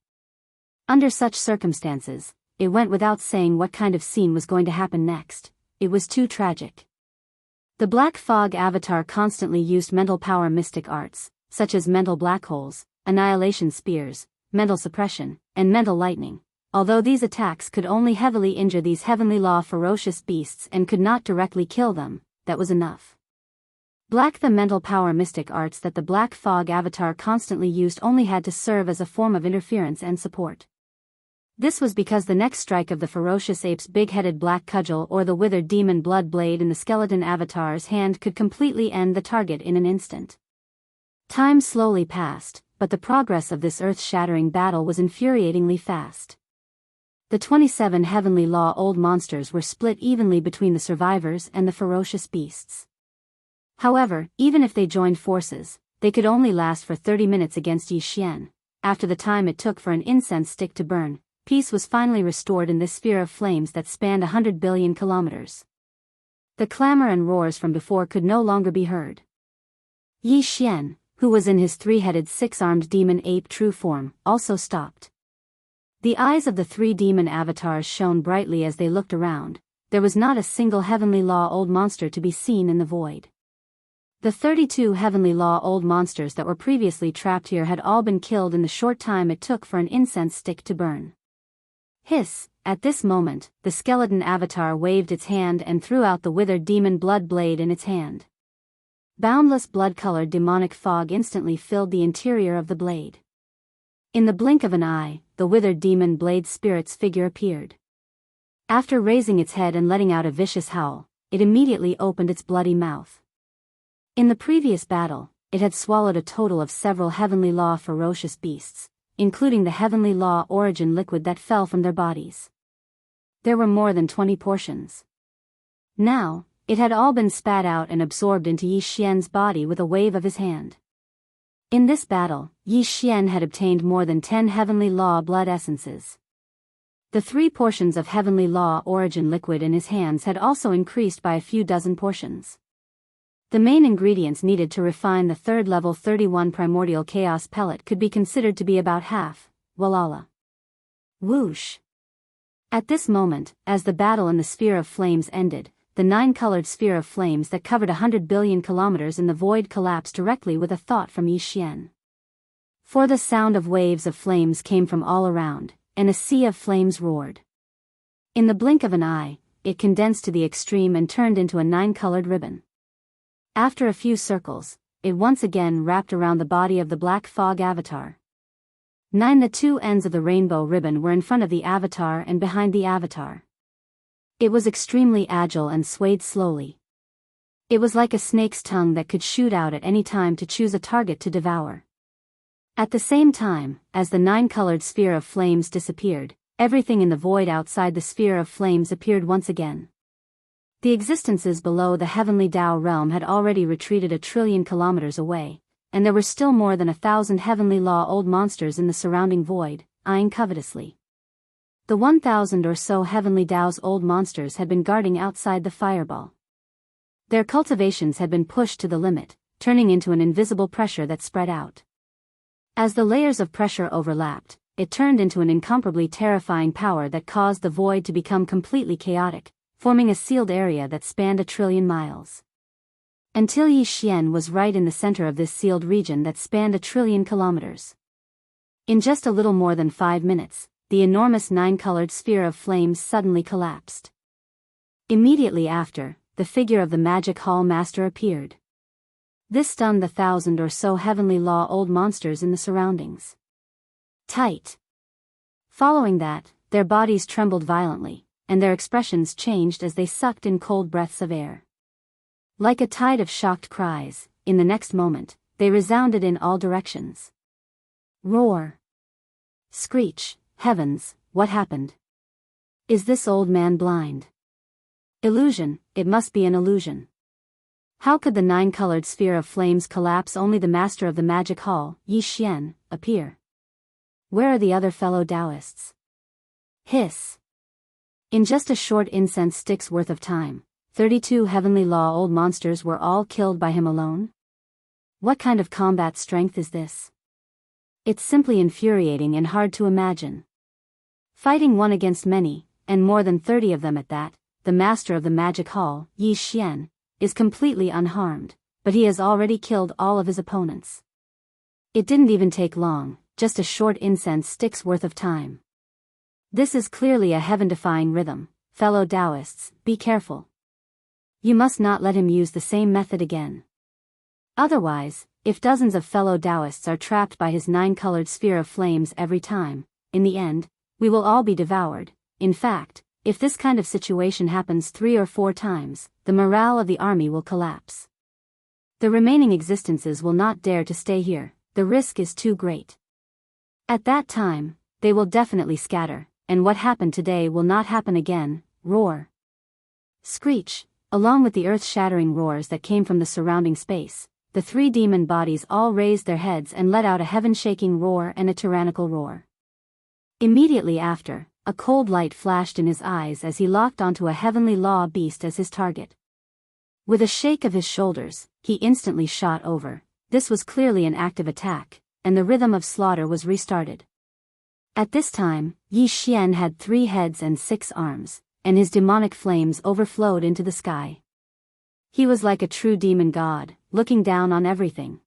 Under such circumstances, it went without saying what kind of scene was going to happen next. It was too tragic. The Black Fog Avatar constantly used mental power mystic arts, such as mental black holes, annihilation spears, mental suppression, and mental lightning. Although these attacks could only heavily injure these heavenly law ferocious beasts and could not directly kill them, that was enough. The mental power mystic arts that the Black Fog Avatar constantly used only had to serve as a form of interference and support. This was because the next strike of the ferocious ape's big-headed black cudgel or the withered demon blood blade in the skeleton avatar's hand could completely end the target in an instant. Time slowly passed, but the progress of this earth-shattering battle was infuriatingly fast. The 27 heavenly law old monsters were split evenly between the survivors and the ferocious beasts. However, even if they joined forces, they could only last for 30 minutes against Yi Xian. After the time it took for an incense stick to burn, peace was finally restored in this sphere of flames that spanned 100 billion kilometers. The clamor and roars from before could no longer be heard. Yi Xian, who was in his three-headed six-armed demon ape true form, also stopped. The eyes of the three demon avatars shone brightly as they looked around. There was not a single heavenly law old monster to be seen in the void. The 32 heavenly law old monsters that were previously trapped here had all been killed in the short time it took for an incense stick to burn. Hiss! At this moment, the skeleton avatar waved its hand and threw out the withered demon blood blade in its hand. Boundless blood-colored demonic fog instantly filled the interior of the blade. In the blink of an eye, the withered demon blade spirit's figure appeared. After raising its head and letting out a vicious howl, it immediately opened its bloody mouth. In the previous battle, it had swallowed a total of several heavenly law ferocious beasts, including the heavenly law origin liquid that fell from their bodies. There were more than 20 portions. Now, it had all been spat out and absorbed into Yi Xian's body with a wave of his hand. In this battle, Yi Xian had obtained more than 10 heavenly law blood essences. The 3 portions of heavenly law origin liquid in his hands had also increased by a few dozen portions. The main ingredients needed to refine the third level 31 primordial chaos pellet could be considered to be about half. Walala. Whoosh. At this moment, as the battle in the sphere of flames ended, the 9-colored sphere of flames that covered 100 billion kilometers in the void collapsed directly with a thought from Yi Xian. For the sound of waves of flames came from all around, and a sea of flames roared. In the blink of an eye, it condensed to the extreme and turned into a 9-colored ribbon. After a few circles, it once again wrapped around the body of the black fog avatar. 9 The 2 ends of the rainbow ribbon were in front of the avatar and behind the avatar. It was extremely agile and swayed slowly. It was like a snake's tongue that could shoot out at any time to choose a target to devour. At the same time, as the 9-colored sphere of flames disappeared, everything in the void outside the sphere of flames appeared once again. The existences below the heavenly Tao realm had already retreated 1 trillion kilometers away, and there were still more than 1,000 heavenly law old monsters in the surrounding void, eyeing covetously. The 1,000 or so heavenly Tao's old monsters had been guarding outside the fireball. Their cultivations had been pushed to the limit, turning into an invisible pressure that spread out. As the layers of pressure overlapped, it turned into an incomparably terrifying power that caused the void to become completely chaotic, forming a sealed area that spanned 1 trillion miles. Until Yi Xian was right in the center of this sealed region that spanned 1 trillion kilometers. In just a little more than 5 minutes, the enormous 9-colored sphere of flames suddenly collapsed. Immediately after, the figure of the magic hall master appeared. This stunned the 1,000 or so heavenly law old monsters in the surroundings. Tight. Following that, their bodies trembled violently, and their expressions changed as they sucked in cold breaths of air. Like a tide of shocked cries, in the next moment, they resounded in all directions. Roar. Screech. Heavens, what happened? Is this old man blind? Illusion, it must be an illusion. How could the 9-colored sphere of flames collapse? Only the master of the magic hall, Yi Xian, appear. Where are the other fellow Daoists? Hiss. In just a short incense stick's worth of time, 32 heavenly law old monsters were all killed by him alone? What kind of combat strength is this? It's simply infuriating and hard to imagine. Fighting one against many, and more than 30 of them at that, the master of the magic hall, Yi Xian, is completely unharmed, but he has already killed all of his opponents. It didn't even take long, just a short incense stick's worth of time. This is clearly a heaven-defying rhythm. Fellow Daoists, be careful. You must not let him use the same method again. Otherwise, if dozens of fellow Daoists are trapped by his 9-colored sphere of flames every time, in the end, we will all be devoured. In fact, if this kind of situation happens 3 or 4 times, the morale of the army will collapse. The remaining existences will not dare to stay here, the risk is too great. At that time, they will definitely scatter, and what happened today will not happen again. Roar. Screech. Along with the earth-shattering roars that came from the surrounding space, the 3 demon bodies all raised their heads and let out a heaven-shaking roar and a tyrannical roar. Immediately after, a cold light flashed in his eyes as he locked onto a heavenly law beast as his target. With a shake of his shoulders, he instantly shot over. This was clearly an active attack, and the rhythm of slaughter was restarted. At this time, Yi Xian had 3 heads and 6 arms, and his demonic flames overflowed into the sky. He was like a true demon god, looking down on everything.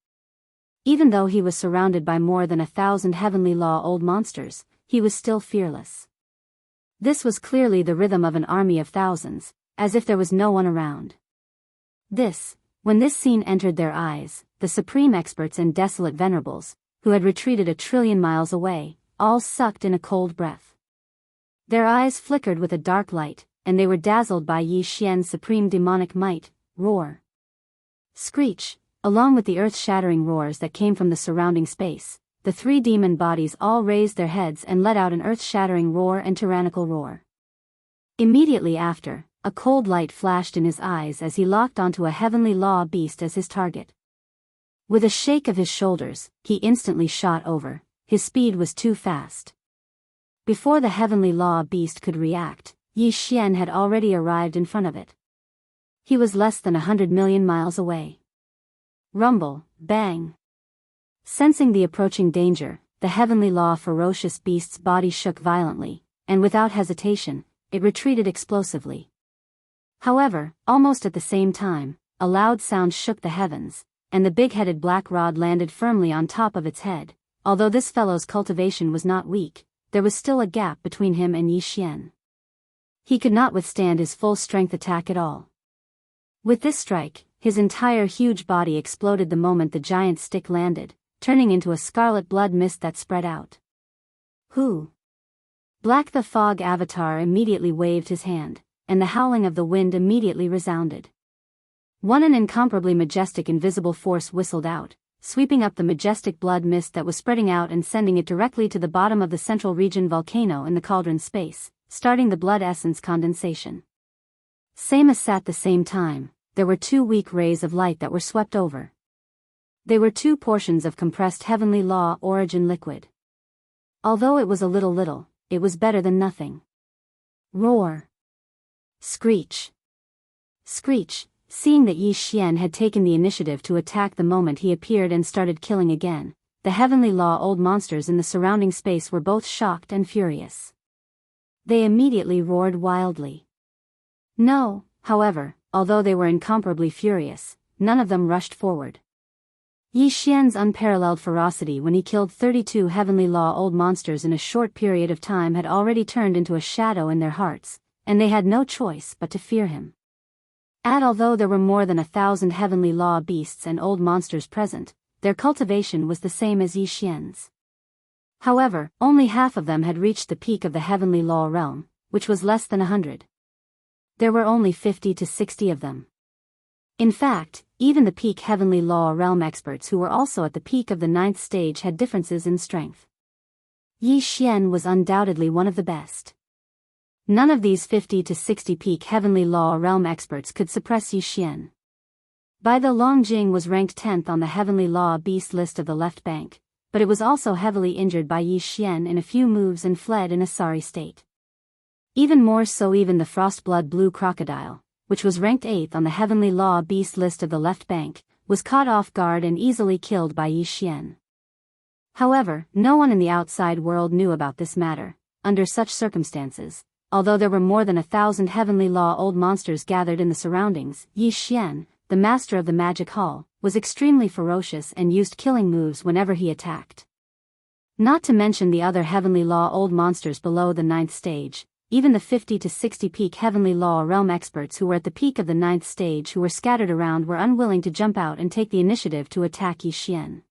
Even though he was surrounded by more than 1,000 heavenly law old monsters, he was still fearless. This was clearly the rhythm of an army of thousands, as if there was no one around. When this scene entered their eyes, the supreme experts and desolate venerables, who had retreated 1,000,000,000,000 miles away, all sucked in a cold breath. Their eyes flickered with a dark light, and they were dazzled by Yi Xian's supreme demonic might. Roar. Screech. Along with the earth-shattering roars that came from the surrounding space, the 3 demon bodies all raised their heads and let out an earth-shattering roar and tyrannical roar. Immediately after, a cold light flashed in his eyes as he locked onto a heavenly law beast as his target. With a shake of his shoulders, he instantly shot over. His speed was too fast. Before the heavenly law beast could react, Yi Xian had already arrived in front of it. He was less than 100,000,000 miles away. Rumble, bang. Sensing the approaching danger, the heavenly law ferocious beast's body shook violently, and without hesitation, it retreated explosively. However, almost at the same time, a loud sound shook the heavens, and the big-headed black rod landed firmly on top of its head. Although this fellow's cultivation was not weak, there was still a gap between him and Yi Xian. He could not withstand his full-strength attack at all. With this strike, his entire huge body exploded the moment the giant stick landed, turning into a scarlet blood mist that spread out. Who? Black the Fog Avatar immediately waved his hand, and the howling of the wind immediately resounded. An incomparably majestic invisible force whistled out, sweeping up the majestic blood mist that was spreading out and sending it directly to the bottom of the central region volcano in the cauldron space, starting the blood essence condensation. At the same time, there were 2 weak rays of light that were swept over. They were 2 portions of compressed heavenly law origin liquid. Although it was a little, it was better than nothing. Roar. Screech. Screech. Seeing that Yi Xian had taken the initiative to attack the moment he appeared and started killing again, the heavenly law old monsters in the surrounding space were both shocked and furious. They immediately roared wildly. No, however, although they were incomparably furious, none of them rushed forward. Yi Xian's unparalleled ferocity when he killed 32 heavenly law old monsters in a short period of time had already turned into a shadow in their hearts, and they had no choice but to fear him. Although there were more than 1,000 heavenly law beasts and old monsters present, their cultivation was the same as Yi Xian's. However, only half of them had reached the peak of the heavenly law realm, which was less than 100. There were only 50 to 60 of them. In fact, even the peak heavenly law realm experts who were also at the peak of the 9th stage had differences in strength. Yi Xian was undoubtedly one of the best. None of these 50 to 60 peak heavenly law realm experts could suppress Yi Xian. Bai the Longjing was ranked 10th on the heavenly law beast list of the left bank, but it was also heavily injured by Yi Xian in a few moves and fled in a sorry state. Even more so, even the Frostblood Blue Crocodile, which was ranked 8th on the heavenly law beast list of the left bank, was caught off guard and easily killed by Yi Xian. However, no one in the outside world knew about this matter. Under such circumstances, although there were more than 1,000 heavenly law old monsters gathered in the surroundings, Yi Xian, the master of the magic hall, was extremely ferocious and used killing moves whenever he attacked. Not to mention the other heavenly law old monsters below the 9th stage, even the 50 to 60 peak heavenly law realm experts who were at the peak of the 9th stage who were scattered around were unwilling to jump out and take the initiative to attack Yi Xian.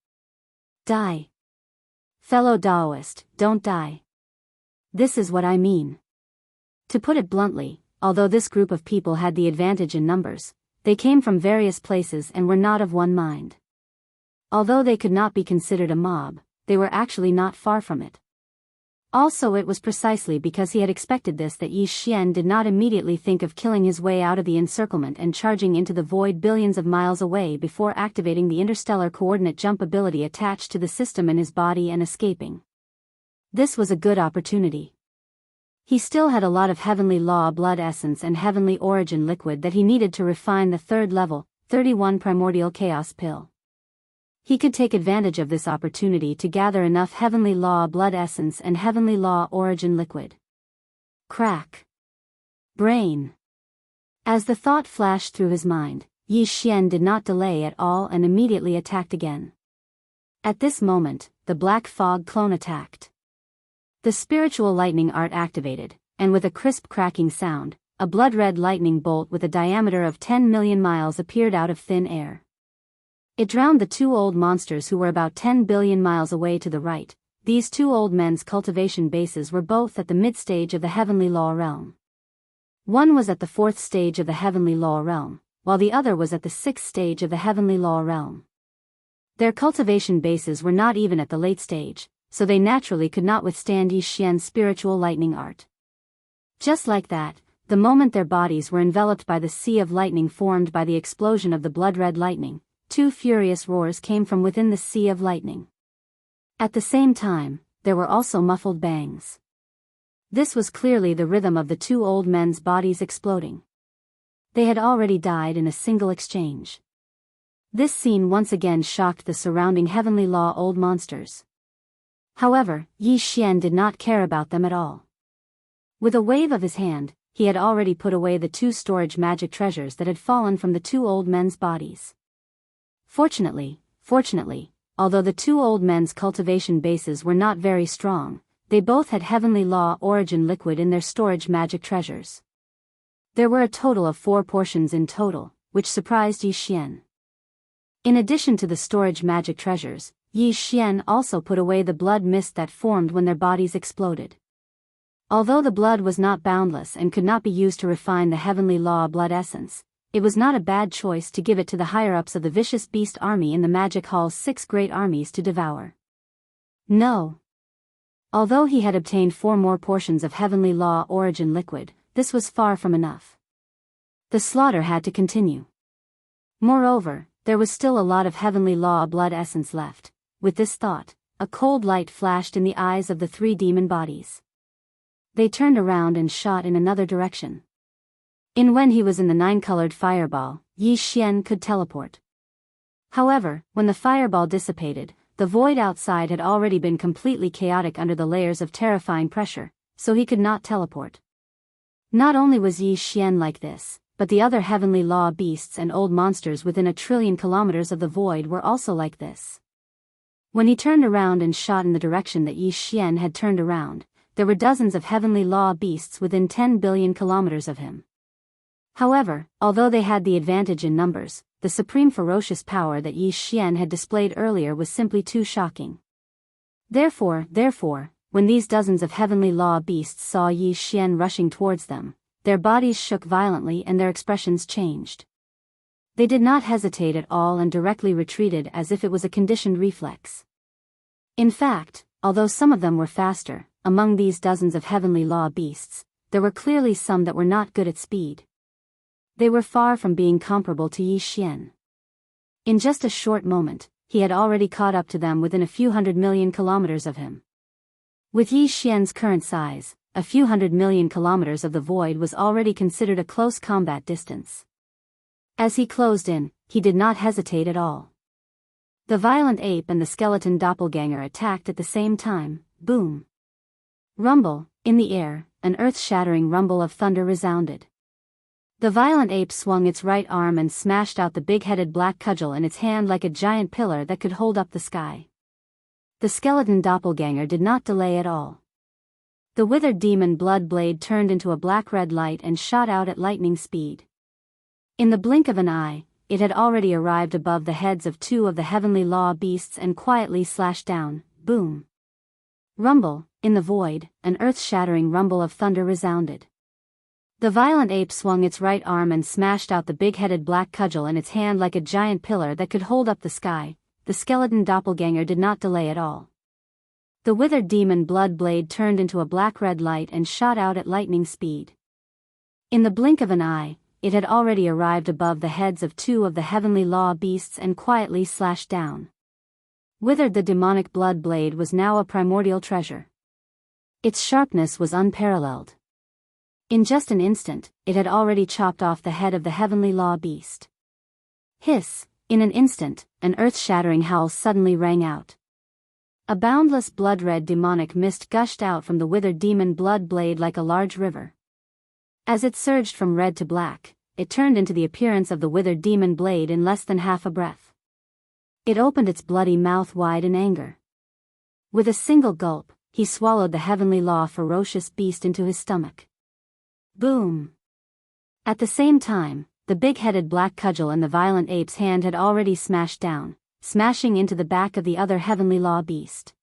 Die. Fellow Daoist, don't die. This is what I mean. To put it bluntly, although this group of people had the advantage in numbers, they came from various places and were not of one mind. Although they could not be considered a mob, they were actually not far from it. Also, it was precisely because he had expected this that Yi Xian did not immediately think of killing his way out of the encirclement and charging into the void billions of miles away before activating the interstellar coordinate jump ability attached to the system in his body and escaping. This was a good opportunity. He still had a lot of heavenly law blood essence and heavenly origin liquid that he needed to refine the third level, 31 primordial chaos pill. He could take advantage of this opportunity to gather enough heavenly law blood essence and heavenly law origin liquid. Crack. Brain. As the thought flashed through his mind, Yi Xian did not delay at all and immediately attacked again. At this moment, the black fog clone attacked. The spiritual lightning art activated, and with a crisp cracking sound, a blood-red lightning bolt with a diameter of 10 million miles appeared out of thin air. It drowned the two old monsters who were about 10 billion miles away to the right. These two old men's cultivation bases were both at the mid-stage of the heavenly law realm. One was at the fourth stage of the heavenly law realm, while the other was at the sixth stage of the heavenly law realm. Their cultivation bases were not even at the late stage, so they naturally could not withstand Yi Xian's spiritual lightning art. Just like that, the moment their bodies were enveloped by the sea of lightning formed by the explosion of the blood-red lightning, two furious roars came from within the sea of lightning. At the same time, there were also muffled bangs. This was clearly the rhythm of the two old men's bodies exploding. They had already died in a single exchange. This scene once again shocked the surrounding heavenly law old monsters. However, Yi Xian did not care about them at all. With a wave of his hand, he had already put away the two storage magic treasures that had fallen from the two old men's bodies. Fortunately, although the two old men's cultivation bases were not very strong, they both had heavenly law origin liquid in their storage magic treasures. There were a total of 4 portions in total, which surprised Yi Xian. In addition to the storage magic treasures, Yi Xian also put away the blood mist that formed when their bodies exploded. Although the blood was not boundless and could not be used to refine the heavenly law blood essence, it was not a bad choice to give it to the higher-ups of the vicious beast army in the Magic Hall's 6 great armies to devour. No. Although he had obtained 4 more portions of heavenly law origin liquid, this was far from enough. The slaughter had to continue. Moreover, there was still a lot of heavenly law blood essence left. With this thought, a cold light flashed in the eyes of the 3 demon bodies. They turned around and shot in another direction. When he was in the 9-colored fireball, Yi Xian could teleport. However, when the fireball dissipated, the void outside had already been completely chaotic under the layers of terrifying pressure, so he could not teleport. Not only was Yi Xian like this, but the other heavenly law beasts and old monsters within 1 trillion kilometers of the void were also like this. When he turned around and shot in the direction that Yi Xian had turned around, there were dozens of heavenly law beasts within 10 billion kilometers of him. However, although they had the advantage in numbers, the supreme ferocious power that Yi Xian had displayed earlier was simply too shocking. Therefore, when these dozens of heavenly law beasts saw Yi Xian rushing towards them, their bodies shook violently and their expressions changed. They did not hesitate at all and directly retreated as if it was a conditioned reflex. In fact, although some of them were faster, among these dozens of heavenly law beasts, there were clearly some that were not good at speed. They were far from being comparable to Yi Xian. In just a short moment, he had already caught up to them within a few 100 million kilometers of him. With Yi Xian's current size, a few 100 million kilometers of the void was already considered a close combat distance. As he closed in, he did not hesitate at all. The violent ape and the skeleton doppelganger attacked at the same time. Boom! Rumble, in the air, an earth-shattering rumble of thunder resounded. The violent ape swung its right arm and smashed out the big-headed black cudgel in its hand like a giant pillar that could hold up the sky. The skeleton doppelganger did not delay at all. The withered demon blood blade turned into a black-red light and shot out at lightning speed. In the blink of an eye, it had already arrived above the heads of 2 of the heavenly law beasts and quietly slashed down. Boom! Rumble, in the void, an earth-shattering rumble of thunder resounded. The violent ape swung its right arm and smashed out the big-headed black cudgel in its hand like a giant pillar that could hold up the sky. The skeleton doppelganger did not delay at all. The withered demon blood blade turned into a black-red light and shot out at lightning speed. In the blink of an eye, it had already arrived above the heads of two of the heavenly law beasts and quietly slashed down. Withered, the demonic blood blade was now a primordial treasure. Its sharpness was unparalleled. In just an instant, it had already chopped off the head of the heavenly law beast. Hiss! In an instant, an earth-shattering howl suddenly rang out. A boundless blood-red demonic mist gushed out from the withered demon blood blade like a large river. As it surged from red to black, it turned into the appearance of the withered demon blade in less than half a breath. It opened its bloody mouth wide in anger. With a single gulp, he swallowed the heavenly law ferocious beast into his stomach. Boom! At the same time, the big-headed black cudgel in the violent ape's hand had already smashed down, smashing into the back of the other heavenly law beast.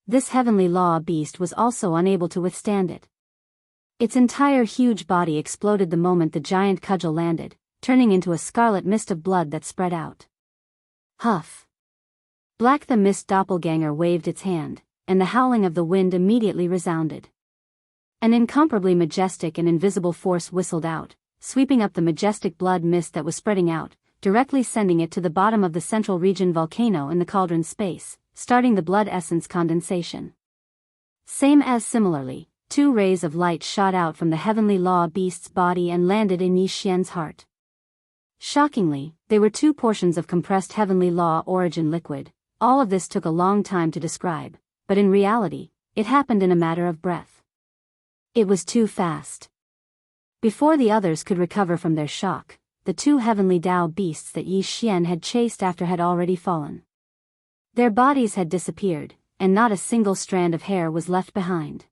This heavenly law beast was also unable to withstand it. Its entire huge body exploded the moment the giant cudgel landed, turning into a scarlet mist of blood that spread out. Huff! Black the mist doppelganger waved its hand, and the howling of the wind immediately resounded. An incomparably majestic and invisible force whistled out, sweeping up the majestic blood mist that was spreading out, directly sending it to the bottom of the central region volcano in the cauldron space, starting the blood essence condensation. Similarly, two rays of light shot out from the heavenly law beast's body and landed in Yi Xian's heart. Shockingly, they were two portions of compressed heavenly law origin liquid. All of this took a long time to describe, but in reality, it happened in a matter of breath. It was too fast. Before the others could recover from their shock, the two heavenly Dao beasts that Yi Xian had chased after had already fallen. Their bodies had disappeared, and not a single strand of hair was left behind.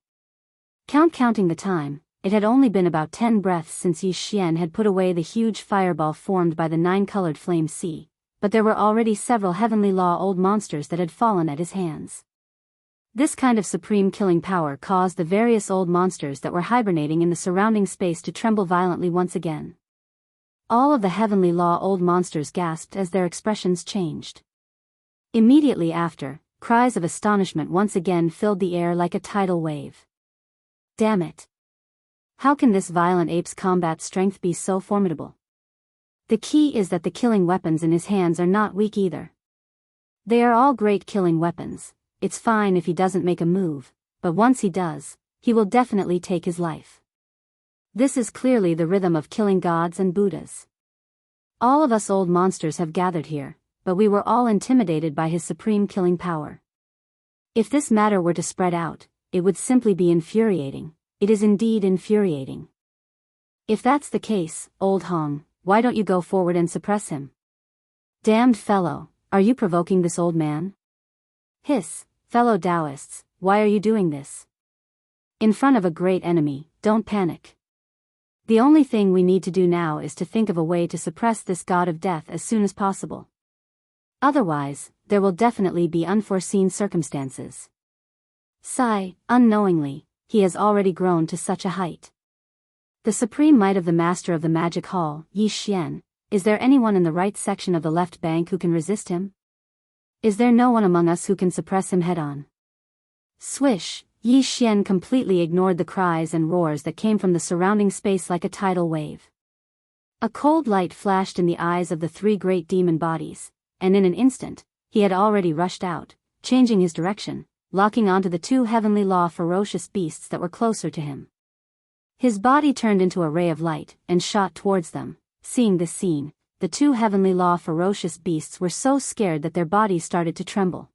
Counting the time, it had only been about 10 breaths since Yi Xian had put away the huge fireball formed by the 9-colored flame sea, but there were already several heavenly law old monsters that had fallen at his hands. This kind of supreme killing power caused the various old monsters that were hibernating in the surrounding space to tremble violently once again. All of the heavenly law old monsters gasped as their expressions changed. Immediately after, cries of astonishment once again filled the air like a tidal wave. Damn it! How can this violent ape's combat strength be so formidable? The key is that the killing weapons in his hands are not weak either. They are all great killing weapons. It's fine if he doesn't make a move, but once he does, he will definitely take his life. This is clearly the rhythm of killing gods and Buddhas. All of us old monsters have gathered here, but we were all intimidated by his supreme killing power. If this matter were to spread out, it would simply be infuriating. It is indeed infuriating. If that's the case, old Hong, why don't you go forward and suppress him? Damned fellow, are you provoking this old man? Hiss, fellow Daoists, why are you doing this? In front of a great enemy, don't panic. The only thing we need to do now is to think of a way to suppress this god of death as soon as possible. Otherwise, there will definitely be unforeseen circumstances. Sigh, unknowingly, he has already grown to such a height. The supreme might of the master of the magic hall, Yi Xian, is there anyone in the right section of the left bank who can resist him? Is there no one among us who can suppress him head-on? Swish! Yi Xian completely ignored the cries and roars that came from the surrounding space like a tidal wave. A cold light flashed in the eyes of the three great demon bodies, and in an instant, he had already rushed out, changing his direction, locking onto the two heavenly law ferocious beasts that were closer to him. His body turned into a ray of light, and shot towards them. Seeing this scene, the two heavenly law ferocious beasts were so scared that their bodies started to tremble.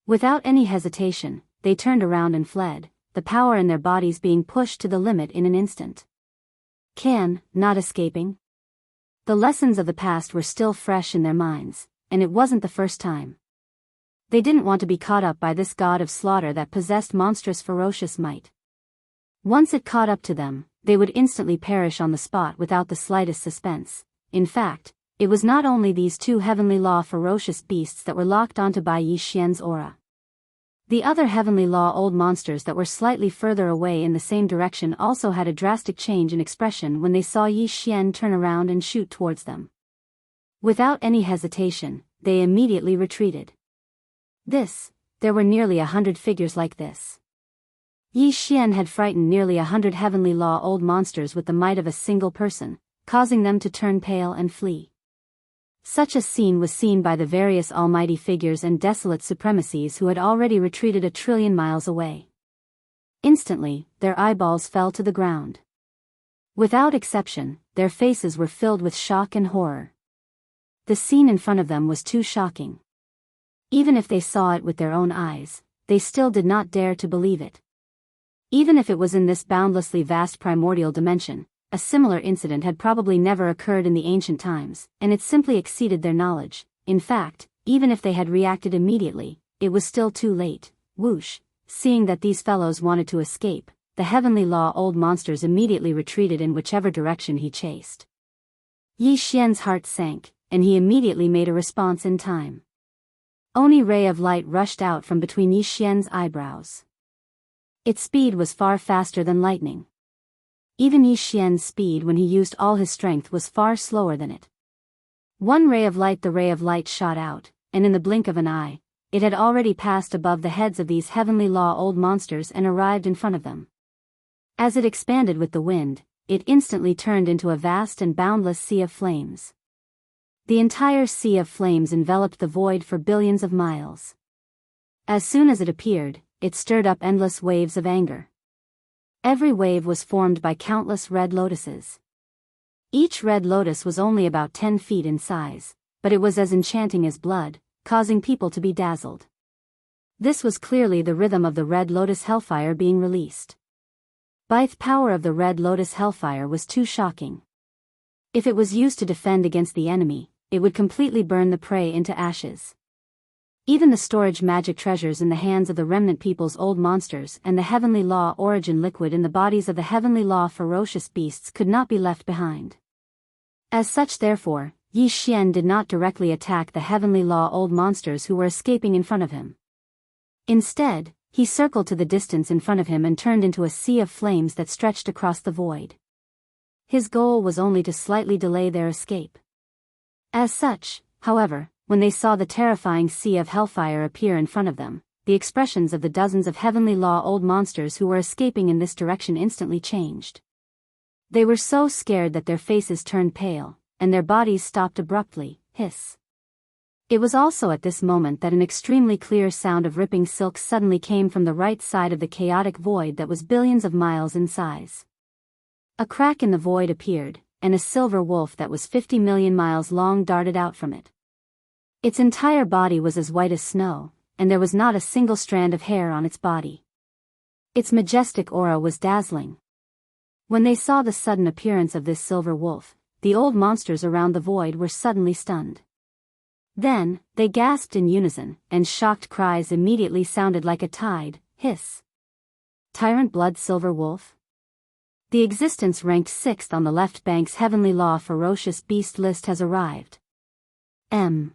Without any hesitation, they turned around and fled, the power in their bodies being pushed to the limit in an instant. Not escaping. The lessons of the past were still fresh in their minds, and it wasn't the first time. They didn't want to be caught up by this god of slaughter that possessed monstrous ferocious might. Once it caught up to them, they would instantly perish on the spot without the slightest suspense. In fact, it was not only these two heavenly law ferocious beasts that were locked onto by Yi Xian's aura. The other heavenly law old monsters that were slightly further away in the same direction also had a drastic change in expression when they saw Yi Xian turn around and shoot towards them. Without any hesitation, they immediately retreated. There were nearly 100 figures like this. Yi Xian had frightened nearly 100 heavenly law old monsters with the might of a single person, causing them to turn pale and flee. Such a scene was seen by the various almighty figures and desolate supremacies who had already retreated 1,000,000,000,000 miles away. Instantly, their eyeballs fell to the ground. Without exception, their faces were filled with shock and horror. The scene in front of them was too shocking. Even if they saw it with their own eyes, they still did not dare to believe it. Even if it was in this boundlessly vast primordial dimension, a similar incident had probably never occurred in the ancient times, and it simply exceeded their knowledge. In fact, even if they had reacted immediately, it was still too late. Whoosh! Seeing that these fellows wanted to escape, the heavenly law old monsters immediately retreated in whichever direction he chased. Yi Xian's heart sank, and he immediately made a response in time. Oni ray of light rushed out from between Yi Xian's eyebrows. Its speed was far faster than lightning. Even Yi Xian's speed when he used all his strength was far slower than it. One ray of light, the ray of light shot out, and in the blink of an eye, it had already passed above the heads of these heavenly law old monsters and arrived in front of them. As it expanded with the wind, it instantly turned into a vast and boundless sea of flames. The entire sea of flames enveloped the void for billions of miles. As soon as it appeared, it stirred up endless waves of anger. Every wave was formed by countless red lotuses. Each red lotus was only about 10 feet in size, but it was as enchanting as blood, causing people to be dazzled. This was clearly the rhythm of the red lotus hellfire being released. But the power of the red lotus hellfire was too shocking. If it was used to defend against the enemy, it would completely burn the prey into ashes. Even the storage magic treasures in the hands of the remnant people's old monsters and the heavenly law origin liquid in the bodies of the heavenly law ferocious beasts could not be left behind. As such, therefore, Yi Xian did not directly attack the heavenly law old monsters who were escaping in front of him. Instead, he circled to the distance in front of him and turned into a sea of flames that stretched across the void. His goal was only to slightly delay their escape. As such, however, when they saw the terrifying sea of hellfire appear in front of them, the expressions of the dozens of heavenly law old monsters who were escaping in this direction instantly changed. They were so scared that their faces turned pale, and their bodies stopped abruptly. Hiss. It was also at this moment that an extremely clear sound of ripping silk suddenly came from the right side of the chaotic void that was billions of miles in size. A crack in the void appeared, and a silver wolf that was 50 million miles long darted out from it. Its entire body was as white as snow, and there was not a single strand of hair on its body. Its majestic aura was dazzling. When they saw the sudden appearance of this silver wolf, the old monsters around the void were suddenly stunned. Then, they gasped in unison, and shocked cries immediately sounded like a tide. Hiss. Tyrant blood silver wolf? The existence ranked 6th on the left bank's heavenly law ferocious beast list has arrived. M.